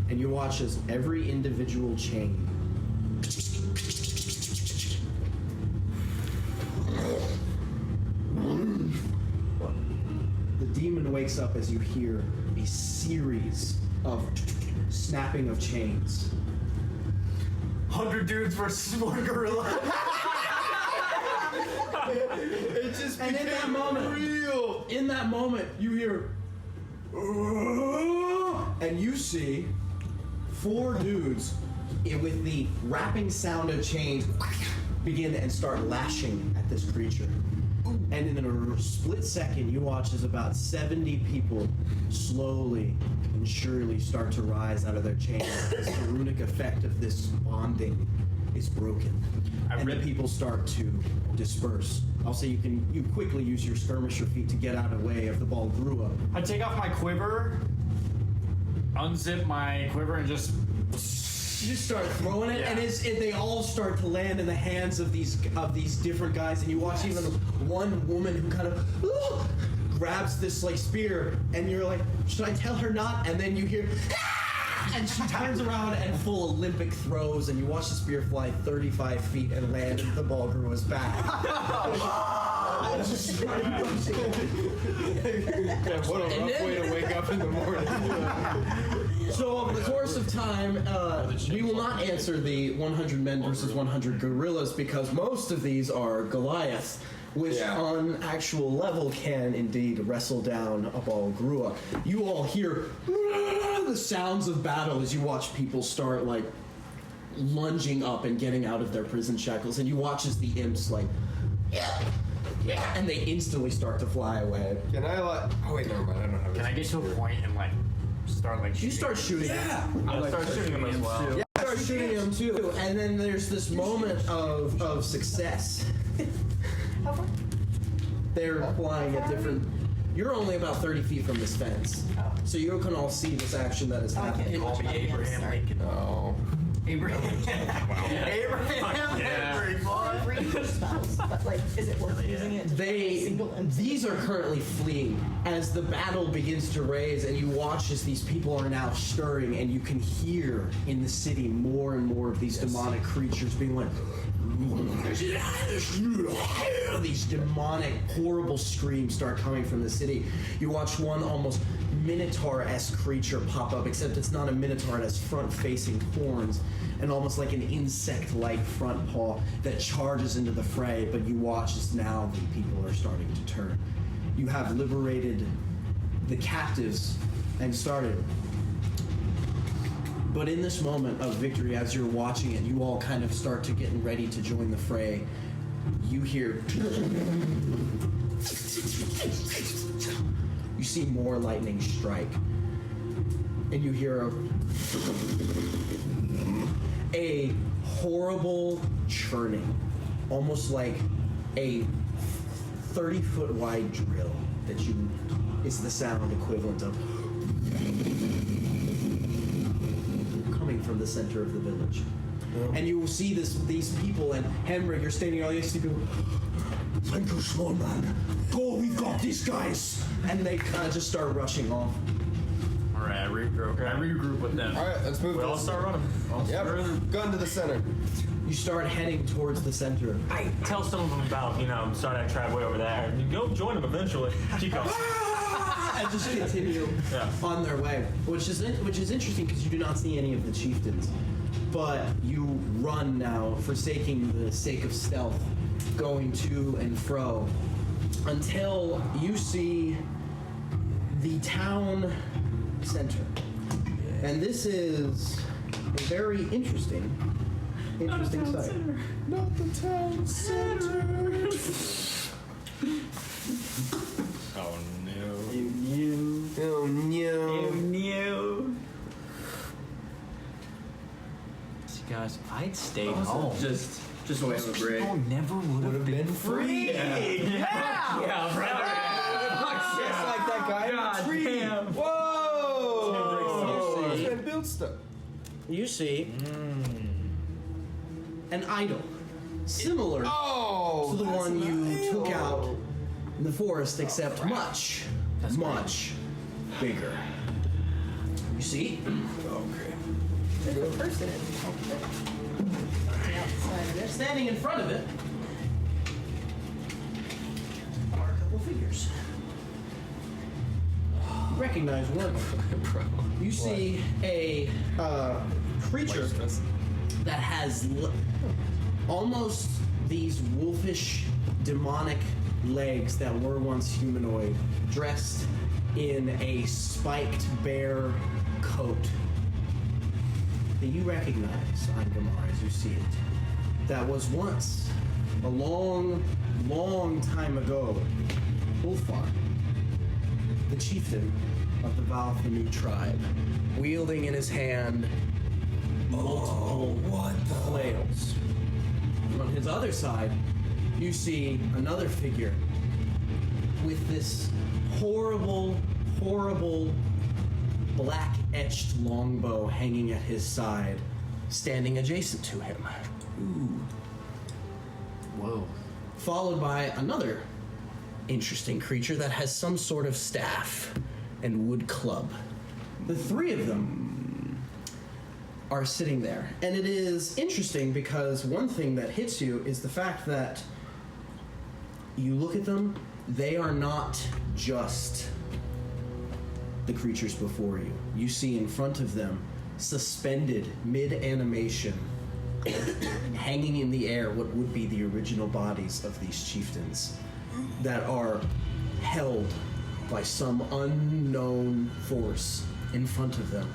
And you watch as every individual chain the demon wakes up as you hear a series of snapping of chains. 100 dudes versus one gorilla. It just And in that moment, real. In that moment, you hear, and you see 4 dudes with the rapping sound of chains begin and start lashing at this creature. And in a split second, you watch as about 70 people slowly and surely start to rise out of their chains as the runic effect of this bonding is broken. And the people start to disperse. I'll say you quickly use your skirmisher feat to get out of the way of the ball grew up. I take off my quiver, unzip my quiver, and just. You just start throwing it, and they all start to land in the hands of these different guys, and you watch even one woman who kind of grabs this like spear, and you're like, should I tell her not? And then you hear, and she turns around and full Olympic throws, and you watch the spear fly 35 feet and land in the ball grew's back. what a rough way to wake up in the morning. So over the course of time, we will not answer the 100 men versus 100 gorillas because most of these are Goliaths, which on actual level can indeed wrestle down a ball grua. You all hear the sounds of battle as you watch people start like lunging up and getting out of their prison shackles, and you watch as the imps like and they instantly start to fly away. Can I like? Oh wait, never mind. I don't have. Can I get to a point and like start like? You start shooting. Yeah, I start shooting them as well. Yeah, start shooting them too, and then there's this moment of success. How far? They're flying at different. You're only about 30 feet from this fence, so you can all see this action that is happening. Call me Abraham Lincoln. Oh. Abraham. Range spells, but like, is it worth using it? To These are currently fleeing as the battle begins to raise, and you watch as these people are now stirring, and you can hear in the city more and more of these demonic creatures being like. These demonic, horrible screams start coming from the city. You watch one almost minotaur-esque creature pop up, except it's not a minotaur, it has front-facing horns and almost like an insect-like front paw that charges into the fray, but you watch as now the people are starting to turn. You have liberated the captives and started. But in this moment of victory, as you're watching it, you all kind of start to getting ready to join the fray. You hear... You see more lightning strike. And you hear a horrible churning. Almost like a 30-foot wide drill that is the sound equivalent of... from the center of the village. And you will see these people, and Henrik, you're standing all these people. Thank you, small man. Go, we've got these guys. And they kind of just start rushing off. All right, I regroup with them. All right, let's move. We'll all start running. Gun to the center. You start heading towards the center. I tell some of them about, Sardak tribe way over there. You go join them eventually. Keep going. And just continue on their way, which is interesting because you do not see any of the chieftains, but you run now, forsaking the sake of stealth, going to and fro. until you see the town center. And this is a very interesting sight. Not the town center. Oh no. Oh no. See, guys, if I'd stayed home, Just so we have a break. people never would have been free. Yeah, brother. Just like that guy in the tree. Whoa! And build stuff. You see an idol similar to the one you took out in the forest, except much bigger. You see? Okay. There's a person outside of it. Standing in front of it are a couple figures. You recognize one. You see a creature that has almost these wolfish, demonic legs that were once humanoid, dressed in a spiked bear coat that you recognize, Ingemar, as you see it. That was once, a long, long time ago, Ulfar, the chieftain of the Jotun tribe, wielding in his hand multiple flails. On his other side, you see another figure with this horrible, black-etched longbow hanging at his side, standing adjacent to him. Whoa. Followed by another interesting creature that has some sort of staff and wood club. The three of them are sitting there. And it is interesting because one thing that hits you is the fact that you look at them, they are not just the creatures before you. You see in front of them, suspended mid-animation, hanging in the air, what would be the original bodies of these chieftains that are held by some unknown force in front of them,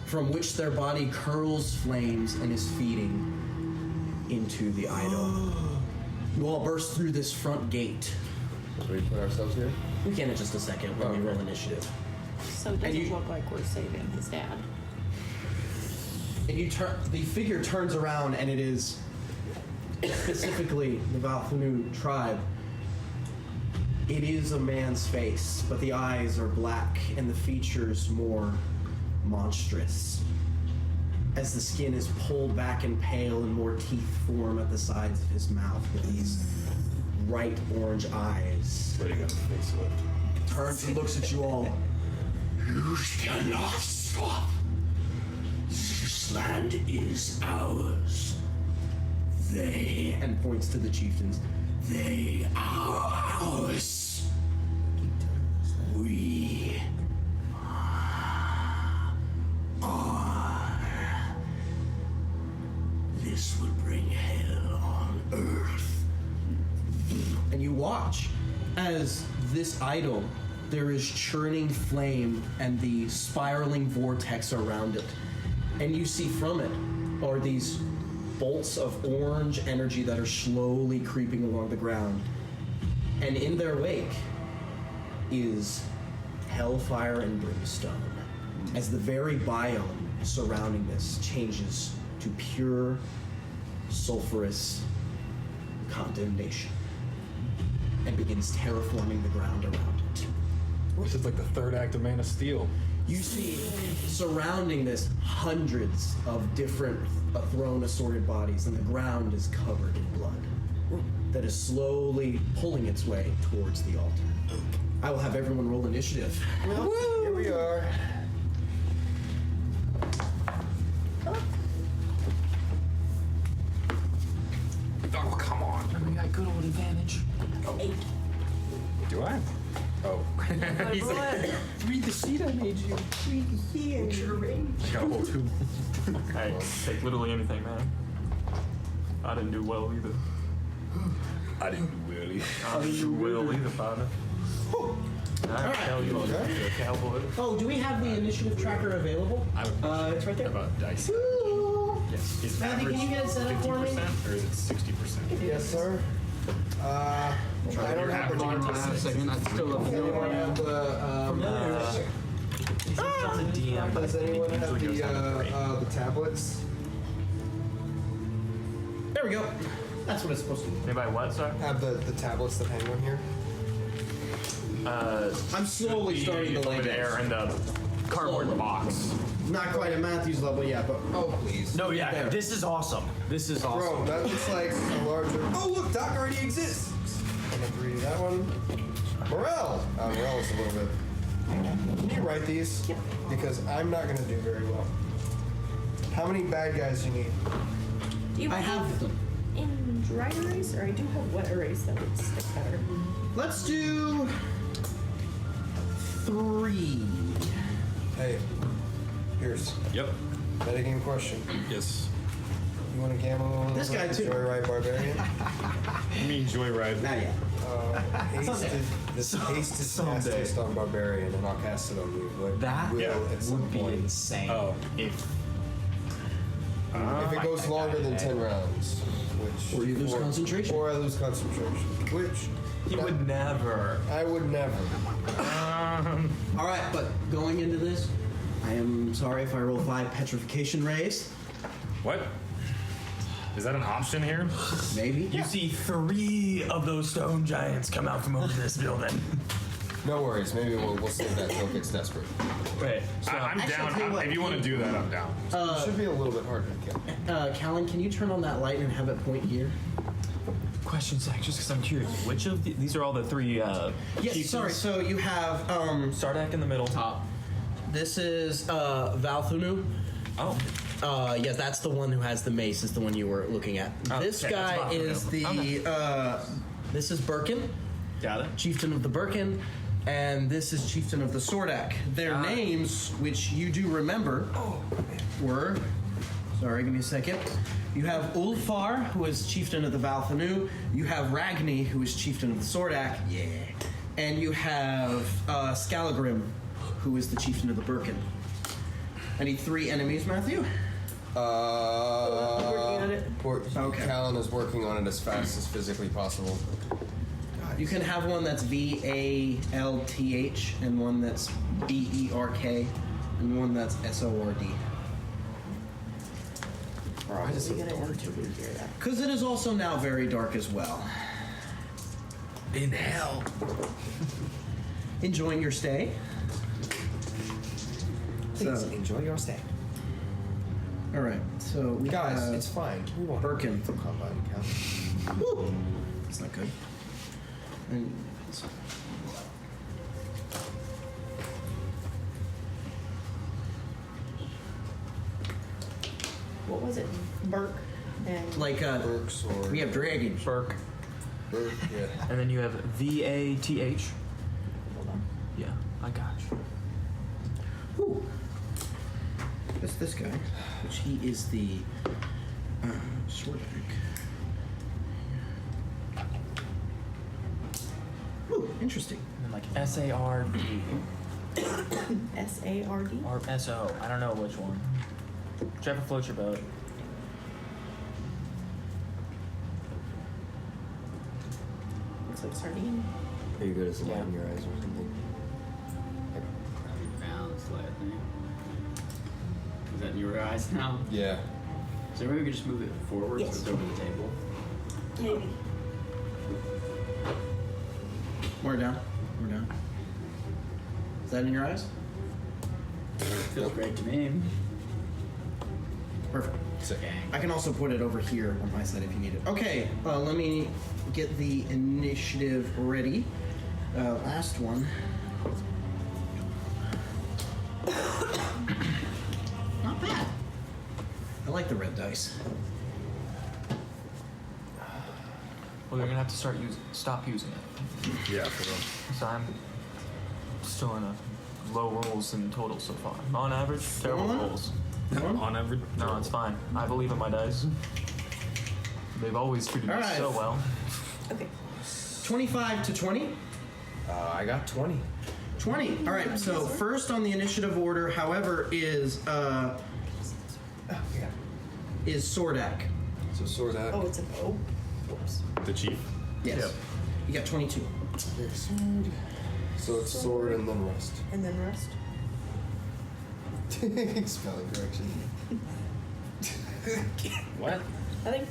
from which their body curls flames and is feeding into the idol. You all burst through this front gate. So we put ourselves here? We can in just a second when we roll initiative. So it doesn't look like we're saving his dad. And the figure turns around, and it is specifically the Jotun tribe. It is a man's face, but the eyes are black and the features more monstrous, as the skin is pulled back and pale and more teeth form at the sides of his mouth with these bright orange eyes. What do you got in the face with? Turns and looks at you all. You cannot stop. This land is ours. They, and points to the chieftains. They are ours. We are. This will bring hell on earth. And you watch as this idol, there is churning flame and the spiraling vortex around it. And you see from it are these bolts of orange energy that are slowly creeping along the ground. And in their wake is hellfire and brimstone, as the very biome surrounding this changes to pure sulfurous condemnation and begins terraforming the ground around it. This is like the third act of Man of Steel. You see, surrounding this, hundreds of different thrown assorted bodies, and the ground is covered in blood that is slowly pulling its way towards the altar. I will have everyone roll initiative. Here we are. Oh, come on. We got good old advantage. Do I? Oh. He's like, read the sheet I made you. I got a whole two. I take literally anything, man. I didn't do well either. I didn't really. You will leave it, partner. Alright. Tell you Okay. a cowboy. Oh, do we have the initiative tracker available? It's right there. About dice. Yes. Is Matthew, can you get it set up for me? 50% or is it 60%? Yes, sir. I don't have the Hold on a second. I still love Does anyone have the Does anyone have the tablets? There we go. That's what it's supposed to be. Anybody what, sorry? Have the tablets that hang on here? I'm slowly starting to lay over there in the cardboard box. Not quite at Matthew's level yet, but Oh, please. No, yeah, this is awesome. This is awesome. Bro, that looks like a larger. Oh, look, Doc already exists. I'm gonna read that one. Morel. Morel is a little bit. Can you write these? Yep. Because I'm not gonna do very well. How many bad guys do you need? Do you I have them. in dry erase, or I do have wet erase that would stick better. Let's do 3. Hey, here's Yep. metagame question. Yes. You want to gamble? This guy too. Joyride Barbarian. You mean Joyride? Not yet. This haste is fastest on Barbarian, and I'll cast it on you. But That will at some would be point. insane. Oh. If If it goes longer than 10 rounds, which Or you lose concentration. or I lose concentration, which He would never. I would never. All right, but going into this, I am sorry if I roll 5 petrification rays. What? Is that an option here? Maybe. You see 3 of those stone giants come out from over this building. No worries. Maybe we'll save that till it gets desperate. Wait, I'm Actually, down. I'll tell you what. If you want to do that, I'm down. It should be a little bit harder to kill. Callan, can you turn on that light and have it point here? question, Zach, just because I'm curious. Which of these are all the 3 Yes, chieftains? sorry. So you have Sardak in the middle. top. This is Valthunu. Oh. Yeah, that's the one who has the mace. Is the one you were looking at. Oh, This okay, guy that's is the. Okay. This is Birkin, Got it. chieftain of the Birkin, and this is chieftain of the Sordak. Their names, which you do remember, were. Sorry, give me a second. You have Ulfar, who is chieftain of the Valthanu. You have Ragni, who is chieftain of the Sordak. Yeah. And you have Scalagrim, who is the chieftain of the Birkin. Any 3 enemies, Matthew? Working on it. Okay. Callan is working on it as fast as physically possible. You can have one that's VALTH, and one that's BERK, and one that's SORD. Why does he get it into here? Because it is also now very dark as well. In hell. Enjoying your stay? Please enjoy your stay. All right, so we Guys, have it's fine. We won't Birkin. for combine count. Woo! It's not good. And What was it? Burke and like Burke sword. we have dragons. Burke. Burke, yeah. And then you have VATH. hold on. Yeah, I got you. Whew. That's this guy, which he is the sword deck. Whew, interesting. And then like SARD SARD. or SO. I don't know which one. Whichever floats your boat. Looks like sardine. Are you good as a light Yeah. in your eyes or something? Balance light, I think. Is that in your eyes now? Yeah. So maybe we could just move it forward Yes. so it's over the table. Maybe. We're down. We're down. Is that in your eyes? Feels great to me. Perfect. Sick. I can also put it over here on my side if you need it. Okay, let me get the initiative ready. Last one. Not bad. I like the red dice. Well, you're gonna have to stop using it. Yeah, for real. So I'm still in a low rolls in total so far. On average, terrible One? rolls. On average. No, it's fine. I believe in my dice. They've always treated me so well. Okay. 25 to 20. I got 20. 20. All right. So first on the initiative order, however, is Sordak. So Sordak. Oh, it's an O. Whoops. The chief. Yes. Yep. You got 22. So it's sword and then rest. And then rest. Spelling correction. What? I think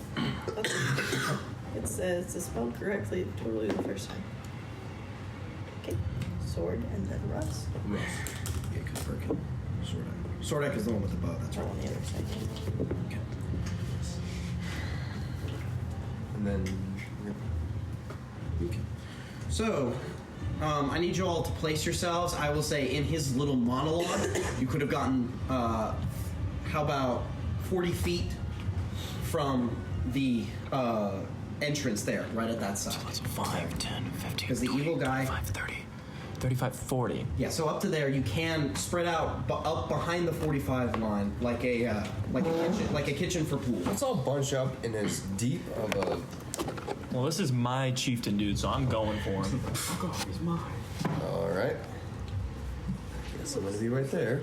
it's spelled correctly totally the first time. Okay. Sword and then rest. Yeah, because Birkin. Sordak is the one with the bow. That's Or right. on the other side. Okay. And then. Okay. So, I need you all to place yourselves. I will say in his little monologue, you could have gotten, how about 40 feet from the entrance there, right at that side. So it's 5, 10, 15, Because the evil guy. 5, 30, 35, 40. Yeah, so up to there, you can spread out up behind the 45 line like a kitchen for pool. Let's all bunch up in as deep of a. Well, this is my chieftain dude, so I'm going for him. He's mine. All right. Guess I'm gonna be right there.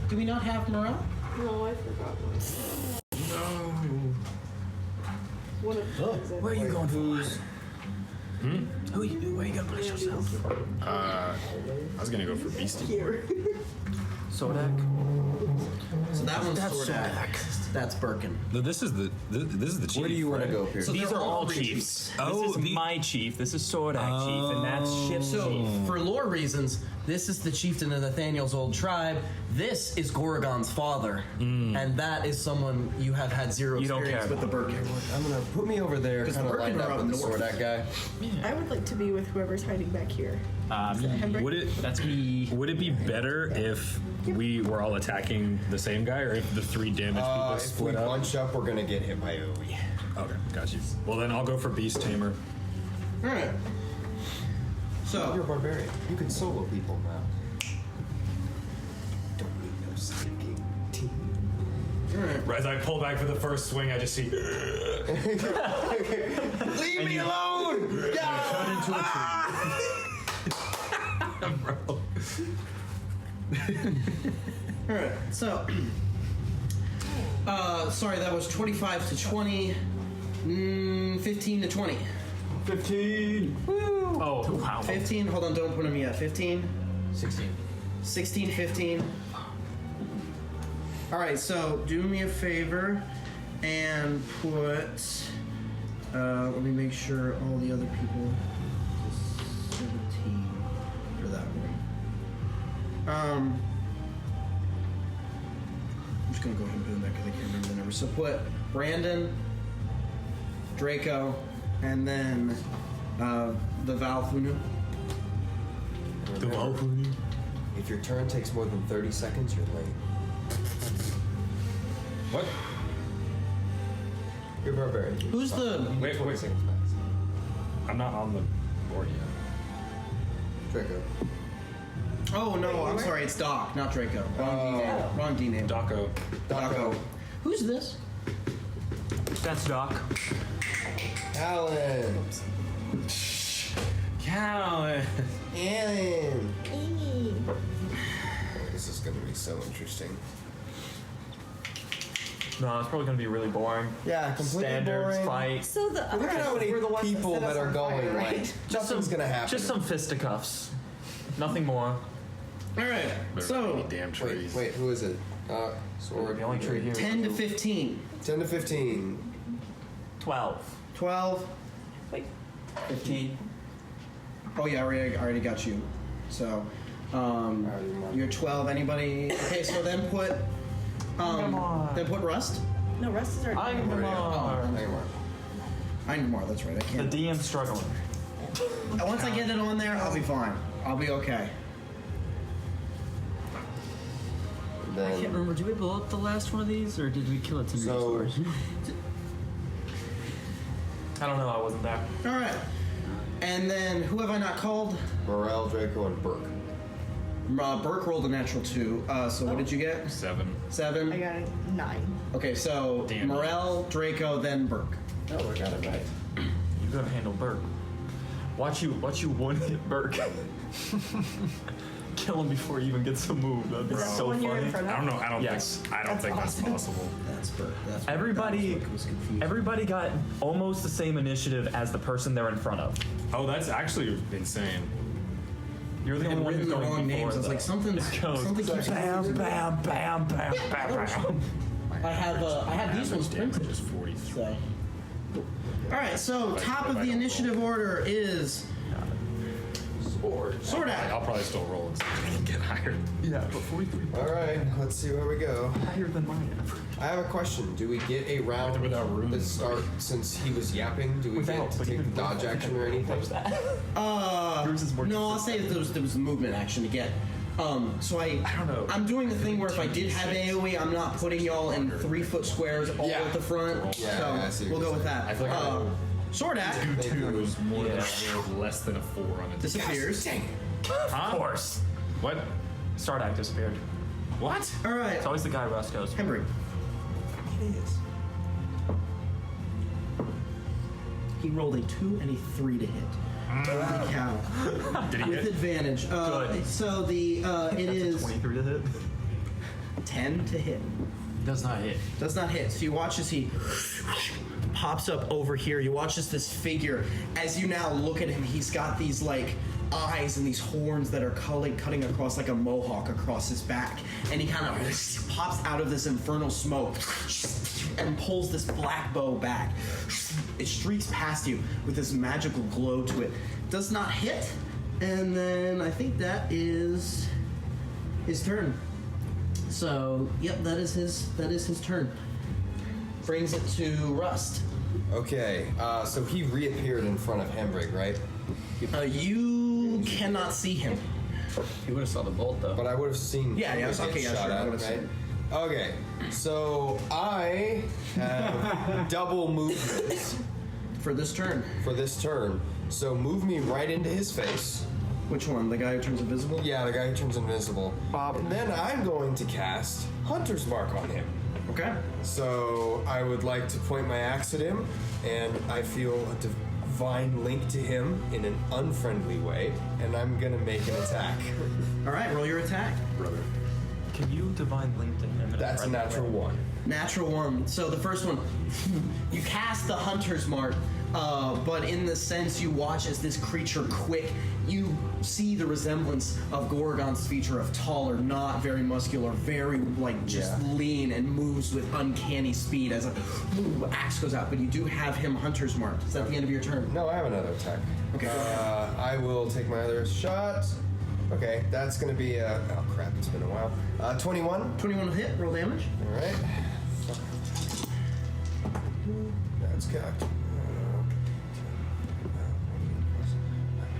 Do we not have morale? No, I forgot one. What Where are you going for? Where you gonna place yourself? I was gonna go for Beastie. here? Sordak? So that one's That's Sordak. That's Birkin. No, this is the chief. Where do you want to go, Pierce? So These they're are all three chiefs. Oh, this is my chief. This is Sordak chief, and that's Ship's So, chief. for lore reasons, this is the chieftain of Nathaniel's old tribe. This is Gorgon's father, and that is someone you have had zero You don't experience care with the Birkin. I'm gonna put me over there, 'Cause kind the of lined Birkin are up up with the north. Sordak guy. I would like to be with whoever's hiding back here. Would it? That's me. Would it be better if we were all attacking the same guy, or if the 3 damaged people If we split up? bunch up, we're gonna get hit by OE. Okay, got you. Well, then I'll go for Beast Tamer. All right. You're a So, barbarian. You can solo people now. Don't need no stinking team. all right. As I pull back for the first swing, I just see. Leave me alone! Turn into a All right. So, sorry, that was 25 to 20, 15 to 20. 15. Woo. Oh, wow. 15. Hold on, don't put them yet. 15. 16. 16, 15. All right, so do me a favor and put. Let me make sure all the other people. 17 for that one. I'm just gonna go ahead and do that because I can't remember the number. So put Brandon, Draco, and then the Valfunu. The Valfunu. If your turn takes more than 30 seconds, you're late. What? You're a barbarian. Who's the? Wait. Seconds max. I'm not on the board yet. Draco. Oh no, I'm sorry, it's Doc, not Draco. Wrong D name. Wrong D name. Daco. Daco. Who's this? That's Doc. Alan. Alan. Alan. This is gonna be so interesting. No, it's probably gonna be really boring. Yeah, completely Standards boring. fight. So the Look at how many were the ones people set us that are on going. fire, right? Like, nothing's gonna happen. Just some fisticuffs. Nothing more. All right. So Damn trees. Wait, who is it? Sword. The only tree here. 10 to 15. 10 to 15. 12. 12. Wait. 15. Oh yeah, I already got you. So, you're 12. Anybody? Okay, so then put, Rust. No, rest is already. Ingemar, that's right. I The can't. DM's struggling. Once I get it on there, I'll be fine. I'll be okay. And I can't then, remember. Did we blow up the last one of these, or did we kill it to So- I don't know. I wasn't there. All right. And then who have I not called? Morel, Draco, and Burke. Burke rolled a natural 2. So what did you get? 7. 7. I got a 9. Okay, so Morel, Draco, then Burke. Oh, I got it right. You gotta handle Burke. Watch you one hit Burke. Kill him before he even gets a move. That'd be so funny. I don't know. I don't think that's possible. That's Burke. That's Everybody got almost the same initiative as the person they're in front of. Oh, that's actually insane. You're the only one who's the going wrong before, names. I was though. like, something keeps bam, bam, bam, bam, bam. I have these ones printed. Just 43. So. All right, so top of the initiative order is Sword Act. I'll probably still roll it so I can get higher. Yeah, but 43. All right, let's see where we go. Higher than mine. I have a question. Do we get a round without runes? to start since he was yapping? Do we get to take dodge action or anything? No, I'll say that there was a movement action to get. So I don't know. I'm doing the thing where if I did have AoE, I'm not putting y'all in 3-foot squares all at the front. Yeah, so we'll go with that. I feel like Sword Act was more than less than a 4 on it. disappears. Of course. What? Start act disappeared. What? All right, It's always the guy Russ goes. Henry. It is. He rolled a 2 and a 3 to hit. Holy cow. Did he With hit? advantage. Good. So the it is 23 to hit. 10 to hit. Does not hit. Does not hit. So you watch as he pops up over here. You watch as this figure, as you now look at him, he's got these like eyes and these horns that are cutting across like a mohawk across his back. And he kind of pops out of this infernal smoke and pulls this black bow back. It streaks past you with this magical glow to it. Does not hit. And then I think that is his turn. So, yep, that is his turn. Brings it to Rust. Okay, so he reappeared in front of Hembrig, right? You cannot see him. You would have saw the bolt though. But I would have seen. Yeah, Hembrig okay, get yeah, shot sure, I at, would've right? seen. Okay, so I have double movements For this turn. for this turn. So move me right into his face. Which one? The guy who turns invisible? Yeah, the guy who turns invisible. And then I'm going to cast Hunter's Mark on him. Okay. So I would like to point my axe at him, and I feel a divine link to him in an unfriendly way, and I'm gonna make an attack. All right, roll your attack. Brother. Can you divine link to him? That's a natural one. Natural one. So the first one, you cast the Hunter's Mark, but in the sense you watch as this creature quick, you see the resemblance of Gorgon's feature of taller, not very muscular, very like just lean and moves with uncanny speed as a axe goes out. But you do have him Hunter's Mark. Is that the end of your turn? No, I have another attack. Okay. I will take my other shot. Okay, that's gonna be oh crap, it's been a while. 21. 21 will hit. Roll damage. All right. That's cocked.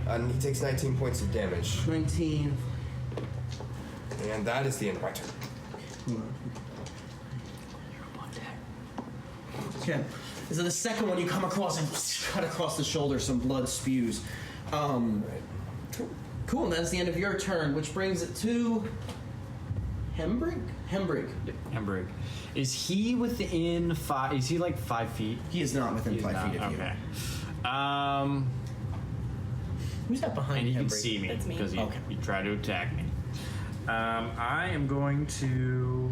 And he takes 19 points of damage. 19. And that is the end of my turn. Okay. So the second one you come across and cut across the shoulder, some blood spews. Cool, and that's the end of your turn, which brings it to Hembrig? Hembrig. Is he within 5? Is he like 5 feet? He is not within He's 5 not, feet of you. okay. Who's that behind and he can Hembrig? see me That's me. because he tried to attack me. I am going to.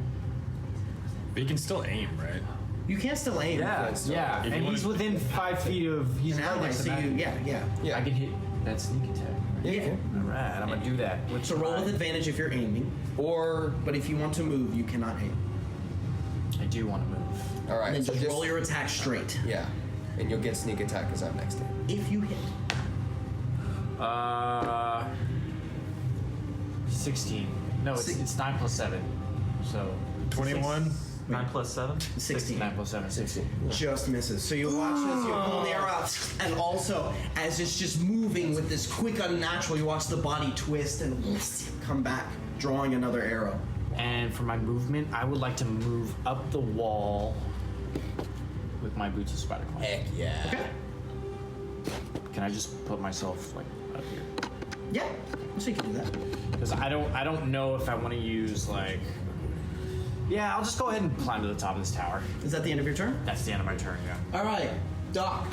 But you can still aim, right? You can still aim. Yeah, and he's within 5 feet of. He's An right ally, next to so me. yeah. I can hit that sneak attack. Yeah. All right, I'm gonna do that. So roll with advantage if you're aiming, but if you want to move, you cannot aim. I do want to move. All right. And then so just roll your attack straight. Yeah, and you'll get sneak attack because I'm next to him. If you hit. 16. No, it's 9 plus 7. So 21. 9 plus 7? 16. 9 plus 7, 16. Just misses. So you watch as you pull the arrow out, and also as it's just moving with this quick unnatural, you watch the body twist and come back, drawing another arrow. And for my movement, I would like to move up the wall with my boots of spider climb. Heck yeah. Okay. Can I just put myself like up here? Yeah. So you can do that. Because I don't know if I want to use like. Yeah, I'll just go ahead and climb to the top of this tower. Is that the end of your turn? That's the end of my turn, yeah. All right, Doc.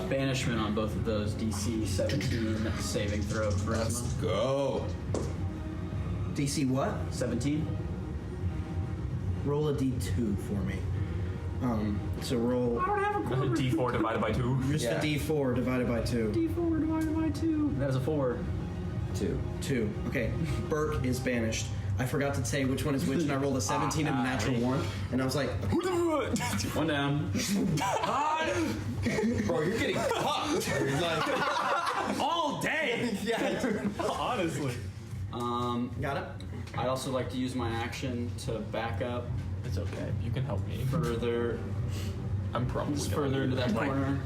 Banishment on both of those DC 17 saving throw charisma. Let's go. DC what? 17. Roll a D2 for me. So roll. I don't have a quarter. D4 divided by 2. Just a D4 divided by 2. D4 divided by 2. That was a 4. 2. Okay. Burke is banished. I forgot to say which one is which, and I rolled a 17 and a natural 1, and I was like, one down. Bro, you're getting cucked. Like, all day. yeah. Honestly. Got it? I'd also like to use my action to back up. It's okay. You can help me. Further. I'm probably Just further into that corner.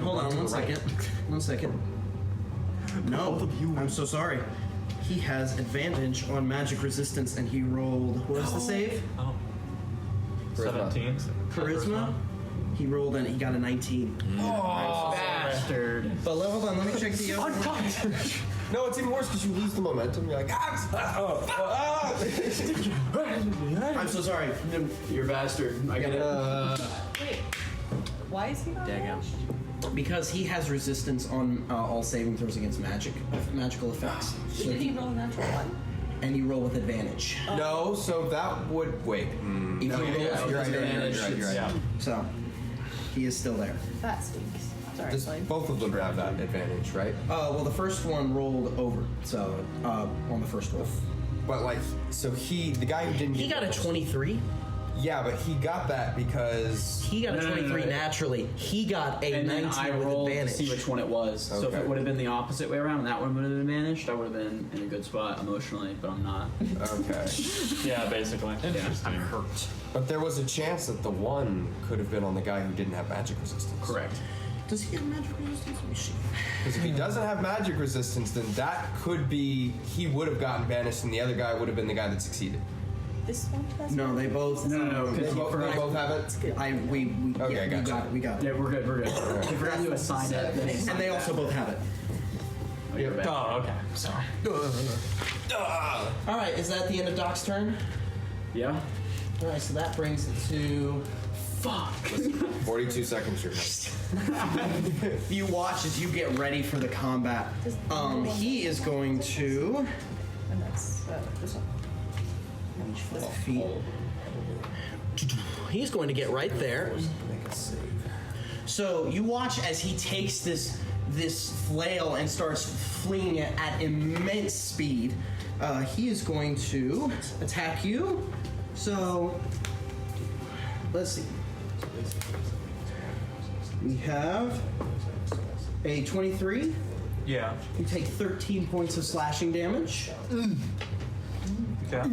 Hold on 1 second. 1 second. No, I'm so sorry. He has advantage on magic resistance, and he rolled. What was the save? Oh. Charisma. 17. Charisma. He rolled and he got a 19. Oh, bastard! But hold on, let me check the other one. No, it's even worse because you lose the momentum. You're like, I'm so sorry. You're a bastard. I get it. Wait, why is he not banished? Because he has resistance on all saving throws against magical effects. So Did he roll a natural 1? and you roll with advantage. no, so that would wait. If No, you roll you're with right, advantage, you're right. Yeah. so he is still there. That stinks. Sorry, Does Slade. both of them have that advantage, right? Well, the first one rolled over, so on the first roll. But like, so the guy who didn't He get got a 23. Yeah, but he got that because He got a 23 no. naturally. He got a And 19 then I with rolled to advantage. see which one it was. So if Okay. it would have been the opposite way around, and that one would have been banished, I would have been in a good spot emotionally, but I'm not. okay. Yeah, basically. I'm hurt. But there was a chance that the one could have been on the guy who didn't have magic resistance. Correct. Does he have magic resistance? Let me see. Because if he doesn't have magic resistance, then that could be he would have gotten banished, and the other guy would have been the guy that succeeded. This one has No, they both. No, They both have it. We gotcha. got it. We got it. Yeah, we're good. We're good. I forgot to assign it. And they also both have it. Oh, you're back. Oh, okay. Sorry. All right, is that the end of Doc's turn? Yeah. All right, so that brings it to. Fuck. 42 seconds. You watch as you get ready for the combat. He is going to. And that's this one. Feet. He's going to get right there. So you watch as he takes this flail and starts flinging it at immense speed. He is going to attack you. So let's see. We have a 23. Yeah. You take 13 points of slashing damage. Okay.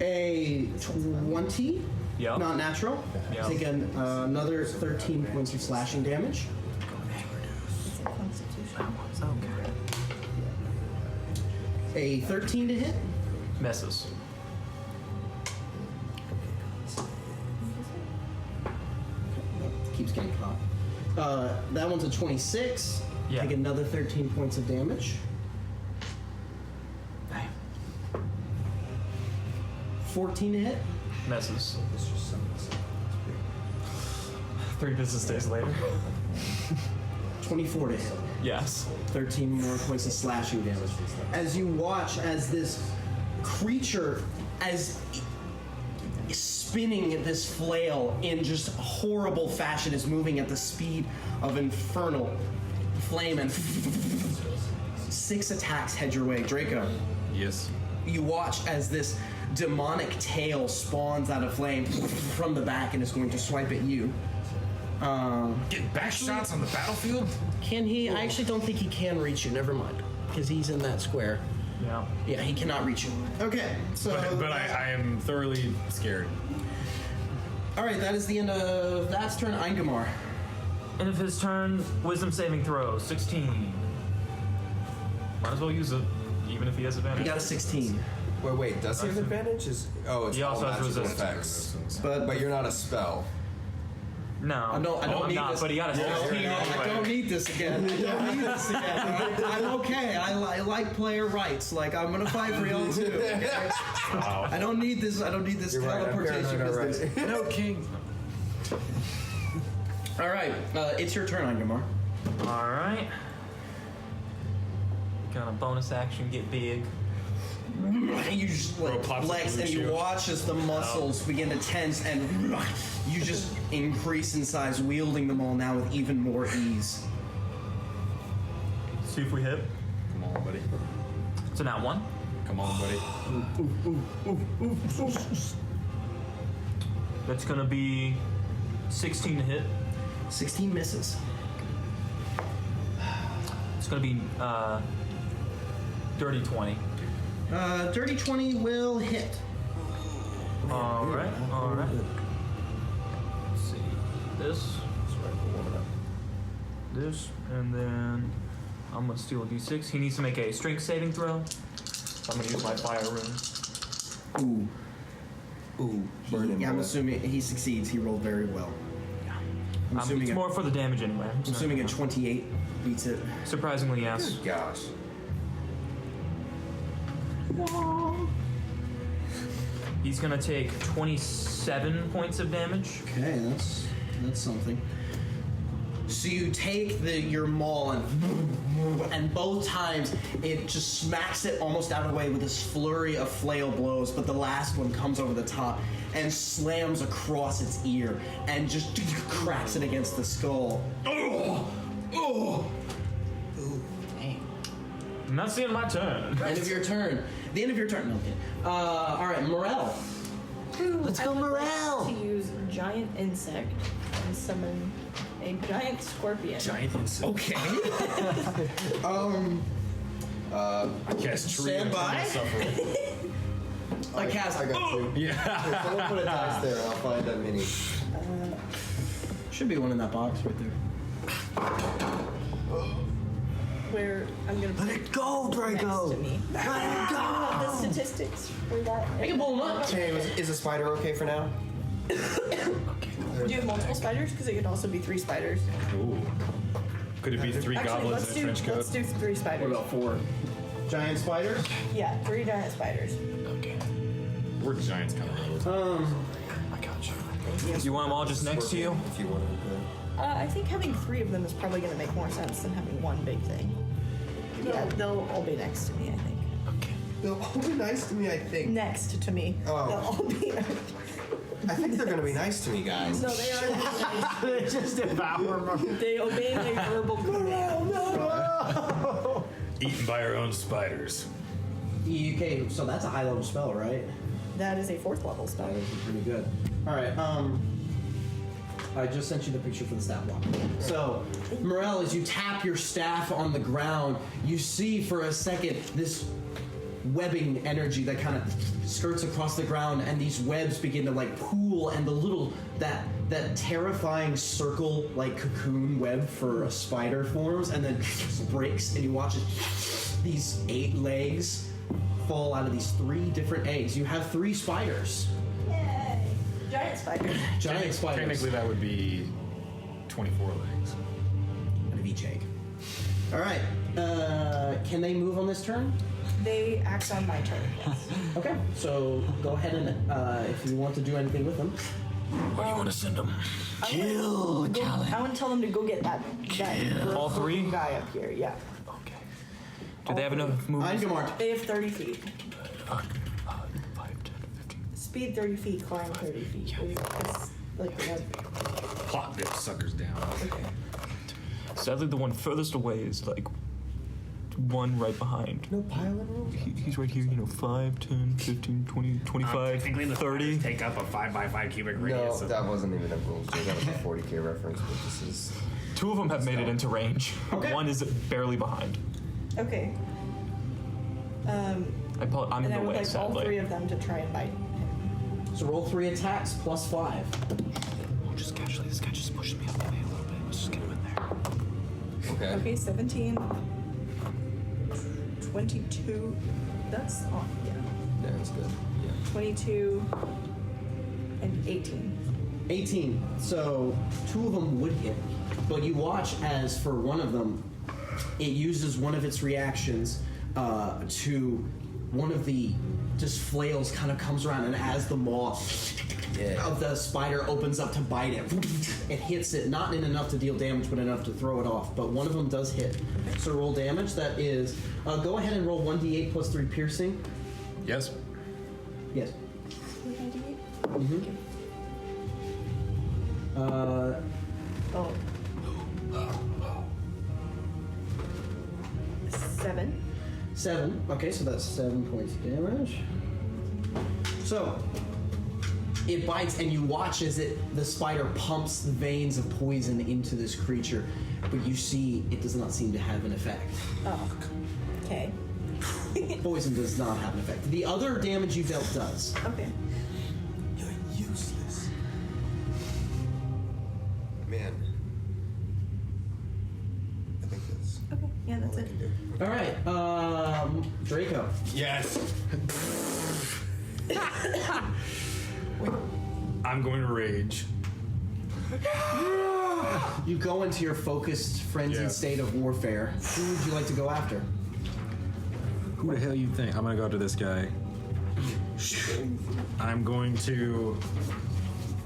A 20. Yeah. Not natural. Yeah. Take another 13 points of slashing damage. It's a constitution. A 13 to hit. Misses. Keeps getting caught. That one's a 26. Yeah. Take another 13 points of damage. 14 to hit. Misses. 3 business days later. 24 to hit. Yes. 13 more points of slashing damage. As you watch as this creature, as spinning this flail in just horrible fashion, is moving at the speed of infernal flame, and 6 attacks head your way. Draco. Yes. You watch as this demonic tail spawns out of flame from the back and is going to swipe at you. Getting back shots on the battlefield? Can he? I actually don't think he can reach you. Never mind. Because he's in that square. Yeah. Yeah, he cannot reach you. Okay, so. But I am thoroughly scared. Alright, that is the end of that's turn. Ingemar. End of his turn, wisdom saving throw, 16. Might as well use it, even if he has advantage. He got a 16. Wait, does he have advantage? It's He all also has magical resistance. effects. But you're not a spell. No. I don't need not, this. but he got a 16 I don't need this again. I don't need this again. I'm okay. I like player rights. Like, I'm gonna fight for y'all too. Okay? Wow. I don't need this. I don't need this teleportation business. No, King. All right, it's your turn, Ingemar. All right. Got a bonus action, get big. You just like flex and you watch as the muscles begin to tense and you just increase in size, wielding them all now with even more ease. See if we hit. Come on, buddy. So now 1. Come on, buddy. That's gonna be 16 to hit. 16 misses. It's gonna be dirty 20. Dirty 20 will hit. All right. Let's see. This. This, and then I'm gonna steal a d6. He needs to make a strength saving throw. So I'm gonna use my fire rune. Ooh, burn him. Yeah, I'm boy. assuming he succeeds. He rolled very well. I'm assuming it's more for the damage anyway. I'm assuming a 28 beats it. Surprisingly, yes. Good gosh. He's gonna take 27 points of damage. Okay, that's something. So you take your maul and both times it just smacks it almost out of the way with this flurry of flail blows, but the last one comes over the top and slams across its ear and just cracks it against the skull. And that's the end of my turn. End of your turn. The end of your turn. No, okay. All right, Morel. Let's go, Morel. To use giant insect and summon a giant scorpion. Giant insect. Okay. I cast tree. Stand by. I cast. I got 2. Yeah. Someone put a dice there and I'll find a mini. Should be one in that box right there. Where I'm gonna Let it go, Draco. next to me. Let it Do you have the go. statistics for that? I can pull them up. Hey, is a spider okay for now? Do you have multiple spiders? Because it could also be 3 spiders. Ooh. Could it be 3 goblins in a trench coat? Let's do 3 spiders. What about 4 giant spiders? Yeah, 3 giant spiders. Okay. We're giants kind of. I got you. You want them all just next to you? If you want to. I think having 3 of them is probably going to make more sense than having one big thing. Yeah, they'll all be next to me, I think. Okay. They'll all be nice to me, I think. Next to me. Oh. They'll all be. I think they're going to be nice to me, guys. No, they are nice. They just devour me. They obey my verbal command. Eaten by our own spiders. Okay, so that's a high level spell, right? That is a 4th level spell. That would be pretty good. All right. I just sent you the picture for the staff block. So, Morel, as you tap your staff on the ground, you see for a second this webbing energy that kind of skirts across the ground, and these webs begin to like pool, and the little that terrifying circle like cocoon web for a spider forms, and then breaks, and you watch it, these 8 legs fall out of these 3 different eggs. You have 3 spiders. Yay! Giant spiders. Giant spiders. Technically, that would be 24 legs. Out of each egg. All right. Can they move on this turn? They act on my turn. Yes. Okay. So go ahead and if you want to do anything with them. Where do you want to send them? Kill, I want to tell them to go get that All 3? guy up here. Yeah. Okay. Do they have enough movement? Ingemar. They have 30 feet. 5, 10, 15. Speed 30 feet, climb 30 feet. It's like Plot them suckers down. okay. Sadly, the one furthest away is like one right behind. No pilot rules? He's right here, 5, 10, 15, 20, 25, Technically, the 30. take up a 5x5 cubic No, radius. that wasn't even a rules. That was a 40k reference, but this is. 2 of them have made it into range. Okay. One is barely behind. Okay. I'm And in I the would way, like all 3 sadly. of them to try and bite him. So roll 3 attacks plus 5. Oh, just casually, this guy just pushed me out the way a little bit. Let's just get him in there. Okay. Okay, 17. 22. That's on, yeah. Yeah, that's good. Yeah. 22 and 18. 18. So 2 of them would hit, but you watch as for one of them, it uses one of its reactions to one of the just flails kind of comes around, and as the maw of the spider opens up to bite it, it hits it, not in enough to deal damage, but enough to throw it off. But one of them does hit. So roll damage. That is, go ahead and roll 1d8 plus 3 piercing. Yes. Yes. 1d8? Mm-hmm. Oh. 7. 7. Okay, so that's 7 points of damage. So it bites, and you watch as the spider pumps the veins of poison into this creature, but you see it does not seem to have an effect. Oh. Okay. Poison does not have an effect. The other damage you dealt does. Okay. You're useless. Man. I think that's Okay. Yeah, that's all I it. can do. All right, Draco. Yes. I'm going to rage. You go into your focused, frenzied state of warfare. Who would you like to go after? Who the hell you think? I'm gonna go after this guy. I'm going to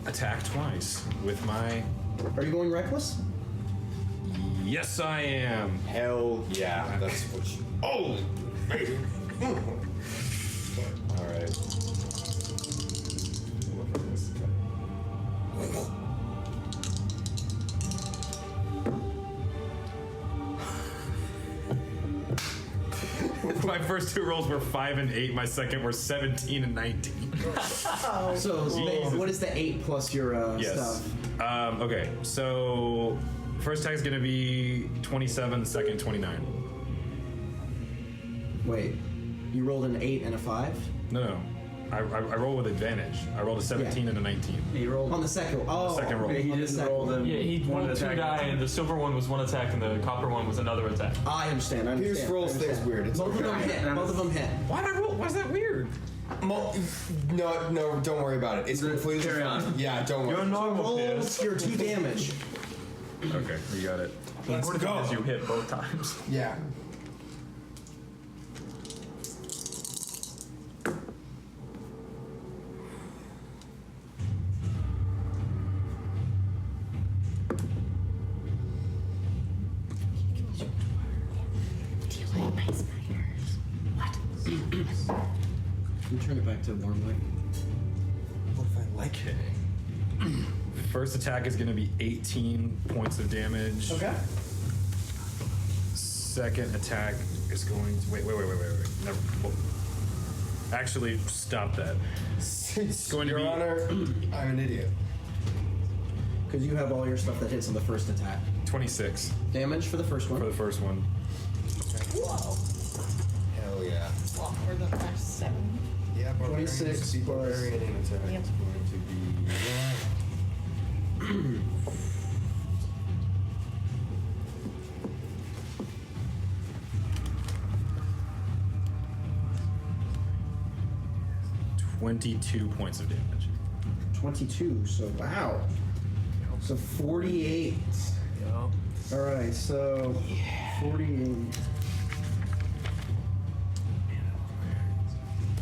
attack twice with my. Are you going reckless? Yes, I am. Hell yeah. That's what you. Oh, baby. All right. My first 2 rolls were 5 and 8. My second were 17 and 19. So what is the 8 plus your stuff? Okay, so first attack is going to be 27, second 29. Wait, you rolled an 8 and a 5? No. I roll with advantage. I rolled a 17 and a 19. He rolled on the second. Oh, The second roll. He didn't roll them. Yeah, he rolled 2 die, and the silver one was 1 attack, and the copper one was another attack. I understand. Pierce rolls things weird. It's Both of them hit. Both of them hit. Why did I roll? Why is that weird? No, don't worry about it. It's completely carry on. Yeah, don't worry. Roll your 2 damage. Okay, we got it. Let's go. You hit both times. Yeah. You turn it back to warm light. What if I like it? First attack is going to be 18 points of damage. Okay. Second attack is going to. Wait. Never. Well, actually, stop that. It's going to Your be. Honor, I'm an idiot. Because you have all your stuff that hits on the first attack. 26 Damage for the first one. for the first one. Whoa. Hell yeah. Well, or the last 7. Yeah, 26 plus- barbarian attack. Yep. It's going to be. 22 points of damage. 22. So wow. So 48. All right. So 48.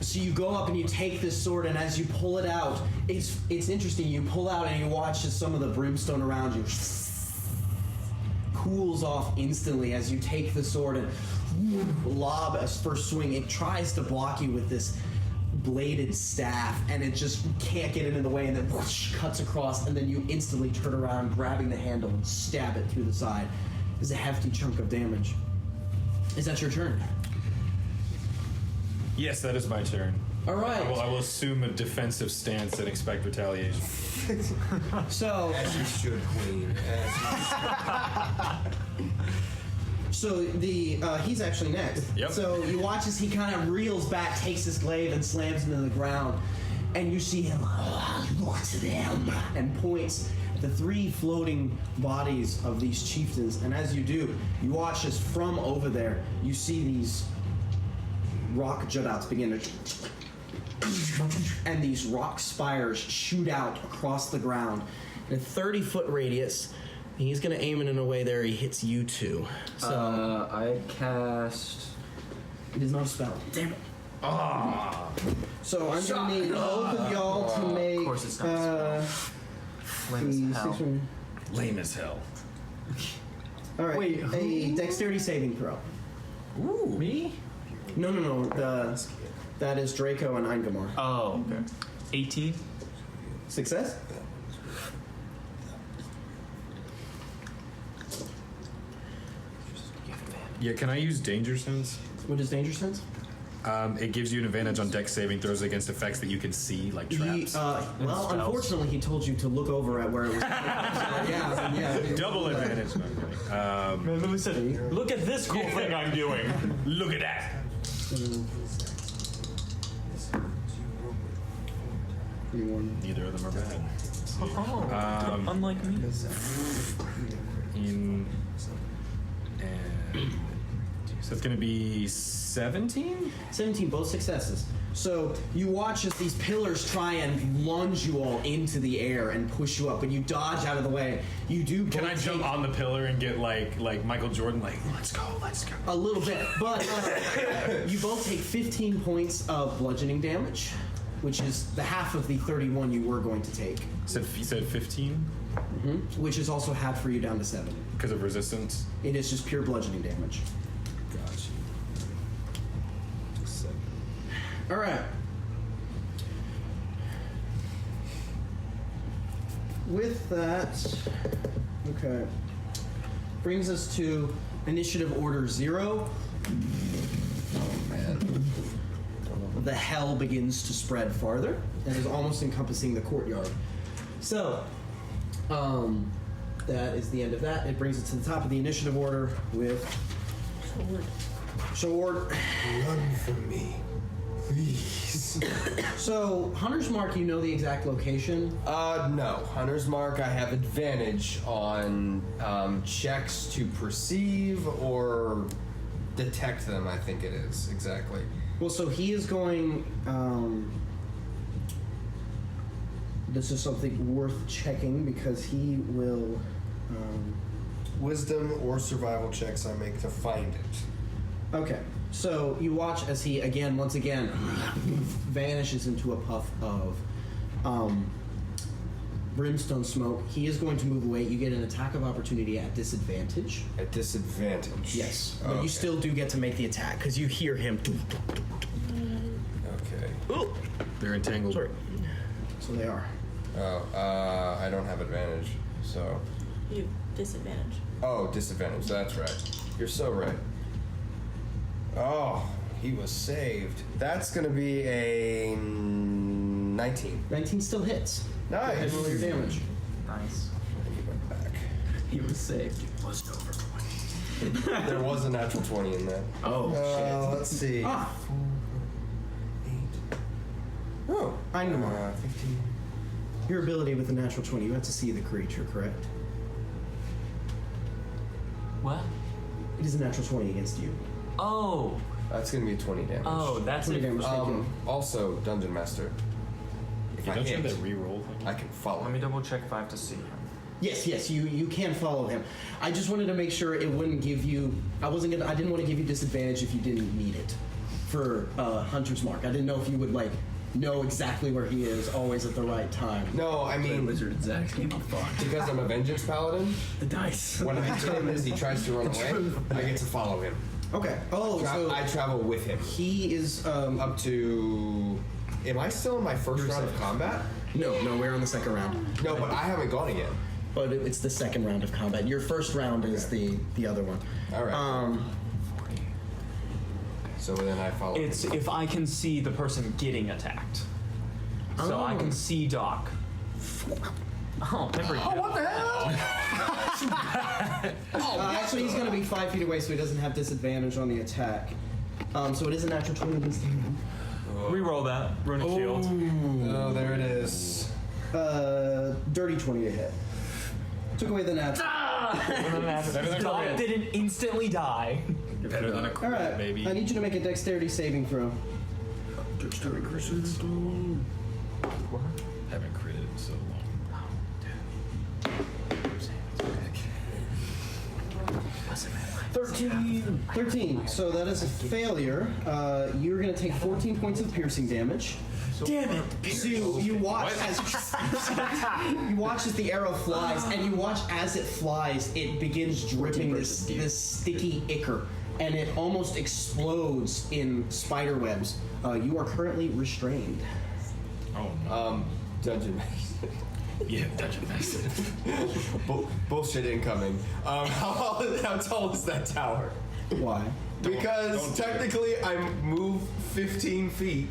So you go up and you take this sword, and as you pull it out, it's interesting. You pull out and you watch as some of the brimstone around you cools off instantly as you take the sword and lob a first swing. It tries to block you with this bladed staff, and it just can't get it in the way, and then whoosh, cuts across, and then you instantly turn around, grabbing the handle and stab it through the side. There's a hefty chunk of damage. Is that your turn? Yes, that is my turn. All right. I will assume a defensive stance and expect retaliation. So, As you should, Queen. so the he's actually next. Yep. So you watch as he kind of reels back, takes his glaive, and slams it into the ground, and you see him look to them and points at the 3 floating bodies of these chieftains. And as you do, you watch as from over there you see these rock jut outs begin to and these rock spires shoot out across the ground in a 30-foot radius. And he's going to aim it in a way there he hits you two. So I cast. It is not a spell. Damn it. So I'm going to need both of y'all to make. Of course, it's not lame as hell. Lame as hell. All right. Wait, a dexterity saving throw. Ooh, me? No. That is Draco and Ingemar. Oh, okay. 18. Success? Yeah, can I use Danger Sense? What is Danger Sense? It gives you an advantage on dex saving throws against effects that you can see, like traps. Well, unfortunately, he told you to look over at where it was. yeah. Double advantage. Man, let me say, look at this cool thing I'm doing. Look at that. Neither of them are bad. Oh, unlike me. So it's going to be 17? 17, both successes. So you watch as these pillars try and lunge you all into the air and push you up, but you dodge out of the way. You do. Can I jump on the pillar and get like Michael Jordan, like let's go? A little bit, but you both take 15 points of bludgeoning damage, which is the half of the 31 you were going to take. You said 15? Mm-hmm. Which is also half for you down to 7. Because of resistance? It is just pure bludgeoning damage. Gotcha. 7. All right. With that, okay, brings us to initiative order 0. Oh man. The hell begins to spread farther and is almost encompassing the courtyard. So, that is the end of that. It brings it to the top of the initiative order with Sword. Run from me, please. So, Hunter's Mark, you know the exact location? No. Hunter's Mark, I have advantage on checks to perceive or detect them, I think it is, exactly. Well, so he is going, this is something worth checking because he will, Wisdom or survival checks I make to find it. okay. So you watch as he once again, vanishes into a puff of brimstone smoke. He is going to move away. You get an attack of opportunity at disadvantage. At disadvantage? Yes. But you still do get to make the attack because you hear him. Okay. Ooh. They're entangled. Sorry. So they are. Oh, I don't have advantage, so. You disadvantage. Oh, disadvantage, that's right. You're so right. Oh, he was saved. That's gonna be a 19. 19 still hits. Go ahead and roll your damage. Nice. He went back. He was saved. It was over. There was a natural 20 in there. Oh, shit. Let's see. 4, 8. Oh, Ingemar. 15. Your ability with the natural 20, you have to see the creature, correct? What? It is a natural 20 against you. Oh. That's gonna be a 20 damage. Oh, that's 20 it. damage. Also, Dungeon Master. If I Don't you hit, have that reroll thing? I can follow. Let me double check if I have to see him. Yes, you can follow him. I just wanted to make sure it wouldn't give you. I didn't want to give you disadvantage if you didn't need it for Hunter's Mark. I didn't know if you would know exactly where he is always at the right time. No, I mean, Wizard exactly. because I'm a Vengeance Paladin, The dice. when I hit him as he tries to run away, I get to follow him. Okay. Oh, so I travel with him. he is Up to. Am I still in my first round of combat? No, we're on the second round. No, but I haven't gone again. But it's the second round of combat. Your first round is the other one. All right. So then I follow. It's if I can see the person getting attacked. So I can see Doc. Oh, remember you. Oh, what the hell? Actually, he's going to be 5 feet away, so he doesn't have disadvantage on the attack. So it is a natural 20 against him. Reroll that. Runic shield. Oh, there it is. Dirty 20 to hit. Took away the natural. Doc didn't instantly die. You're better than a All queen, right, baby. I need you to make a dexterity saving throw. Haven't critted in so long. 13. So that is a failure. You're going to take 14 points of piercing damage. Damn it! So you watch as the arrow flies, and you watch as it flies, it begins dripping this sticky ichor, and it almost explodes in spider webs. You are currently restrained. Oh. Dungeon Master. Yeah, Dungeon Master. Bullshit incoming. How tall is that tower? Why? Because technically I move 15 feet.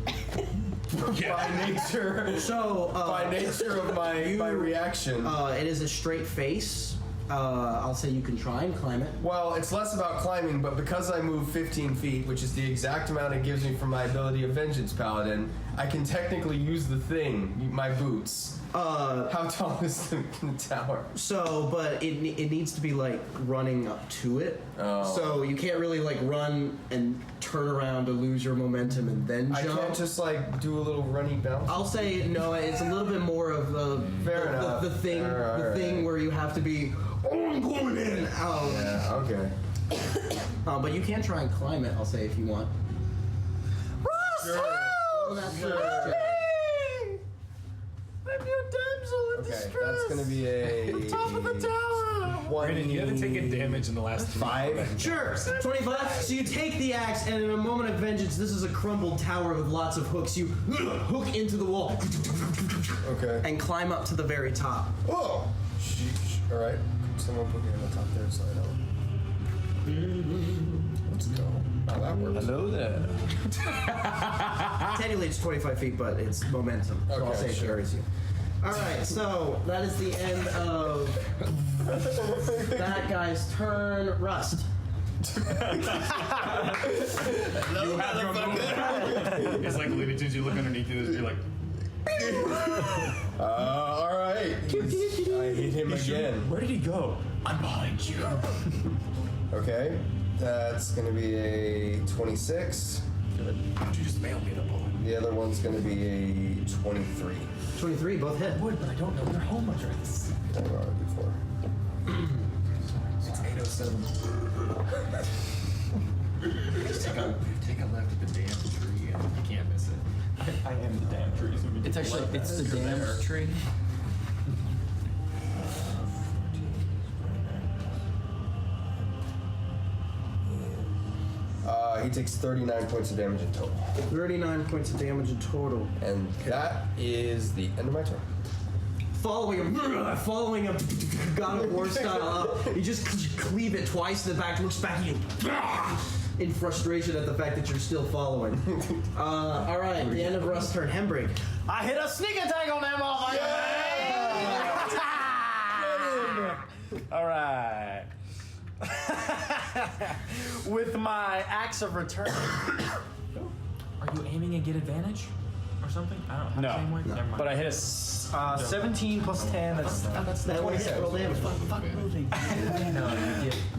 By nature. So by nature of my reaction. It is a straight face. I'll say you can try and climb it. Well, it's less about climbing, but because I move 15 feet, which is the exact amount it gives me for my ability of Vengeance Paladin, I can technically use the thing, my boots. How tall is the tower? So, but it needs to be like running up to it. Oh. So you can't really like run and turn around to lose your momentum and then jump. I can't just like do a little runny bounce. I'll say no. It's a little bit more of the thing where you have to be. Oh, I'm going in. Oh. Yeah. Okay. But you can try and climb it. I'll say if you want. Sure. I'm your damsel in distress. That's gonna be a top of the tower. Brandon, you haven't taken damage in the last 5. Sure, 25. So you take the axe, and in a moment of vengeance, this is a crumbled tower with lots of hooks. You hook into the wall. Okay. And climb up to the very top. Oh. Sheesh. All right. Someone put me on the top there so I know. Let's go. Oh, that works. Hello there. Technically, it's 25 feet, but it's momentum. So I'll say it carries you. All right, so that is the end of that guy's turn. Rust. You have your moment. It's like Looney Tunes. You look underneath it, you're like. All right. I hit him again. Where did he go? I'm behind you. Okay. That's going to be a 26. Good. Why don't you just mail me the bullet? The other one's going to be a 23. 23, both hit. Would, but I don't know their home address. I don't know before. It's 807. Just take a left at the damn tree and you can't miss it. I am the damn tree. So It's actually the damn tree. He takes 39 points of damage in total. 39 points of damage in total. And that is the end of my turn. Following a God of War style up, you just cleave it twice in the back, looks back at you in frustration at the fact that you're still following. All right, the end of Rust's turn. Hembrig. I hit a sneak attack on that motherfucker! All right. With my axe of return. Are you aiming and get advantage or something? I don't know. No, Same way? Never mind. but I hit a 17 plus 10. That's 26. Roll damage.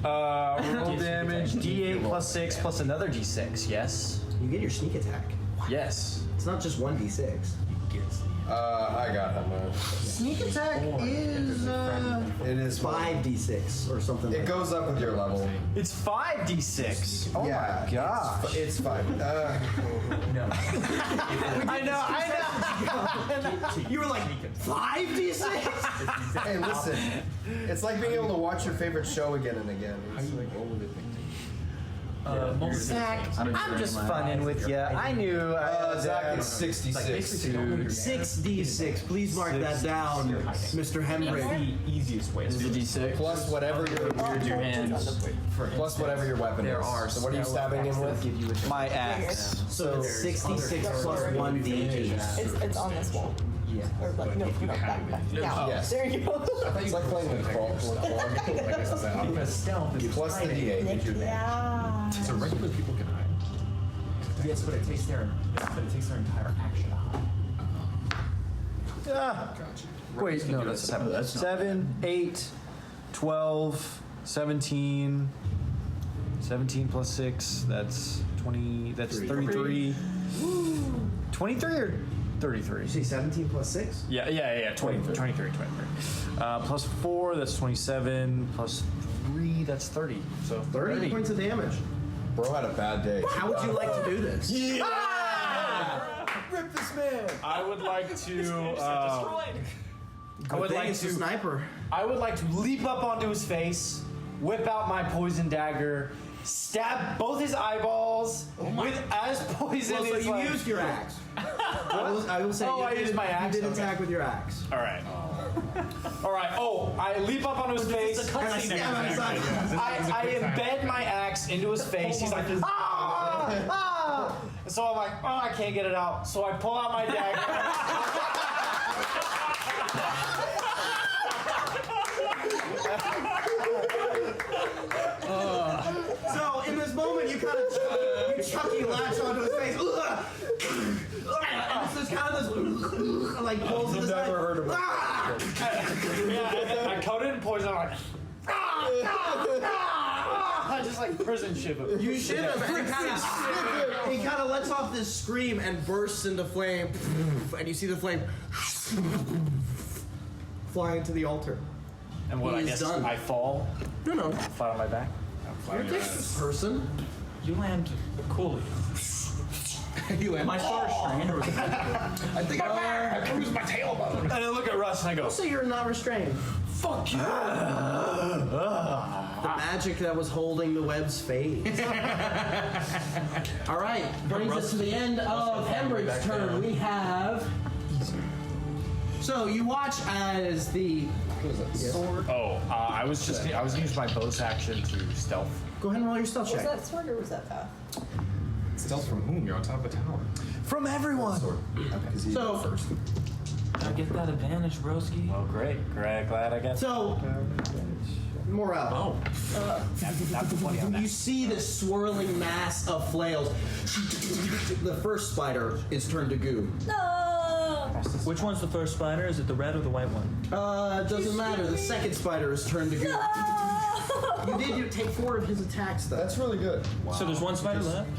roll damage. D8 plus 6 plus another D6. Yes. You get your sneak attack. Yes. It's not just 1d6. I got him. Sneak attack is It is 5d6 or something. It like goes up with your level. It's 5d6. Oh Yeah, my gosh. It's 5. No. I know. You were like 5d6. Hey, listen. It's like being able to watch your favorite show again and again. It's like, Zach, I'm just funning with you. I knew. Zach is 66. 6d6. Please mark that down, Mr. Hembrig. The easiest way to do it. D6. Plus whatever your hands. Plus whatever your weapon There is. are So what are you stabbing him with? give you a My axe. So it's 66 plus 1d8. It's on this wall. Yeah. Or like, no, back. Yeah. Yes. There you go. It's like playing with crawl. Because stealth is Plus the D8. Yeah. So regular people can hide. Yes, but it takes their entire action to hide. Wait, no, that's 7. That's 7, 8, 12, 17. 17 plus 6, that's 20, that's 33. 23 or 33? You say 17 plus 6? Yeah. 23. Plus 4, that's 27. Plus 3, that's 30. So 30 points of damage. Bro had a bad day. How would you like to do this? Rip this man! I would like to. I would like to sniper. I would like to leap up onto his face, whip out my poison dagger, stab both his eyeballs with as poison. Well, so is you like, used your axe. I will say. I used my axe. You did Okay. attack with your axe. All right. All right. Oh, I leap up onto his face. And I stab him inside. I embed my axe into his face. He's like, ah! So I'm like, oh, I can't get it out. So I pull out my dagger. So in this moment, you kind of Chucky latch onto his face, and it's just kind of this like pulls this. Never heard of it. I coat it in poison. I'm like, I just like prison ship him. You ship him, and he kind of lets off this scream and bursts into flame, and you see the flame fly into the altar. And what, I He's guess done. I fall? No. Flat on my back? You're a dexterous person. You land coolly. You land. My star strain or I think I bruised my tailbone. And I look at Russ and I go, So you're not restrained. fuck you. The magic that was holding the webs fades. All right, brings us to the end of Hembrid's turn. We have. So you watch as the sword. Oh, I was gonna use my bonus action to stealth. Go ahead and roll your stealth Was check. that sword or was that path? Stealth from whom? You're on top of a tower. From everyone. So Gotta get that advantage, broski. Oh, great. Glad I got. So, Morel. You see this swirling mass of flails. The first spider is turned to goo. Which one's the first spider? Is it the red or the white one? Doesn't matter. The second spider is turned to goo. You did take 4 of his attacks, though. That's really good. So there's one spider left?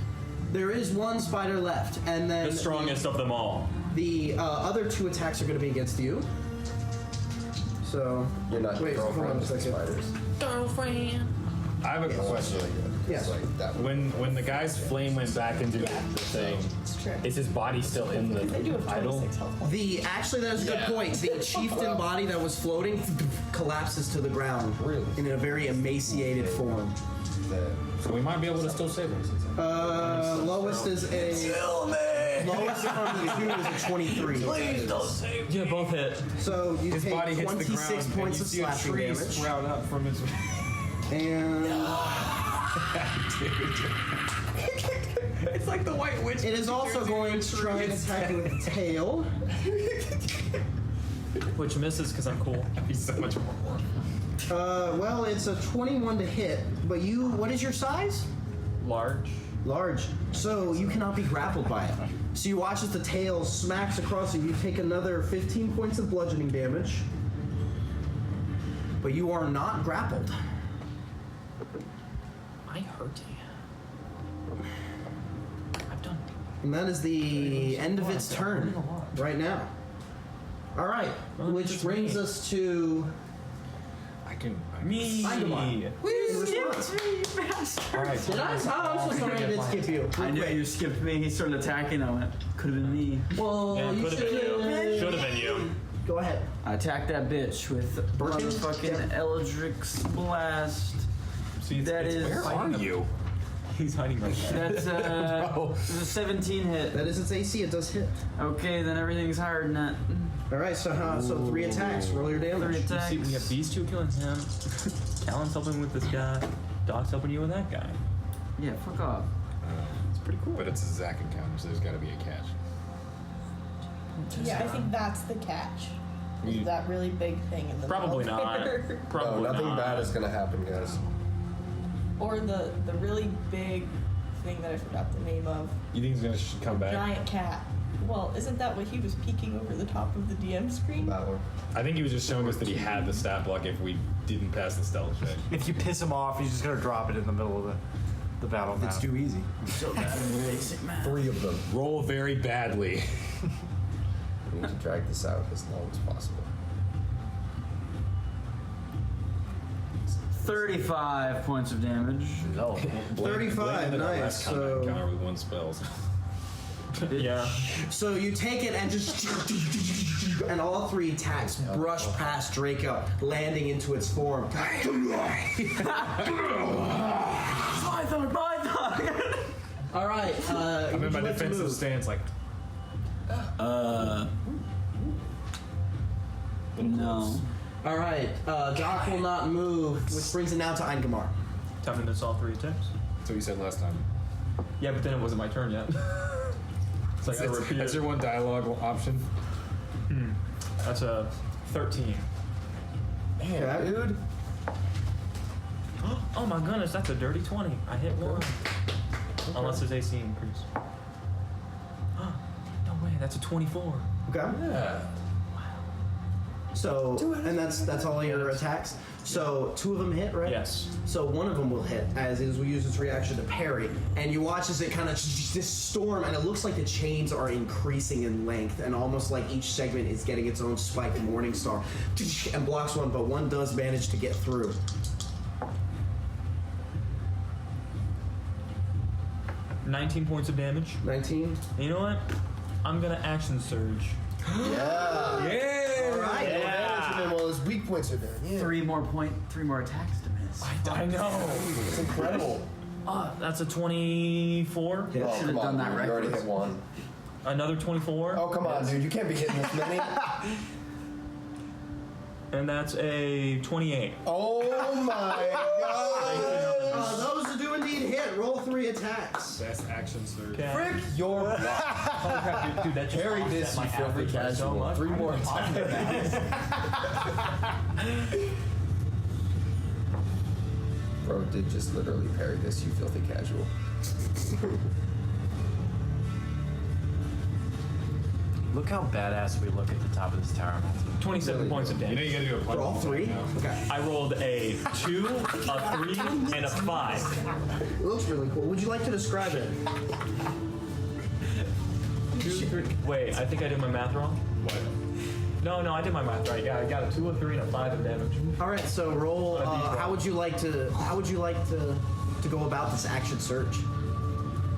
There is one spider left, and then The strongest of them all. the other 2 attacks are going to be against you. So You're not wait, hold on girlfriend a with the second. spiders. I have a question. Really good. Yes. It's like that one. When the guy's flame went back into the thing, It's true. is his body still in They do the have idol? 26 health points. Actually, that is a good point. The chieftain body that was floating collapses to the ground in a very emaciated form. So we might be able to still save him. Lowest is a. Lowest from the 2 is a 23. Please don't save me. Yeah, both hit. So you His take body hits the 26 ground, points and of you see a slashing tree damage. sprout up from his. And It's like the White Witch. it is also going to try and attack you with the tail. Which misses because I'm cool. He's so much more. Well, it's a 21 to hit, but you. What is your size? Large. Large. So you cannot be grappled by it. So you watch as the tail smacks across you. You take another 15 points of bludgeoning damage, but you are not grappled. I hurt you. I've done. And that is the end of its turn right now. All right, which brings us to Me. Ingemar. All right. Did I? Oh, I'm so sorry I did skip you. I knew you skipped me. He started attacking. I went, could have been me. Well, Yeah, you could have been you. Should have been you. Go ahead. I attacked that bitch with Birkin? motherfucking Eldritch Blast. See, That is. Where are you? He's hiding right there. That's it's a 17 hit. That is its AC. It does hit. Okay, then everything's higher than that. All right, so 3 attacks. Roll your damage. 3 attacks. See, we have these 2 killing him. Callan's helping with this guy. Doc's helping you with that guy. Yeah, fuck off. It's pretty cool. But it's a Zack encounter, so there's got to be a catch. Yeah, I think that's the catch. Is that really big thing in the Probably middle not. there. Probably No, nothing not. bad is gonna happen, guys. Or the really big thing that I forgot the name of. You think he's gonna come back? Giant cat. Well, isn't that what he was peeking over the top of the DM screen? That one. I think he was just showing us that he had the stat block if we didn't pass the stealth check. If you piss him off, he's just gonna drop it in the middle of The battle It's map. too easy. So bad. Basic math. 3 of them. Roll very badly. We need to drag this out as long as possible. 35 points of damage. No. 35, nice. So, Counter with 1 spell. Yeah. so you take it and just, and all 3 attacks brush past Draco, landing into its form. All right. I'm in my defensive stance, like. No. All right. Doc will not move, which brings it now to Ingemar. Time to miss all 3 attacks. That's what you said last time. Yeah, but then it wasn't my turn yet. It's like I repeated. That's your one dialogue option. That's a 13. Man, dude. Oh my goodness, that's a dirty 20. I hit 1. Unless there's AC increase. No way, that's a 24. Okay. Yeah. So, and that's all your attacks. So 2 of them hit, right? Yes. So one of them will hit, as is will use its reaction to parry, and you watch as it kind of this storm, and it looks like the chains are increasing in length, and almost like each segment is getting its own spiked morning star, and blocks one, but one does manage to get through. $19 points of damage. 19. And you know what? I'm gonna action surge. Yeah. Yeah. All right. Yeah. Well, his weak points are down. Yeah. 3 more attacks to miss. I know. It's incredible. That's a 24. Yeah. Oh, Should've come done on, that dude. right You already first. hit 1. Another 24. Oh, come on, dude. You can't be hitting this many. And that's a 28. Oh, my God. Those who do indeed hit, roll 3 attacks. Best action surge. Okay. Frick your block. Holy crap, dude, that just Carry offset this, my you filthy average by so casual. much. 3 more Positive attacks. Bro did just literally parry this, you filthy casual. Look how badass we look at the top of this tower, Matthew. 27 points of You know damage. you gotta do a punch. For all 3? Okay. I rolled a 2, a 3, and a 5. It looks really cool. Would you like to describe it? 2, 3. Wait, I think I did my math wrong. What? No, I did my math right. Yeah, I got a 2, a 3, and a 5 of damage. All right, so roll. How would you like to go about this action surge?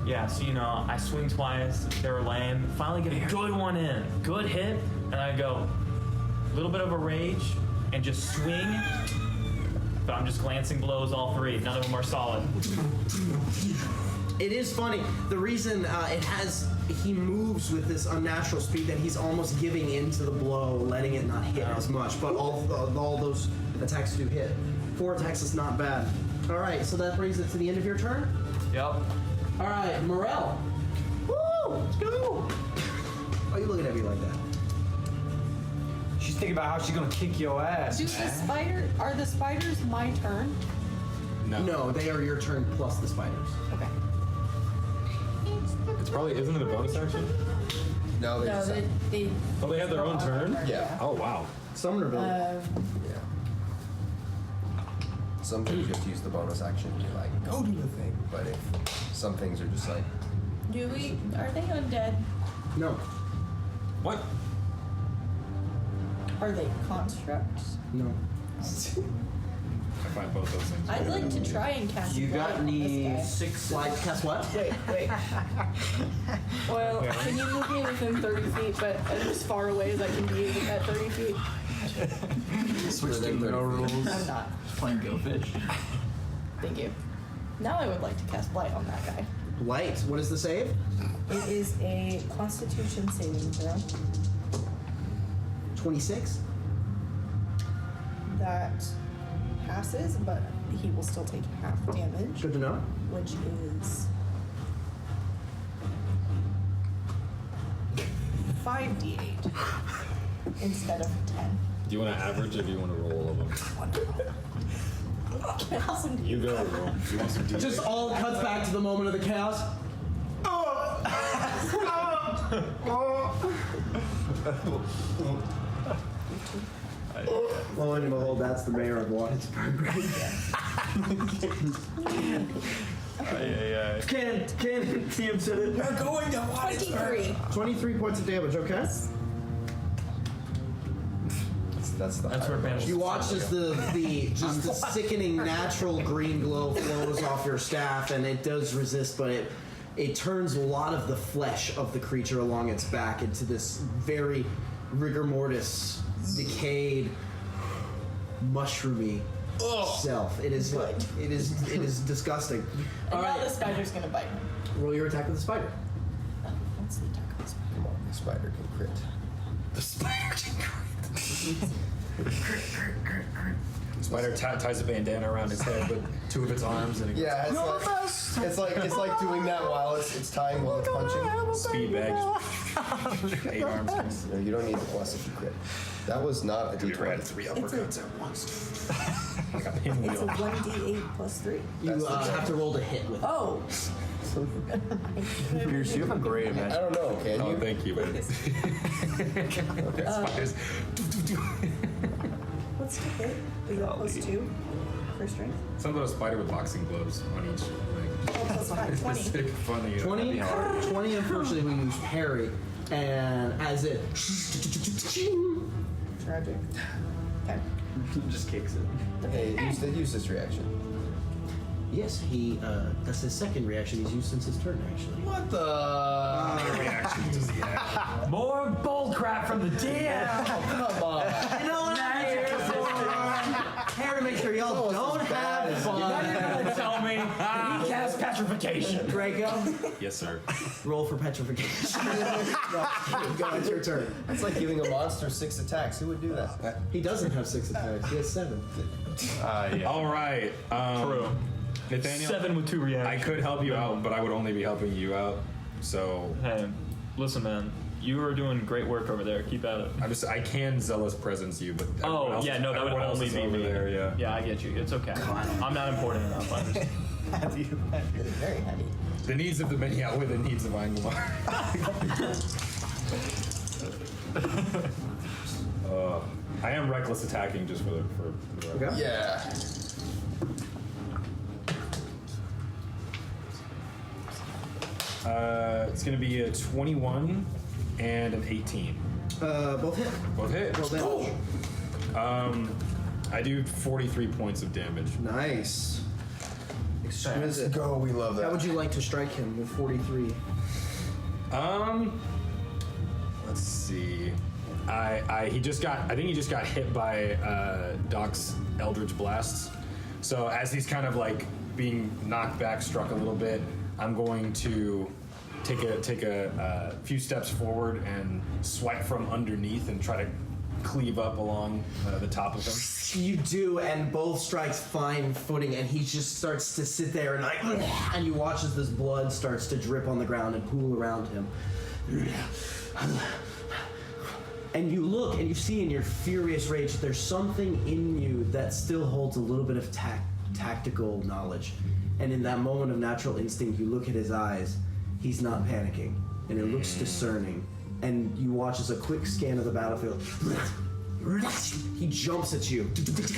Yeah, so I swing twice, they were lame. Finally get a good one in. Good hit, and I go, a little bit of a rage, and just swing. But I'm just glancing blows all 3. None of them are solid. It is funny. The reason he moves with this unnatural speed that he's almost giving into the blow, letting it not hit as much. But all those attacks do hit. 4 attacks is not bad. All right, so that brings it to the end of your turn. Yep. All right, Morel. Woo! Let's go. Why are you looking at me like that? She's thinking about how she's gonna kick your ass. Are the spiders my turn? No, they are your turn plus the spiders. Okay. It's probably, isn't it a bonus action? No, they just they Oh, they have their own turn? Yeah. Oh, wow. Summoner ability. Yeah. Some things you have to use the bonus action to like go do the thing, but if some things are just like are they undead? No. What? Are they constructs? No. I find both those things. I'd like to try and cast You light got on any this 6 Like, guess what? guy. Wait. Well, can you move me within 30 feet, but as far away as I can be at 30 feet? Switch to no rules. I'm not. Playing Go Fish. Thank you. Now I would like to cast light on that guy. Light. What is the save? It is a Constitution saving throw. 26. That passes, but he will still take half damage, Good to know. which is 5d8 instead of 10. Do you want to average or do you want to roll all of them? Can I have some You go, roll. Do you want some D8? Just all cuts back to the moment of the chaos. Lo and behold, that's the mayor of Wattinsburg. Cannon, TM said it. We're going to watch 23. 23 points of damage, okay? That's where banish. You watch as the sickening natural green glow flows off your staff, and it does resist, but it turns a lot of the flesh of the creature along its back into this very rigor mortis, decayed, mushroomy self. It is disgusting. And now the spider's gonna bite him. Roll your attack with the spider. What's the attack of the spider? Come on, the spider can crit. The spider can crit. Spider ties a bandana around its head with two of its arms and it's like doing that while it's tying while it's punching. Speed bag. 8 arms. No, you don't need the plus if you crit. That was not a D20. 3 uppercuts at once. Like a pinwheel. It's a 1d8 plus 3. You have to roll to hit with it. Oh. Pierce, you have a great I imagination. don't know, can you? Oh, thank you. Spiders. What's the hit? Is that plus 2 for strength? Some little spider with boxing gloves on each leg. Oh, plus 5, 20. Sick, funny. 20, unfortunately, we use parry, and as it Tragic. Okay. Just kicks it. Hey, use this reaction. yes, that's his second reaction he's used since his turn, actually. What the? Reaction does he have? More bull crap from the DM. Come on. You know what? Here to make sure y'all don't have fun. You're gonna tell me he casts petrification. Draco, Yes, sir. roll for petrification. Go, it's your turn. It's like giving a monster 6 attacks. Who would do that? He doesn't have 6 attacks. He has 7. All right. True. Nathaniel, 7 with 2 reactions. I could help you out, but I would only be helping you out. So Hey, listen, man. You are doing great work over there. Keep at it. I can zealous presence you, but everyone Oh, else yeah, no, that would everyone else only is be over me. there. Yeah. Yeah, I get you. It's okay. I'm not important enough. I understand. Very heavy. The needs of the many outweigh the needs of Ingemar. I am reckless attacking just for the Okay. Yeah. It's going to be a 21 and an 18. Both hit. Both hit. Roll damage. I do 43 points of damage. Nice. Exquisite. Go, we love that. How would you like to strike him with 43? Let's see. I think he just got hit by Doc's Eldritch Blasts. So as he's kind of like being knocked back, struck a little bit, I'm going to take a few steps forward and swipe from underneath and try to cleave up along the top of him. You do, and both strikes find footing, and he just starts to sit there and and you watch as this blood starts to drip on the ground and pool around him. And you look and you see in your furious rage that there's something in you that still holds a little bit of tactical knowledge. And in that moment of natural instinct, you look at his eyes. He's not panicking, and it looks discerning. And you watch as a quick scan of the battlefield. He jumps at you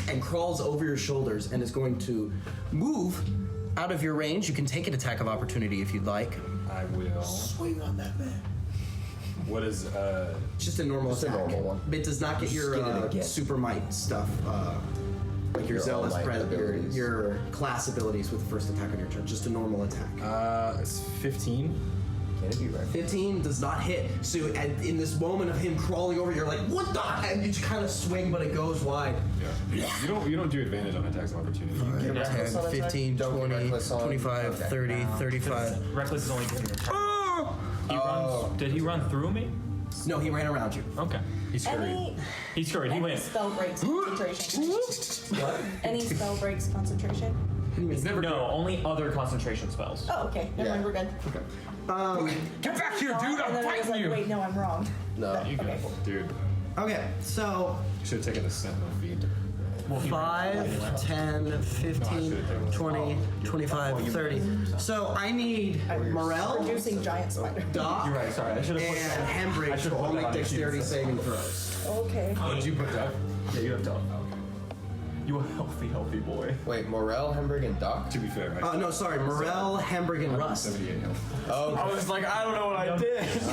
and crawls over your shoulders and is going to move out of your range. You can take an attack of opportunity if you'd like. I will. Swing on that man. What is Just a normal Just a attack. normal one. It does not get your Skin it again. super might stuff, like your zealous all-might abilities. your class abilities with the first attack on your turn. Just a normal attack. it's 15. Can it be right? 15 does not hit. So in this moment of him crawling over, you're like, what the? And you kind of swing, but it goes wide. Yeah. You don't do advantage on attacks of opportunity. You get 10, 15, 20, 25, 30, 35. Reckless is only getting your turn. Did he run through me? No, he ran around you. Okay. He's scurried. He's scurried. He Any went. spell breaks concentration. What? Any spell breaks concentration. He's never. No, only other concentration spells. Oh, okay. Never mind, we're good. Get back here, dude! And I'm then I was fighting like, you! wait, no, I'm wrong. No. You Okay. Dude. Okay, so You should have taken the sentinel feed. 5, 10, 15, 20, 25, 30. So I need Morel, Producing giant spider. Doc, You're right. Sorry, I should have. and Hembridge to all make dexterity saving throws. Okay. What did you put down? Yeah, you have to. You a healthy boy. Wait, Morel, Hembrig, and Doc? To be fair, No, sorry, Morel, Hembrig, and Rust. 78 health. Oh, I was like, I don't know what I did.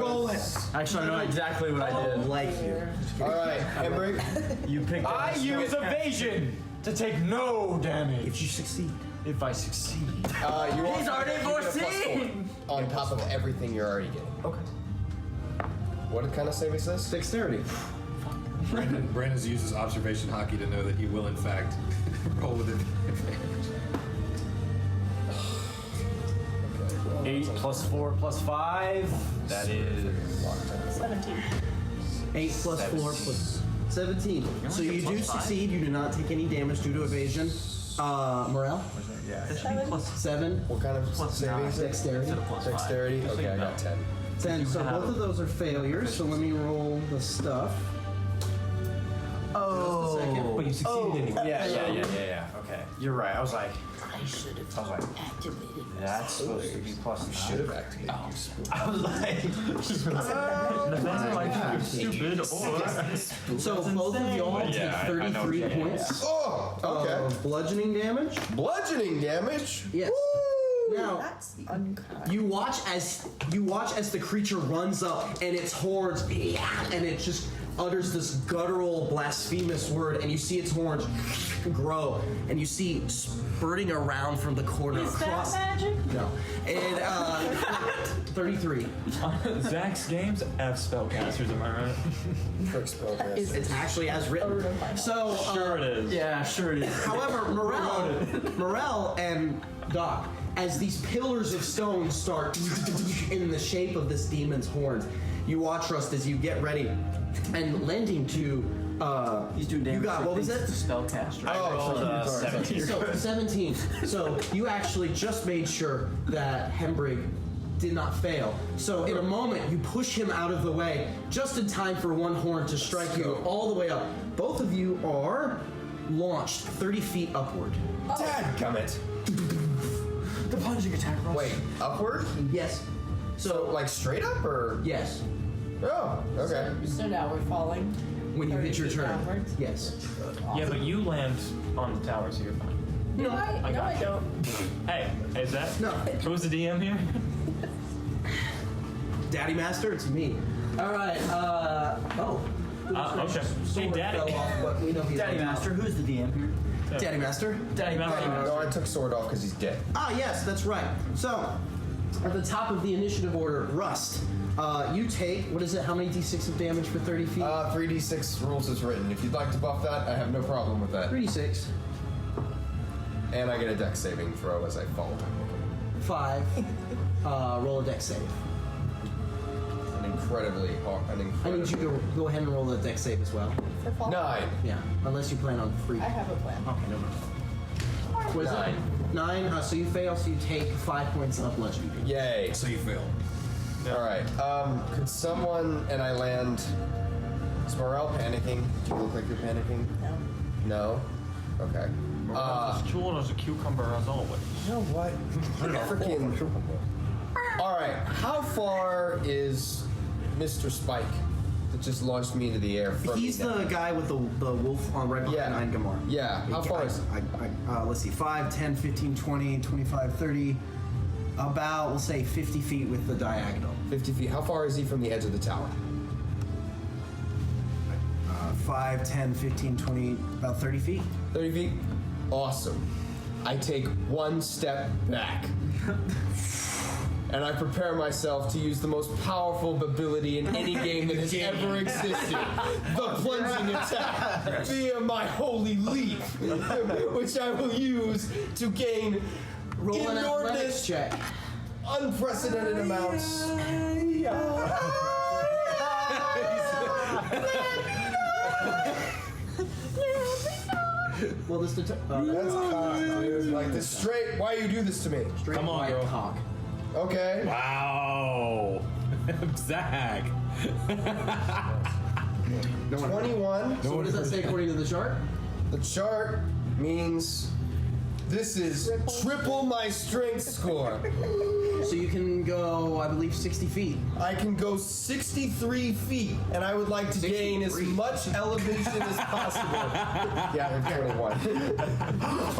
Roll it. Actually, I know exactly what I did. Like you. all right, Hembrig. You picked. I use evasion to take no damage. If you succeed. If I succeed. He's already foreseen. On top of everything you're already getting. Okay. What kind of save is this? Dexterity. Brandon uses observation hockey to know that he will, in fact, roll with advantage. 8 plus 4 plus 5. That is 17. 8 plus 4 plus 17. So you do succeed. You do not take any damage due to evasion. Morale? yeah. 7. What kind of saving is it? Dexterity. Dexterity? Okay, I got 10. 10. So both of those are failures. So let me roll the stuff. Oh. But you succeeded anyway. Yeah. Okay. You're right. I was like, I should have activated. that's supposed to be plus 9. Should have activated. I was like, Stupid or. So both of y'all take 33 points Oh, okay. of bludgeoning damage. Bludgeoning damage? Yes. Woo! Now, you watch as the creature runs up and its horns, and it just utters this guttural, blasphemous word, and you see its horns grow, and you see spurting around from the corner Is that across. magic? No, and 33. Zach's games have spellcasters, am I right? Trick spellcaster. It's actually as written. So Sure it is. yeah, sure it is. However, Morel and Doc, as these pillars of stone start in the shape of this demon's horns, you watch Rust as you get ready and lending to. He's doing damage. You got, what was it? Spellcaster. I rolled 17. So 17. So you actually just made sure that Hembrig did not fail. So in a moment, you push him out of the way, just in time for one horn to strike you all the way up. Both of you are launched 30 feet upward. Dadgummit. The plunging attack. Wait, upward? Yes. So, like straight up or? Yes. Oh, okay. So now we're falling. When you hit your 30 feet turn. downwards? Yes. Yeah, but you land on the tower, so you're fine. No, I don't. Hey, is that? No. Who's the DM here? Daddy Master, it's me. All right. Okay. Hey, Daddy. Fell off, but we know he's Daddy on top. Master, who's the DM here? Daddy Master. Daddy Master. No, I took sword off because he's dead. Ah, yes, that's right. So, at the top of the initiative order, Rust. You take, what is it, how many d6 of damage for 30 feet? 3d6 rules is written. If you'd like to buff that, I have no problem with that. 3d6. And I get a dex saving throw as I fall. 5. Roll a dex save. An incredibly hard. I need you to go ahead and roll a dex save as well. For fall? 9. Yeah, unless you plan on free. I have a plan. Okay, no problem. Was it? 9. So you fail, so you take 5 points of bludgeoning damage. Yay. So you fail. Alright, could someone, and I land, is Morel panicking? Do you look like you're panicking? No. No? Okay. As cool as a cucumber as always. You know what? Freaking. Alright, how far is Mr. Spike that just launched me into the air from He's me now? the guy with the wolf on right behind Ingemar. Yeah, how far is let's see, 5, 10, 15, 20, 25, 30, about, we'll say 50 feet with the diagonal. 50 feet. How far is he from the edge of the tower? 5, 10, 15, 20, about 30 feet. 30 feet? Awesome. I take one step back. And I prepare myself to use the most powerful ability in any game that has ever existed. The plunging attack via my holy leap, which I will use to gain Roll an athletics check. unprecedented amounts. Well, this That's cock, dude. Like this straight. Why you do this to me? straight Come on, white girl. cock. Okay. Wow. Zach. 21. So what does that say according to the chart? The chart means This is triple my strength score. So you can go, I believe, 60 feet. I can go 63 feet, and I would like to gain as much elevation as possible. Yeah, I'm 21. I'll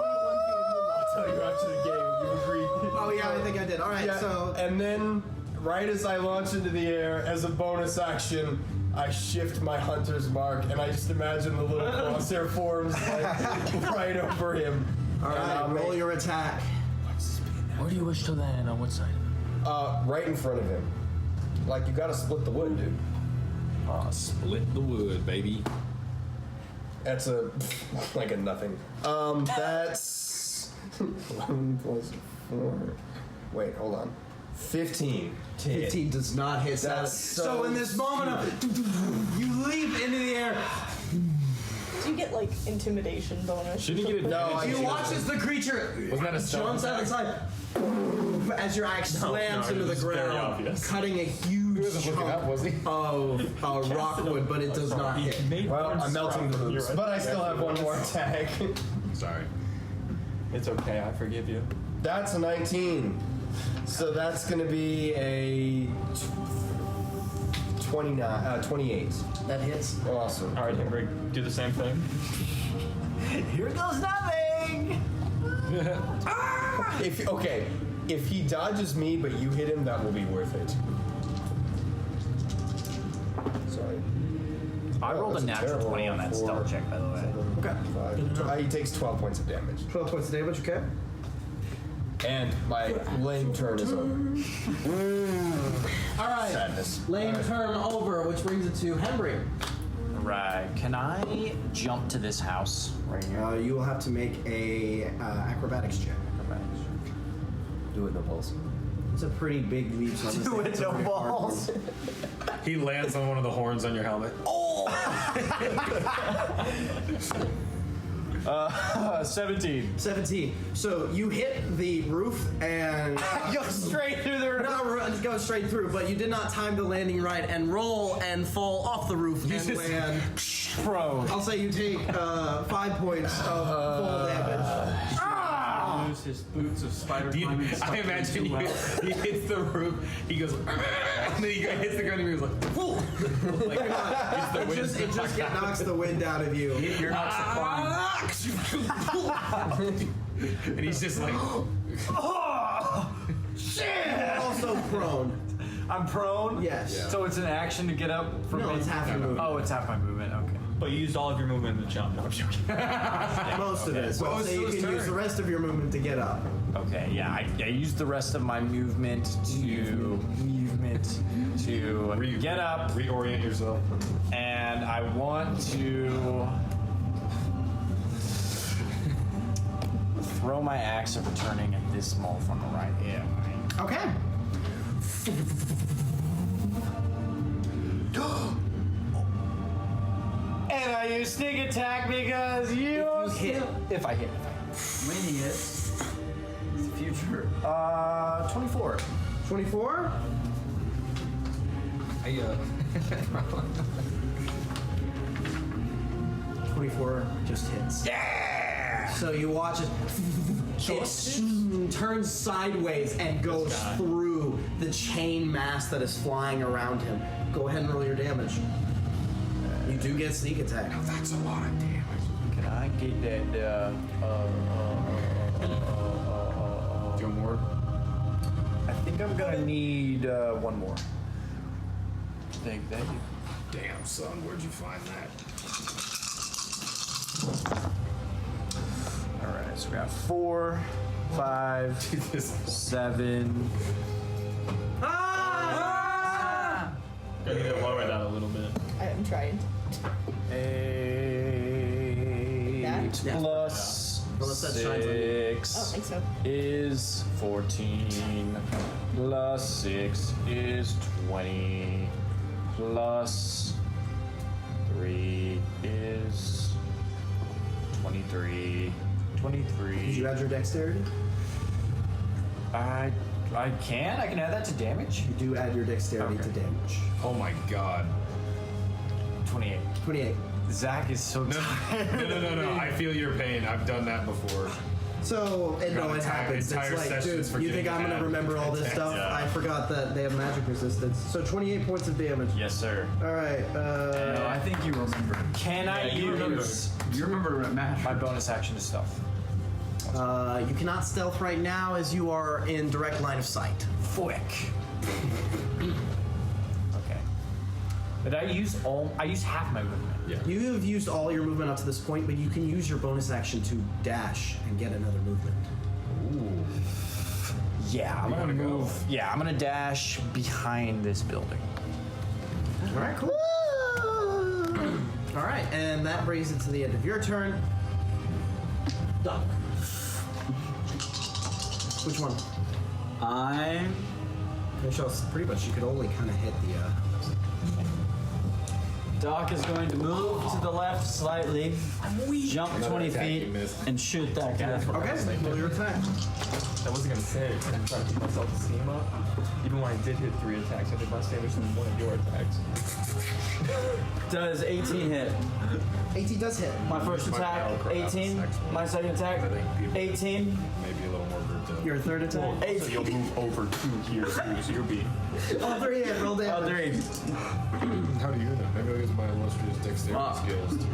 tell you after the game. You agreed. Oh yeah, I think I did. All right, Yeah, so and then right as I launch into the air, as a bonus action, I shift my hunter's mark, and I just imagine the little crosshair forms like right over him. all right, roll your attack. Where do you wish to land? On what side? Right in front of him. Like, you gotta split the wood, dude. Split the wood, baby. That's like a nothing. That's 11 plus 4. Wait, hold on. 15. 15 does not hit. That's So in this moment, you leap into the air. Do you get like intimidation bonus? Shouldn't you get No, You watch as the creature Wasn't that a jumps out of the side as your axe slams into it the was very ground, obvious. cutting a huge wasn't looking up, was he? chunk of rockwood, but it does not hit. Well, I'm melting the hoops, but I still have one more attack. Sorry. It's okay, I forgive you. That's a 19. So that's gonna be a 28. That hits. Awesome. All right, Henry, do the same thing. Here goes nothing. If he dodges me but you hit him, that will be worth it. Sorry. I rolled a that's natural terrible 20 on that roll. stealth check, by the way. Okay. He takes 12 points of damage. 12 points of damage. Okay. And my lame turn is over. All right. Sadness. Lame turn over, which brings it to Henry. Right. Can I jump to this house right here? You will have to make a acrobatics check. Do it, no balls. It's a pretty big leap. So Do it, no balls. He lands on one of the horns on your helmet. Oh! 17. 17. So you hit the roof and Go straight through the roof. not go straight through, but you did not time the landing right and roll and fall off the roof and land prone. I'll say you take 5 points of full damage. Lose his boots of spider climbing. I imagine he hits the roof, he goes, and then he hits the ground and he goes like, whoa! Like, It just knocks the wind out of you. You're not surprised. And he's just like, You're also prone. I'm prone? Yes. So it's an action to get up from No, me? it's half your movement. Oh, it's half my movement. Okay. But you used all of your movement in the jump. No, I'm joking. Most of it. So What I'll was say you his can use turn? the rest of your movement to get up. Okay, yeah, I used the rest of my movement to get up, reorient yourself. and I want to throw my axe of returning at this mole from the right. Yeah. Okay. And I use sneak attack because you hit. If I hit. Winning it. It's the future. 24. 24? 24 just hits. Yeah! So you watch it. It turns sideways and goes through the chain mass that is flying around him. Go ahead and roll your damage. You do get sneak attack. That's a lot of damage. Can I get that? Do you want more? I think I'm gonna need one more. Thank you. Damn, son, where'd you find that? All right, so we got 4, 5, 7. Gotta need to lower that a little bit. I'm trying. 8 That? plus Unless that shines on you. 6 I don't think so. is 14. Plus 6 is 20. Plus 3 is 23. 23. Did you add your dexterity? I can add that to damage. You do add your dexterity to damage. Oh my god. 28. 28. Zach is so tired. No. I feel your pain. I've done that before. So, and no, it happens. It's like, dude, you think I'm gonna remember all this stuff? Yeah. I forgot that they have magic resistance. So 28 points of damage. Yes, sir. All right. No, I think you remember. Can I use You remember Mash? My bonus action to stealth. You cannot stealth right now as you are in direct line of sight. Quick. Okay. But I use half my movement. Yeah. You have used all your movement up to this point, but you can use your bonus action to dash and get another movement. Ooh. Yeah, I'm gonna move. Yeah, I'm gonna dash behind this building. All right, cool. All right, and that brings it to the end of your turn. Duck. Which one? Pretty much you could only kind of hit the. Doc is going to move to the left slightly, jump 20 feet, and shoot that guy. Okay, roll your attack. I wasn't gonna say it. I'm trying to keep my self-esteem up. Even when I did hit 3 attacks, I did less damage than one of your attacks. Does 18 hit? 18 does hit. My first attack, 18. My second attack, 18. Maybe a little more brutal. Your third attack. So you'll move over 2 here, so you'll be. Oh, 3 hit. Roll damage. Oh, 3. How do you know? Maybe I'll use my illustrious dexterity skills to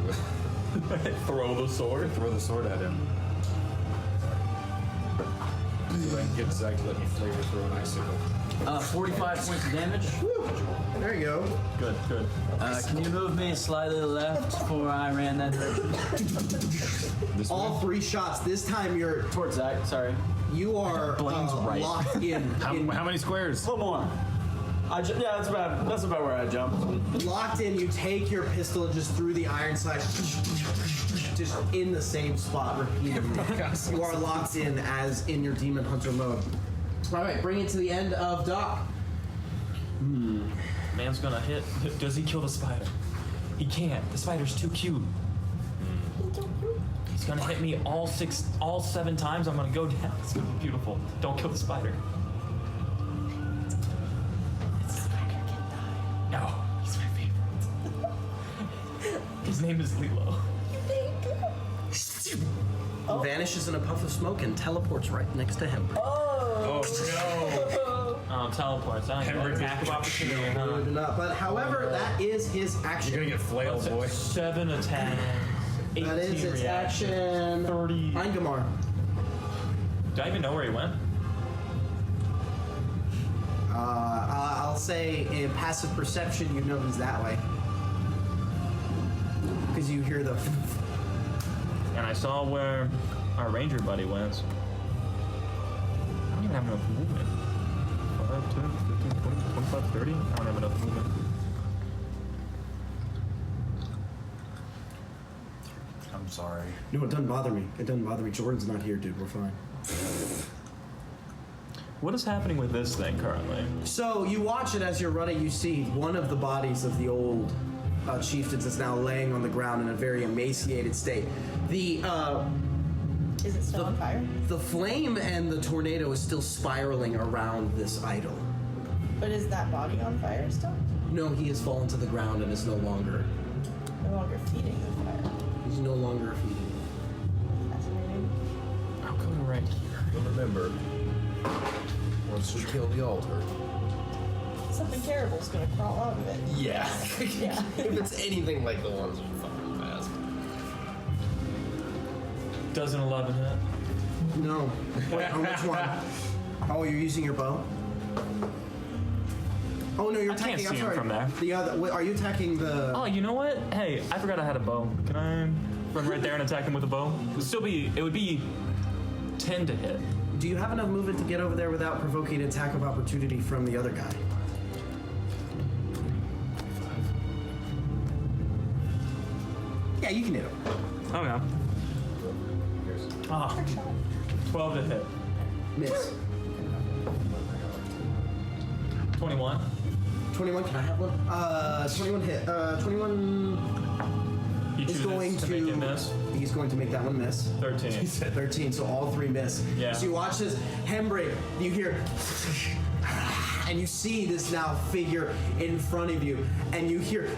Throw the sword. throw the sword at him. So I can get Zach to let me flavor throw an icicle. 45 points of damage. There you go. Good, good. Can you move me slightly left before I ran that direction? All 3 shots. This time you're Towards Zach, sorry. you are locked in. How many squares? A little more. Yeah, that's about where I jumped. Locked in. You take your pistol and just through the iron sight, just in the same spot repeatedly. You are locked in as in your demon hunter mode. All right, bring it to the end of Doc. Man's gonna hit. Does he kill the spider? He can't. The spider's too cute. He's gonna hit me all 7 times. I'm gonna go down. It's gonna be beautiful. Don't kill the spider. No, he's my favorite. His name is Lilo. Vanishes in a puff of smoke and teleports right next to him. Oh no! Teleports. I don't know. Attack of opportunity. But however, that is his action. You're gonna get flailed, boy. 7 attacks. 18 That is its reactions, action. 30. Ingemar. Do I even know where he went? I'll say in passive perception, you know he's that way. Because you hear the. And I saw where our ranger buddy went. I don't even have enough movement. 5, 10, 15, 20, 25, 30? I don't have enough movement. I'm sorry. No, it doesn't bother me. It doesn't bother me. Jordan's not here, dude. We're fine. What is happening with this thing currently? So you watch it as you're running. You see one of the bodies of the old chieftains is now laying on the ground in a very emaciated state. The Is it still on fire? the flame and the tornado is still spiraling around this idol. But is that body on fire still? No, he has fallen to the ground and is no longer. No longer feeding the fire. He's no longer feeding. Fascinating. I'll come right here. But remember, once we kill the altar. Something terrible's gonna crawl out of it. Yeah. Yeah. If it's anything like the ones we fucking passed. Does an 11 hit? No. Wait, on which one? Oh, you're using your bow? Oh no, you're I can't attacking. see I'm him sorry. from there. The other. Are you attacking the? Oh, you know what? Hey, I forgot I had a bow. Can I run right there and attack him with a bow? It would be 10 to hit. Do you have enough movement to get over there without provoking an attack of opportunity from the other guy? Yeah, you can hit him. Oh yeah. Ah, 12 to hit. Miss. 21. 21. Can I have one? 21 hit. 21 He is chooses going to make it miss. He's going to make that one miss. 13. He said 13, so all 3 miss. Yeah. So you watch this handbrake. You hear, and you see this now figure in front of you, and you hear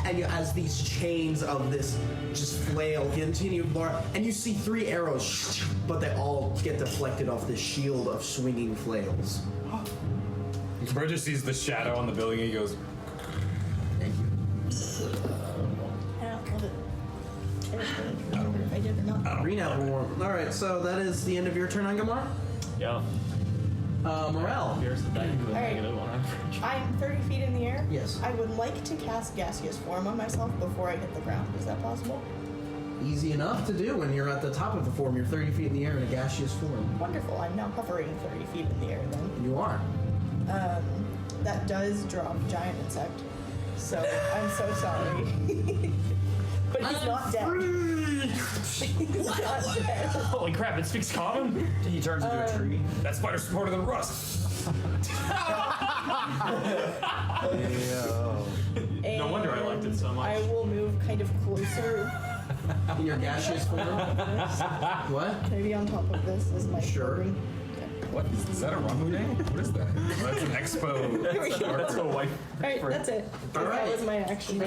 and as these chains of this just flail continue more, and you see 3 arrows, but they all get deflected off this shield of swinging flails. Burgess sees the shadow on the building and he goes, Thank you. I don't love it. I don't remember if I did or not. Green apple. All right, so that is the end of your turn, Ingemar. Yeah. Morel. Here's the back with a Alright. negative on average. I'm 30 feet in the air. Yes. I would like to cast gaseous form on myself before I hit the ground. Is that possible? Easy enough to do when you're at the top of the form. You're 30 feet in the air in a gaseous form. Wonderful. I'm now hovering 30 feet in the air then. You are. That does drop giant insect. So I'm so sorry. But he's not dead. He's not dead. Holy crap, it speaks common? He turns into a tree. that spider's smarter than Rust. No wonder I liked it so much. I will move kind of closer. In your gaseous form. What? Can I be on top of this as my Sure. clothing? What? Is that a Ramu name? What is that? That's an expo. That's a white. Alright, that's it. All That right. was my action.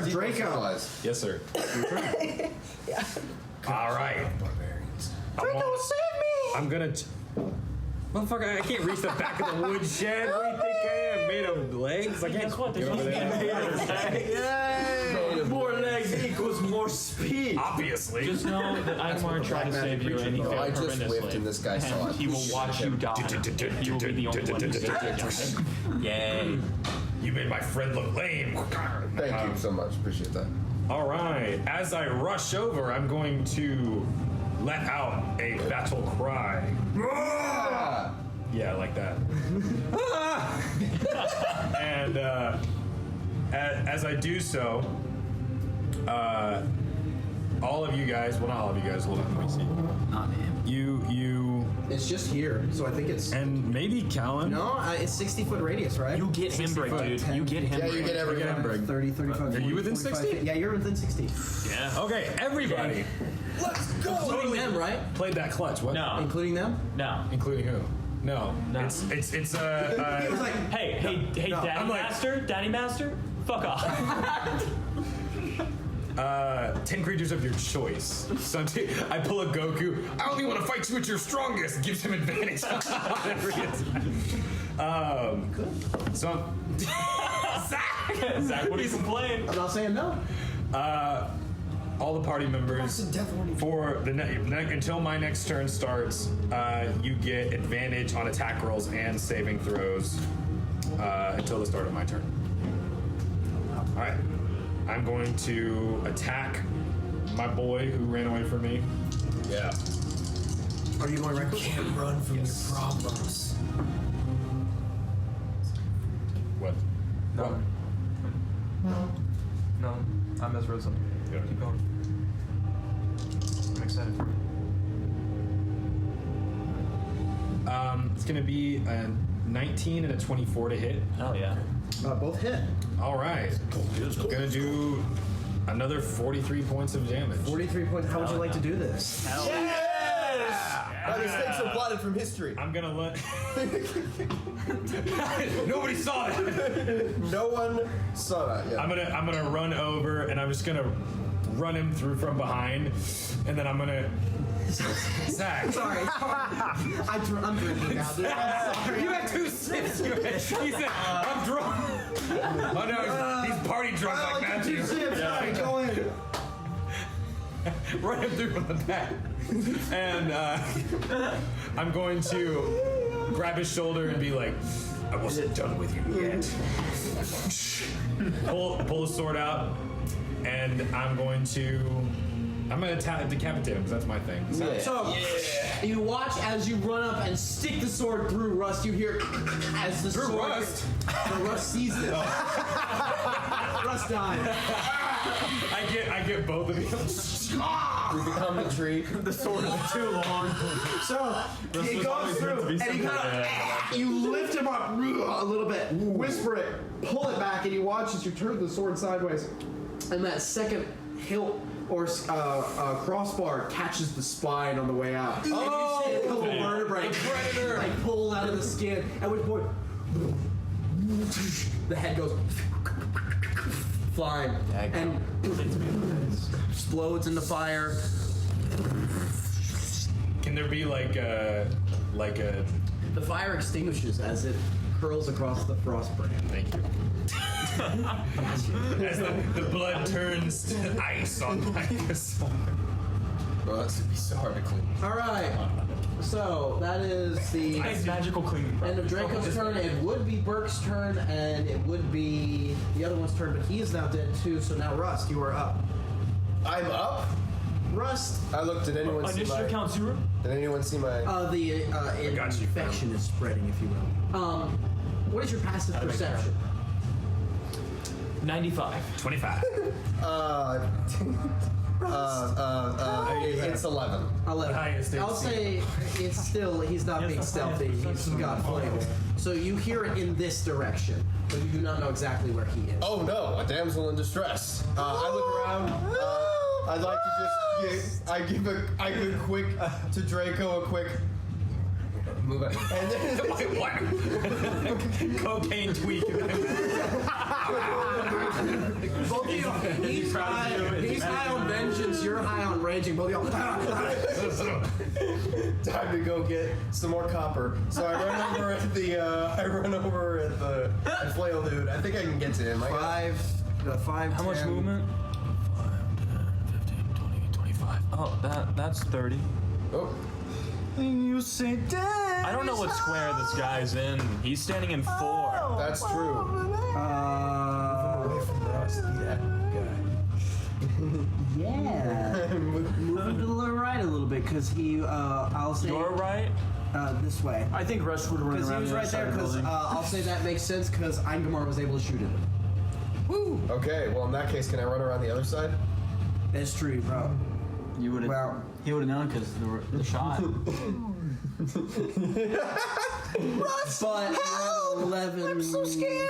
Draco. Yes, sir. Yeah. All right. Draco, save me! I'm gonna. Motherfucker, I can't reach the back of the woodshed. What do you think I am? Made of legs? I can't. Guess what? get There's over nothing there. More legs equals more speed. Obviously. Just know that Ingemar tried to save you and he failed I just horrendously. whiffed and this guy saw And it. he will watch you die. He will be the only one who saves you. Yay. You made my friend look lame. Thank you so much. Appreciate that. All right. As I rush over, I'm going to let out a battle cry. Yeah, like that. And as I do so, all of you guys, well, not all of you guys, hold on, let me see. Not him. You, It's just here, so I think it's. and maybe Callan. No, it's 60-foot radius, right? You get him break, dude. You get him break. You get everyone. 30, 35, Are you 40, within 45, 60? Yeah, you're within 60. Yeah. Okay, everybody. Let's go. Including them, right? Played that clutch. What? No. Including them? No. Including who? No. No. It's He was like, Hey, no, Daddy I'm like- Daddy Master? Fuck off. 10 creatures of your choice. So I pull a Goku. I only want to fight you at your strongest. Gives him advantage. So Zach, what are you complaining? I'm not saying no. all the party members for the until my next turn starts, you get advantage on attack rolls and saving throws until the start of my turn. All right, I'm going to attack my boy who ran away from me. Yeah. Are you going reckless? Can't run from your problems. What? No. No, I'm mesmerism. Yeah. Keep going. I'm excited for it. It's gonna be a 19 and a 24 to hit. Hell yeah. Both hit. All right. Gonna do another 43 points of damage. 43 points. How would you like to do this? These things are blotted from history. I'm gonna let. Nobody saw that. No one saw that. Yeah. I'm gonna run over and I'm just gonna run him through from behind, and then I'm gonna. Zach. Sorry. I'm drinking now, dude. I'm sorry. You had 2 sips. He said, I'm drunk. Oh no, he's party drunk like Matthew. 2 sips. Sorry, go in. Run him through from the back. And I'm going to grab his shoulder and be like, I wasn't done with you yet. pull his sword out, and I'm gonna decapitate him because that's my thing. So, you watch as you run up and stick the sword through Rust. You hear as the sword. Rust? The Rust sees this. Rust died. I get both of you. We become the tree. The sword is too long. So he goes through, and he you lift him up a little bit, whisper it, pull it back, and you watch as you turn the sword sideways, and that second hilt or crossbar catches the spine on the way out. Oh, and you see a couple vertebrae like pulled out of the skin. At which point, the head goes flying and explodes into fire. Can there be like a The fire extinguishes as it curls across the frost brand. Thank you. As the blood turns to ice on my persona. Well, that's gonna be so hard to clean. All right. So that is the magical cleaning. end of Draco's turn. It would be Burke's turn, and it would be the other one's turn, but he is now dead too. So now Rust, you are up. I'm up. Rust. I looked. Did anyone see my? Count 0? Did anyone see my? The infection is spreading, if you will. What is your passive perception? 95. 25. It's 11. 11. I'll say it's still, he's not being stealthy, he's got flavor. So you hear it in this direction, but you do not know exactly where he is. Oh no, a damsel in distress. I look around. I'd like to just I give a quick to Draco a quick move it. And then cocaine tweak. Both of you, he's high on vengeance, you're high on raging. Both of you. Time to go get some more copper. So I run over at the flail dude. I think I can get to him. 5. How much movement? 5, 10, 15, 20, 25. Oh, that's 30. Oh. You say dead. I don't know what square this guy's in. He's standing in 4. That's true. Away from Rust, that guy. Yeah. Move him to the right a little bit, because he, I'll say... Your right? This way. I think Rust would run Because he around was the right other there, side of the because building. I'll say that makes sense, because Ingemar was able to shoot at him. Woo! Okay, well in that case, can I run around the other side? That's true, bro. You would have. Well, he would have known because the shot. But you have 11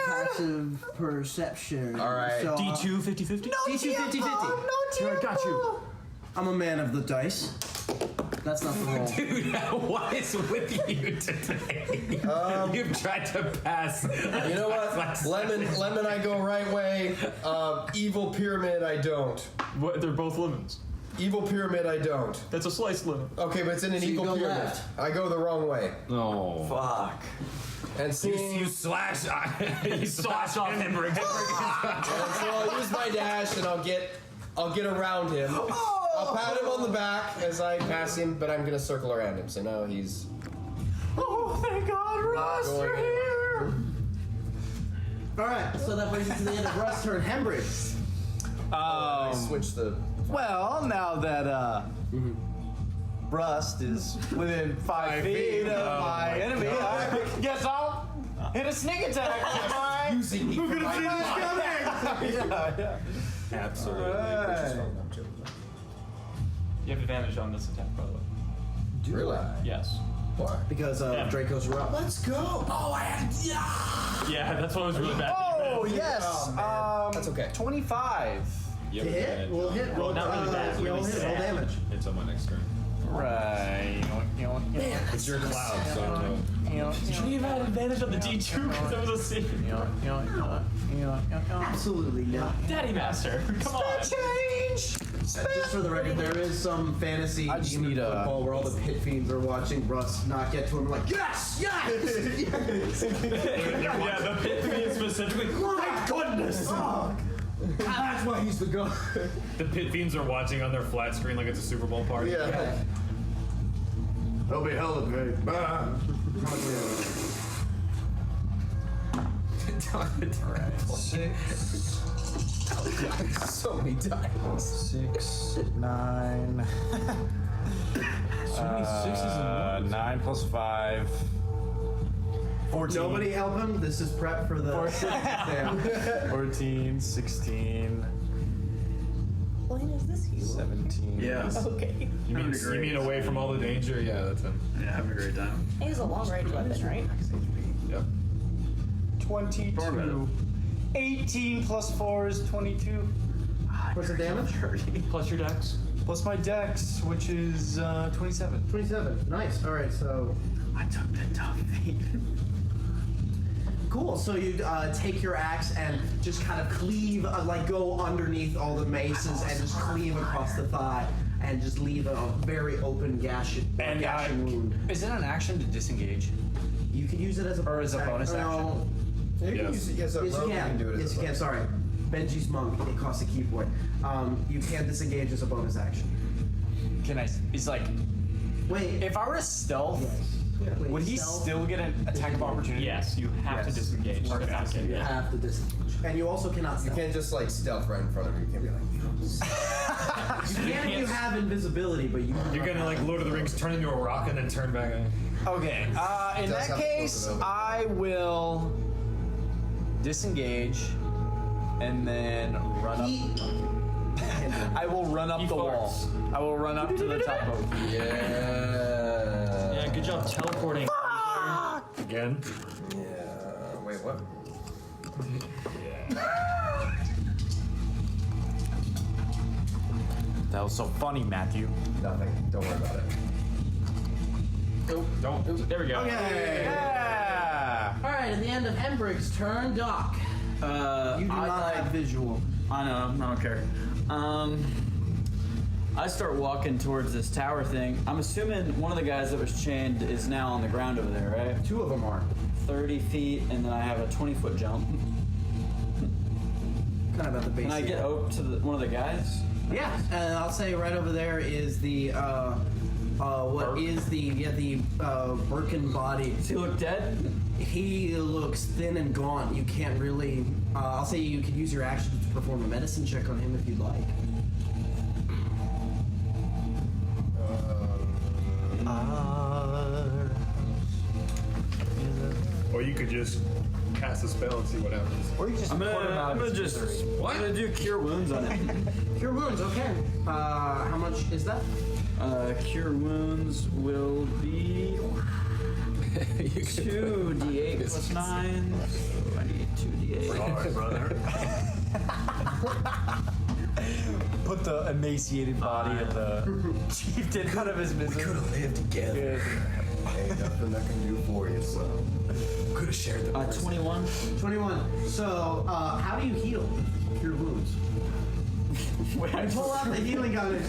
passive perception. All right. So, D2 50-50? D2 50-50. Here, I got you. I'm a man of the dice. That's not the roll. Dude, what is with you today? You've tried to pass. You know what? Lemon, I go right way. Evil pyramid, I don't. What? They're both lemons. Evil pyramid, I don't. That's a sliced lemon. Okay, but it's in an So you evil go pyramid. left. I go the wrong way. No. Fuck. And seeing You slash off him. so I'll use my dash and I'll get around him. I'll pat him on the back as I pass him, but I'm gonna circle around him. So now he's. Oh, thank God, Russ, you're here! Alright, so that brings us to the end of Russ' turn. Hembridge. I switch the. Well, now that Rust is within 5 feet of my enemy, I guess I'll hit a sneak attack. Using me. We're gonna see this coming. Yeah. Absolutely. Right. You have advantage on this attack, by the way. Really? Yes. Why? Because Draco's rough. Let's go. Oh, I had. Yeah, that's why it was really bad. Oh yes. That's okay. 25. You To have hit? advantage. We'll hit. Roll, not really bad. Roll Really hit. Roll damage. It's on my next turn. Right. It's your cloud, so I don't know. Should you have had advantage on the D2 because that was a C? Absolutely not. Daddy Master, come on. Just for the record, there is some fantasy I just demon need a- football where all the pit fiends are watching Russ not get to him like, yes, yes, yes. Yeah, the pit fiends specifically. My goodness. That's why he's the goat. The pit fiends are watching on their flat screen like it's a Super Bowl party. Yeah. They'll be held at me. So many times. 6, 9. So many sixes and ones. 9 plus 5. 14. Nobody help him. This is prep for the 14, 16, Blaine, is this you? 17. Yeah. Okay. You mean away from all the danger? Yeah, that's him. Yeah, having a great time. He has a long range weapon, right? Yep. 22. 18 plus 4 is 22. What's the damage? Plus your dex. Plus my dex, which is 27. 27. Nice. All right, so I took the tough feat. Cool. So you take your axe and just kind of cleave, go underneath all the maces and just cleave across the thigh and just leave a very open gashing wound. Is it an action to disengage? You can use it as a bonus action. You can use it as a rogue, you can do it as Yes, a you can. bonus. Sorry. Benji's monk. It costs a key point. You can disengage as a bonus action. Can I? He's like, wait. If I were to stealth, would he still get an attack of opportunity? Yes, you have to disengage. You have to disengage. And you also cannot stealth. You can't just like stealth right in front of him. You can't be like. You can if you have invisibility, but You're gonna like Lord of the Rings turn into a rock and then turn back. Okay. In that case, I will disengage and then run up. I will run up the wall. I will run up to the top of. Yeah, good job teleporting. Again? Yeah. Wait, what? That was so funny, Matthew. Nothing. Don't worry about it. Don't. There we go. Okay. Yeah. All right. At the end of Embrick's turn, Doc. You do not have visual. I know. I don't care. I start walking towards this tower thing. I'm assuming one of the guys that was chained is now on the ground over there, right? 2 of them are. 30 feet, and then I have a 20-foot jump. Kind of at the base. Can I get up to one of the guys? Yeah, and I'll say right over there is the Birkin body. Does he look dead? He looks thin and gaunt. You can't really. I'll say you could use your action to perform a medicine check on him if you'd like. Or you could just cast a spell and see what happens. Or you just I'm gonna do cure wounds on him. Cure wounds, okay. How much is that? Cure wounds will be 2d8 plus 9. So I need 2d8. Sorry, brother. Put the emaciated body of the chieftain out of his misery. We could have lived together. Ain't nothing I can do for you, so. Could have shared the 21. 21. So, how do you heal cure wounds? You pull out the healing gun and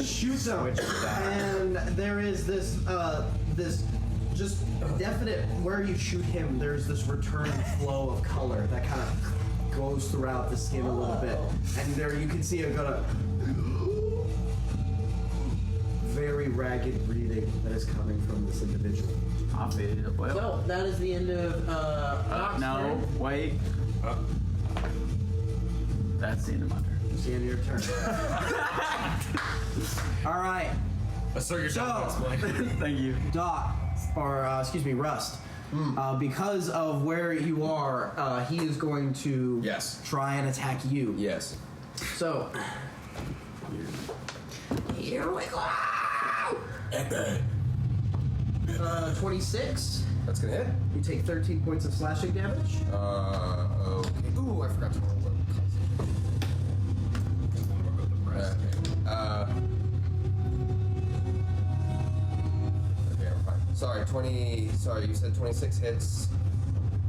shoot them, and there is this just definite where you shoot him. There's this return flow of color that kind of goes throughout the skin a little bit, and there you can see a kind of very ragged breathing that is coming from this individual. So that is the end of no, wait. That's the end of my turn. It's the end of your turn. All right. Assert your dominance, Blake. Thank you. Doc, or excuse me, Rust. Because of where you are, he is going to try and attack you. Yes. So here we go. 26. That's gonna hit. You take 13 points of slashing damage. Okay. Ooh, I forgot to roll what. Okay, I'm fine. Sorry, 20. Sorry, you said 26 hits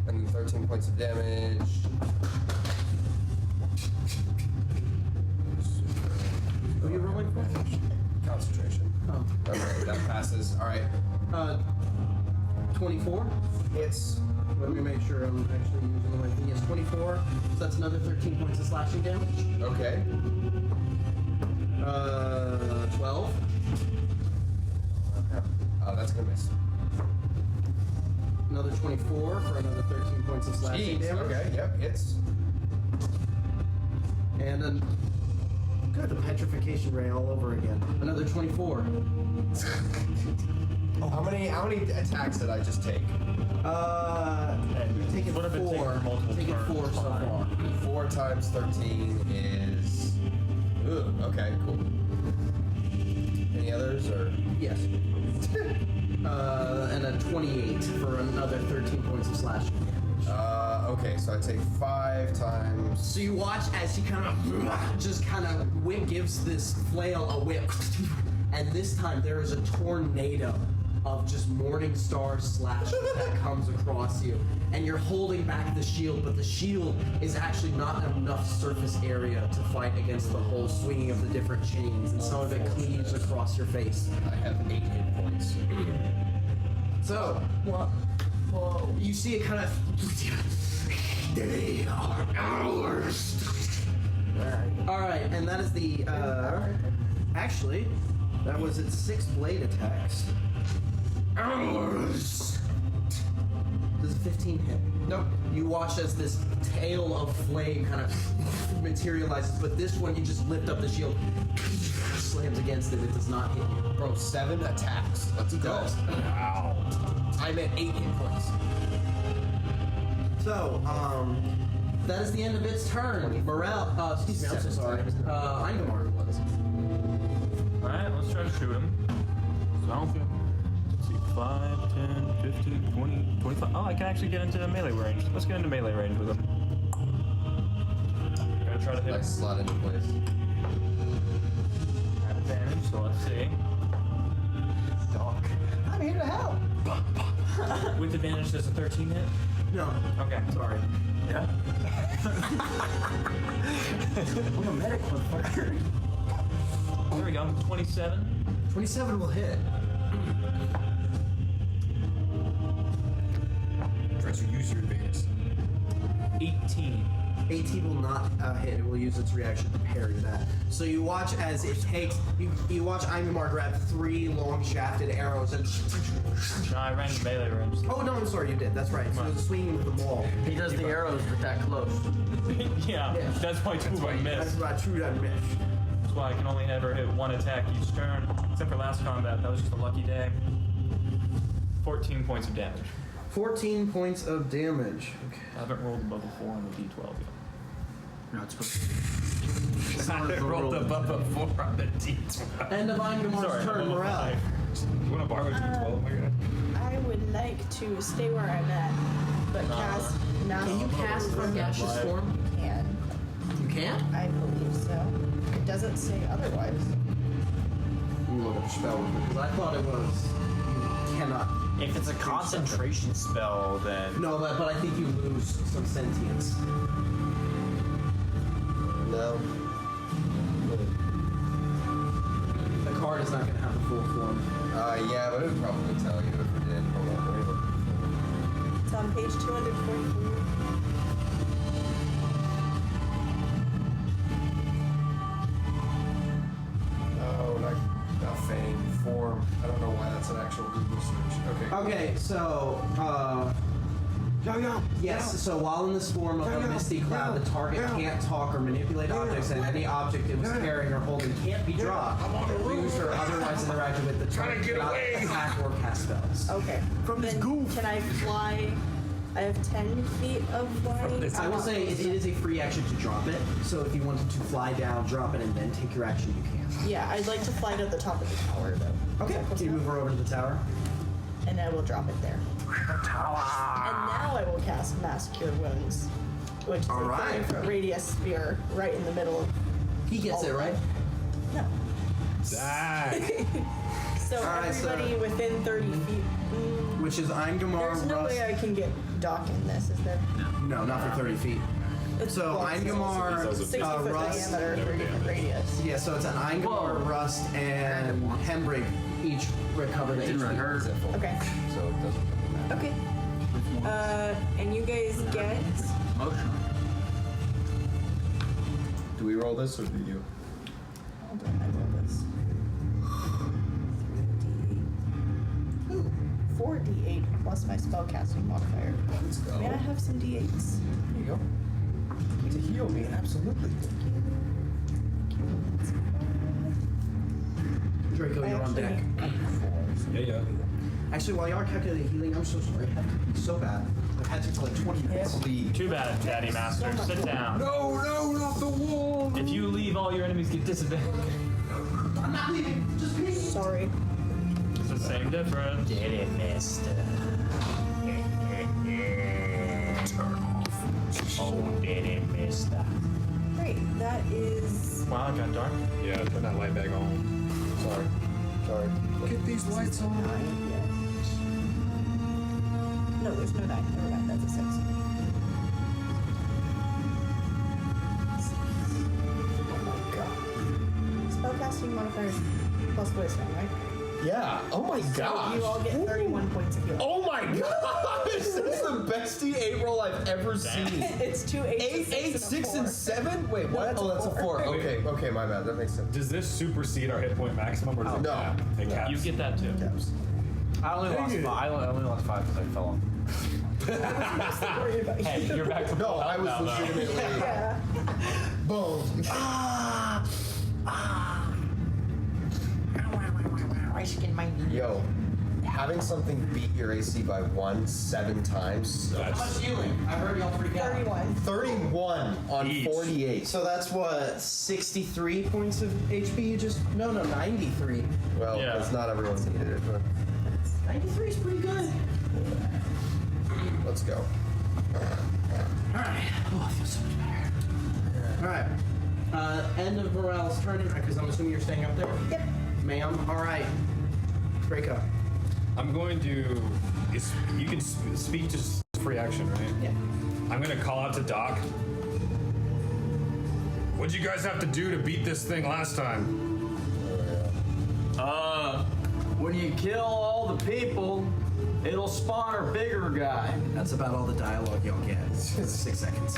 and 13 points of damage. What are you rolling for? Concentration. Oh. Okay, that passes. All right. 24 hits. Let me make sure I'm actually using the right thing. Yes, 24. So that's another 13 points of slashing damage. Okay. 12. That's gonna miss. Another 24 for another 13 points of slashing Jeez, damage. okay, yep, hits. And then, good, the petrification ray all over again. Another 24. How many attacks did I just take? You've taken 4. Taken 4 so far. 4 times 13 is. Ooh, okay, cool. Any others or? Yes. And a 28 for another 13 points of slashing damage. Okay, so I take 5 times. So you watch as she kind of gives this flail a whip, and this time there is a tornado of just morning star slashes that comes across you. And you're holding back the shield, but the shield is actually not enough surface area to fight against the whole swinging of the different chains, and some of it cleaves across your face. I have 8 hit points. So, Whoa. you see it kind of. They are ours. Alright, and that is the. Actually, that was its 6 blade attacks. Ours. Does a 15 hit? Nope. You watch as this tail of flame kind of materializes, but this one you just lift up the shield, slams against it, it does not hit you. Bro, 7 attacks. Let's go. Wow. I'm at 8 hit points. So, that is the end of its turn. Morale, excuse me, I'm so sorry. Ingemar. Alright, let's try to shoot him. Sounds good. Let's see, 5, 10, 15, 20, 25. Oh, I can actually get into melee range. Let's get into melee range with him. Gotta try to hit. Like slot into place. Have advantage, so let's see. Dog. I'm here to help. With advantage, does a 13 hit? No. Okay, sorry. Yeah. I'm a medic, motherfucker. There we go, 27. 27 will hit. Try to use your advantage. 18. 18 will not hit. It will use its reaction to parry that. So you watch as it takes. You watch Ingemar grab 3 long shafted arrows and. No, I ran into melee range. Oh no, I'm sorry, you did. That's right. So it was swinging with the ball. He does the arrows with that close. Yeah, that's why 2 I That's missed. why true I missed. That's why I can only ever hit 1 attack each turn. Except for last combat, that was just a lucky day. 14 points of damage. 14 points of damage. Okay. I haven't rolled above a 4 on the d12 yet. No, it's supposed to I rolled above a 4 on the d12. End of Ingemar's Sorry, turn. I'm on Morale. You want to borrow a d12? My God. I would like to stay where I'm at, but cast mass. Can you cast from gaseous form? Can. You can? I believe so. It doesn't say otherwise. Let me look up the spell because I thought it was. You cannot. If it's a concentration spell, then No, but I think you lose some sentience. No. The card is not going to have the full form. Yeah, but it would probably tell you if it did. Hold on, let me look. It's on page 243. No, not fame, form. I don't know why that's an actual Google search. Okay. Okay, so, yes, so while in this form of a misty cloud, the target can't talk or manipulate objects, and any object it was carrying or holding can't be dropped, used, or otherwise interacted with the target without attack or cast spells. Okay. From this goof. Can I fly? I have 10 feet of flying. I will say it is a free action to drop it, so if you wanted to fly down, drop it, and then take your action, you can. Yeah, I'd like to fly to the top of the tower, though. Okay, can you move her over to the tower? And I will drop it there. And now I will cast Mass Cure Wounds, which is a 30-foot radius spear right in the middle. He gets it, right? No. Die. So everybody within 30 feet. Which is Ingemar, There's no Rust. way I can get Doc in this, is there? No, not for 30 feet. So Ingemar, 60-foot Rust. diameter, 30-foot radius. Yeah, so it's an Ingemar, Rust, and Hembrig each recover the HP. Okay. So it doesn't really matter. Okay. And you guys get. motion. Do we roll this or do you? Hold on, I roll this. 4d8 plus my spellcasting modifier. Let's go. May I have some d8s? There you go. To heal me, absolutely. Draco, you're on deck. Yeah. Actually, while y'all calculating healing, I'm so sorry. I had to be so bad. I've had to for like 20 minutes. Too bad, Daddy Master. Sit down. No, not the wall. If you leave, all your enemies get disadvantage. I'm not leaving. Just me. Sorry. It's the same difference. Get it, mister. Turn off. Oh, did it, mister. Great. That is. Wow, it got dark. Yeah, put that light back on. Sorry. Sorry. Get these lights on. 9, yes. No, there's no 9. Never mind, that's a 6. Oh my god. Spellcasting modifiers plus wisdom, right? Yeah. Oh my So gosh. you all get 31 points of healing. Oh my gosh! This is the best D8 roll I've ever seen. It's 2 8s, 8, 6, and 7? Wait, what? that's Oh, a that's a 4. 4. Okay, my bad. That makes sense. Does this supersede our hit point maximum, or does it No. cap? It caps. You get that too. I only lost 5. I only lost 5 because I fell off. Worried about you. Hey, you're back to No, full I health was now, though. legitimately. Yeah. Boom. Yo, having something beat your AC by 7 times. How much healing? I heard y'all pretty good. 31. 31 on Each. 48. So that's what, 63 points of HP you just... No, 93. Well, Yeah. it's not everyone's needed it, but 93 is pretty good. let's go. Alright. Oh, I feel so much better. Alright. End of Morale's turn, because I'm assuming you're staying up there? Yep. Ma'am. Alright. Draco. I'm going to. You can speak to free action, right? Yeah. I'm going to call out to Doc. What'd you guys have to do to beat this thing last time? When you kill all the people, it'll spawn a bigger guy. That's about all the dialogue y'all get. It's 6 seconds.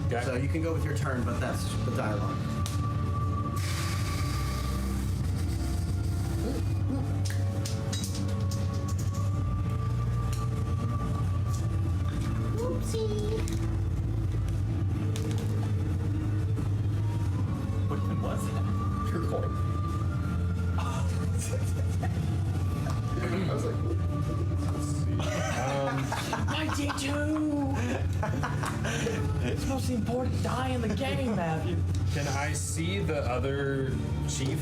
Okay. So you can go with your turn, but that's the dialogue. What even was that? Your coin. I was like, My D2! It's the most important die in the game, Matthew. Can I see the other chief?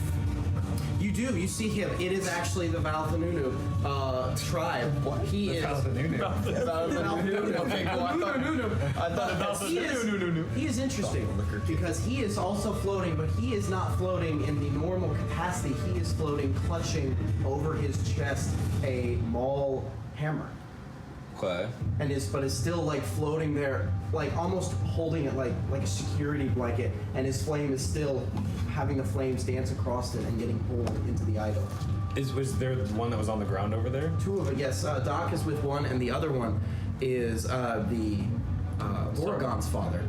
You do. You see him. It is actually the Valthanunu tribe. What? He is. Valthanunu. okay, cool. I thought He is interesting because he is also floating, but he is not floating in the normal capacity. He is floating, clutching over his chest a maul hammer, Okay. and is still like floating there, like almost holding it like a security blanket, and his flame is still having the flames dance across it and getting pulled into the idol. Was there one that was on the ground over there? 2 of it, yes. Doc is with one, and the other one is the Gorgon's father,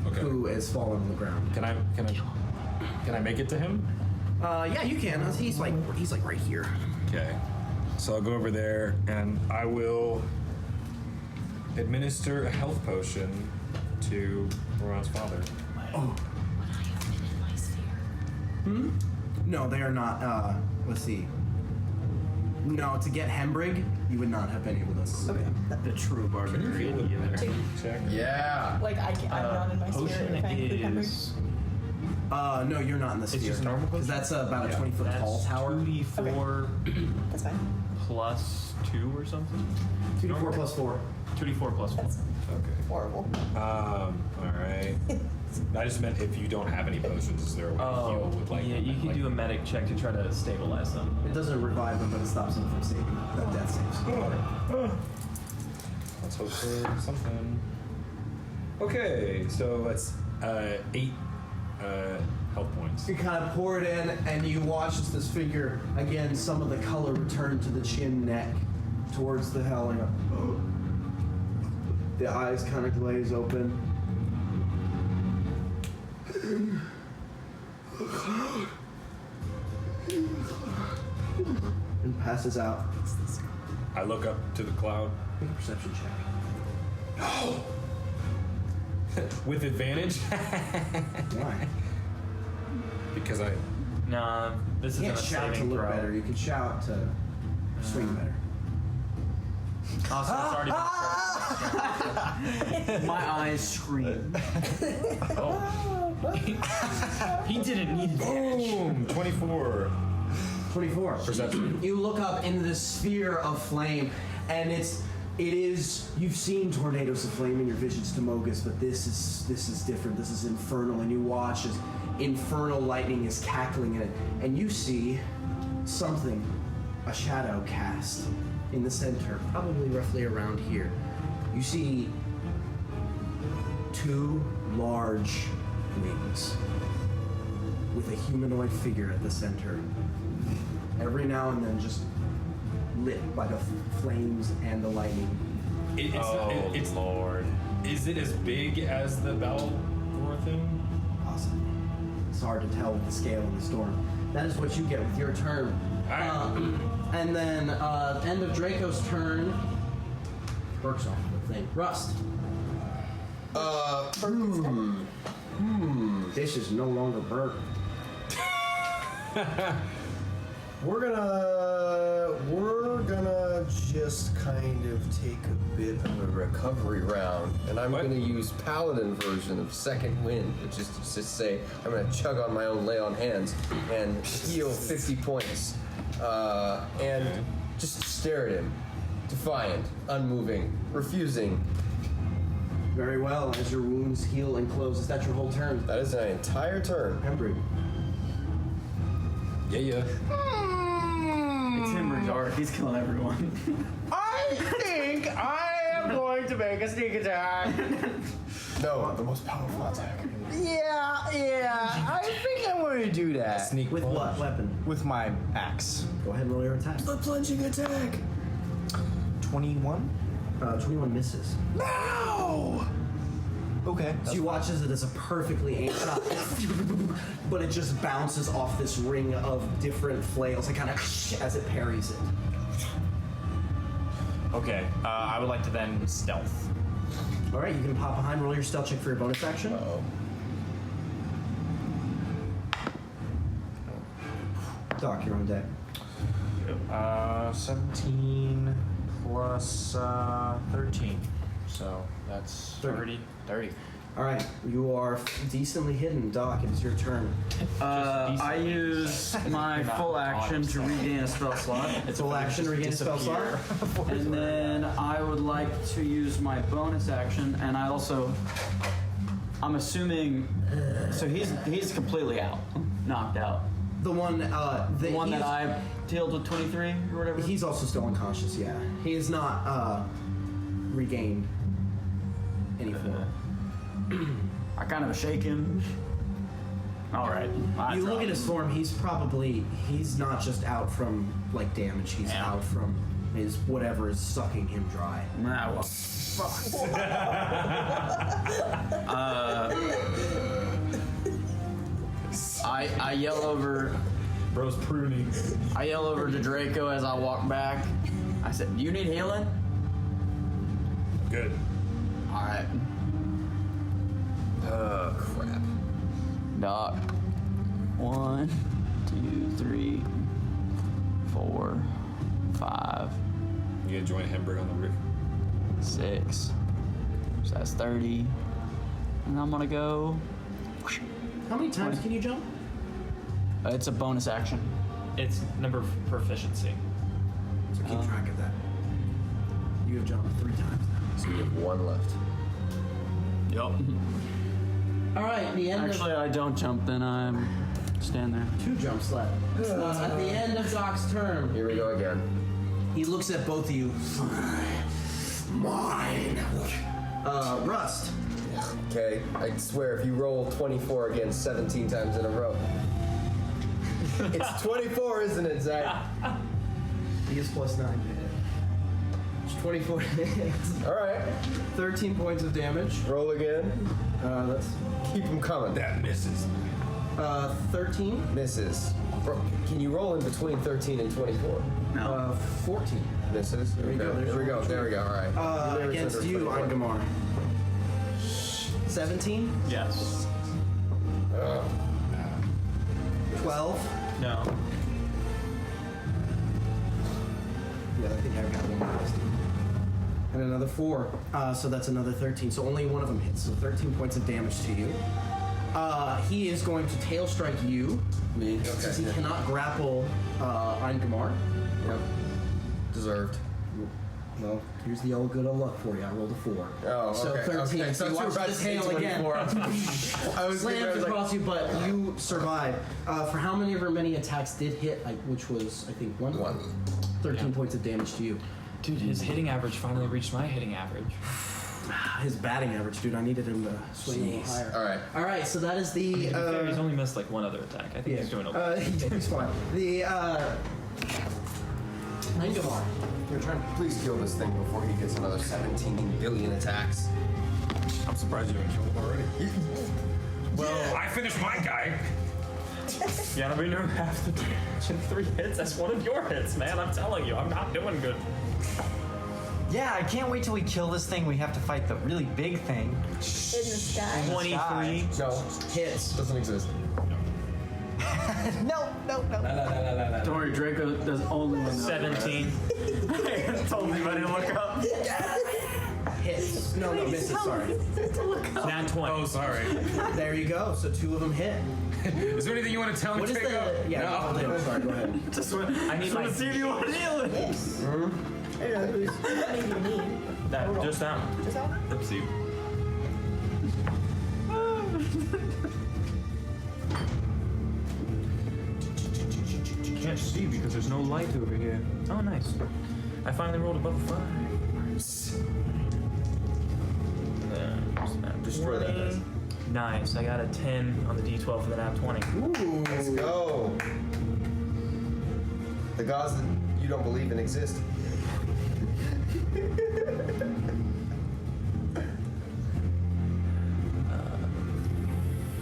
Okay. who has fallen on the ground. Can I make it to him? Yeah, you can. He's like right here. Okay. So I'll go over there and I will administer a health potion to Moran's father. No, they are not. Let's see. No, to get Hembrig, you would not have been able to. Okay. The true barbarian. Check. Yeah. Like, I'm not in my spirit Potion if I include Hembrig. is... No, you're not in the sphere. It's just normal because that's about a 20-foot tall tower. 2d4 That's fine. plus 2 or something? 2d4 plus 4. 2d4 plus 4. That's Okay. horrible. All right. I just meant if you don't have any potions, is there a way to heal with like? yeah, you can do a medic check to try to stabilize them. It doesn't revive them, but it stops them from saving death saves. Let's hope for something. Okay, so that's 8 health points. You kind of pour it in, and you watch as this figure, again, some of the color return to the chin, neck, towards the helmet. The eyes kind of glaze open. And passes out. I look up to the cloud. Make a perception check. With advantage? Why? Because I. Nah, this You isn't can't a shout to saving look throw. better. You can shout to swing better. Also, it's already My eyes scream. He didn't need it. Boom! 24. 24. Perception. You look up into this sphere of flame, and it is. You've seen tornadoes of flame in your visions to Mogus, but this is different. This is infernal, and you watch as infernal lightning is cackling in it, and you see something, a shadow cast in the center, probably roughly around here. You see 2 large wings with a humanoid figure at the center. Every now and then just lit by the flames and the lightning. It's Lord. Is it as big as the Balrog thing? Awesome. It's hard to tell with the scale of the storm. That is what you get with your turn. And then end of Draco's turn. Works off the thing. Rust. This is no longer Burke. We're gonna just kind of take a bit of a recovery round, and I'm gonna use Paladin version of Second Wind, which is to just say I'm gonna chug on my own lay on hands and heal 50 points, and just stare at him, defiant, unmoving, refusing. Very well. As your wounds heal and close, is that your whole turn? That is an entire turn. Hembrew. Yeah. It's him dark. He's killing everyone. I think I am going to make a sneak attack. No, the most powerful attack. Yeah. I think I'm going to do that. Sneak with what weapon? With my axe. Go ahead and roll your attack. The plunging attack. 21. 21 misses. No! Okay. So you watch as it is a perfectly aimed shot, but it just bounces off this ring of different flails and kind of as it parries it. Okay, I would like to then stealth. All right, you can pop behind, roll your stealth check for your bonus action. Uh-oh. Doc, you're on deck. 17 plus 13. So that's 30. All right, you are decently hidden, Doc. It is your turn. I use my full action to regain a spell slot. It's full action, regain a spell slot. And then I would like to use my bonus action, and I also, I'm assuming, so he's completely out, knocked out. The one, that I healed with 23 or whatever. He's also still unconscious. Yeah, he is not regained any form. I kind of shake him. All right. You look at his form. He's not just out from like damage. He's out from his whatever is sucking him dry. Nah, well, fuck. I yell over. Bro's pruning. I yell over to Draco as I walk back. I said, "Do you need healing?" Good. All right. Crap. Doc. 1, 2, 3, 4, 5. You gonna join Hembrig on the roof? 6. So that's 30. And I'm gonna go. How many times can you jump? It's a bonus action. It's number of proficiency. So keep track of that. You have jumped 3 times now. So you have 1 left. Yup. All right, the end. Actually, I don't jump, then I'm stand there. 2 jumps left. At the end of Doc's turn, Here we go again. he looks at both of you. Mine. Rust. Okay, I swear if you roll 24 again 17 times in a row. It's 24, isn't it, Zach? He is plus 9 to hit. It's 24 hits. Alright. 13 points of damage. Roll again. Let's Keep them coming. That misses. 13. Misses. Can you roll in between 13 and 24? 14. Misses. There you go. There we go. There we go. Alright. Against you, Ingemar. 17. Yes. 12. No. Yeah, I think I've got one last. And another 4. So that's another 13. So only one of them hits. So 13 points of damage to you. He is going to tail strike you. Me? Since he cannot grapple Ingemar. Yep. Deserved. Well, here's the old good old luck for you. I rolled a 4. Oh, So okay. 13. Okay. So you So watch about this to say hail again. 24. I was Slams across you, but you survive. For how many attacks did hit? Which was, I think, 1? 13 points of damage to you. Dude, his hitting average finally reached my hitting average. His batting average, dude. I needed him to swing a little higher. All right. So that is the. To be fair, he's only missed like one other attack. I think he's doing okay. He's fine. The Ingemar, your turn. Please kill this thing before he gets another 17 billion attacks. I'm surprised you haven't killed him already. Well, I finished my guy. Yeah, I mean, you're half the damage in 3 hits. That's one of your hits, man. I'm telling you, I'm not doing good. Yeah, I can't wait till we kill this thing. We have to fight the really big thing. In the sky. 23. No. Hits. Doesn't exist. No. Don't worry, Draco does only one. 17. I told anybody to look up. Hits. No, misses. Sorry. Nat 20. Oh, sorry. There you go. So 2 of them hit. Is there anything you want to tell me, What is Draco? the? Yeah. No. Sorry. Go ahead. I need my see if you want to deal with it. I don't know who's maybe you need. that. Just that one. Just that one? Oopsie. Can't see because there's no light over here. Oh, nice. I finally rolled above a 5. Destroy that dice. Nice. I got a 10 on the D12 for the nat 20. Ooh. Let's go. The gods that you don't believe in exist.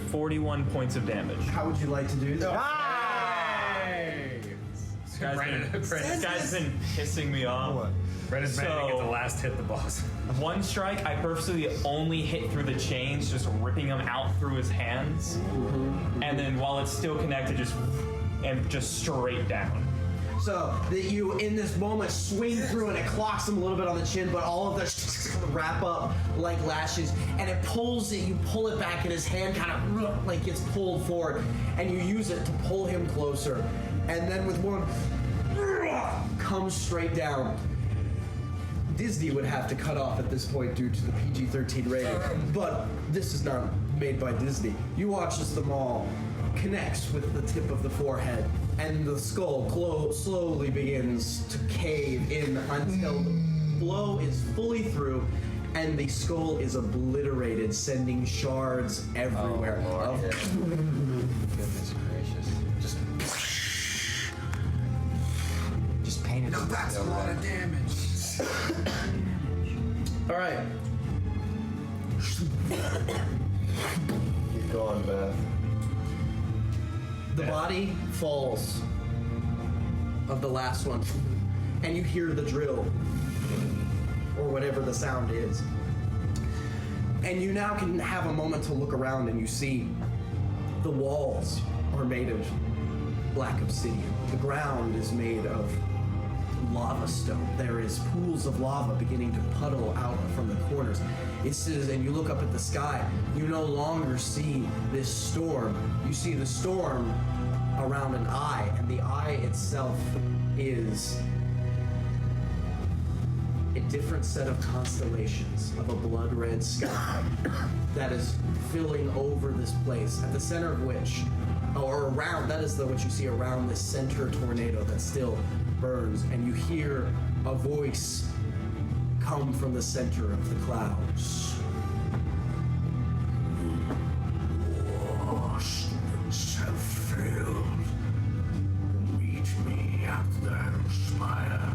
41 points of damage. How would you like to do that? This guy's been pissing me off. Brennan's managing to get the last hit the boss. One strike, I purposely only hit through the chains, just ripping them out through his hands. And then while it's still connected, just straight down. So that you, in this moment, swing through and it clocks him a little bit on the chin, but all of the wrap up like lashes, and it pulls it. You pull it back, and his hand kind of like gets pulled forward, and you use it to pull him closer, and then with one comes straight down. Disney would have to cut off at this point due to the PG-13 rating, but this is not made by Disney. You watch as the maul connects with the tip of the forehead, and the skull slowly begins to cave in until the blow is fully through, and the skull is obliterated, sending shards everywhere. Oh, Lord. Goodness gracious. Just painted. No, that's a lot of damage. All right. Keep going, Beth. The body falls of the last one, and you hear the drill, or whatever the sound is. And you now can have a moment to look around, and you see the walls are made of black obsidian. The ground is made of lava stone. There is pools of lava beginning to puddle out from the corners. It says, and you look up at the sky, you no longer see this storm. You see the storm around an eye, and the eye itself is a different set of constellations of a blood red sky that is filling over this place, at the center of which, or around, that is what you see around this center tornado that still burns, and you hear a voice come from the center of the clouds. Washed and self-filled. Meet me at their spire.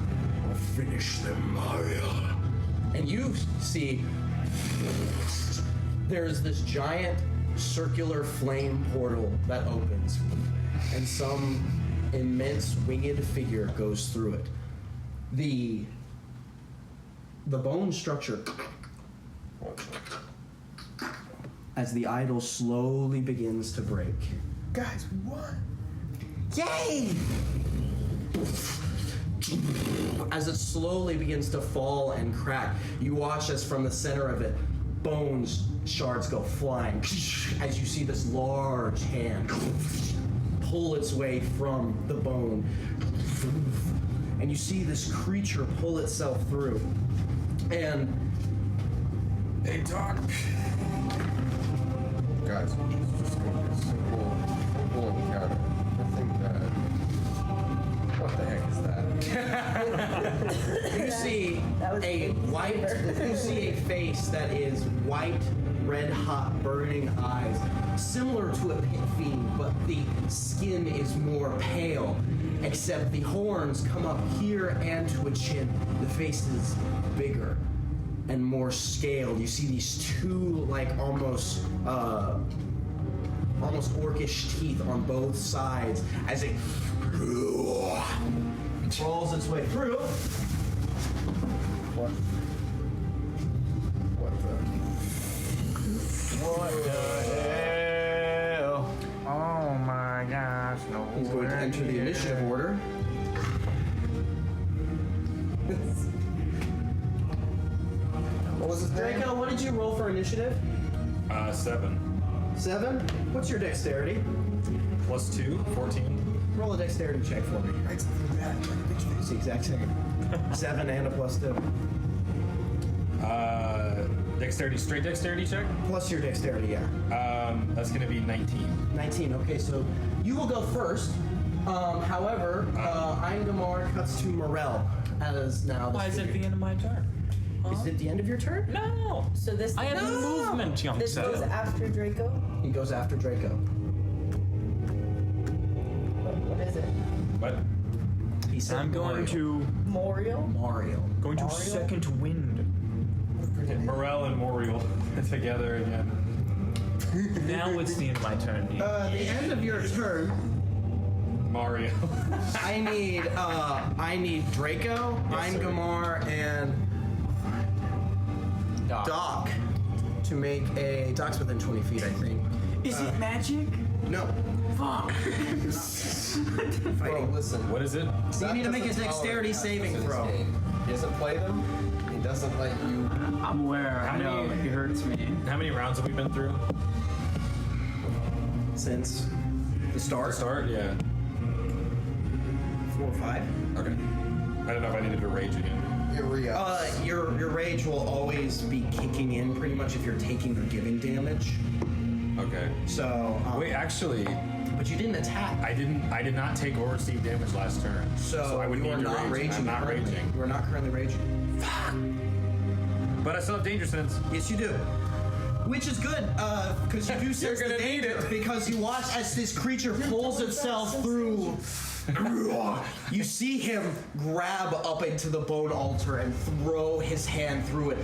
Or finish them, Maria. And you see there's this giant circular flame portal that opens, and some immense winged figure goes through it. The bone structure, as the idol slowly begins to break. Guys, we won. Yay! As it slowly begins to fall and crack, you watch as from the center of it, bones shards go flying as you see this large hand pull its way from the bone and you see this creature pull itself through. And Hey, Doc. Guys, it's just gonna be a simple encounter. Nothing bad. What the heck is that? you see you see a face that is white, red hot, burning eyes, similar to a pit fiend, but the skin is more pale, except the horns come up here and to a chin. The face is bigger and more scaled. You see these two, like, almost orcish teeth on both sides as it rolls its way through. What the hell? Oh my gosh, no. He's going to enter the initiative order. What was his name? Draco, what did you roll for initiative? 7. 7? What's your dexterity? +2, 14. Roll a dexterity check for me. It's the exact same. 7 and a +2. Straight dexterity check? Plus your dexterity, yeah. That's gonna be 19. 19, okay, so you will go first. However, Ingemar cuts to Morel as now. Why is it the end of my turn? Is it the end of your turn? No! So this. I had movement, young This goes after Draco. He goes after Draco. What is it? What? He said I'm going to Moriel. Going to Moriel? second wind. Morel and Moriel together again. Now it's the end of my turn. The end of your turn. Mario. I need Draco, Ingemar, and Doc to make a. Doc's within 20 feet, I think. Is it magic? No. Fuck. Fighting. Listen. What is it? So you need to make a dexterity saving throw. He doesn't play them. He doesn't let you. I'm aware. I know he hurts me. How many rounds have we been through? Since the start? Yeah. 4 or 5. Okay. I don't know if I needed to rage again. Your rage will always be kicking in pretty much if you're taking or giving damage. Okay. So wait, actually. But you didn't attack. I did not take or receive damage last turn. So I would you need are to not rage. raging. I'm not currently. raging. You are not currently raging. Fuck. But I still have danger sense. Yes, you do. Which is good, because you do sense gonna the danger. need it. Because you watch as this creature pulls itself through. You see him grab up into the bone altar and throw his hand through it,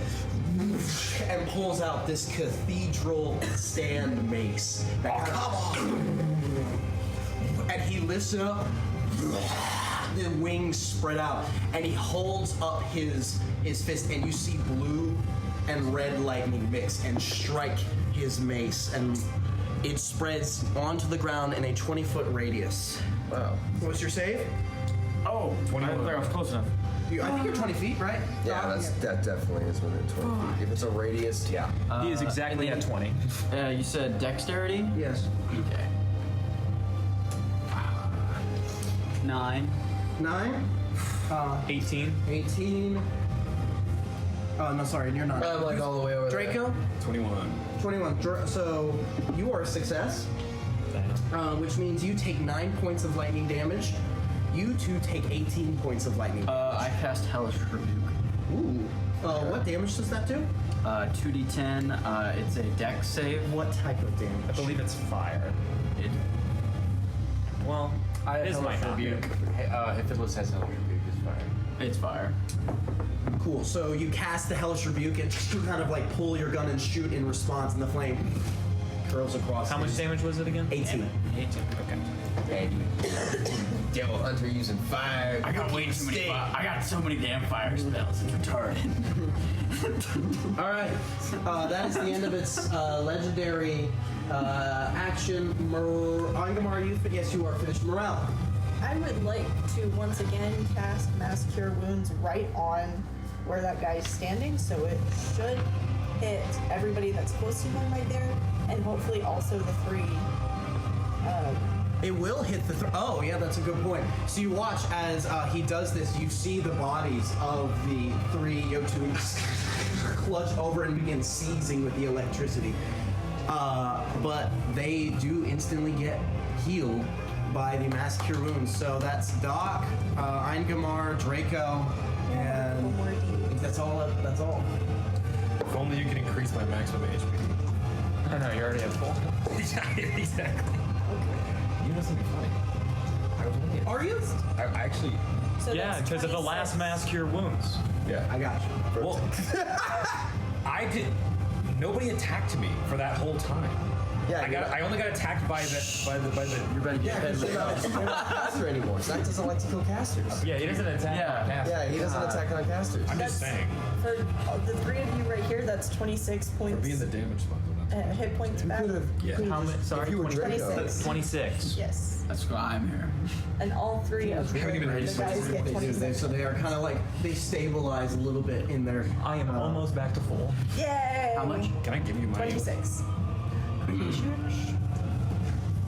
and pulls out this cathedral stand mace. And he lifts it up. The wings spread out, and he holds up his fist, and you see blue and red lightning mix and strike his mace, and it spreads onto the ground in a 20-foot radius. Wow. What's your save? Oh, I think I was close enough. I think you're 20 feet, right? Yeah, that definitely is within 20 feet. If it's a radius, yeah. He is exactly at 20. You said dexterity? Yes. Okay. 9. 9? 18. 18. Oh, no, sorry, you're not. I'm like all the way over Draco? 21. 21. So you are a success, which means you take 9 points of lightning damage. You two take 18 points of lightning damage. I cast Hellish Rebuke. Ooh. What damage does that do? 2d10. It's a dex save. What type of damage? I believe it's fire. It, Well, it is my rebuke. If it has Hellish Rebuke, it's fire. it's fire. Cool. So you cast the Hellish Rebuke and you kind of like pull your gun and shoot in response, and the flame curls across. How much damage was it again? 18. 18. Okay. Devil Hunter using fire. I got way too many. I got so many damn fire spells. It's retarded. All right. That is the end of its legendary action. Ingemar, yes, you are finished. Morale. I would like to once again cast Mass Cure Wounds right on where that guy's standing, so it should hit everybody that's close to him right there, and hopefully also the 3 It will hit the oh, yeah, that's a good point. So you watch as he does this, you see the bodies of the 3 Jotuns clutch over and begin seizing with the electricity. But they do instantly get healed by the mass cure wounds. So that's Doc, Ingemar, Draco, and I think that's all. That's all. If only you can increase my maximum HP. I know, you already have full. Yeah, exactly. You know something funny? I was only Are you? I actually. So Yeah, that's because of the 26. last mass cure wounds. Yeah. I got you. Well, I did. Nobody attacked me for that whole time. Yeah, I only got attacked by the. You're better Yeah, because you're not a caster anymore. Zach doesn't like to kill casters. Yeah, he doesn't attack. Yeah, he doesn't attack on casters. I'm just saying. For the 3 of you right here, that's 26 For points. being the damage spot. Hit points back. Yeah. How many? Sorry, If you were 26. 26. Yes. That's why I'm here. And all 3 of We haven't even the reached guys get They do. 26. So they are kind of like they stabilize a little bit in their. I am almost back to full. Yay! How much? Can I give you my? 26.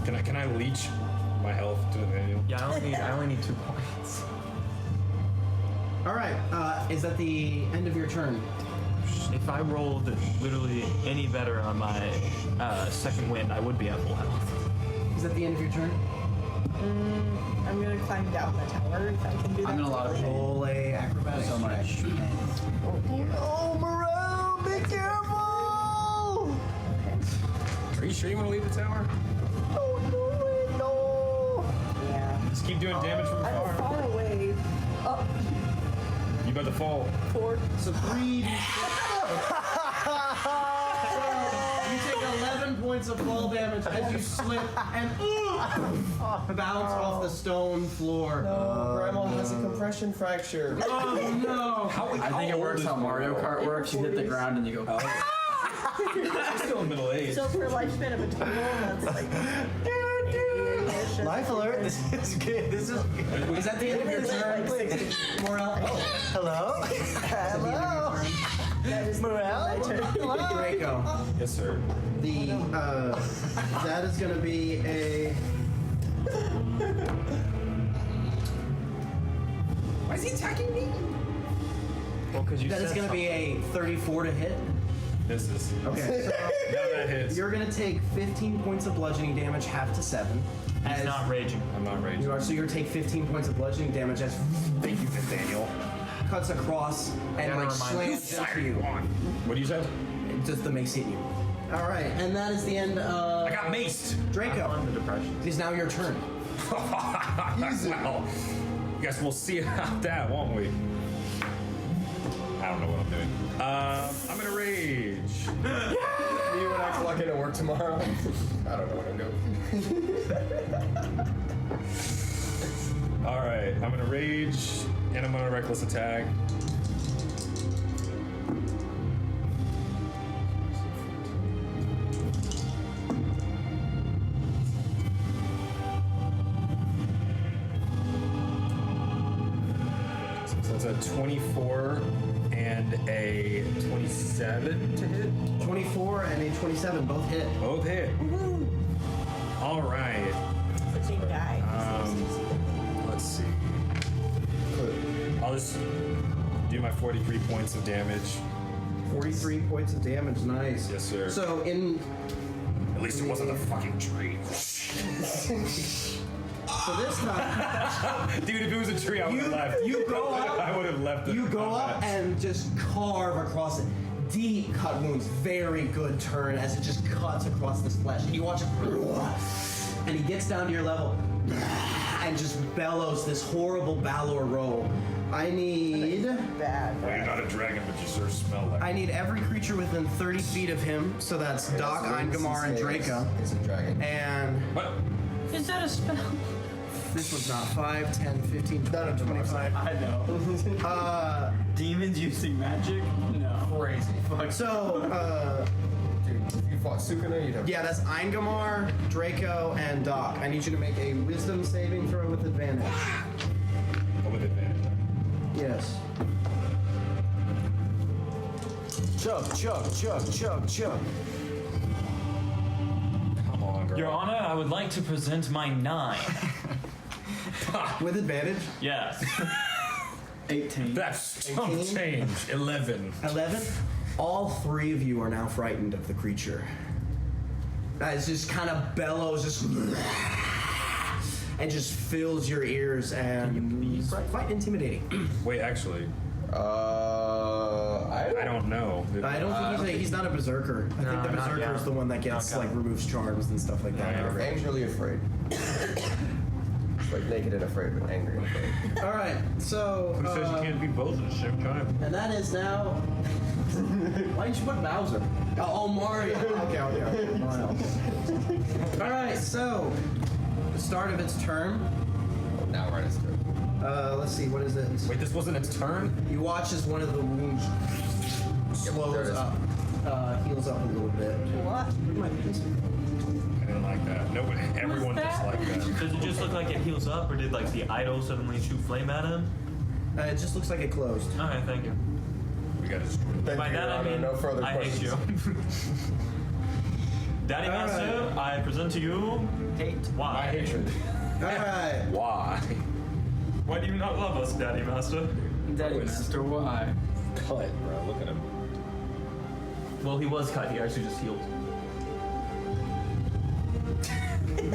Can I leech my health to Nathaniel? Yeah, I only need 2 points. All right. Is that the end of your turn? If I rolled literally any better on my second wind, I would be at full health. Is that the end of your turn? I'm gonna climb down the tower if I can do that. I'm in a lot of quickly. pain. Roll a acrobatics. So much. Oh, Morel, be careful! Are you sure you want to leave the tower? Yeah. Just keep doing damage from I'm afar. far away. Up You about to fall. 4. So 3 you take 11 points of fall damage as you slip and bounce off the stone floor. Grandma has a compression fracture. Oh no! I think it works how Mario Kart works. You hit the ground and you go. You're still in middle age. So for a lifespan of a total, that's like. Life alert! This is good. This is that the end of your turn? Morel. Oh, hello. Hello. That is Morel. my turn. Draco. Yes, sir. The that is going to be a. Why is he attacking me? Well, because you That is said going to be a 34 to hit. This is. Okay. So No, that hits. you're going to take 15 points of bludgeoning damage, half to 7. he's not raging. I'm not raging. You are, so you're going to take 15 points of bludgeoning damage as Thank you, Nathaniel. cuts across and like slams into you. What do you say? Just the mace hit you. All right, and that is the end of. I got maced. Draco. On the depression. It is now your turn. Well, guess we'll see about that, won't we? I don't know what I'm doing. I'm gonna rage. You and I lucky to work tomorrow. I don't know what I'm doing. All right, I'm gonna rage and I'm gonna reckless attack. So it's a 24 and a 27 to hit. 24 and a 27 both hit. Both hit. All right. Freaking guy. Let's see. I'll just do my 43 points of damage. 43 points of damage, nice. Yes, sir. So in. At least it wasn't a fucking tree. So this time. Dude, if it was a tree, I would have left. You go up. I would have left it. You go up and just carve across it. Deep cut wounds, very good turn as it just cuts across this flesh. And you watch it, and he gets down to your level and just bellows this horrible Balor roll. I need. Bad. Well, you're not a dragon, but you sort of smell like. I need every creature within 30 feet of him. So that's Doc, Ingemar, and Draco. It's a dragon. And What? Is that a spell? this was not 5, 10, 15, 20, 25. I know. Demons using magic? No. Crazy. So, Dude, if you fought Sukuna, you'd have. yeah, that's Ingemar, Draco, and Doc. I need you to make a wisdom saving throw with advantage. Oh, with advantage. Yes. Chug, chug, chug, chug, chug. Come on, girl. Your Honor, I would like to present my 9. With advantage? Yes. 18. That's 18? change. 11. 11? All 3 of you are now frightened of the creature. It just kind of bellows, just and just fills your ears, and it's quite intimidating. Wait, actually, I don't know. I don't think he's not a berserker. I think the berserker is the one that gets like removes charms and stuff like that. Angrily afraid. Like naked and afraid, but angry and afraid. All right, so Who says you can't be both at the same time? and that is now. Why did you put Bowser? Oh, Mario. Okay. All right, so the start of its turn. Now we're at its turn. Let's see, what is it? Wait, this wasn't its turn? You watch as one of the wounds slows up, heals up a little bit. What? My pencil. I didn't like that. Nobody, everyone disliked that. Does it just look like it heals up, or did like the idol suddenly shoot flame at him? It just looks like it closed. Okay, thank you. We got destroyed. By that I mean, no further I hate you. Daddy Master, I present to you hate. Why? My hatred. All right. Why? Why do you not love us, Daddy Master? Daddy Master, why? Cut, bro. Look at him. Well, he was cut. He actually just healed.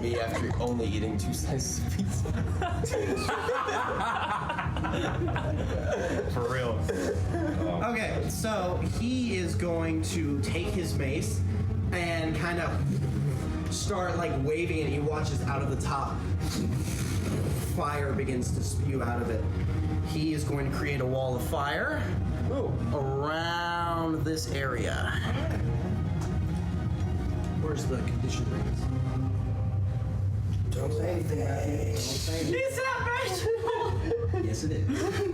Me after only eating 2 slices of pizza. For real. Okay, so he is going to take his mace and kind of start like waving, and he watches out of the top. Fire begins to spew out of it. He is going to create a wall of fire around this area. Where's the condition rings? Don't say anything, Matthew. Don't say anything. It's not magical! Yes, it is.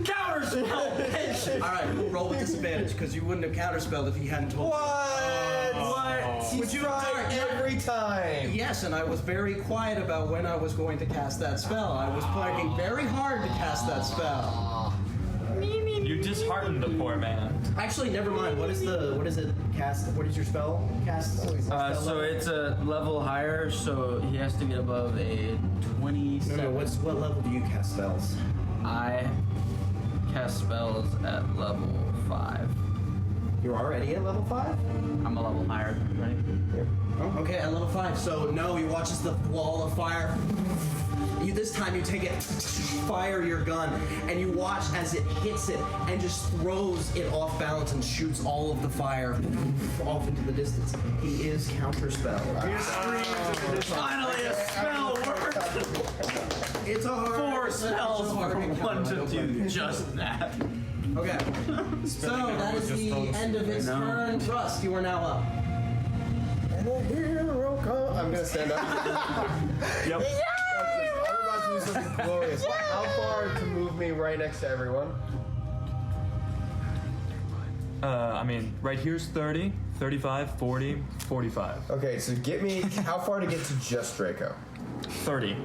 Counterspell! All right, we'll roll with disadvantage because you wouldn't have counterspelled if he hadn't told What? What? Would you try every time? Yes, and I was very quiet about when I was going to cast that spell. I was working very hard to cast that spell. You disheartened the poor man. Actually, never mind. What is it cast? What is your spell cast? So it's a level higher, so he has to get above a 27. No, what level do you cast spells? I cast spells at level 5. You're already at level 5? I'm a level higher, right? Yep. Oh, okay, at level 5. So no, he watches the wall of fire. This time you take it, fire your gun, and you watch as it hits it and just throws it off balance and shoots all of the fire off into the distance. He is counterspell. Finally a spell worked! It's a hard 4 spells for one to do just that. Okay. So that is the end of its turn. Rust, you are now up. And a hero come. I'm gonna stand up. Yep. I'm about to do something glorious. How far to move me right next to everyone? I mean, right here's 30, 35, 40, 45. Okay, so get me. How far to get to just Draco? 30.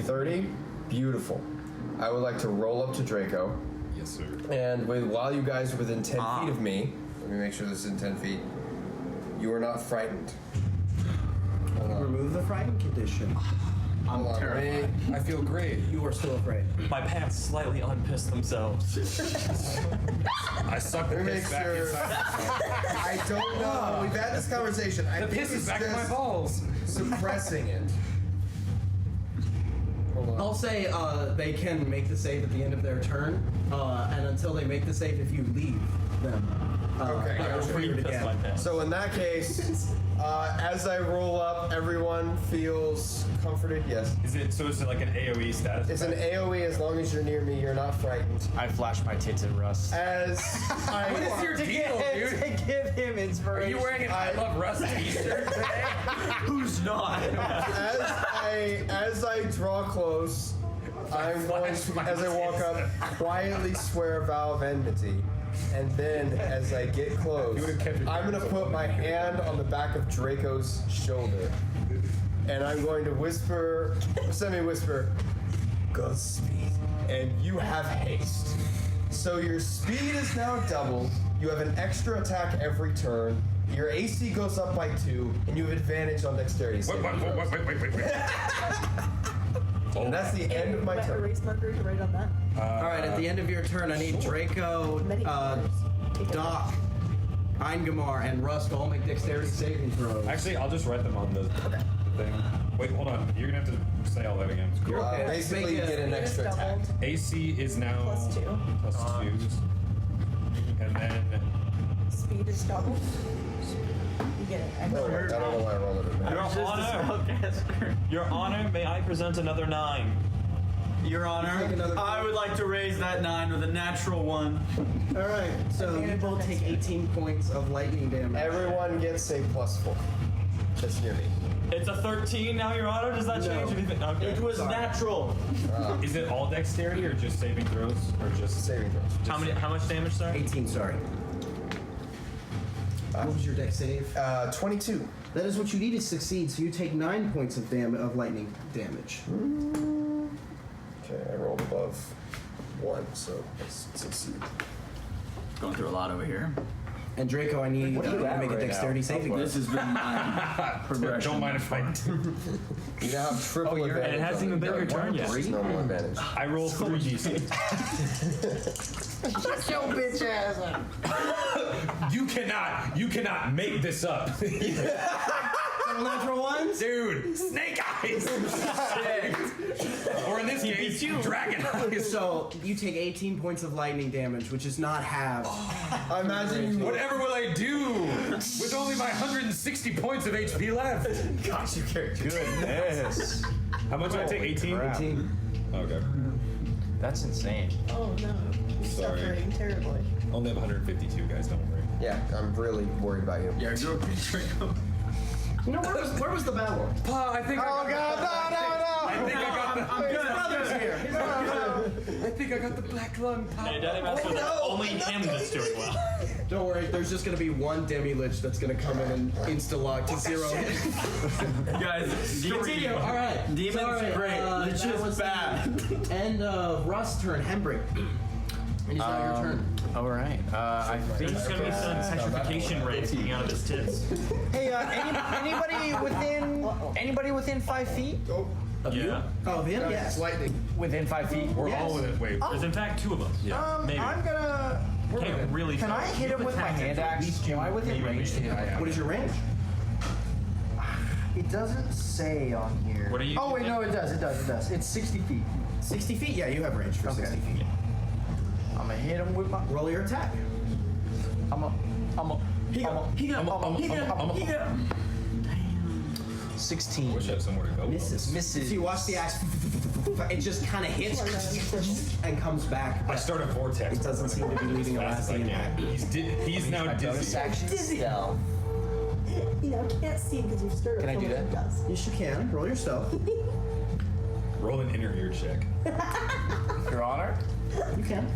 30? Beautiful. I would like to roll up to Draco. Yes, sir. And while you guys are within 10 feet of me, let me make sure this is in 10 feet, you are not frightened. Remove the frightened condition. I'm terrified. I feel great. You are still afraid. My pants slightly unpissed themselves. I suck the Let me piss make back sure. inside. I don't know. We've had this conversation. I The think piss it's is back in my just balls. suppressing it. Hold on. I'll say they can make the save at the end of their turn, and until they make the save, if you leave them, Okay, they'll gotcha. trigger it again. So in that case, as I roll up, everyone feels comforted. Yes. Is it like an AOE status? It's an AOE. As long as you're near me, you're not frightened. I flash my tits at Russ. As I What is your deal, dude? To give him Are inspiration. you wearing an I Love Russ t-shirt today? Who's not? as I draw close, I'm going to, as I walk up, quietly swear a vow of enmity. And then, as I get close, I'm going to put my hand on the back of Draco's shoulder. And I'm going to whisper, semi-whisper, Godspeed. And you have haste. So your speed is now doubled. You have an extra attack every turn. Your AC goes up by 2, and you have advantage on dexterity saving throws. Wait. And that's the end of my turn. Erase marker to write on that. All right, at the end of your turn, I need Draco, Doc, Ingemar, and Russ to all make dexterity saving throws. Actually, I'll just write them on the thing. Wait, hold on. You're gonna have to say all that again. Basically, you get an extra attack. AC is now +2. +2. And then Speed is doubled. You get an I extra. don't know why I rolled it. Your Honor, may I present another 9? Your Honor, I would like to raise that 9 with a natural 1. All right, so you both take 18 points of lightning damage. Everyone gets a +4. That's near me. It's a 13 now, Your Honor. Does that change anything? Okay. It was natural. is it all dexterity or just saving throws or just saving throws? How much damage, sir? 18, sorry. What was your dex save? 22. That is what you need to succeed, so you take 9 points of lightning damage. Okay, I rolled above 1, so let's succeed. Going through a lot over here. And Draco, I need you to make a right dexterity now? saving. This has been my progression. Don't mind if I You now have triple advantage. And it hasn't even been your turn yet. Normal advantage. I roll 3d6. Shut your bitch ass up. You cannot make this up. Natural ones? Dude, snake eyes! Or in this case, dragon eyes. So you take 18 points of lightning damage, which is not half. I imagine you. Whatever will I do with only my 160 points of HP left? Gosh, you character. Goodness. How much did I take? 18? 18. Okay. That's insane. Oh no. You're Sorry. suffering terribly. Only have 152, guys, don't worry. Yeah, I'm really worried about you. Yeah, you're okay, Draco. You know, where was the battle? I think Oh God, no! I think I got the. I'm good. Brothers here. I think I got the black lung. Hey, Daddy Master, that's only him that's doing well. Don't worry, there's just gonna be one demi-lich that's gonna come in and insta-lock to 0. Guys, Continue. All right. Demons Sorry, great. It's that just was bad. the end of Russ' turn. Hembrick. And it's now your turn. All right. I think. There's just gonna be some petrification rays coming out of his tits. Hey, anybody within 5 feet? Yeah. Oh, him? Yes. Lightning. Within 5 feet. We're all with it. Wait. There's in fact 2 of us. Yeah. Maybe. I'm gonna. Can't really Can tell. I hit him with my hand axe? Am I within range to hit him? What is your range? It doesn't say on here. What are you? Oh wait, no, it does. It's 60 feet. 60 feet? Yeah, you have range for 60 feet. I'm gonna hit him with my. Roll your attack. He got 16. Wish I had somewhere to go. Misses. So you watch the axe. It just kind of hits and comes back. I start a vortex. It doesn't seem to be leaving a lasting impact. He's now dizzy. You know, can't see because you've stirred. Can I do that? Does. Yes, you can. Roll your stealth. Roll an inner ear check. Your Honor. You can.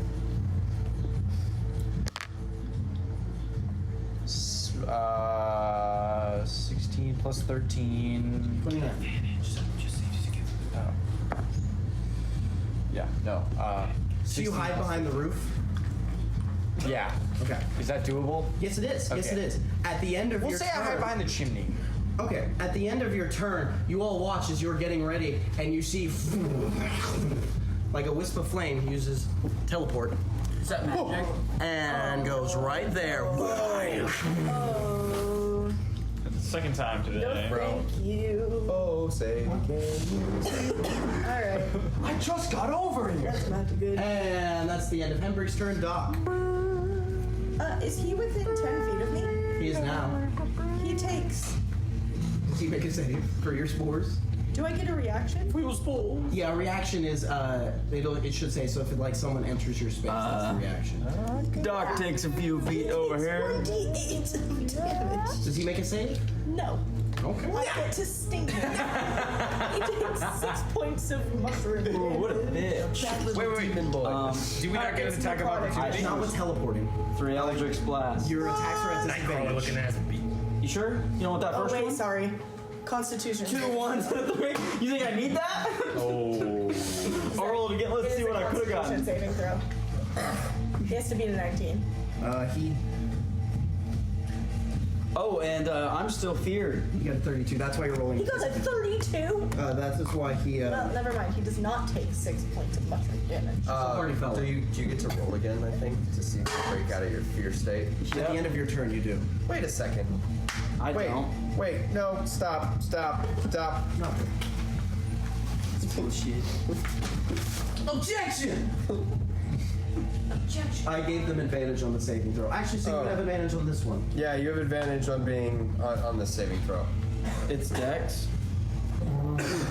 Uh, 16 plus 13. 29. Oh. Yeah. No. So you hide behind the roof? Yeah. Okay. Is that doable? Yes, it is. Yes, Okay. it is. At the end of We'll your say turn. I hide behind the chimney. Okay. At the end of your turn, you all watch as you're getting ready, and you see, like a wisp of flame uses teleport. Is that magic? And goes right there. Oh. Second time today. Thank you. Oh, say can All right. I just got over here. That's not good. And that's the end of Hembrick's turn. Doc. Is he within 10 feet of me? He is now. He takes. Does he make a save for your spores? Do I get a reaction? Yeah, a reaction is it should say so if it, like someone enters your space, that's the reaction. Doc takes a few feet over here. 1d8 of damage. Does he make a save? No. Okay. I get to sting him. He takes 6 points of mushroom. Ooh, what a bitch. Wait. Do we not get an attack of opportunity? Not with teleporting. 3 Eldritch Blast. Your attacks are at Nightcrawler disadvantage. looking ass beat. You sure? You don't want that Oh first wait, one? sorry. Constitution. 2 1s and a 3. You think I need that? Oh. I'll roll it again. Let's see what I could have Constitution gotten. saving throw. He has to beat a 19. He Oh, and I'm still feared. You got a 32. That's why you're rolling. He got a 32. That's just why he. Well, never mind. He does not take 6 points of mushroom damage. Party fellow. Do you get to roll again, I think, to see if you break out of your fear state? At the end of your turn, you do. Wait a second. I don't. Wait, no, stop. No. It's bullshit. Objection! I gave them advantage on the saving throw. Actually, so you would have advantage on this one. Yeah, you have advantage on being on the saving throw. It's Dex.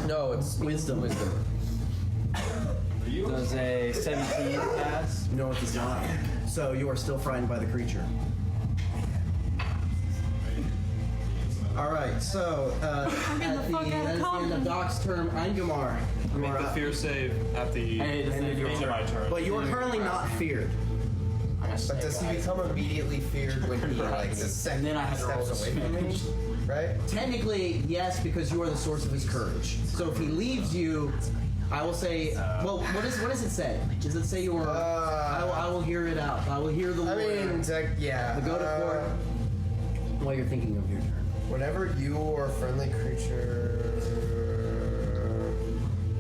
No, it's Wisdom. Does a 17 pass? No, it does not. So you are still frightened by the creature. All right. So at the end of Doc's turn, Ingemar, you Make are the up. fear save at the end of my turn. But you are currently not feared. But does he become immediately feared when he like the second then I have to roll steps away from me? Right? Technically, yes, because you are the source of his courage. So if he leaves you, I will say. Well, what does it say? Does it say you are? I will hear it out. I will hear the. I word. mean, yeah. The go to court. While you're thinking of your turn. Whenever you or a friendly creature,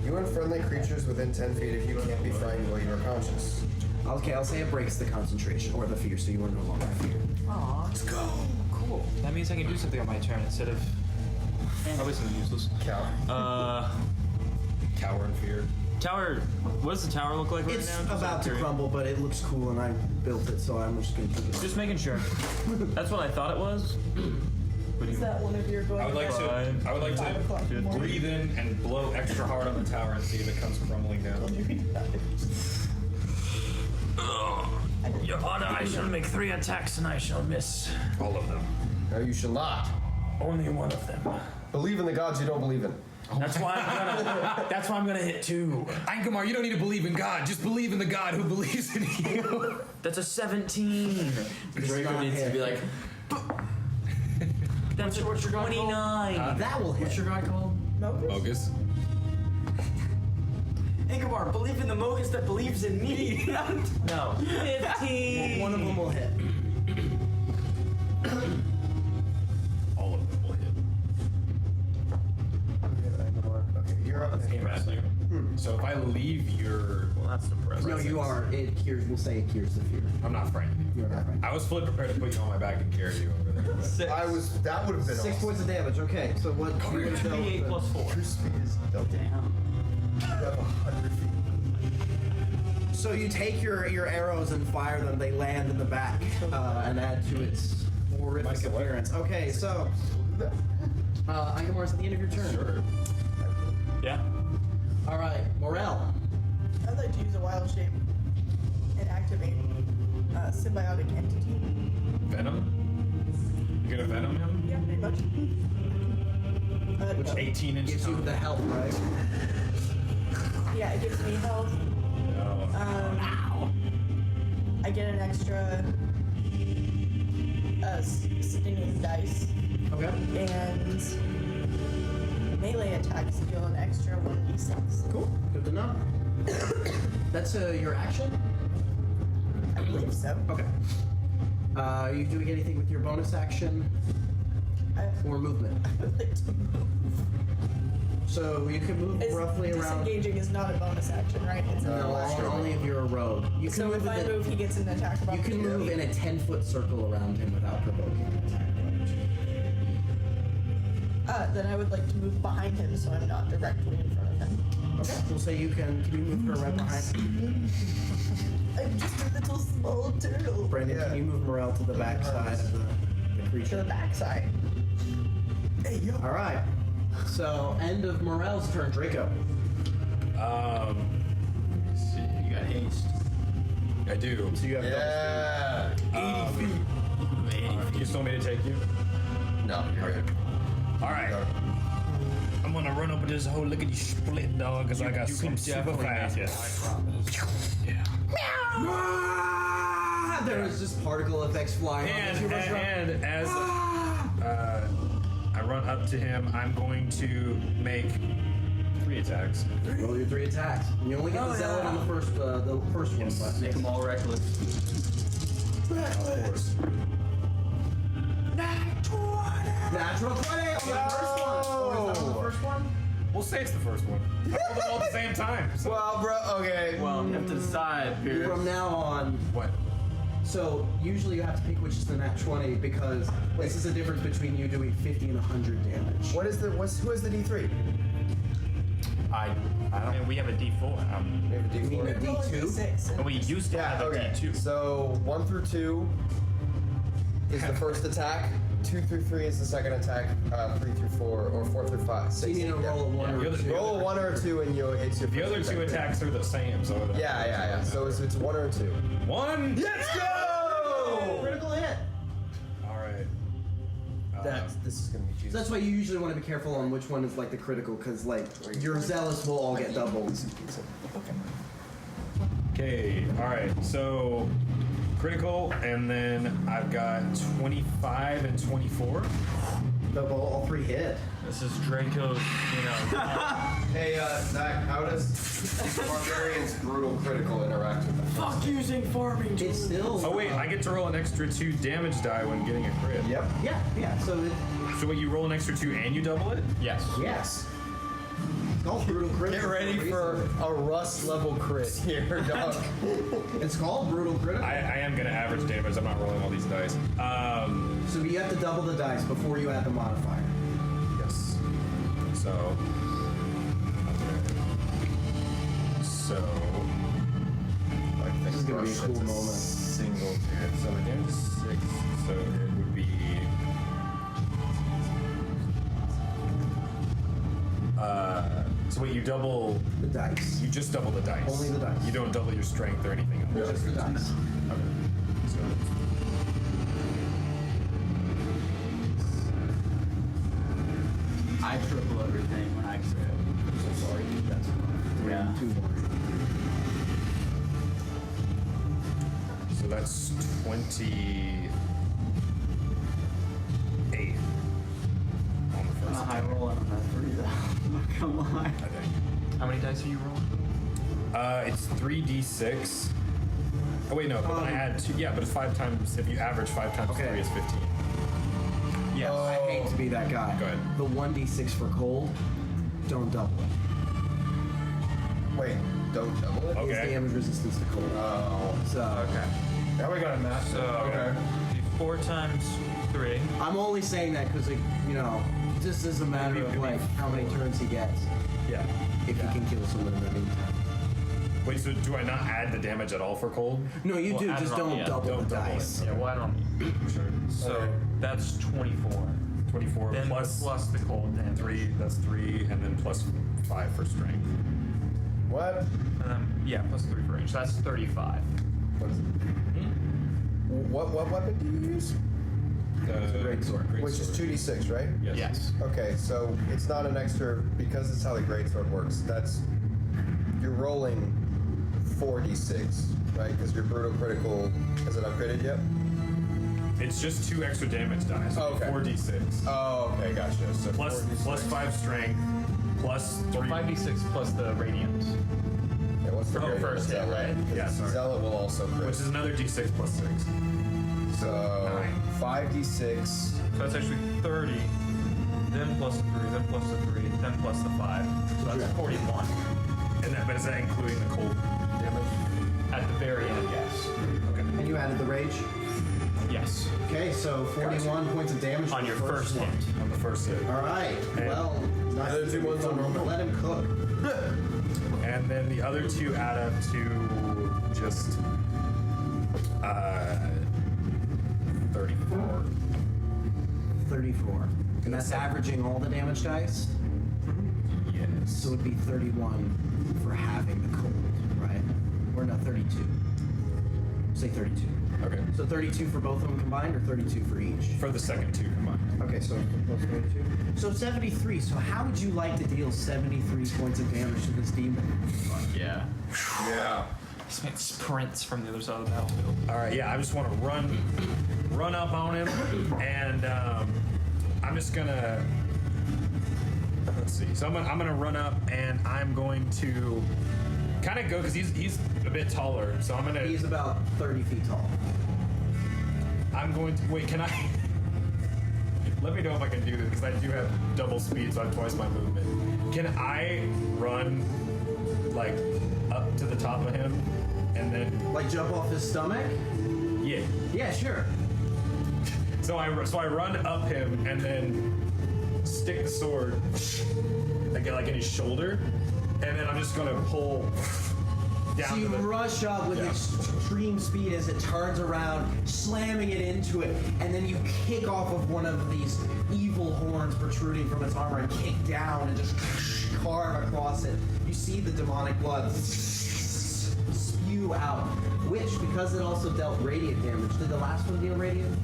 you and friendly creatures within 10 feet, if you can't be frightened while you are conscious. Okay, I'll say it breaks the concentration or the fear, so you are no longer feared. Aw. Let's go. Cool. That means I can do something on my turn instead of probably something useless. Cow. Cower in fear. Tower. What does the tower look like right It's now? about to crumble, but it looks cool, and I built it, so I'm just gonna keep it. Just making sure. That's what I thought it was. Is that one of your going? I would like to breathe in and blow extra hard on the tower and see if it comes crumbling down. Your Honor, I shall make 3 attacks and I shall miss all of them. No, you shall not. Only one of them. Believe in the gods you don't believe in. That's why I'm gonna hit 2. Ingemar, you don't need to believe in God. Just believe in the God who believes in you. That's a 17. Draco needs to be like. That's what's your 29. That will hit. What's your guy called? Mogus. Ingemar, believe in the Mogus that believes in me. No. 15. One of them will hit. All of them will hit. Okay, you're up. So if I leave your... Well, that's depressing. No, you are. It cures. We'll say it cures the fear. I'm not frightened. You're not frightened. I was fully prepared to put you on my back and carry you over there. but- That would have been 6 points of damage. Okay, so what? You're 2d8 plus 4. Your speed is double. Damn. You have 100 feet. So you take your arrows and fire them. They land in the back and add to its horrific appearance. Okay, so Ingemar's at the end of your turn. Sure. Yeah. All right, Morel. I'd like to use a wild shape and activate symbiotic entity. Venom? You're gonna venom him? Yeah, pretty much. Which 18 inch Gives you tongue? the health, right? Yeah, it gives me health. I get an extra stinging dice. Okay. And melee attacks deal an extra 1d6. Cool. Good to know. That's your action? I believe so. Okay. Are you doing anything with your bonus action or movement? I would like to move. So you can move roughly around. Disengaging is not a bonus action, right? It's a full action. Only if you're a rogue. You can So move if I in a- move, he gets an attack of You can move in a 10-foot circle around him without provoking an attack. Then I would like to move behind him so I'm not directly in front of him. Okay. We'll say you can you move her right behind him? I'm just a little small turtle. Brandon, can you move Morel to the back side of the To creature? the backside. Hey, yo. All right. So, end of Morel's turn. Draco. Let's see. You got haste. I do. So you have Yeah. 80 feet. 80 feet. You still want me to take you? No, you're good. All right. I'm gonna run up with this whole lickety split dog because I got some super fast. Yeah. There was just particle effects flying. And as I run up to him, I'm going to make 3 attacks. Roll your 3 attacks. And you only get the zealot on the first one. But Make them all reckless. Of course. Natural 20 on the first one. Or is that on the first one? We'll say it's the first one. I rolled them all at the same time. So. Well, bro, okay. Well, you have to decide here. From now on. What? So usually you have to pick which is the nat 20 because this is the difference between you doing 50 and 100 damage. Who is the D3? I don't. We have a D4. We have a D4. You mean a D2? And we used to have a D2. So 1 through 2 is the first attack. 2 through 3 is the second attack. 3 through 4 or 4 through 5. So you need to roll a 1 or a 2. Roll a 1 or a 2 and it's your. The first other two attack. attacks are the same, so. Yeah. So it's 1 or a 2. 1. Let's go! Critical hit. All right. This is gonna be juicy. So that's why you usually want to be careful on which one is like the critical, because like your zealous will all get doubled. Okay. All right. So critical, and then I've got 25 and 24. Double, all 3 hit. This is Draco's, Hey, Zach, how does Barbarian's brutal critical interact with the Fuck using farming. It's still. Oh wait, I get to roll an extra 2 damage die when getting a crit. Yep. Yeah. So So what, you roll an extra 2 and you double it? Yes. yes. It's called brutal crit. Get ready for a rust level crit here, dog. It's called brutal crit. I am gonna average damage. I'm not rolling all these dice. So you have to double the dice before you add the modifier. Yes. So. This is gonna be a cool moment. Single hit. So my damage is 6. So it would be. So wait, you double the dice. You just double the dice. Only the dice. You don't double your strength or anything else. Just the dice. Okay. So. I triple everything when I crit. So sorry, that's Yeah. 2 more. So that's 28 on the I'm first a high attack, roll on that 3 though. I'm not gonna lie. I think. How many dice are you rolling? It's 3d6. Oh wait, no, but then I add 2. Yeah, but it's 5 times. If you average 5 times 3, it's 15. Yes. I hate to be that guy. Go ahead. The 1d6 for cold, don't double it. Wait, don't double it? It's Okay. damage resistance to cold. Oh. So Okay. Now we got a match. So, 4 times 3. I'm only saying that because, this is a matter of like how many turns he gets. Yeah. If he can kill someone in the meantime. Wait, so do I not add the damage at all for cold? No, you Well, do. add Just it on, don't yeah. double Don't the double it. dice. Yeah, well, I don't. Sure. So that's 24. 24 Then plus plus the cold damage. 3. That's 3, and then plus 5 for strength. What? Plus 3 for range. So that's 35. What is it? What weapon do you use? The greatsword. Which is 2d6, right? Yes. Okay, so it's not an extra because it's how the greatsword works. You're rolling 4d6, right? Because your brutal critical is it upgraded yet? It's just 2 extra damage dice. So Okay. 4d6. Oh, okay, gotcha. So Plus 5 strength, plus 3. 5d6 plus the radiance. Yeah, what's the From the rate? first hit, Zealot. right? Yeah, sorry. Zealot will also crit. Which is another d6 plus 6. So 9. 5d6. So that's actually 30. Then plus the 3. Then plus the 3. Then plus the 5. So that's 41. But is that including the cold damage? At the very end, yes. Okay. And you added the rage? Yes. Okay, so 41 points of damage On for your the first hit. On the first hit. All right. And Well, not the other 2 ones on normal. Let him cook. And then the other 2 add up to just 34. 34. And that's averaging all the damage dice? Yes. So it would be 31 for having the cold, right? Or no, 32. Say 32. Okay. So 32 for both of them combined, or 32 for each? For the second 2 combined. Okay, so plus 32. So 73. So how would you like to deal 73 points of damage to this demon? Yeah. Yeah. This man sprints from the other side of the battlefield. All right. Yeah, I just want to run up on him, and I'm just gonna. Let's see. So I'm gonna run up, and I'm going to kind of go because he's a bit taller. So I'm gonna. He's about 30 feet tall. I'm going to wait. Can I? let me know if I can do this because I do have double speed, so I have twice my movement. Can I run like up to the top of him and then Like jump off his stomach? yeah? Yeah, sure. So I run up him and then stick the sword again like in his shoulder, and then I'm just gonna pull down. So you to the, rush up with extreme speed as it turns around, slamming it into it, and then you kick off of one of these evil horns protruding from its armor and kick down and just carve across it. You see the demonic blood spew out, which, because it also dealt radiant damage, did the last one deal radiant?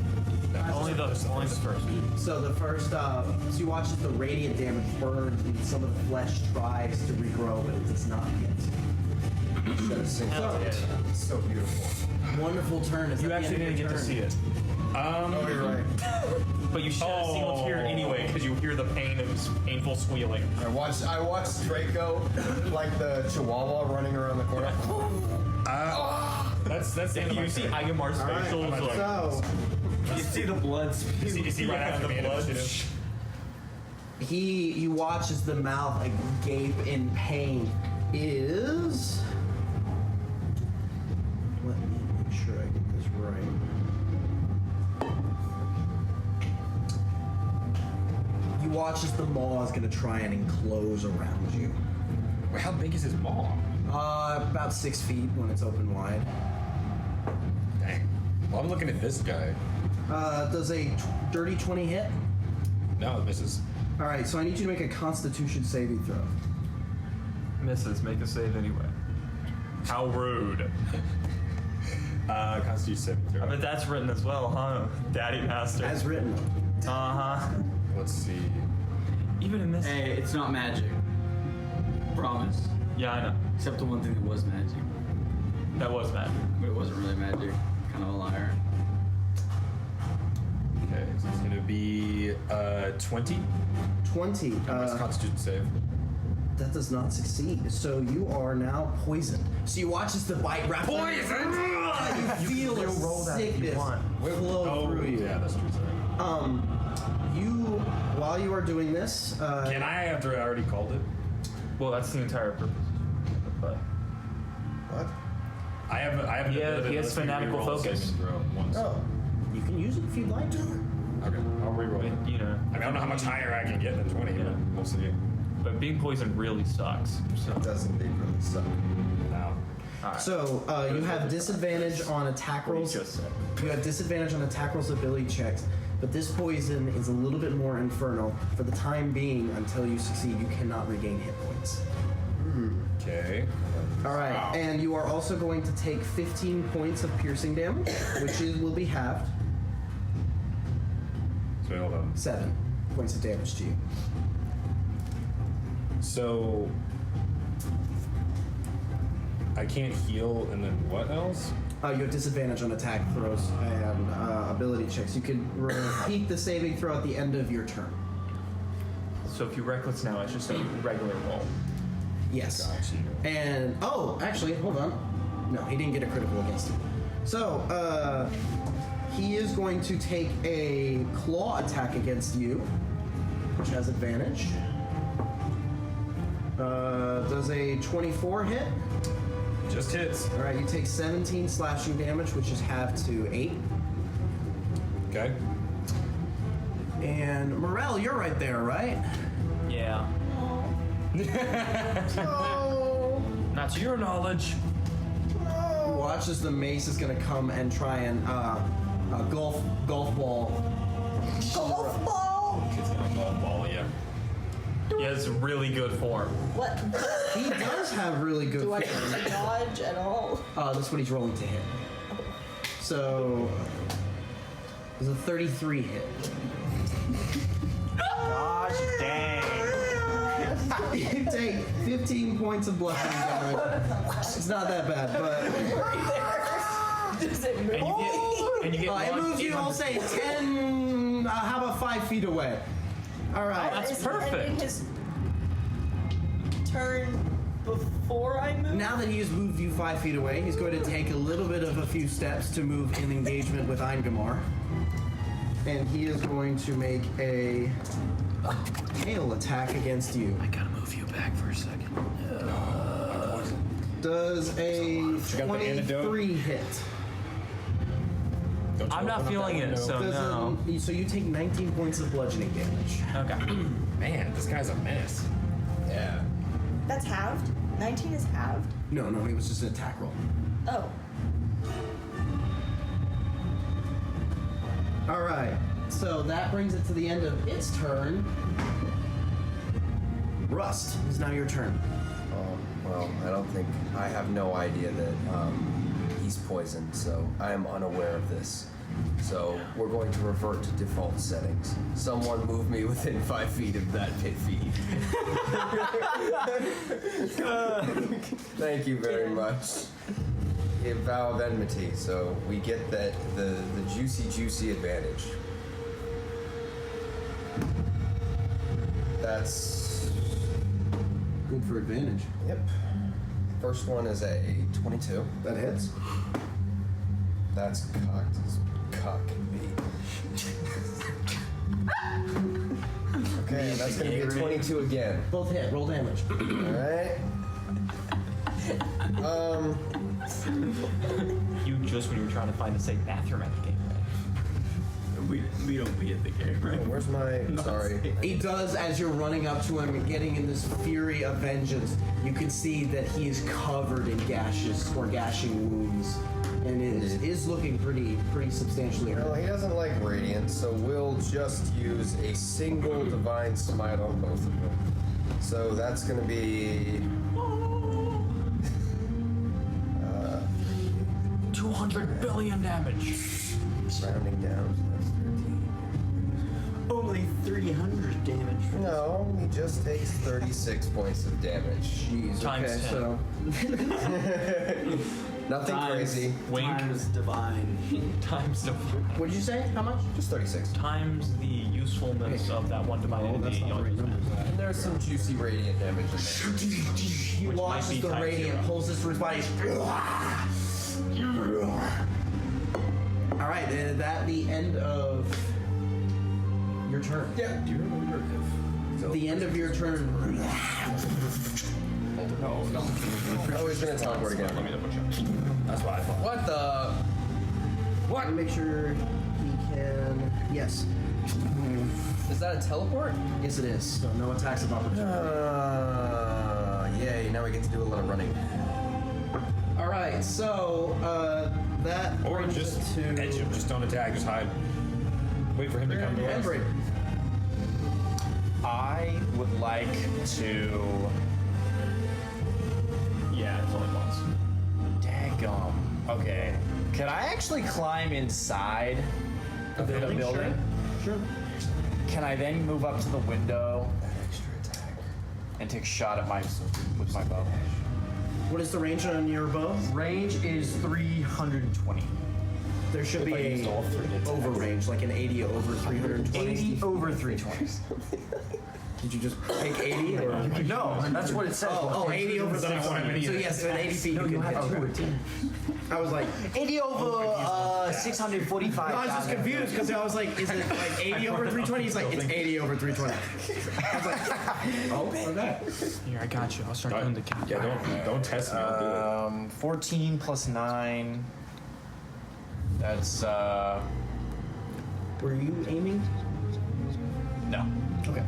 Only the first. So the first, so you watch as the radiant damage burns and some of the flesh tries to regrow, but it does not yet. It's so beautiful. Wonderful turn. Is You that the actually end didn't of get your to turn? see it. Oh, you're right. But you shed a single tear anyway because you hear the pain of his painful squealing. I watched Draco like the Chihuahua running around the corner. that's the end of my You see turn. Igamar's facial is like. So You see the blood. Is he right after the initiative? you watch as the mouth agape in pain is. Let me make sure I get this right. You watch as the maw is going to try and enclose around you. Wait, how big is his maw? About 6 feet when it's open wide. Dang. Well, I'm looking at this guy. Does a dirty 20 hit? No, it misses. All right, so I need you to make a Constitution saving throw. Misses. Make a save anyway. How rude. Constitution saving throw. I bet that's written as well, huh? Daddy Master. As written. Uh-huh. Let's see. Even in this. Hey, it's not magic. Promise. Yeah, I know. Except the one thing that was magic. That was magic. But it wasn't really magic. Kind of a liar. Okay, so it's gonna be 20. 20. What's Constitution save? That does not succeed. So you are now poisoned. So you watch as the bite wraps. Poison! You feel a roll that if you sickness want. flow through you. Yeah, that's true. Sorry. While you are doing this, Can I, after I already called it? Well, that's the entire purpose. But What? I have an Yeah, ability he has that lets me fanatical reroll a focus. saving throw once. oh, you can use it if you'd like to. Okay, I'll reroll it. you know. I don't know how much higher I can get than 20, but we'll see. But being poisoned really sucks. So. It does indeed really suck. No. Alright. So you have disadvantage on attack What you rolls. just said. You have disadvantage on attack rolls ability checks, but this poison is a little bit more infernal. For the time being, until you succeed, you cannot regain hit points. Okay. All right, and you are also going to take 15 points of piercing damage, which will be halved. So hold on. 7 points of damage to you. So I can't heal, and then what else? You have disadvantage on attack throws and ability checks. You can repeat the saving throw at the end of your turn. So if you reckless now, it's just a regular roll. Yes. Gotcha. And actually, hold on. No, he didn't get a critical against you. So he is going to take a claw attack against you, which has advantage. Does a 24 hit? Just hits. All right, you take 17 slashing damage, which is halved to 8. Okay. And Morel, you're right there, right? Yeah. Oh. Not to your knowledge. Watch as the mace is gonna come and try and golf ball. Golf ball. Kid's gonna golf ball you. He has really good form. What? He does have really good. Do I form. need to dodge at all? That's what he's rolling to hit. So there's a 33 hit. Gosh dang. You take 15 points of bludgeoning damage. It's not that bad, but Does it move? And you get it moves you, I'll say 10. How about 5 feet away? All right. that's Is he perfect. ending his turn before I move? Now that he has moved you 5 feet away, he's going to take a little bit of a few steps to move in engagement with Ingemar. and he is going to make a hail attack against you. I gotta move you back for a second. Does a 23 hit? I'm not feeling it, so no. So you take 19 points of bludgeoning damage. Okay. Man, this guy's a menace. Yeah. That's halved? 19 is halved? No, it was just an attack roll. Oh. All right, so that brings it to the end of its turn. Rust, it's now your turn. Well, I have no idea that he's poisoned, so I am unaware of this. So we're going to revert to default settings. Someone move me within 5 feet of that pit feed. Thank you very much. A vow of enmity, so we get the juicy advantage. That's good for advantage. Yep. First one is a 22. That hits. That's cocked as cock can be. Okay, that's gonna be a 22 again. Both hit. Roll damage. All right. You just when you were trying to find a safe bathroom at the game, right? We don't be at the game, right? Where's my? Sorry. He does, as you're running up to him and getting in this fury of vengeance, you can see that he is covered in gashing wounds, and it is looking pretty substantially hurt. Well, he doesn't like radiant, so we'll just use a single divine smite on both of them. So that's gonna be 200 billion damage. Rounding down, so that's 13. Only 300 damage. No, he just takes 36 points of damage. Jeez. Times 10. So nothing crazy. Wink. Times divine. Times divine. what did you say? How much? Just 36. Times the usefulness of that one divine entity. And there's some juicy radiant damage in there. He Which might watches be the times radiant, 0. pulls this through his body. All right, is that the end of your turn? Yeah. Do you remember if? The end of your turn. Oh, he's gonna teleport again. Let me double check. That's what I thought. What the? What? Make sure he can. Yes. Is that a teleport? Yes, it is. So no attacks of opportunity. Yay! Now we get to do a lot of running. All right. So that Or brings just us to edge him. Just don't attack. Just hide. Wait for him to come to us. Henry. I would like to. Yeah, it's only once. Daggum. Okay. Can I actually climb inside the building? Sure. Can I then move up to the window and take a shot at with my bow? What is the range on your bow? Range is 320. There should be a over range, like an 80 over 320. 80 over 320. Did you just take 80 or? No, that's what it says. Oh, 80 over 320. So yes, at 80 feet you can hit. I was like, 80 over 645. no, I was just confused because I was like, is it like 80 over 320? He's like, it's 80 over 320. I was like, okay. Here, I got you. I'll start doing the count. Yeah, don't test me. I'll do it. 14 plus 9. That's Were you aiming? no. Okay.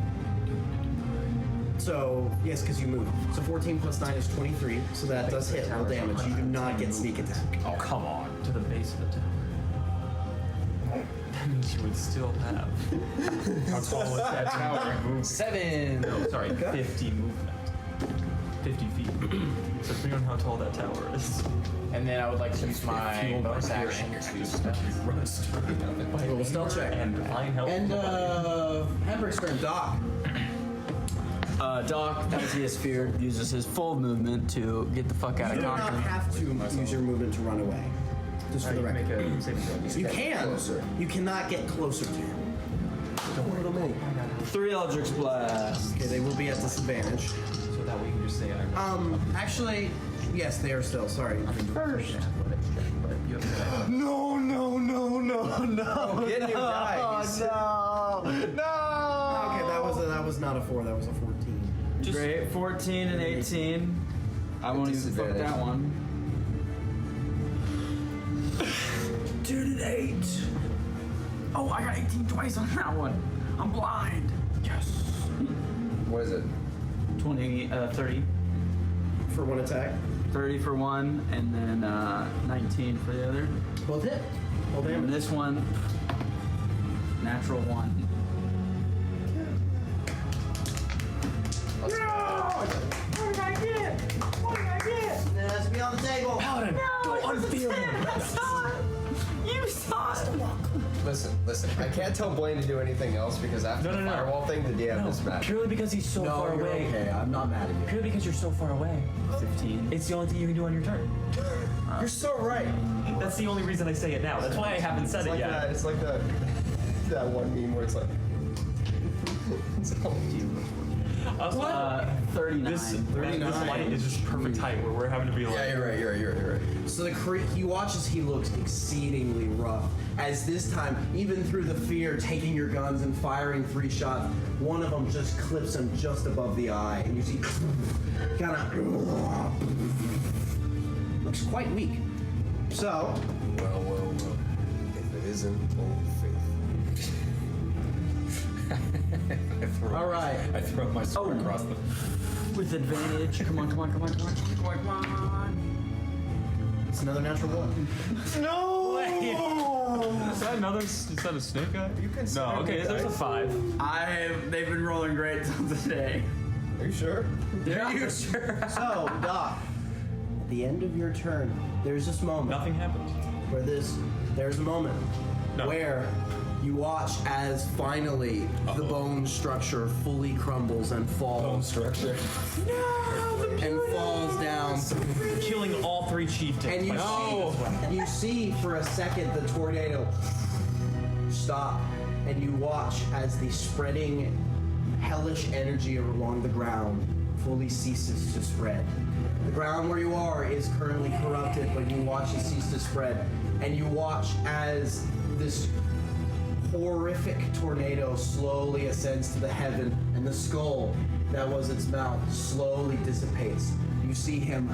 So, yes, because you moved. So 14 plus 9 is 23, so that does hit. Roll damage. You do not get sneak attack. Oh, come on. To the base of the tower. That means you would still have. How tall is that tower? 7. No, sorry, 50 movement. 50 feet. So depending on how tall that tower is. And then I would like to use my bonus action to step. Roll stealth check. And divine help. And, Hendrick's turn. Doc. Doc, as he is feared, uses his full movement to get the fuck out You of do not Conklin. have to use your movement to run away. Just for the record. Make a saving throw. You can. You cannot get closer to him. Don't want to move. 3 Eldritch Blast. Okay, they will be at disadvantage. So that way you can just say I Actually, yes, they are still. Sorry. First. but you have to No. Get him died. no! Okay, that was not a 4. That was a 14. Great. 14 and 18. I won't even fuck that one. 2 and 8. Oh, I got 18 twice on that one. I'm blind. Yes. What is it? 30. For one attack? 30 for one, and then 19 for the other. Both hit. Both damage. And this one, natural 1. No! What did I get? What did I get? It has to be on the table. Paladin, go unfeel him. You saw it. Listen. I can't tell Blaine to do anything else because after the firewall thing, the DM is mad. Purely because he's so far away. Okay, I'm not mad at you. Purely because you're so far away. 15. It's the only thing you can do on your turn. You're so right. That's the only reason I say it now. That's why I haven't said it yet. It's like that one meme where it's like. What? 39. This light is just perfect height where we're having to be like. Yeah, you're right. So he watches. He looks exceedingly rough. As this time, even through the fear, taking your guns and firing 3 shots, one of them just clips him just above the eye, and you see, kind of looks quite weak. So, Well. If it isn't old faith. all right. I throw my sword across the. With advantage. Come on. It's another natural one. No! Is that another? Is that a snake eye? You can. No. Okay. There's a 5. They've been rolling great till today. Are you sure? Yeah. Are you sure? So, Doc, at the end of your turn, there's this moment. Nothing happens. Where there's a moment where you watch as finally the bone structure fully crumbles and falls. Bone structure. And falls down. Killing all 3 chieftains. And you see for a second the tornado stop, and you watch as the spreading hellish energy along the ground fully ceases to spread. The ground where you are is currently corrupted, but you watch it cease to spread, and you watch as this horrific tornado slowly ascends to the heaven, and the skull that was its mouth slowly dissipates. You see him.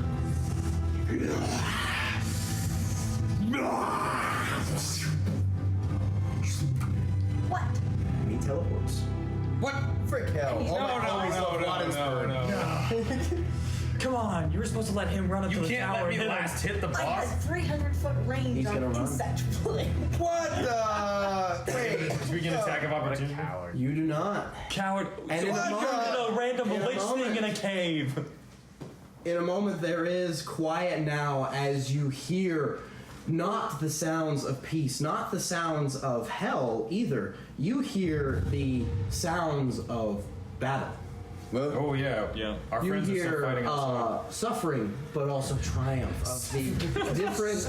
What? And he teleports. What? Frick hell. No. Come on, you were supposed to let him run up to the tower. You can't let me last hit the I boss. had 300-foot range He's on gonna run. insect bullet. What the? Wait. We can attack of opportunity. You do not. Coward. And in a moment, A random in a lich moment- thing in a cave. in a moment, there is quiet now as you hear not the sounds of peace, not the sounds of hell either. You hear the sounds of battle. Oh yeah. Our You friends are still hear fighting outside. suffering, but also triumph of the different.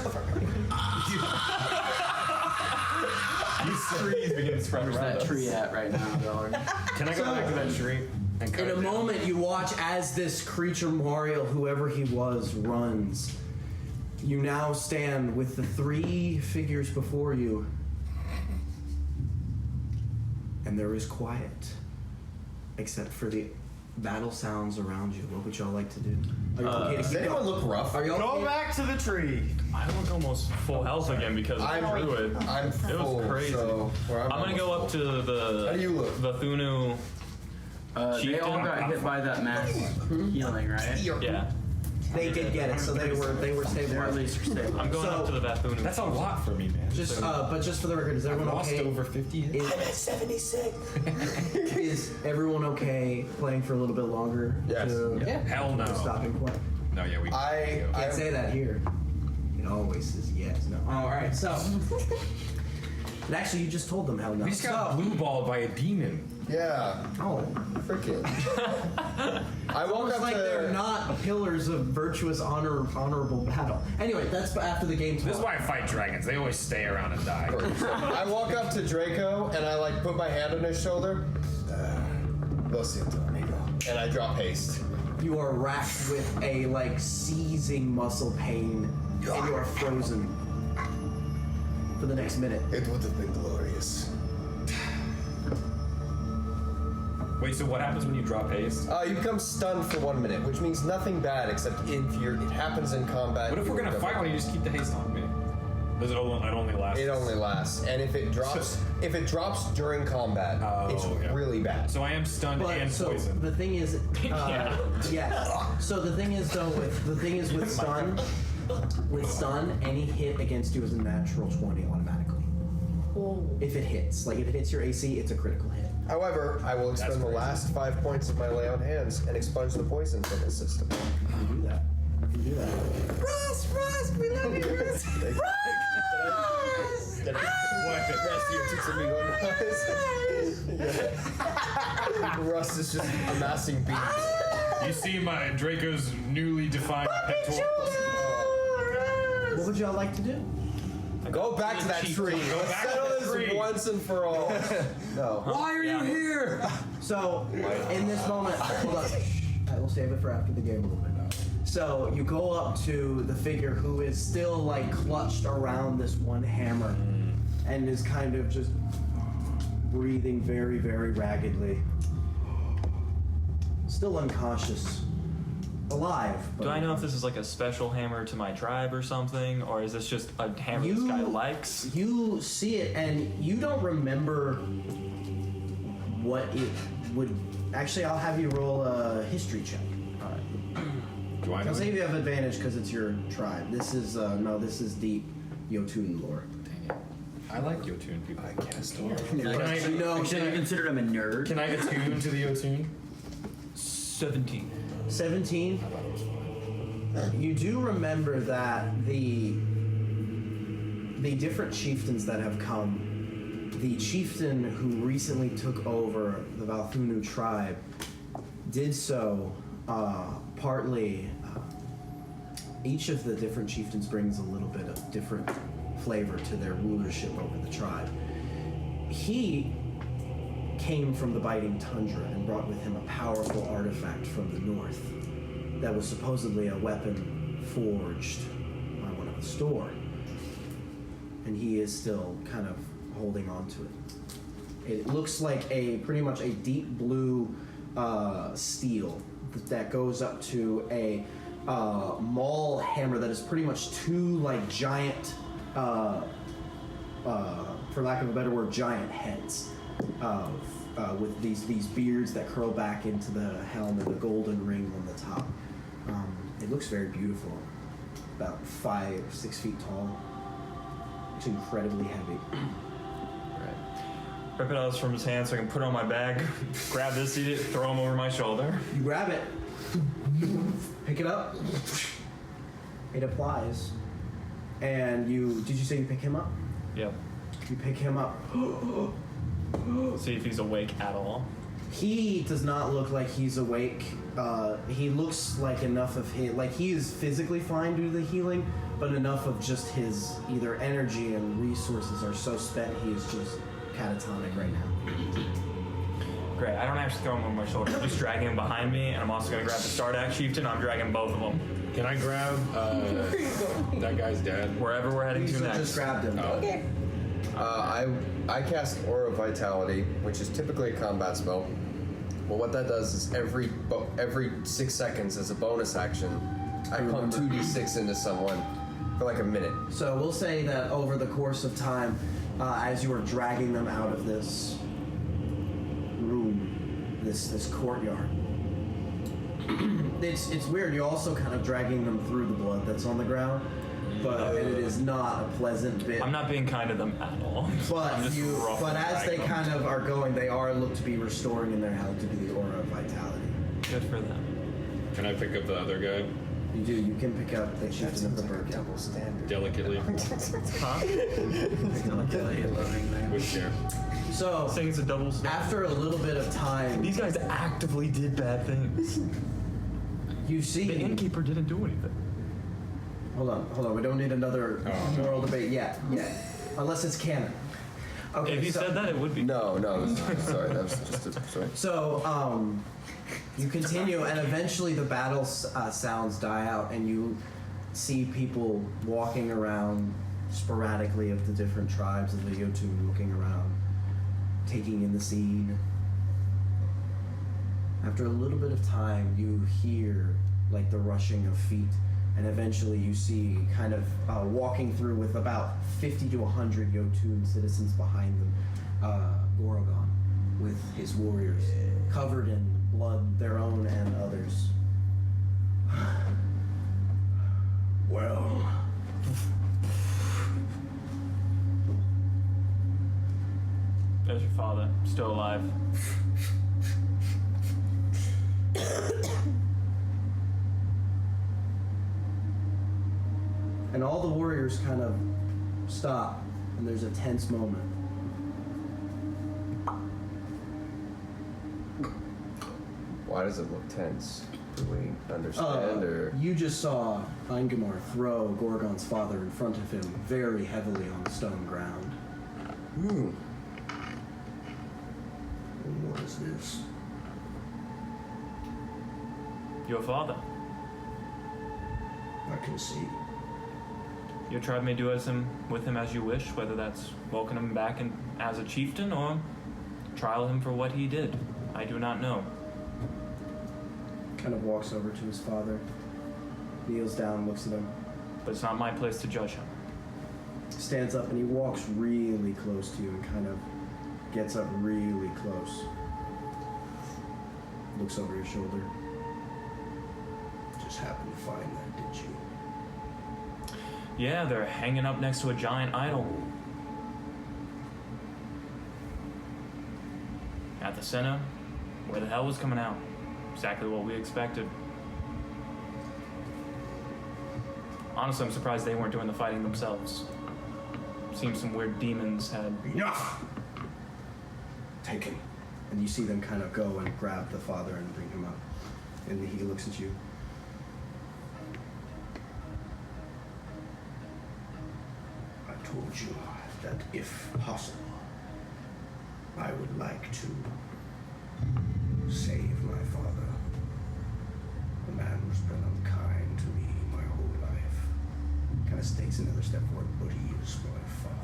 These trees begin to spread Where's around that us. tree at right now, dog? Can I go back to that tree? And cut In it a down? moment, you watch as this creature, Mariel, whoever he was, runs. You now stand with the 3 figures before you, and there is quiet, except for the battle sounds around you. What would y'all like to do? Are you okay to Does keep anyone going? look rough? Are y'all Go okay? back to the tree. I look almost full health again because I'm of Druid. I'm It full, was crazy. So I'm gonna go up to the. How do you look? The Thunu. They all Chieftain? got hit by that mass healing, right? Yeah. They did get it, so they were They're at stabilized. least stable. I'm going up to the Bathunu. That's a lot for me, man. Just, but just for the record, is everyone Lost okay? over 50 years. Is, I'm at 76. is everyone okay playing for a little bit longer? Yes. To Hell no. stopping play. No, yeah, we. I Can't say that here. It always says yes. No. Oh, all right. So, and actually, you just told them hell no. We just got blue balled by a demon. Yeah. Oh, Frickin'. I woke almost up like to. they're not pillars of virtuous honorable battle. Anyway, that's after the game. This is why I fight dragons. They always stay around and die. I walk up to Draco and I like put my hand on his shoulder. Lo siento, amigo. And I drop haste. You are racked with a like seizing muscle pain, and you are frozen for the next minute. It would have been glorious. Wait, so what happens when you drop haste? You become stunned for 1 minute, which means nothing bad except it happens in combat. What if we're gonna fight when you just keep the haste on me? Does it only last? It only lasts, and if it drops during combat, it's really bad. So I am stunned and poisoned. The thing is, yeah. So the thing is though, with stun, any hit against you is a natural 20 automatically. Oh. If it hits, like if it hits your AC, it's a critical hit. However, I will expend the last 5 points of my lay on hands and expunge the poison from his system. You can do that. You can do that. Russ, we love you, Russ. Russ is just amassing beats. You see my Draco's newly defined pectorals. What would y'all like to do? Go back to that tree. Let's settle this once and for all. No. Why are you here? So, in this moment, hold on. I will save it for after the game a little bit. So, you go up to the figure who is still like clutched around this one hammer and is kind of just breathing very, very raggedly. Still unconscious. Alive. Do I know if this is like a special hammer to my tribe or something, or is this just a hammer this guy likes? You see it, and you don't remember what it would. Actually, I'll have you roll a history check. All right. Do I know? I'll say you have advantage because it's your tribe. This is this is deep Jotun lore. Dang it. I like Jotun people. I cast Can you consider him a nerd? Can I attune to the Jotun? 17. 17. You do remember that the different chieftains that have come, the chieftain who recently took over the Valthunu tribe did so partly. Each of the different chieftains brings a little bit of different flavor to their rulership over the tribe. He came from the biting tundra and brought with him a powerful artifact from the north that was supposedly a weapon forged by one of the store. And he is still kind of holding on to it. It looks like pretty much a deep blue steel that goes up to a maul hammer that is pretty much two like giant, for lack of a better word, giant heads. With these beards that curl back into the helm and the golden ring on the top. It looks very beautiful. About 5 or 6 feet tall. It's incredibly heavy. Right. Rip it out from his hand so I can put it on my bag, grab this, eat it, throw him over my shoulder. You grab it, pick it up. It applies. And did you say you pick him up? Yep. You pick him up. See if he's awake at all. He does not look like he's awake. He looks like he is physically fine due to the healing, but enough of just his either energy and resources are so spent he is just catatonic right now. Great, I don't actually throw him over my shoulder. I'm just dragging him behind me, and I'm also going to grab the Stardak chieftain. I'm dragging both of them. Can I grab that guy's dad? Wherever we're heading to next. Just grabbed him. Oh. Okay. I cast Aura Vitality, which is typically a combat spell. But what that does is every 6 seconds as a bonus action, I pump 2d6 into someone for like a minute. So we'll say that over the course of time, as you are dragging them out of this room, this courtyard, it's weird. You're also kind of dragging them through the blood that's on the ground. But it is not a pleasant bit. I'm not being kind to them at all. But as they kind of are going, they are looked to be restoring in their health to be the aura of vitality. Good for them. Can I pick up the other guy? You do. You can pick up the chieftain of the bird. Double standard. Delicately. Huh? With care. So saying it's a double standard. After a little bit of time, these guys actively did bad things. You see, the innkeeper didn't do anything. Hold on. We don't need another moral debate yet. Unless it's canon. Okay. If you said that, it would be. No. Sorry, that was just a sorry. So, you continue, and eventually the battle sounds die out, and you see people walking around sporadically of the different tribes of the Jotun, looking around, taking in the scene. After a little bit of time, you hear like the rushing of feet, and eventually you see kind of walking through with about 50 to 100 Jotun citizens behind them, Gorgon with his warriors, covered in blood, their own and others. Well, There's your father, still alive. And all the warriors kind of stop, and there's a tense moment. Why does it look tense? Do we understand, or...? You just saw Ingemar throw Gorgon's father in front of him very heavily on the stone ground. And what is this? Your father. I can see. Your tribe may do with him as you wish, whether that's welcome him back as a chieftain or trial him for what he did. I do not know. Kind of walks over to his father, kneels down, looks at him. But it's not my place to judge him. Stands up and he walks really close to you and kind of gets up really close. Looks over your shoulder. Just happened to find that, did you? Yeah, they're hanging up next to a giant idol. At the center, where the hell was coming out. Exactly what we expected. Honestly, I'm surprised they weren't doing the fighting themselves. Seems some weird demons had... Enough! Take him. And you see them kind of go and grab the father and bring him up. And he looks at you. I told you that if possible, I would like to save my father. The man who's been unkind to me my whole life. Kind of takes another step forward. But he is my father.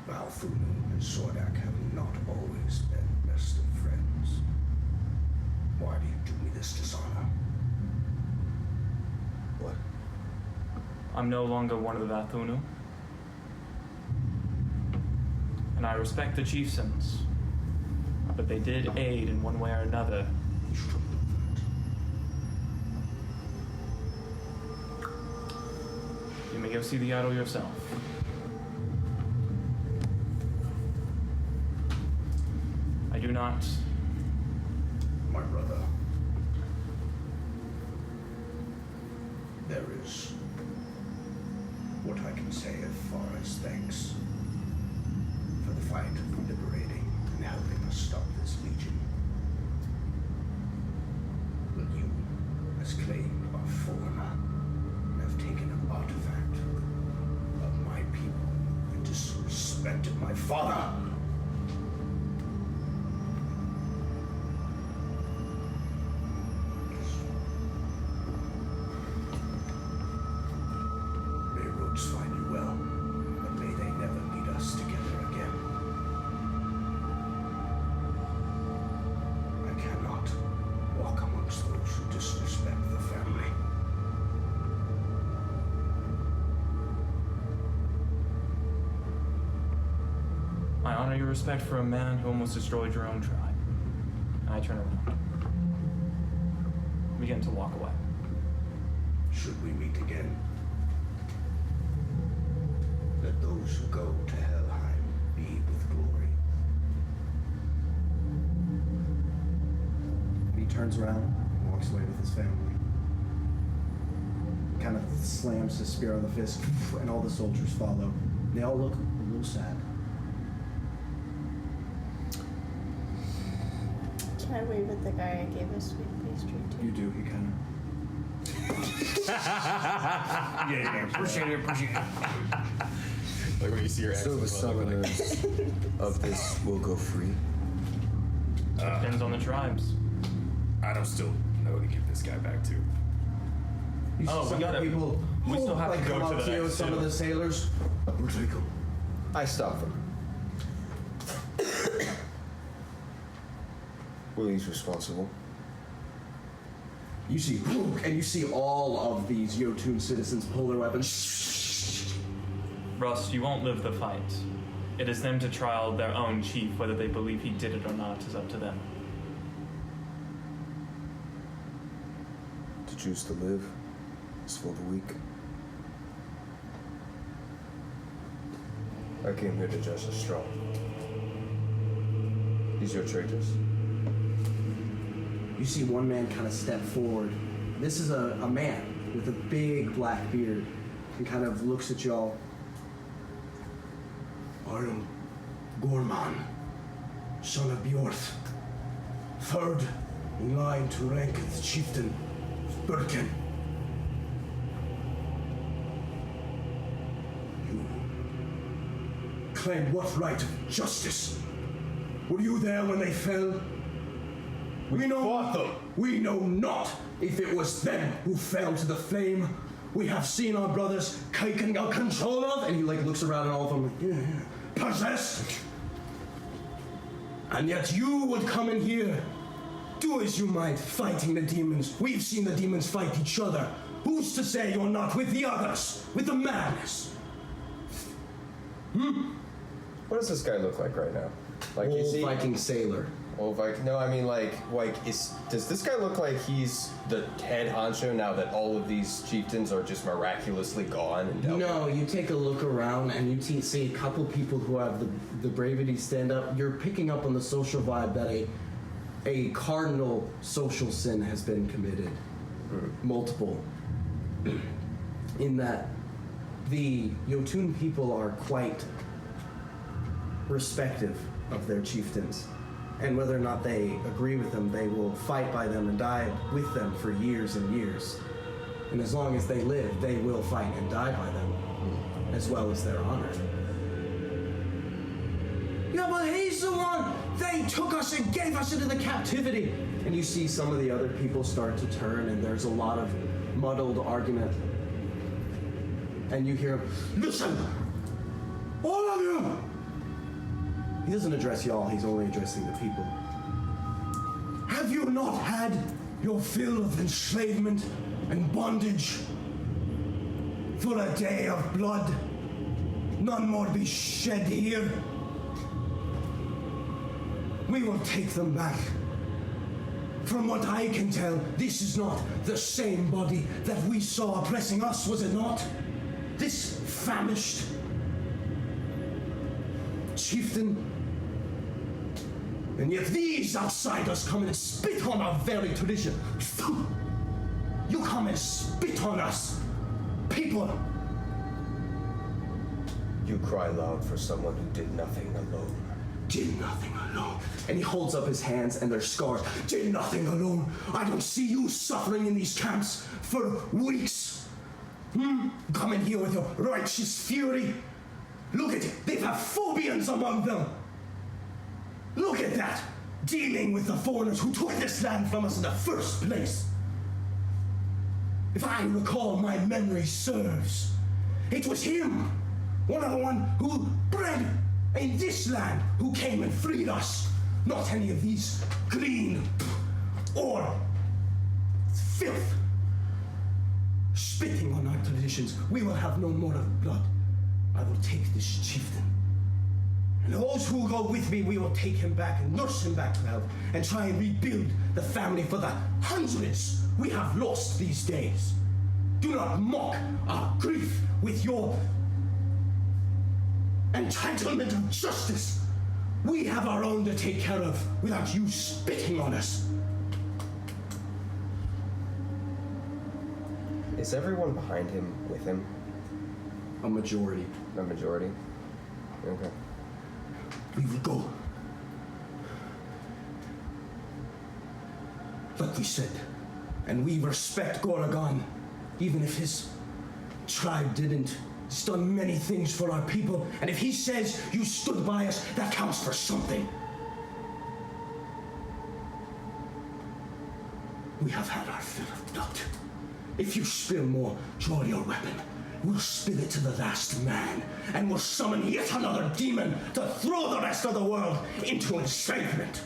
Valthunu and Sordak have not always been best of friends. Why do you do me this dishonor? What? I'm no longer one of the Valthunu. And I respect the chieftains. But they did aid in one way or another. You may go see the idol yourself. I do not... My brother, there is what I can say as far as thanks for the fight of liberating and helping us stop this legion. But you, as claimed, are foreigner and have taken an artifact of my people and disrespected my father. May roads find you well, but may they never lead us together again. I cannot walk amongst those who disrespect the family. I honor your respect for a man who almost destroyed your own tribe. And I turn around. Begin to walk away. Should we meet again, let those who go to Helheim be with glory. He turns around and walks away with his family. Kind of slams his spear on the fist, and all the soldiers follow. They all look a little sad. Can I wave at the guy I gave a sweet pastry to? You do, he kind of... Yeah, appreciate it. Like when you see your So the accent, summoners of this will go free? Depends on the tribes. I don't still know to give this guy back to. You see Oh, some we gotta- people we still have like to go come to up the to you, next some two. of the sailors. We'll take them. I stop them. Well, he's responsible. You see, and you see all of these Jotun citizens pull their weapons. Rust, you won't live the fight. It is them to trial their own chief. Whether they believe he did it or not is up to them. To choose to live is for the weak. I came here to judge the strong. These are traitors. You see one man kind of step forward. This is a man with a big black beard and kind of looks at y'all. I am Gorman, son of Bjorth, third in line to rank as chieftain of Birken. You claim what right of justice? Were you there when they fell? We fought them. We know not if it was them who fell to the flame. We have seen our brothers taken control of, And he looks around at all of them like, yeah. possessed. And yet you would come in here, do as you might, fighting the demons. We've seen the demons fight each other. Who's to say you're not with the others, with the madness? What does this guy look like right now? Like, Old is he Viking sailor. old Viking? No, I mean does this guy look like he's the head honcho now that all of these chieftains are just miraculously gone and dealt No, with? you take a look around and you see a couple people who have the bravery to stand up. You're picking up on the social vibe that a cardinal social sin has been committed. Multiple. In that the Jotun people are quite respective of their chieftains. And whether or not they agree with them, they will fight by them and die with them for years and years. And as long as they live, they will fight and die by them, as well as their honor. Yeah, but he's the one! They took us and gave us into the captivity! And you see some of the other people start to turn, and there's a lot of muddled argument. And you hear him, listen! All of you! He doesn't address y'all, he's only addressing the people. Have you not had your fill of enslavement and bondage? For a day of blood, none more be shed here. We will take them back. From what I can tell, this is not the same body that we saw oppressing us, was it not? This famished chieftain. And yet these outsiders come and spit on our very tradition. You come and spit on us, people. You cry loud for someone who did nothing alone. Did nothing alone. And he holds up his hands and their scars. Did nothing alone. I don't see you suffering in these camps for weeks. Come in here with your righteous fury. Look at it. They have phobians among them. Look at that. Dealing with the foreigners who took this land from us in the first place. If I recall my memory serves, it was him, one of the one who bred in this land, who came and freed us. Not any of these green or filth. Spitting on our traditions, we will have no more of blood. I will take this chieftain. And those who go with me, we will take him back and nurse him back to health and try and rebuild the family for the hundreds we have lost these days. Do not mock our grief with your entitlement of justice. We have our own to take care of without you spitting on us. Is everyone behind him with him? A majority. A majority? Okay. We will go. Like we said, and we respect Goragon, even if his tribe didn't. He's done many things for our people, and if he says you stood by us, that counts for something. We have had our fill of blood. If you spill more, draw your weapon. We'll spill it to the last man, and we'll summon yet another demon to throw the rest of the world into enslavement.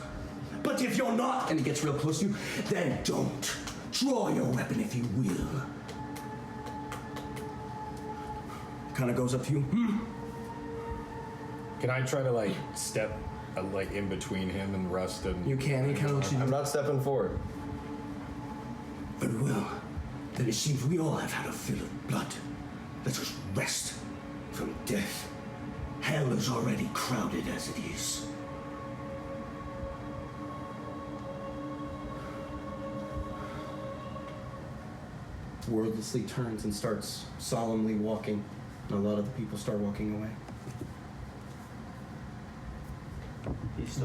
But if you're not, and he gets real close to you, then don't. Draw your weapon if you will. Kind of goes up to you. Can I try to like step like in between him and Rust and? You can. He kind of looks at you. I'm not stepping forward. Very well. Then it seems we all have had a fill of blood. Let us rest from death. Hell is already crowded as it is. Wordlessly turns and starts solemnly walking. And a lot of the people start walking away.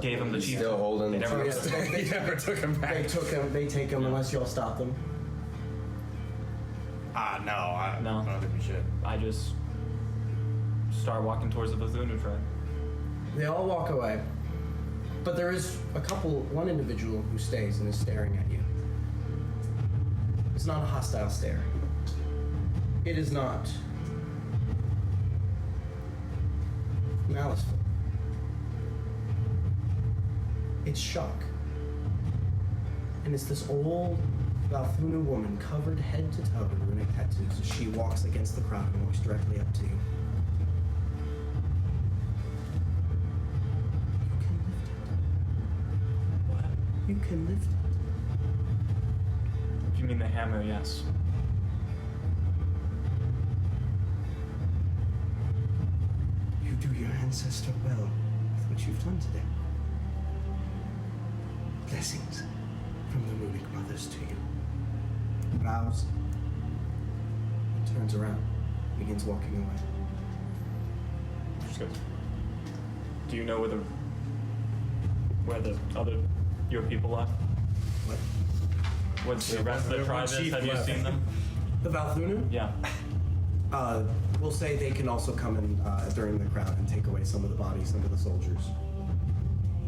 Gave him the chief. Still holding. They never, He never took him back. They take him unless y'all stop them. No, I No. don't think we should. I just start walking towards the Jotun tribe. They all walk away. But there is one individual who stays and is staring at you. It's not a hostile stare. It is not maliceful. It's shock. And it's this old Valthuna woman covered head to toe in runic tattoos as she walks against the crowd and walks directly up to you. You can lift it. If you mean the hammer, yes. You do your ancestor well with what you've done today. Blessings from the runic mothers to you. Bows and turns around, begins walking away. Just goes. Do you know where the other your people are? What? What's the rest of the tribe is? Have you seen them? The Valthunu? Yeah. We'll say they can also come in during the crowd and take away some of the bodies, some of the soldiers.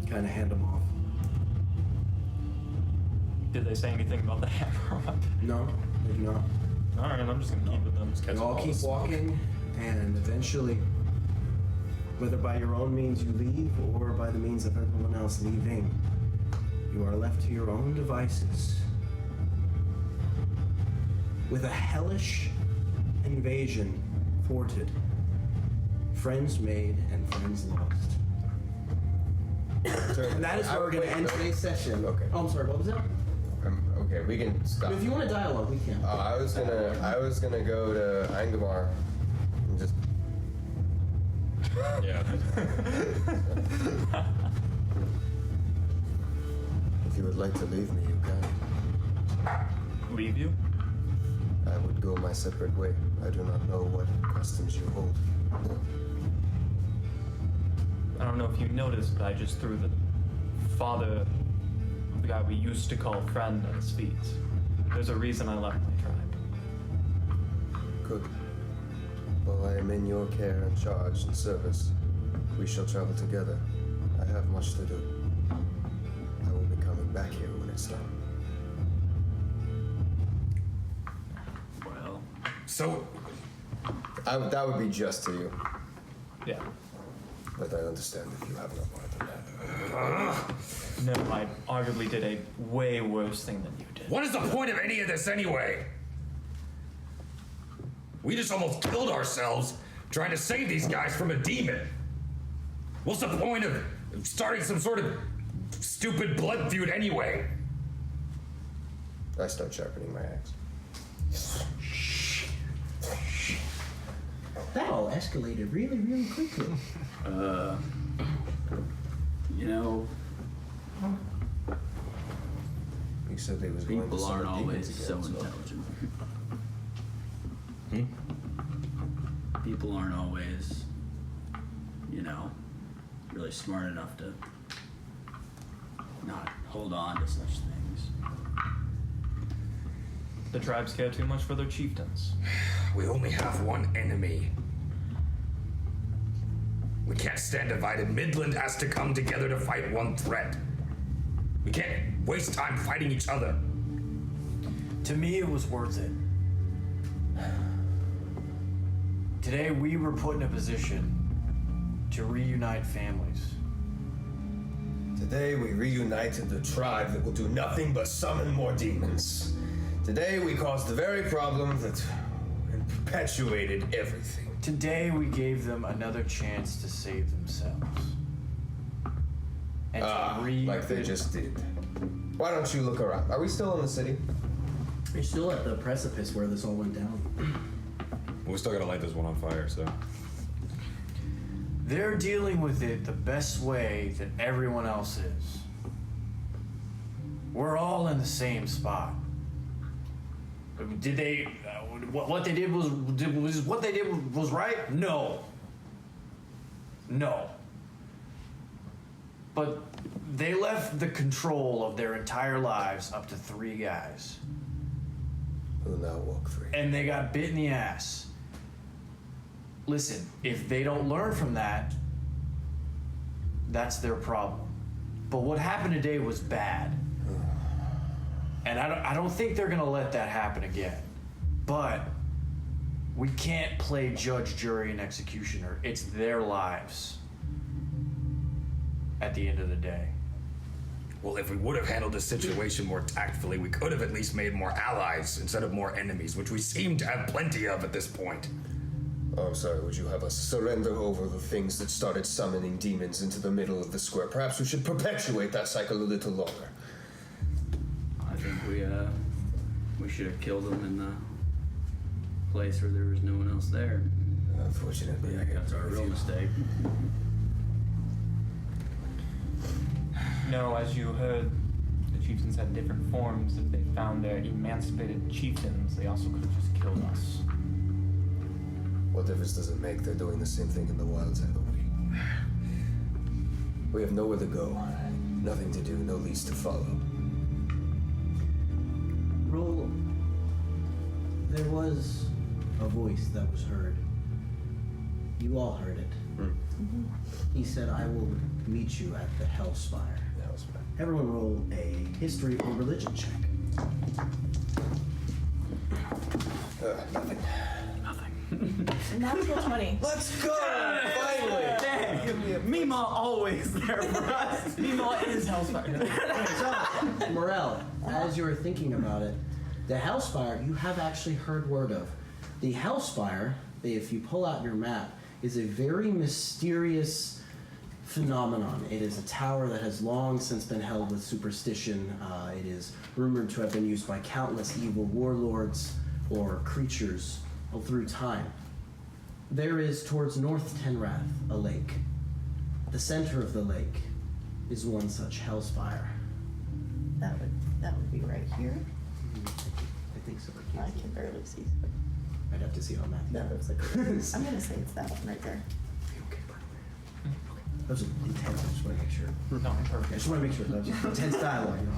Kind of hand them off. Did they say anything about the hammer weapon? No, they do not. All right, I'm just gonna keep with them. You all keep walking, and eventually, whether by your own means you leave or by the means of everyone else leaving, you are left to your own devices. With a hellish invasion thwarted, friends made and friends lost. And that is where we're going to end today's session. Okay. Oh, I'm sorry. What was that? Okay, we can stop. If you want a dialogue, we can. I was gonna go to Ingemar and just. Yeah. If you would like to leave me, you can. Leave you? I would go my separate way. I do not know what customs you hold. I don't know if you noticed, but I just threw the father of the guy we used to call friend at his feet. There's a reason I left my tribe. Good. Well, I am in your care and charge and service. We shall travel together. I have much to do. I will be coming back here when it's done. Well, So, That would be just to you. yeah. But I understand if you have no more than that. No, I arguably did a way worse thing than you did. What is the point of any of this anyway? We just almost killed ourselves trying to save these guys from a demon. What's the point of starting some sort of stupid blood feud anyway? I start sharpening my axe. That all escalated really, really quickly. You know, He said they was going to people aren't summon always demons so again, intelligent. People aren't always, really smart enough to not hold on to such things. The tribes care too much for their chieftains. We only have one enemy. We can't stand divided. Midland has to come together to fight one threat. We can't waste time fighting each other. To me, it was worth it. Today, we were put in a position to reunite families. Today we reunited the tribe that will do nothing but summon more demons. Today we caused the very problem that perpetuated everything. Today we gave them another chance to save themselves. And like they just did. Why don't you look around? Are we still in the city? You're still at the precipice where this all went down. We still gotta light this one on fire, so. They're dealing with it the best way that everyone else is. We're all in the same spot. Did they? What they did was what they did was right? No. But they left the control of their entire lives up to 3 guys. Who now walk free. And they got bit in the ass. Listen, if they don't learn from that, that's their problem. But what happened today was bad. And I don't think they're gonna let that happen again. But we can't play judge, jury, and executioner. It's their lives at the end of the day. Well, if we would have handled the situation more tactfully, we could have at least made more allies instead of more enemies, which we seem to have plenty of at this point. Oh, I'm sorry, would you have us surrender over the things that started summoning demons into the middle of the square? Perhaps we should perpetuate that cycle a little longer. I think we should have killed them in the place where there was no one else there. Unfortunately, I that's our real mistake. No, as you heard, the chieftains had different forms. If they found their emancipated chieftains, they also could have just killed us. What difference does it make? They're doing the same thing in the wilds either way. We have nowhere to go, nothing to do, no leads to follow. Roll. There was a voice that was heard. You all heard it. He said, I will meet you at the Hellspire. Everyone roll a history or religion check. Nothing. Natural 20. Let's go! Finally! Mima always there for us. Mima is Hellspire. So, Morel, as you're thinking about it, the Hellspire, you have actually heard word of. The Hellspire, if you pull out your map, is a very mysterious phenomenon. It is a tower that has long since been held with superstition. It is rumored to have been used by countless evil warlords or creatures all through time. There is, towards North Tenrath, a lake. The center of the lake is one such Hellspire. That would be right here. I think so. I can barely see. I'd have to see it on map. That looks like I'm gonna say it's that one right there. That was intense. I just want to make sure. No, perfect. I just want to make sure. That was intense dialogue. You know?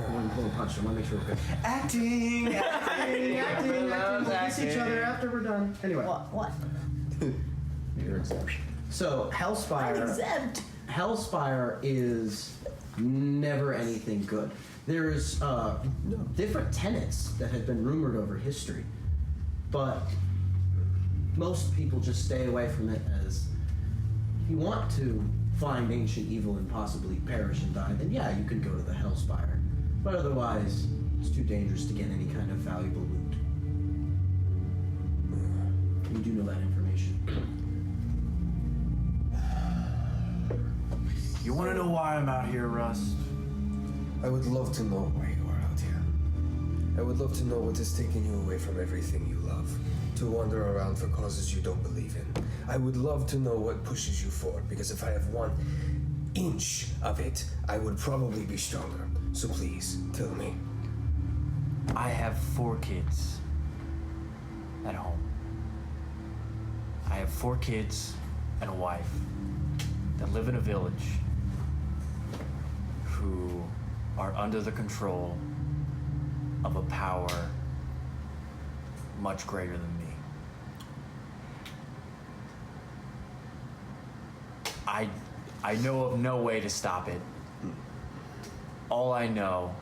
I want to pull a punch. I want to make sure we're good. Acting. We'll kiss each other after we're done. Anyway. What? You're exempt. So Hellspire. I'm exempt. Hellspire is never anything good. There's different tenets that have been rumored over history, but most people just stay away from it. As if you want to find ancient evil and possibly perish and die, then yeah, you could go to the Hellspire. But otherwise, it's too dangerous to get any kind of valuable loot. You do know that information. You want to know why I'm out here, Rust? I would love to know why you are out here. I would love to know what is taking you away from everything you love, to wander around for causes you don't believe in. I would love to know what pushes you forward, because if I have 1 inch of it, I would probably be stronger. So please, tell me. I have 4 kids at home. I have 4 kids and a wife that live in a village who are under the control of a power much greater than me. I know of no way to stop it. All I know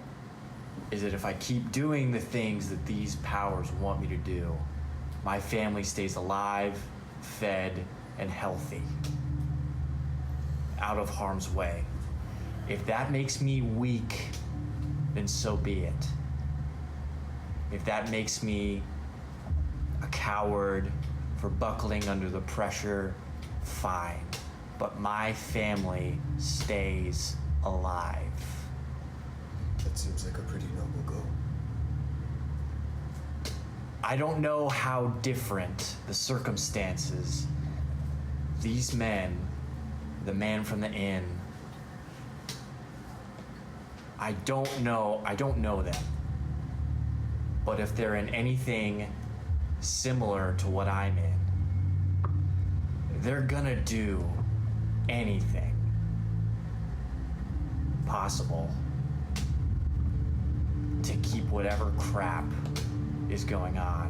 is that if I keep doing the things that these powers want me to do, my family stays alive, fed, and healthy, out of harm's way. If that makes me weak, then so be it. If that makes me a coward for buckling under the pressure, fine. But my family stays alive. That seems like a pretty noble goal. I don't know how different the circumstances, these men, the man from the inn, I don't know them. But if they're in anything similar to what I'm in, they're gonna do anything possible to keep whatever crap is going on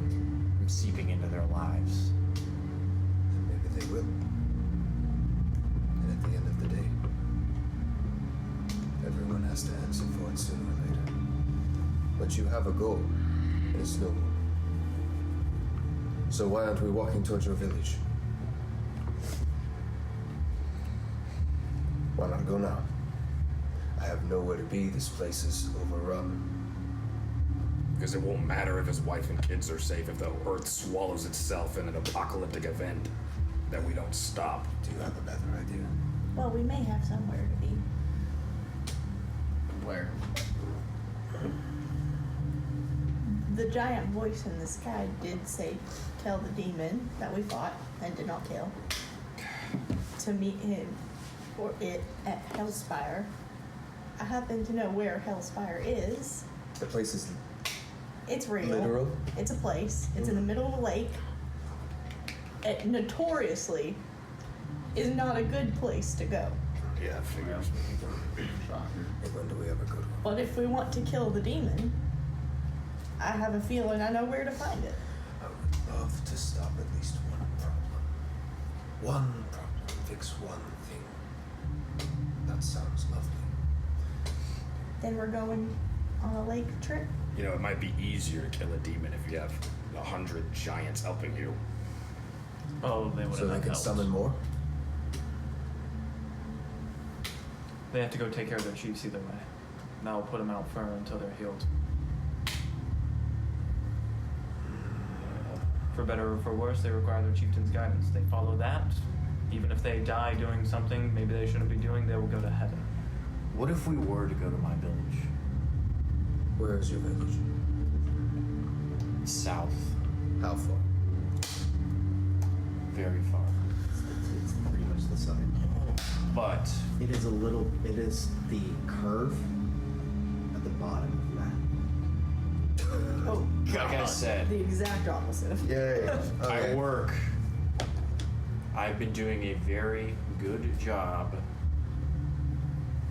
from seeping into their lives. And maybe they will. And at the end of the day, everyone has to answer for it sooner or later. But you have a goal, and it's noble. So why aren't we walking towards your village? Why not go now? I have nowhere to be. This place is overrun. Because it won't matter if his wife and kids are safe if the earth swallows itself in an apocalyptic event that we don't stop. Do you have a better idea? Well, we may have somewhere to be. Where? The giant voice in the sky did say, tell the demon that we fought and did not kill to meet him or it at Hellspire. I happen to know where Hellspire is. The place is It's real. literal. It's a place. It's in the middle of a lake. It notoriously is not a good place to go. Yeah, figures. And when do we ever go to it? But if we want to kill the demon, I have a feeling I know where to find it. I would love to stop at least one problem. One problem. Fix one thing. That sounds lovely. Then we're going on a lake trip. You know, it might be easier to kill a demon if you have 100 giants helping you. Oh, they would So they have can helped. summon more? They have to go take care of their chiefs either way. And that will put them out for until they're healed. For better or for worse, they require their chieftain's guidance. They follow that. Even if they die doing something maybe they shouldn't be doing, they will go to heaven. What if we were to go to my village? Where is your village? South. How far? Very far. It's pretty much the side. But It is the curve at the bottom of that. Oh, like I said, the exact opposite of I work. I've been doing a very good job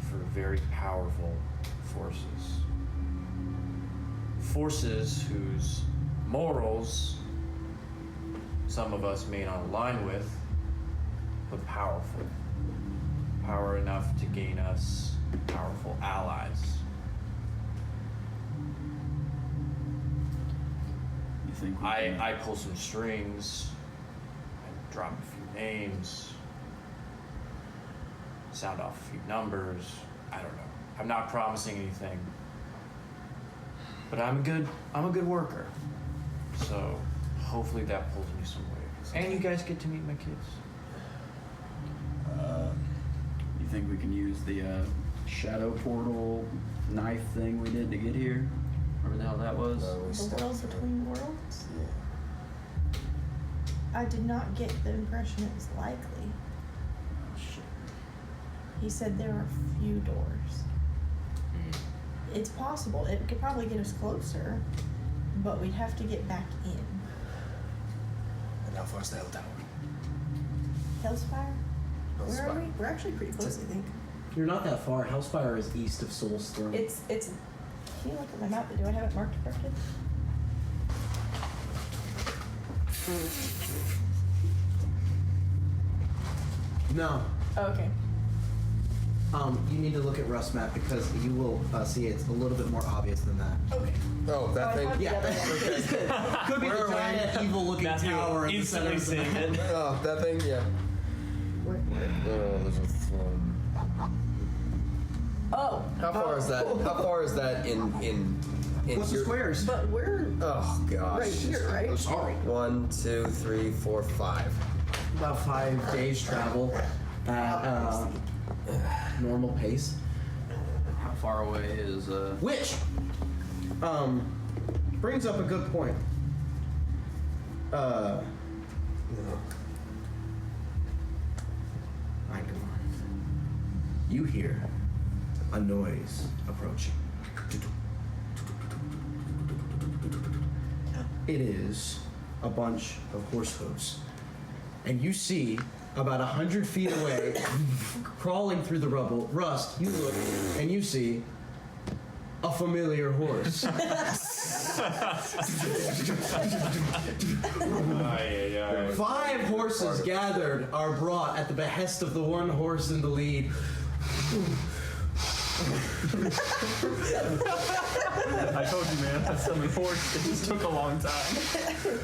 for very powerful forces. Forces whose morals some of us may not align with, but powerful. Power enough to gain us powerful allies. You think we can- I pull some strings, I drop a few names, sound off a few numbers. I don't know. I'm not promising anything, but I'm a good worker. So hopefully that pulls me some way. And you guys get to meet my kids. You think we can use the shadow portal knife thing we did to get here? Whatever the hell that was? No, we the stepped world through. between worlds. Yeah. I did not get the impression it was likely. Oh, shit. He said there are few doors. It's possible. It could probably get us closer, but we'd have to get back in. And how far's the Hell Tower? Hellspire? Where are Hellspire. we? We're actually pretty close, I think. You're not that far. Hellspire is east of Soulstone. It's. Can you look at my map? Do I have it marked correctly? No. Oh, okay. You need to look at Russ map because you will see it's a little bit more obvious than that. Okay. Oh, that thing? Yeah. Could be the giant evil-looking tower in the center of the map. Oh, that thing? Yeah. Where? Oh, there's a throne. Oh. How far is that? How far is that in What's the squares? But we're Oh gosh. right here, right? I'm sorry. 1, 2, 3, 4, 5. About 5 days travel at normal pace. How far away is Which brings up a good point. You hear a noise approaching. It is a bunch of horse hooves. And you see about 100 feet away, crawling through the rubble, Rust, you look and you see a familiar horse. 5 horses gathered are brought at the behest of the one horse in the lead. I told you, man. That's something horse. It just took a long time.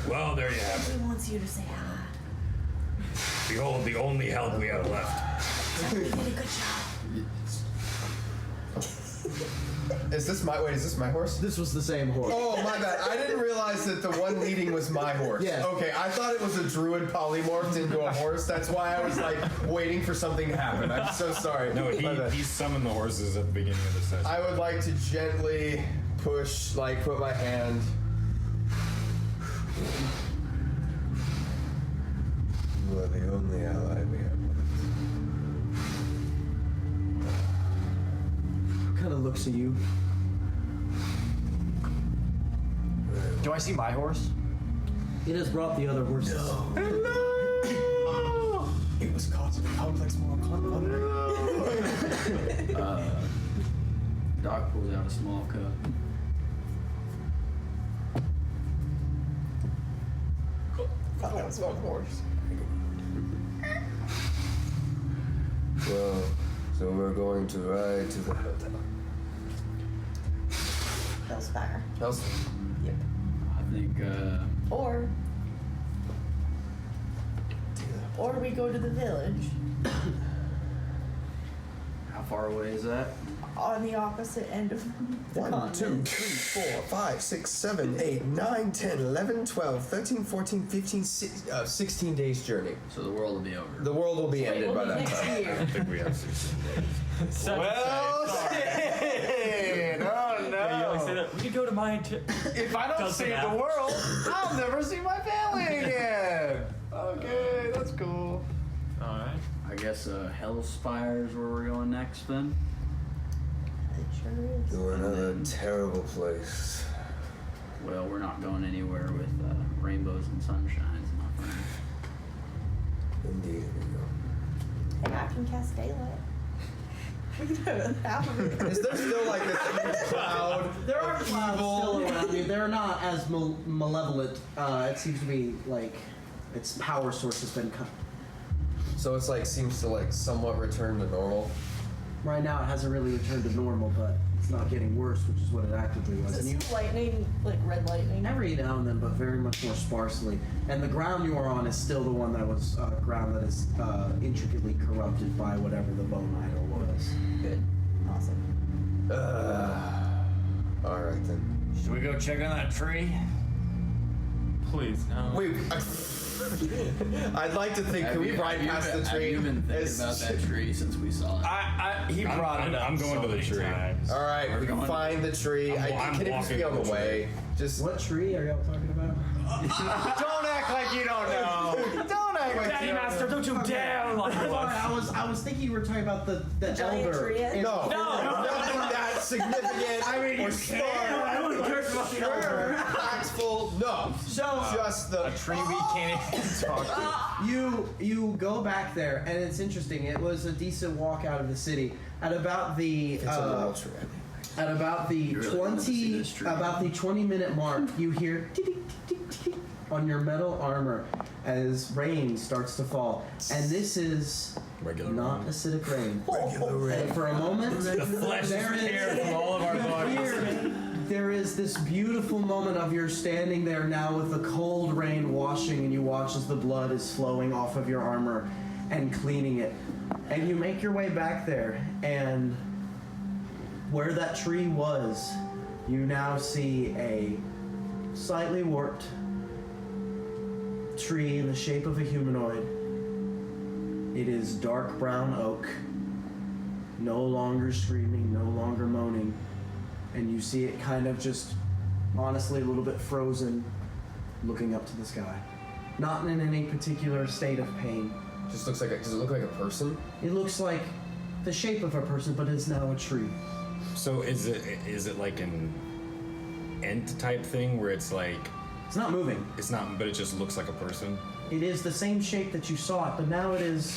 Well, there you have it. He wants you to say hi. Behold, the only help we have left. You did a good job. Is this my horse? This was the same horse. Oh, my bad. I didn't realize that the one leading was my horse. Yeah. Okay, I thought it was a druid polymorphed into a horse. That's why I was like waiting for something to happen. I'm so sorry. No, he summoned the horses at the beginning of the session. I would like to gently push, like, put my hand. You are the only ally we have Kind of looks at you. Do I see my horse? It has brought the other horses. Hello! It was causing a complex moral conflict. Doc pulls out a small cup. Thought that was my horse. Well, so we're going to ride to the hotel. Hellspire. Yep. I think, Or we go to the village how far away is that? on the opposite end of the 1, 2, continent. 3, 4, 5, 6, 7, 8, 9, 10, 11, 12, 13, 14, 15, 16 days journey. So the world will be over. The world will be ended by that Next time. year. I don't think we have 16 days. Well, shit! Oh no! Yeah, you always say that. We could go to my. If I don't Doesn't save matter. the world, I'll never see my family again. Okay, that's cool. All right. I guess Hellspire is where we're going next then. It sure is. To another terrible place. Well, we're not going anywhere with rainbows and sunshines, my friend. Indeed, we go. Hey, I can cast daylight. We can have half of it. Is there still like this huge cloud? There are clouds still around you. They're not as malevolent. It seems to be like its power source has been cut. So it's like seems to like somewhat return to normal. Right now, it hasn't really returned to normal, but it's not getting worse, which is what it actively was. Is And you, this lightning, like red lightning? every now and then, but very much more sparsely. And the ground you are on is still the one that was ground that is intricately corrupted by whatever the bone idol was. Good. Awesome. All right then. Should we go check on that tree? Please, no. Wait, I'd like to think. Can we ride past the tree? Have you been thinking about that tree since we saw it? He brought it up. I'm going so to the many tree. times. All right, we can find the tree. I'm Can it just be on the walking way? Just What tree are y'all talking about? Don't act like you don't know. Don't act like Daddy you don't Master, don't you dare lie to us. I was thinking you were talking about the Giant elder. tree? no, nothing that significant. I mean, or you smart. can. I don't care about the elder. Impactful. No. So Just the Tree we can't even talk to. you go back there, and it's interesting. It was a decent walk out of the city. At about the It's a little tree. at about the really wanna see 20 this tree. about the 20-minute mark, you hear tick, tick, tick, tick, on your metal armor as rain starts to fall, and this is Regular not rain. acidic rain. Regular rain. And for a moment, The flesh is there teared from all of our bodies. there is this beautiful moment of you're standing there now with the cold rain washing, and you watch as the blood is flowing off of your armor and cleaning it. And you make your way back there, and where that tree was, you now see a slightly warped tree in the shape of a humanoid. It is dark brown oak, no longer screaming, no longer moaning, and you see it kind of just, honestly, a little bit frozen, looking up to the sky. Not in any particular state of pain. Just looks like does it look like a person? It looks like the shape of a person, but it's now a tree. So is it like an ent type thing where it's like... It's not moving. It's not, but it just looks like a person? It is the same shape that you saw it, but now it is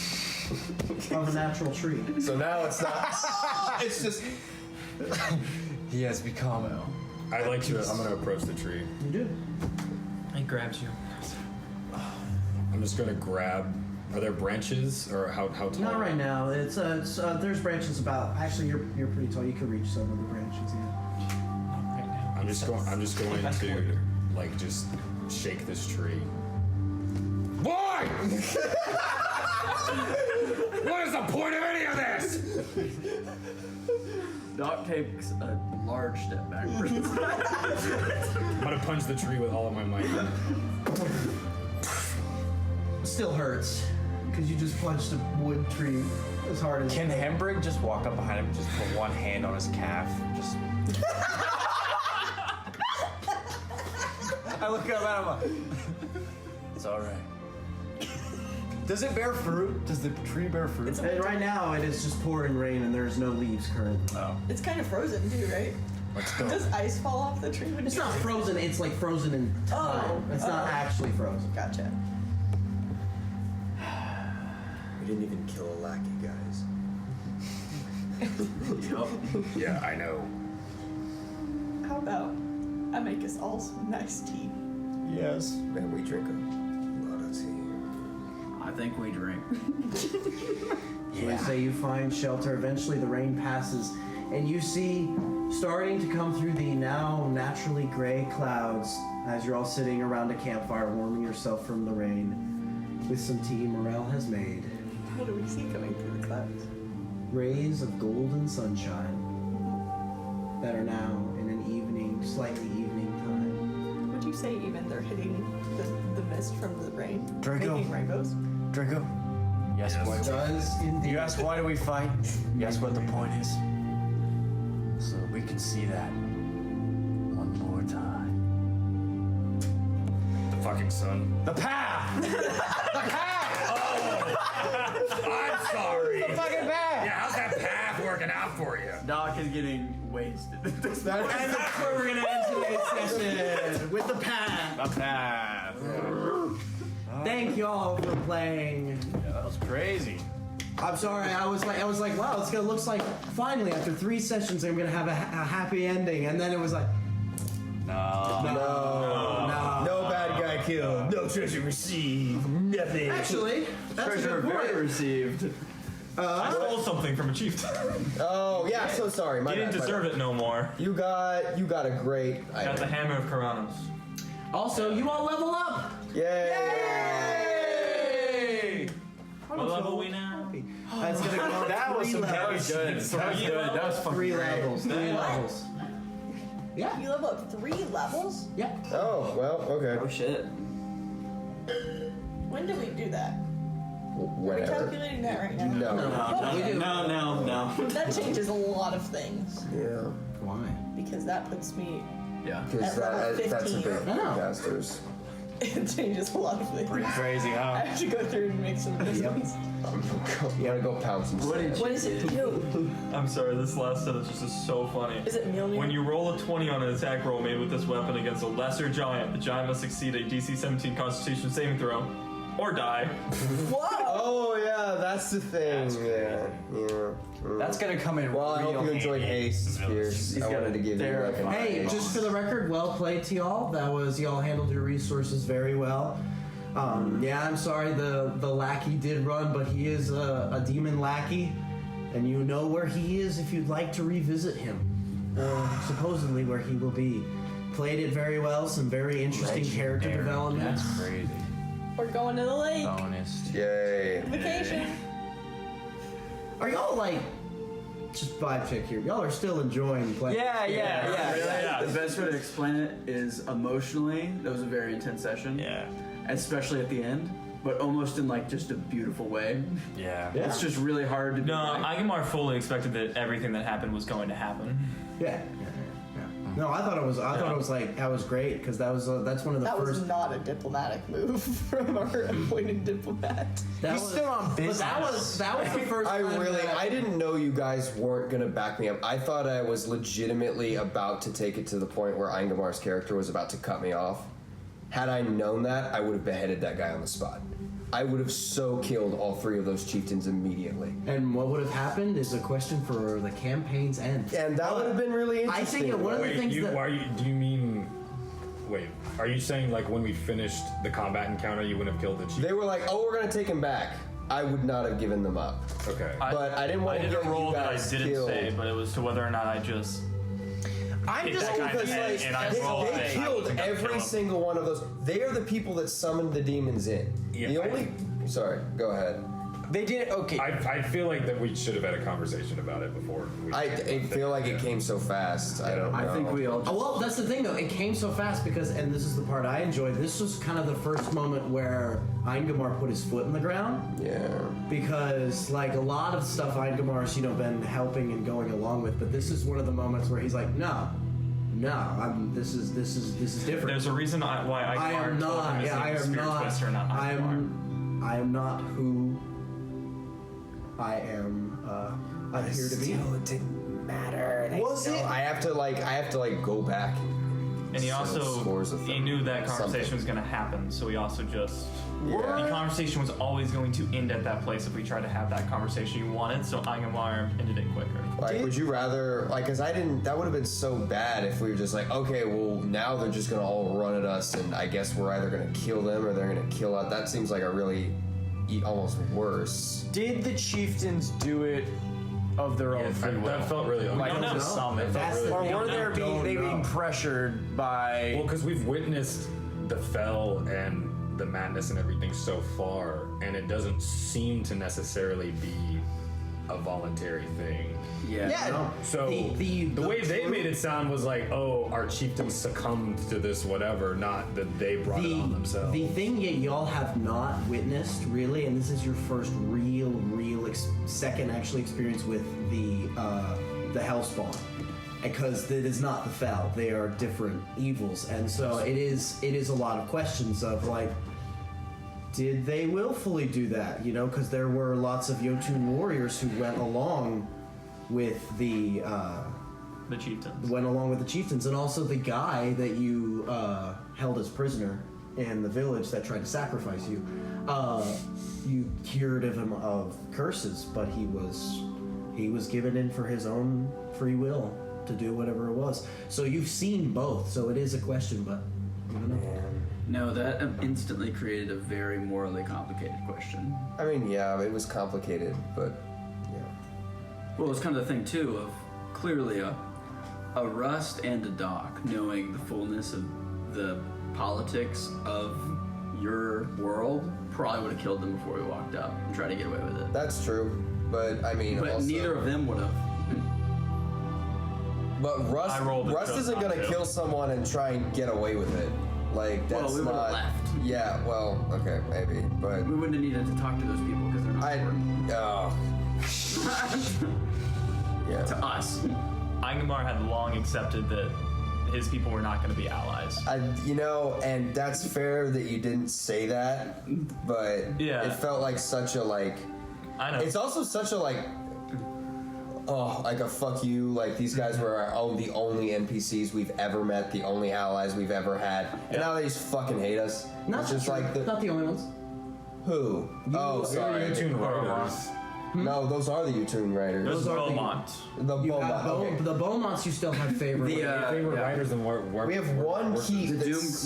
of a natural tree. So now it's not... it's just... He has become... I'm going to approach the tree. You do. It grabs you. I'm just going to grab... Are there branches, or how tall? Not right now. It's there's branches about. Actually, you're pretty tall. You can reach some of the branches. Yeah. Not right now. I'm just going to like just shake this tree. Why? What is the point of any of this? Doc takes a large step backwards. I'm gonna punch the tree with all of my might. Still hurts because you just punched a wood tree as hard as. Can Hembrig just walk up behind him and just put one hand on his calf? Just. I look up at him. It's all right. Does it bear fruit? Does the tree bear fruit? Right now, it is just pouring rain and there's no leaves currently. Oh. It's kind of frozen too, right? Let's go. Does ice fall off the tree? It's not frozen. It's like frozen in time. It's not actually frozen. Gotcha. We didn't even kill a lackey, guys. Yup. Yeah, I know. How about I make us all some nice tea? Yes. And we drink a lot of tea. I think we drink. So I say you find shelter. Eventually the rain passes and you see starting to come through the now naturally gray clouds as you're all sitting around a campfire warming yourself from the rain with some tea Morel has made. What do we see coming through the clouds? Rays of golden sunshine that are now in an evening, slightly evening time. Would you say even they're hitting the mist from the rain? Draco. Making rainbows? Draco. Yes, It does indeed. You ask why do we fight? You ask what the point is. So that we can see that one more time. The fucking sun. The path! The path! Oh! I'm sorry. The fucking path! Yeah, how's that path working out for you? Doc is getting wasted. And that's where we're gonna end today's session with the path. The path. Thank y'all for playing. Yeah, that was crazy. I'm sorry. I was like, wow, looks like finally after 3 sessions I'm gonna have a happy ending, and then it was like, No. No bad guy killed. No treasure received. Nothing. actually, that's Treasure a good very point. received. I stole something from a chieftain. Oh yeah, so sorry. My You didn't bad, my deserve bad. it no more. You got a great Got the item. hammer of Karanos. Also, you all level up. Yay! What level are we now? That's gonna go. That was some heavy levels. good. That was good. That was fucking 3 great. levels. 3 levels. Yeah. You level up 3 levels? Yeah. Oh well, okay. Oh shit. When do we do that? Are we Whatever. calculating that right now? No. We do. No. That changes a lot of things Yeah. Why? because that puts me. Yeah. Because At level that's a 15. big I know. casters. It changes a lot of things. Pretty crazy, I huh? have to go through and make some adjustments. You gotta go pound some stuff. What is it do? I'm sorry, this last sentence is just so funny. Is it Mjolnir? When you roll a 20 on an attack roll made with this weapon against a lesser giant, the giant must succeed a DC 17 Constitution saving throw, or die. Whoa! Oh yeah, that's the thing. Yeah. That's gonna come in. Well, I hope real you enjoyed handy. Ace, Pierce. I wanted to give you like an Hey, just for the record, well played to y'all. That was y'all handled your resources very well. Yeah, I'm sorry the lackey did run, but he is a demon lackey, and you know where he is if you'd like to revisit him. Or supposedly where he will be. Played it very well, some very interesting character development. That's crazy. We're going to the lake. Bonus. Yay. Vacation. Are y'all like, just vibe check here, y'all are still enjoying playing? Yeah. The best way to explain it is emotionally, that was a very intense session. Yeah. Especially at the end, but almost in like just a beautiful way. Yeah. It's just really hard to. No, Ingemar fully expected that everything that happened was going to happen. Yeah. No, I thought it was like that was great because that's one of the That first. was not a diplomatic move from our appointed diplomat. He's still on business. But that was the first. I didn't know you guys weren't gonna back me up. I thought I was legitimately about to take it to the point where Ingemar's character was about to cut me off. Had I known that, I would have beheaded that guy on the spot. I would have so killed all 3 of those chieftains immediately. And what would have happened is a question for the campaign's end. And that would have been really interesting. I think that one of the things that... do you mean... Wait, are you saying like when we finished the combat encounter you wouldn't have killed the chief? They were like, oh, we're going to take him back. I would not have given them up. Okay. But I didn't want to get get a roll you that I guys didn't killed. say, but it was to whether or not I just... I'm hit just that guy in the head, because and I rolled they a- killed I every kill him. single one of those. They are the people that summoned the demons in. Yeah, the only. Sorry, go ahead. They did okay. I feel like that we should have had a conversation about it before. I feel like it came so fast. I don't know. I think we all. Just, well, that's the thing though. It came so fast because, and this is the part I enjoyed. This was kind of the first moment where Ingemar put his foot in the ground. Yeah. Because like a lot of stuff Ingemar's been helping and going along with, but this is one of the moments where he's like, no, this is different. There's a reason why I am not. Yeah, I am not. I am not who I am. I'm here to be. It didn't matter. Was it? I have to go back. And he knew that conversation was going to happen, so he also just... Yeah. The conversation was always going to end at that place if we tried to have that conversation you wanted, so Ingemar ended it quicker. Like, would you rather, like, because that would have been so bad if we were just like, okay, well, now they're just going to all run at us, and I guess we're either going to kill them or they're going to kill us. That seems like a really, almost worse. Did the chieftains do it of their own free will? That felt really like no. some. Or were they being pressured by... Well, because we've witnessed the fell and the madness and everything so far, and it doesn't seem to necessarily be a voluntary thing. Yeah. So the way they made it sound was like, oh, our chieftains succumbed to this whatever, not that they brought it on themselves. The thing that y'all have not witnessed really, and this is your first real second actually experience with the Hellspawn, because it is not the Fel. They are different evils, and so it is a lot of questions of like, did they willfully do that? Because there were lots of Jotun warriors who went along with the chieftains. And also the guy that you held as prisoner in the village that tried to sacrifice you. You cured him of curses, but he was given in for his own free will to do whatever it was. So you've seen both. So it is a question, but I don't know. No, that instantly created a very morally complicated question. I mean, yeah, it was complicated, but yeah. Well, it's kind of the thing too of clearly a Rust and a Doc knowing the fullness of the politics of your world probably would have killed them before we walked out and tried to get away with it. That's true, but I mean, but also, neither of them would have. But Rust isn't going to kill someone and try and get away with it. Like, that's well, we would have left. Yeah, well, okay, maybe, but... We wouldn't have needed to talk to those people because they're not yeah. To us. Ingemar had long accepted that his people were not going to be allies. And that's fair that you didn't say that, but it felt like such a, like... I know. It's also such a, like... like a fuck you, like these guys were the only NPCs we've ever met, the only allies we've ever had, and now they just fucking hate us. Not just like not the only ones. Who? Sorry. Jotun Riders. No, those are the Jotun Riders. Those are Beaumont. The Beaumont. Okay. The Beaumonts you still have favorite. Favorite riders than we have one key. The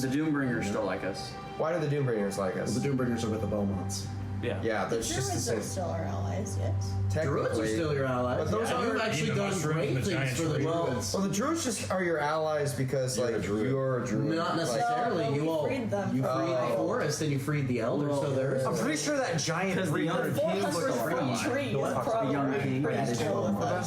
Doombringers still like us. Why do the Doombringers like us? The Doombringers are with the Beaumonts. Yeah. Yeah, that's just the same. Druids are still our allies, yes. Druids are still your allies. But those You've actually done great things for the druids. Well, the druids just are your allies because you're a druid. Not necessarily. No, you all freed them. you freed the forest and you freed the elders. So there's. I'm pretty sure that giant 300 king looks like a tree. The young king that is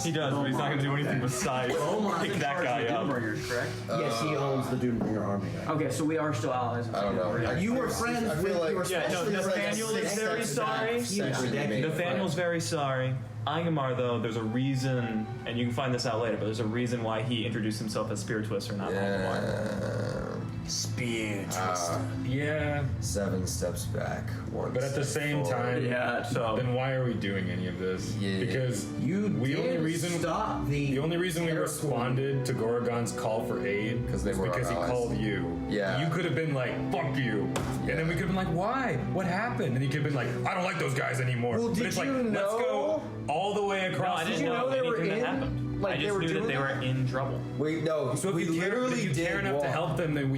He does, but he's not going to do anything besides pick that guy up. Correct? Yes, he owns the Doombringer army. Okay, so we are still allies. I don't know. You were friends with your Nathaniel is very sorry. Nathaniel's very sorry. Ingemar, though, there's a reason, and you can find this out later, but there's a reason why he introduced himself as Spirituous or not Ingemar. Spear Yeah. 7 steps back. But at the same time, so then why are we doing any of this? Because the only reason we responded to Gorgon's call for aid because he called you. Yeah. You could have been like, fuck you. And then we could have been like, why? What happened? And he could have been like, I don't like those guys anymore. Well, but did it's like, you let's know? go all the way across. I didn't know anything that happened. Like I just knew that they were in trouble. Wait, no. So we if you literally care enough to help them, then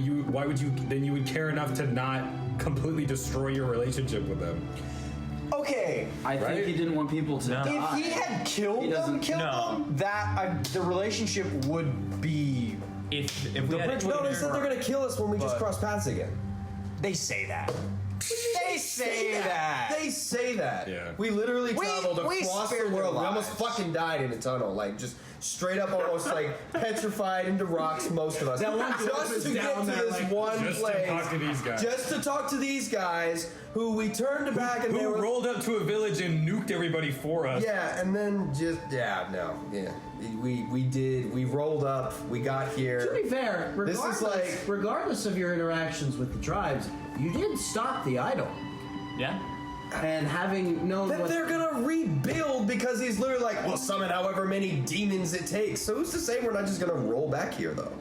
you would care enough to not completely destroy your relationship with them. Okay. I think he didn't want people to die. If he had killed them, that the relationship would be. If No, they said they're gonna kill us when we just cross paths again. They say that. They say that. They say that. Yeah. We literally traveled across the spared their world. We almost lives. fucking died in a tunnel, like just straight up, almost like petrified into rocks. Most of us. That one just to get down to there, this like, one just place. to talk to these guys. Just to talk to these guys who we turned back and they Who were rolled up to a village and nuked everybody for us. Yeah, and then we rolled up, we got here. To be fair, This is regardless of your interactions with the tribes, you did stop the idol. Yeah. And having known Then what they're gonna rebuild because he's literally like, we'll summon however many demons it takes. So who's to say we're not just gonna roll back here though?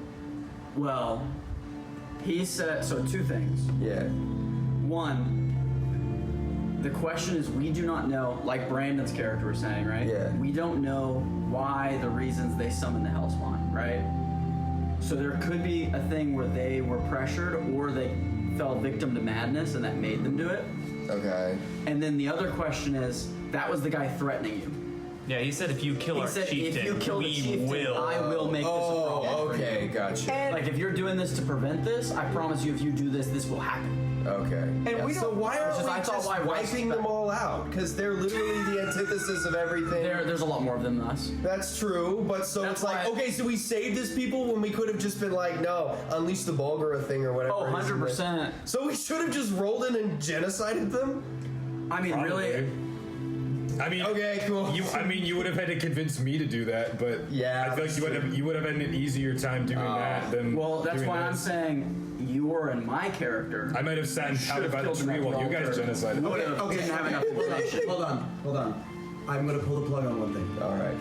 Well, he said, so 2 things. Yeah. One, the question is, we do not know, like Brandon's character was saying, right? Yeah. We don't know why the reasons they summoned the Hellspawn, right? So there could be a thing where they were pressured or they fell victim to madness and that made them do it. Okay. And then the other question is, that was the guy threatening you. Yeah, he said if you kill our chieftain, if you kill the chieftain, I will make this a problem. Okay, gotcha. Like if you're doing this to prevent this, I promise you, if you do this, this will happen. Okay. And we so don't. why are It's just- we I thought just why wiping them all out? Because they're literally the antithesis of everything. There's a lot more of them than us. That's true, but so That's it's like, why- okay, so we saved his people when we could have just been like, no, unleash the Bulgara thing or whatever. Oh, it is. 100%. So we should have just rolled in and genocided them? I mean, really? I mean, okay, cool. You would have had to convince me to do that, but yeah, I feel like you would have had an easier time doing that than. Well, that's doing why I'm this. saying you were in my character. I might have sat and pouted by the tree while you guys genocided. Okay, didn't have enough information. Hold on. I'm gonna pull the plug on one thing. All right.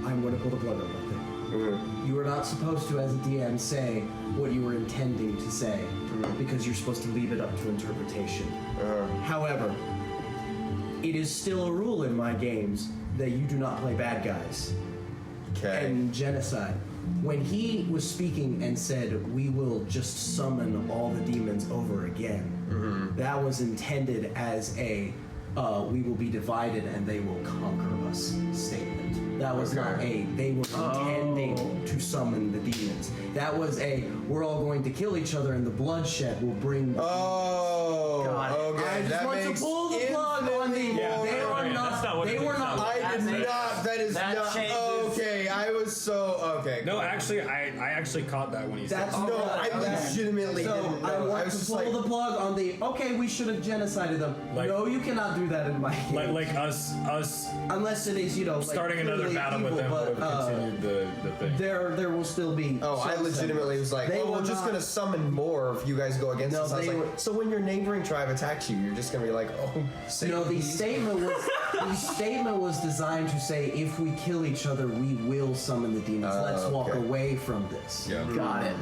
I'm gonna pull the plug on one thing. You are not supposed to, as a DM, say what you were intending to say because you're supposed to leave it up to interpretation. However, it is still a rule in my games that you do not play bad guys. Okay. And genocide. When he was speaking and said, we will just summon all the demons over again, that was intended as a, we will be divided and they will conquer us statement. That was not a, they were intending to summon the demons. That was a, we're all going to kill each other and the bloodshed will bring the okay. I just want to pull the plug on the, they were not, they were not. I did not, that is that not, changes. okay, I was so, okay. No, actually, I actually caught that when he said. That's No, I legitimately so didn't know. I want was to just pull like, the plug on the, okay, we should have genocided them. Like- no, you cannot do that in my game. Like us Unless it is, like, starting another clearly battle with evil, them would but, have continued the thing. there will still be. I legitimately was like, They we're will just not- gonna summon more if you guys go against No, us. I was they like, were- so when your neighboring tribe attacks you, you're just gonna be like, oh, say No, the please. statement was The statement was designed to say, if we kill each other, we will summon the demons. Let's walk away from this. Yeah. Got it.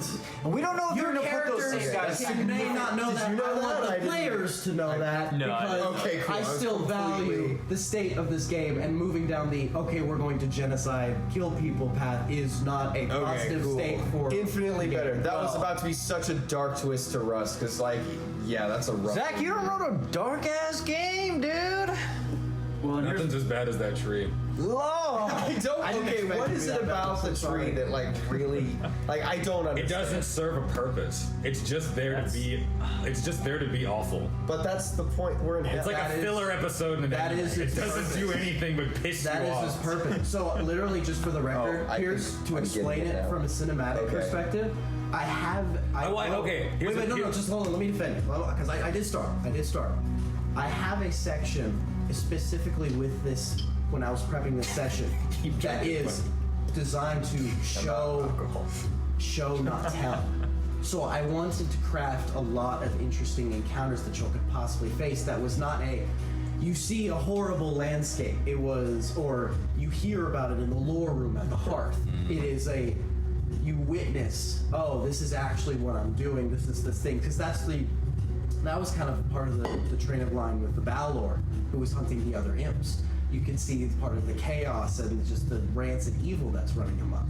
And we don't know if Your you're gonna put those characters guys. may not know that. You know I want that? the players to know that because Okay, cool. I still value the state of this game, and moving down the we're going to genocide, kill people path is not a positive state for infinitely better. That was well. about to be such a dark twist to Rust, because that's a rough. Zach, you don't wrote a dark ass game, dude. Well, Nothing's as bad as that tree. Lord. I don't. Okay, what is it about the tree that really I don't understand? It doesn't serve a purpose. It's just there to be. It's just there to be awful. But that's the point. We're in. It's like a filler episode, and that is it doesn't do anything but piss you off. That is his purpose. So literally, just for the record, here's to explain it from a cinematic perspective. Okay. Wait, no, just hold on. Let me defend it because I did start. I have a section specifically with this when I was prepping this session that is designed to show, not tell. So I wanted to craft a lot of interesting encounters that you could possibly face. That was not you see a horrible landscape. It was, or you hear about it in the lore room at the hearth. It is you witness, this is actually what I'm doing. This is this thing, because that was kind of part of the train of line with the Balor, who was hunting the other imps. You can see part of the chaos and just the rancid evil that's running him up,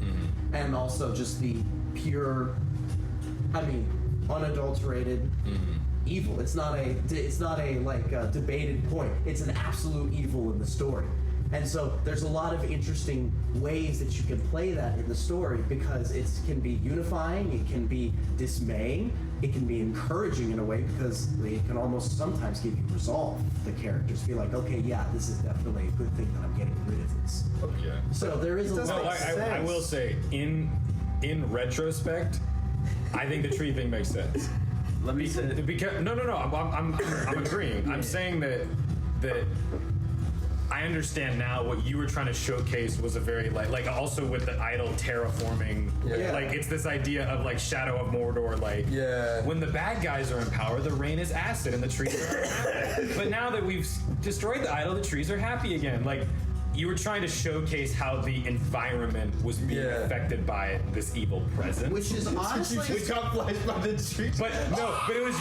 and also just the pure, unadulterated evil. It's not a debated point. It's an absolute evil in the story. And so there's a lot of interesting ways that you can play that in the story, because it can be unifying, it can be dismaying, it can be encouraging in a way, because it can almost sometimes give you resolve. The characters be like, okay, yeah, this is definitely a good thing that I'm getting rid of this. Yeah. So there is a lot of sense. I will say, in retrospect, I think the tree thing makes sense. Let me say no. I'm agreeing. I'm saying that I understand now what you were trying to showcase was a very like also with the idol terraforming, like it's this idea of like Shadow of Mordor, when the bad guys are in power, the rain is acid and the trees are happy. But now that we've destroyed the idol, the trees are happy again. Like you were trying to showcase how the environment was being affected by this evil presence, which is honestly we got flashed by the tree. But it was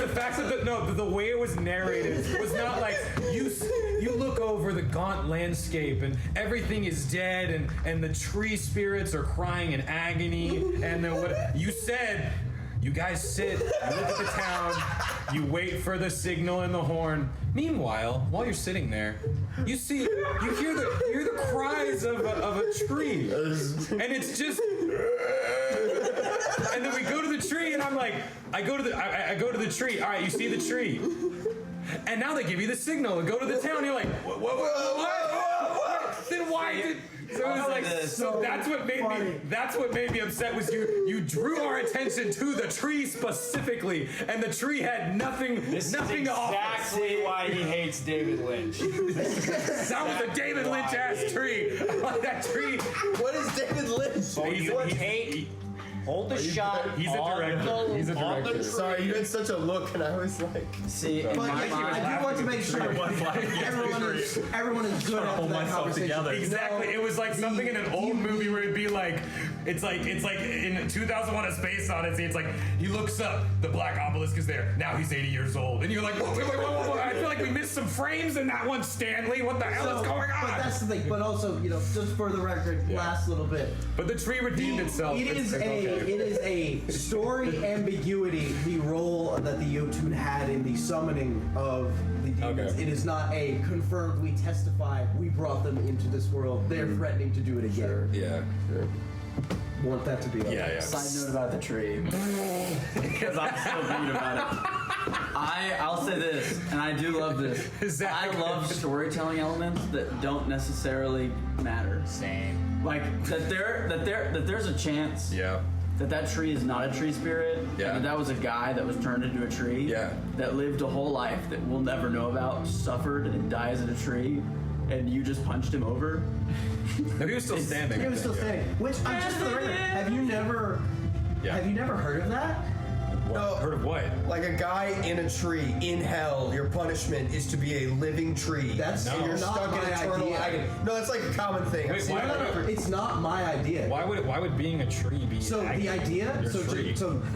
the fact that the way it was narrated was not like you look over the gaunt landscape and everything is dead and the tree spirits are crying in agony, and then what you said, you guys sit, you look at the town, you wait for the signal and the horn. Meanwhile, while you're sitting there, you hear the cries of a tree, and it's just. And then we go to the tree, and I'm like, I go to the tree. All right, you see the tree, and now they give you the signal and go to the town. You're like, what? Then why did? So it was like, so that's what made me upset was you drew our attention to the tree specifically, and the tree had nothing to offer. Exactly why he hates David Lynch. That was a David Lynch ass tree. That tree. What is David Lynch? Hold the shot. He's a director. He's a director. Sorry, you had such a look, and I was like, see. But I do want to make sure everyone is good at that conversation. Exactly. It was like something in an old movie where it'd be like, it's like in 2001: A Space Odyssey. It's like he looks up, the black obelisk is there. Now he's 80 years old, and you're like, whoa. I feel like we missed some frames in that one, Stanley. What the hell is going on? But that's the thing. But also, just for the record, last little bit. But the tree redeemed itself. It is a story ambiguity, the role that the Jotun had in the summoning of the demons. It is not a confirmed, we testify, we brought them into this world, they're threatening to do it again. Sure. Yeah. Sure. Want that to be okay. Yeah. Side note about the tree, because I'm so beat about it. I'll say this, and I do love this. I love storytelling elements that don't necessarily matter. Same. Like that there's a chance. Yeah. That tree is not a tree spirit. Yeah. And that was a guy that was turned into a tree. Yeah. That lived a whole life that we'll never know about, suffered and dies in a tree, and you just punched him over. No, he was still standing. He was still standing. Which, just for the record, have you never heard of that? No. Heard of what? Like a guy in a tree in hell. Your punishment is to be a living tree. That's and you're not stuck in my eternal idea. agony. No, that's like a common thing. Wait, It's not my idea. Why would being a tree be? So the idea,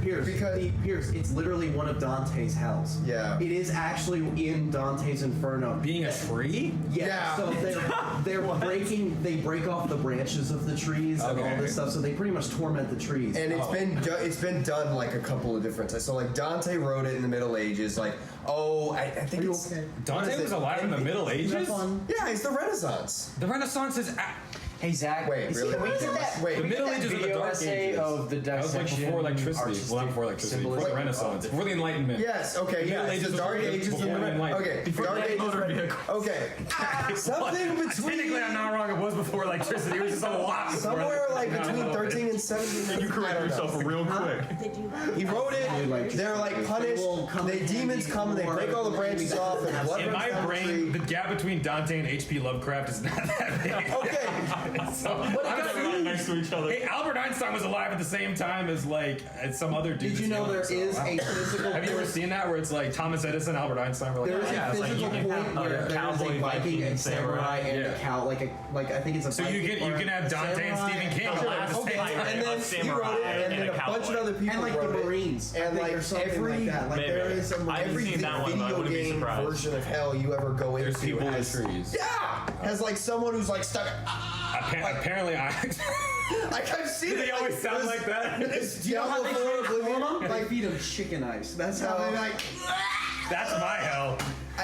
You're a tree. Pierce, it's literally one of Dante's hells. Yeah. It is actually in Dante's Inferno. Being a tree? Yeah. So they break off the branches of the trees and all this stuff. So they pretty much torment the trees. And it's been done like a couple of different times. So like Dante wrote it in the Middle Ages. Like, I think it's Dante was alive in the Middle Ages? Yeah, it's the Renaissance. The Renaissance is. Hey Zach, Wait, really? we did that. Wait, The Middle Ages are the Dark Ages. Of the That was like dissection, before electricity. artistic Well, not before electricity. Before the symbolism. Renaissance. Before the Enlightenment. Yes. Okay. The Yeah. Middle It's Ages the Dark was Ages. before the Enlightenment. Okay. Dark Ages. Okay. Something between. Technically, I'm not wrong. It was before electricity. It was just a lot before. Somewhere like between 13 and 17. You correct yourself real quick. Did you? He wrote it. They're like punished. Demons come and they break all the branches off. And blood In runs my down the brain, tree. the gap between Dante and H.P. Lovecraft is not that big. Okay. So, Right next to each other. hey, Albert Einstein was alive at the same time as some other dude. Did you know there is a physical? Have you ever seen that where it's like Thomas Edison, Albert Einstein were like, There is Yeah, a it's like physical you can point have where a there is cowboy, a Viking, Viking, a samurai, and yeah. a cow. Like I think it's a. so you Viking or can a have Dante and samurai Stephen King and- alive at the Okay, same time. And then he samurai wrote it, and and then a a bunch of cowboy. other people And like the wrote it. Marines, I And think, like or something every like that. Like Maybe. there is a I haven't every seen that one, but I video wouldn't be game surprised. version of hell you ever go There's into people in has trees. has like someone who's like stuck. Apparently, Like I've seen do it. they always sound like that? It's Do you know how they Diablo 4 Oblivion. like feed them chicken ice? That's how they like. That's my hell.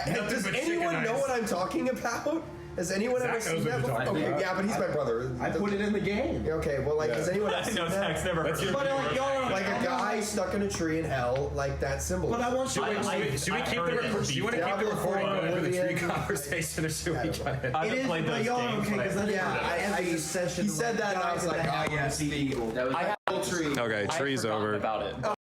Nothing Does but anyone chicken know ice. what I'm talking about? Has anyone Zach ever knows seen what that you're before? talking Okay, about. yeah, but he's my brother. I put it in the game. Okay, well, like, has anyone else I seen know Zach's that? never heard That's your- of it. But like, Like a guy stuck in a tree in hell, like that symbol. But I want Should we, you. should we I've keep heard the it in recording? Do you want to keep the Diablo recording 4 going for the tree Oblivion. conversation, or should we try it? I It haven't is, played but those y'all games, okay? but Because Yeah, he session. he said that, and I was like, oh, yes, the That was tree. Okay, tree's over. about it.